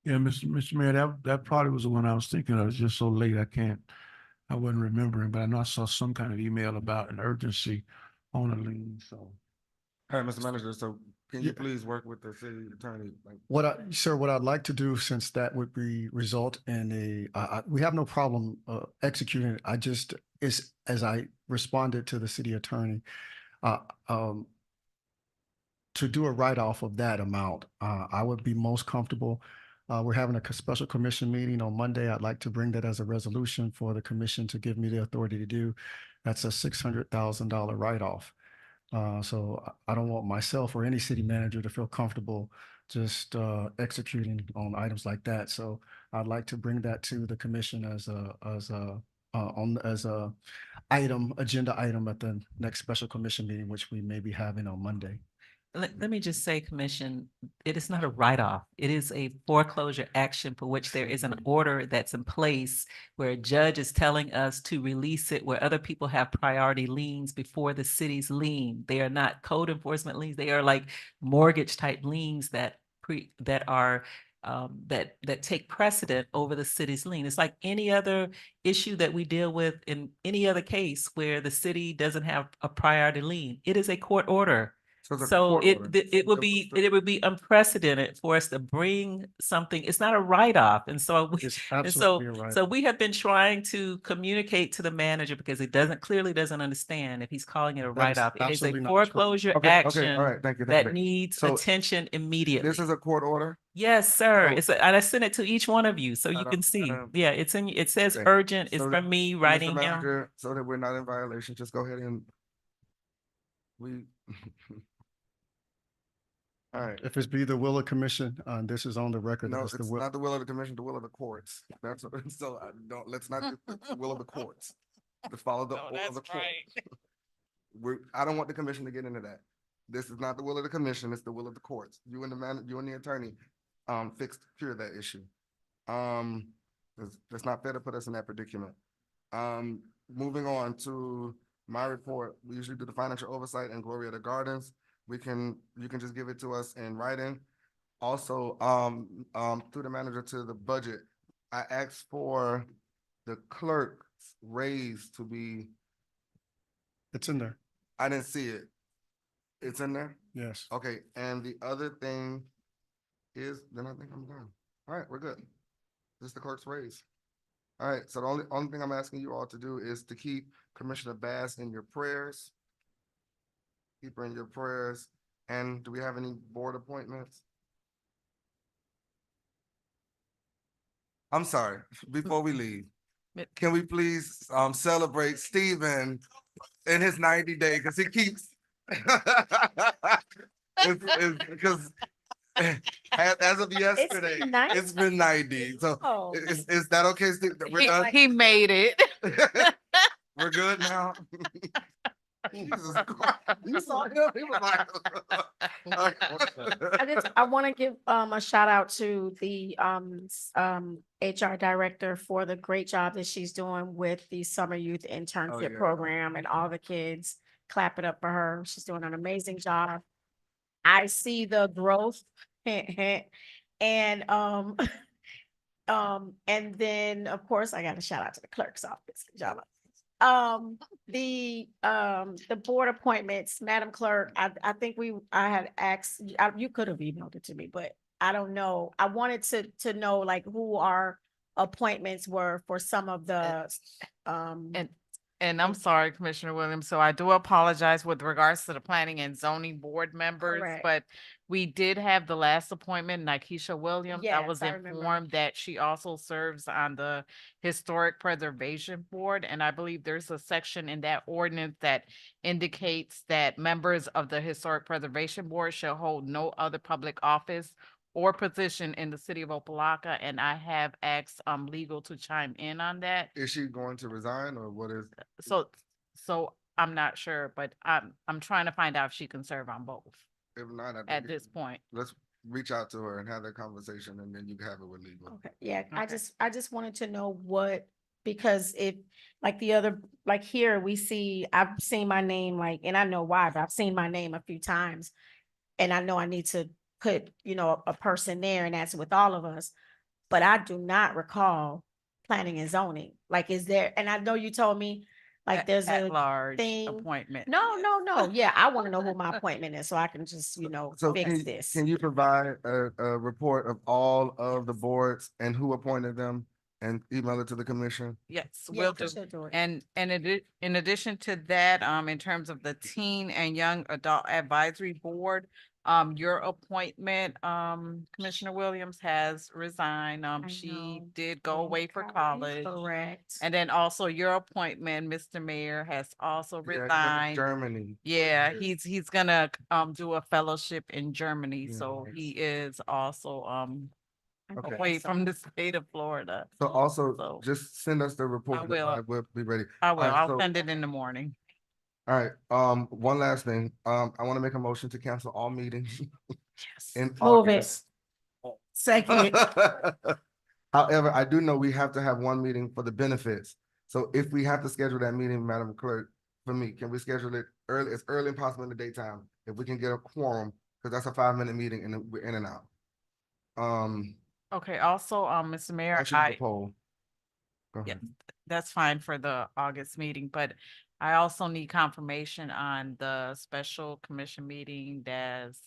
Yeah, Mr. Mayor, that probably was the one I was thinking of. It's just so late, I wasn't remembering, but I know I saw some kind of email about an urgency on a lien, so. All right, Mr. Manager, so can you please work with the city attorney? What I'd like to do, since that would be result in we have no problem executing it. It's as I responded to the city attorney, to do a write-off of that amount, I would be most comfortable. We're having a special commission meeting on Monday. I'd like to bring that as a resolution for the commission to give me the authority to do. That's a $600,000 write-off. So I don't want myself or any city manager to feel comfortable just executing on items like that. So I'd like to bring that to the commission as a agenda item at the next special commission meeting, which we may be having on Monday. Let me just say, Commission, it is not a write-off. It is a foreclosure action for which there is an order that's in place where a judge is telling us to release it where other people have priority liens before the city's lien. They are not code enforcement liens. They are like mortgage type liens that that take precedent over the city's lien. It's like any other issue that we deal with in any other case where the city doesn't have a priority lien. It is a court order. it's a So court order. it would be unprecedented for us to bring something. It's not a write-off, and so It's and absolutely so right. so we have been trying to communicate to the manager because he clearly doesn't understand if he's calling it a That is write-off. It is a absolutely not true. foreclosure Okay, all action right, thank you. that needs So attention immediately. this is a court order? Yes, sir. So- And I sent it to each one of you so you Adam- can see. Adam- Yeah, it says Okay. urgent. It's So from me Mr. writing him. Manager, so that we're not in violation, just go ahead and we. All right, If it's be the will of commission, this is on the record. no, That's the it's will. not the will of the commission, the will of the courts. That's, so don't, let's not do the will of the courts. To follow the order of the court. I don't want the commission to get into that. This is not the will of the commission, it's the will of the courts. You and the attorney, cure that issue. It's not fair to put us in that predicament. Moving on to my report, we usually do the financial oversight and Gloria the Gardens. You can just give it to us in writing. Also, through the manager to the budget, I asked for the clerk's raise to be, It's in there. I didn't see it. It's in there? Yes. Okay, and the other thing is, then I think I'm done. All right, we're good. This is the clerk's raise. All right, so the only thing I'm asking you all to do is to keep Commissioner Bass in your prayers. Keep her in your prayers. And do we have any board appointments? I'm sorry, before we leave, can we please celebrate Stephen in his 90 day, because he keeps because as of yesterday, it's been 90. So Oh. is that okay, Steve? We're done? He made it. We're good now. Jesus Christ. You saw him? He was like. I want to give a shout out to the HR director for the great job that she's doing with the summer youth internship yeah. program and all the kids. Clap it up for her. She's doing an amazing job. I see the growth. And and then of course I got to shout out to the clerk's office. Good job. The board appointments, Madam Clerk, I think I had asked, you could have emailed it to me, but I don't know. I wanted to know like who our appointments were for some of the, And I'm sorry, Commissioner Williams, so I do apologize with regards to the planning and zoning board members, Correct. but we did have the last appointment, Nikesha Williams. I Yes, was I remember. informed that she also serves on the Historic Preservation Board, and I believe there's a section in that ordinance that indicates that members of the Historic Preservation Board shall hold no other public office or position in the city of Opa-locka, and I have asked legal to chime in on that. Is she going to resign or what is? So I'm not sure, but I'm trying to find out if she can serve on both If not, I think at this point. let's reach out to her and have that conversation, and then you can have it with legal. okay, yeah, Okay. I just wanted to know what, because if, like the other, like here, I've seen my name, like, and I know why, but I've seen my name a few times. And I know I need to put, a person there, and that's with all of us. But I do not recall planning and zoning. Like, is there, and I know you told me, like, there's a At-large thing. appointment. No. Yeah, I want to know who my appointment is so I can just, So fix this. can you provide a report of all of the boards and who appointed them and email it to the commission? Yes, Yeah, will for do. sure, do it. And in addition to that, in terms of the Teen and Young Adult Advisory Board, your appointment, Commissioner Williams has resigned. She know. did go away for college. Correct. And then also your appointment, Mr. Mayor, has also Yeah, resigned. Germany. Yeah, he's gonna do a fellowship in Germany, Yeah, so nice. he is also Okay. away from the state of Florida. So also So- just send us the report. I will. We'll be ready. I will. Alright, I'll so- send it in the morning. All right, one last thing. I want to make a motion to cancel all meetings in Move August. it. Second. However, I do know we have to have one meeting for the benefits. So if we have to schedule that meeting, Madam Clerk, for me, can we schedule it early, as early as possible in the daytime? If we can get a quorum, because that's a 5-minute meeting and then we're in and out. Okay, also, Mr. Mayor, Actually, the poll. Go yeah, ahead. that's fine for the August meeting, but I also need confirmation on the special commission meeting that's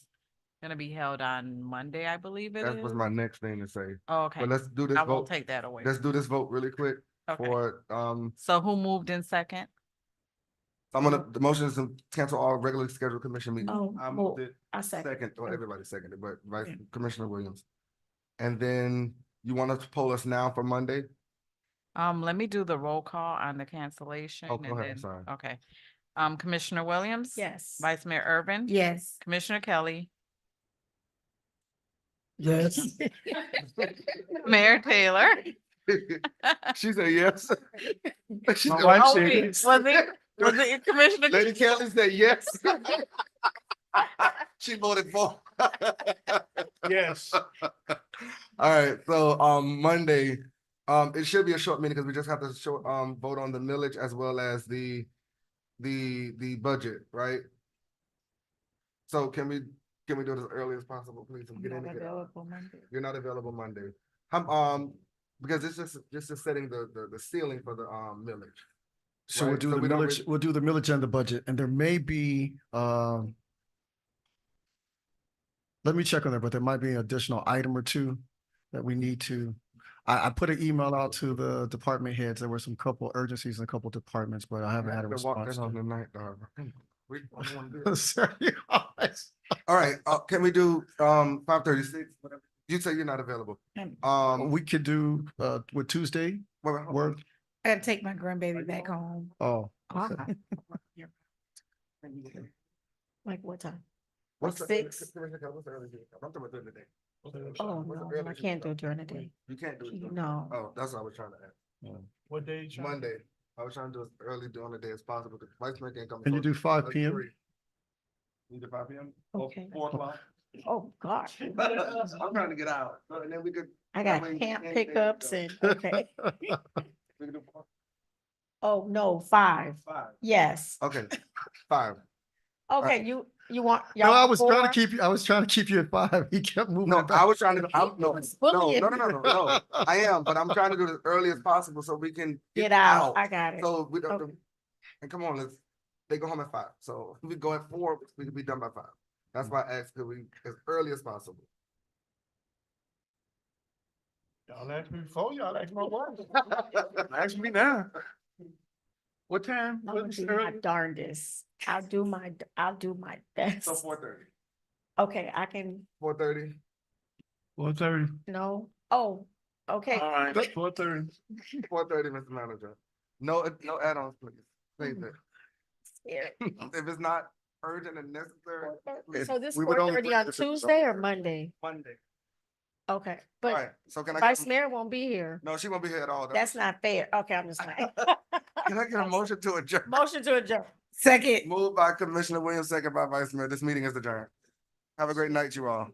gonna be held on Monday, I believe it is. That was my next thing to say. Oh, okay, But let's do this I won't vote. take that away. Let's do this vote really quick Okay. for, So who moved in second? the motion is to cancel all regularly scheduled commission meetings. Oh, I well, moved it I second. second, or everybody seconded, but Vice Yeah. Commissioner Williams. And then you want us to poll us now for Monday? Let me do the roll call on the cancellation. Oh, go and ahead, I'm then- sorry. Okay. Commissioner Williams? Yes. Vice Mayor Irvin? Yes. Commissioner Kelly? Yes. Mayor Taylor? She said yes. She My said- wife Oh, said wait, yes. was it Commissioner? Lady Kelly said yes. She voted for. Yes. All right, so Monday, it should be a short meeting because we just have to show vote on the millage as well as the budget, right? So can we do it as early as possible, please? and get in and get out? You're not available Monday. Because it's just setting the ceiling for the millage. So we'll Right, do so the we don't millage, we'll do the millage and the budget, and there may be, let me check on that, but there might be an additional item or two that we need to, I put an email out to the department heads. There were some couple urgencies in a couple departments, but I haven't had a Walk response. that on to tonight, dog. We don't wanna do it. it. Sorry. All right, can we do 5:36? You say you're not available. We could do, with Tuesday, Wait, hold on. work, I gotta take my grandbaby back home. oh. okay. Like what time? What's the- 6? what's the earliest you can come? I'm talking about during the day. Oh, What's no, the I earliest you can't do can it during the day. You can't do it. No. Oh, that's what I was trying to ask. What day? you trying to- Monday. I was trying to do as early during the day as possible. because Vice Mayor can't come. Can you do 5 until p.m.? 3. You do 5 p.m.? Or Okay. 4 o'clock? Oh, gosh. I'm trying to get out. So, and then we could. I that got way camp anything pickups goes. and, okay. We can do 4. Oh, no, 5. 5. Yes. Okay, 5. Okay, you want, No, y'all I want was trying to 4? keep you, I was trying to keep you at 5. He kept moving. No, it back. I was trying to, He was bullying no. I am, but I'm trying to do it as early as possible so we can Get out. I got it. So we don't, Okay. and come on, they go home at 5. So if we go at 4, we can be done by 5. That's why I asked, could we, as early as possible? Y'all asked me before, y'all asked my wife. Ask me now. What time? I'm gonna What's do my early? darndest. I'll do my best. So 4:30. Okay, I can, 4:30? 4:30. no, oh, okay. All right, 4:30. 4:30, Mr. Manager. No add-ons, please. Save it. Scared. If it's not urgent and necessary, So this we would only 4:30 bring on it if it was Tuesday or Monday? Monday. Okay, All but right, so can I? Vice Mayor won't be here. No, she won't be here at all. That's not fair. Okay, I'm just like. Can I get a motion to adjourn? Motion to adjourn. Second. Moved by Commissioner Williams, second by Vice Mayor. This meeting is adjourned. Have a great night, you all.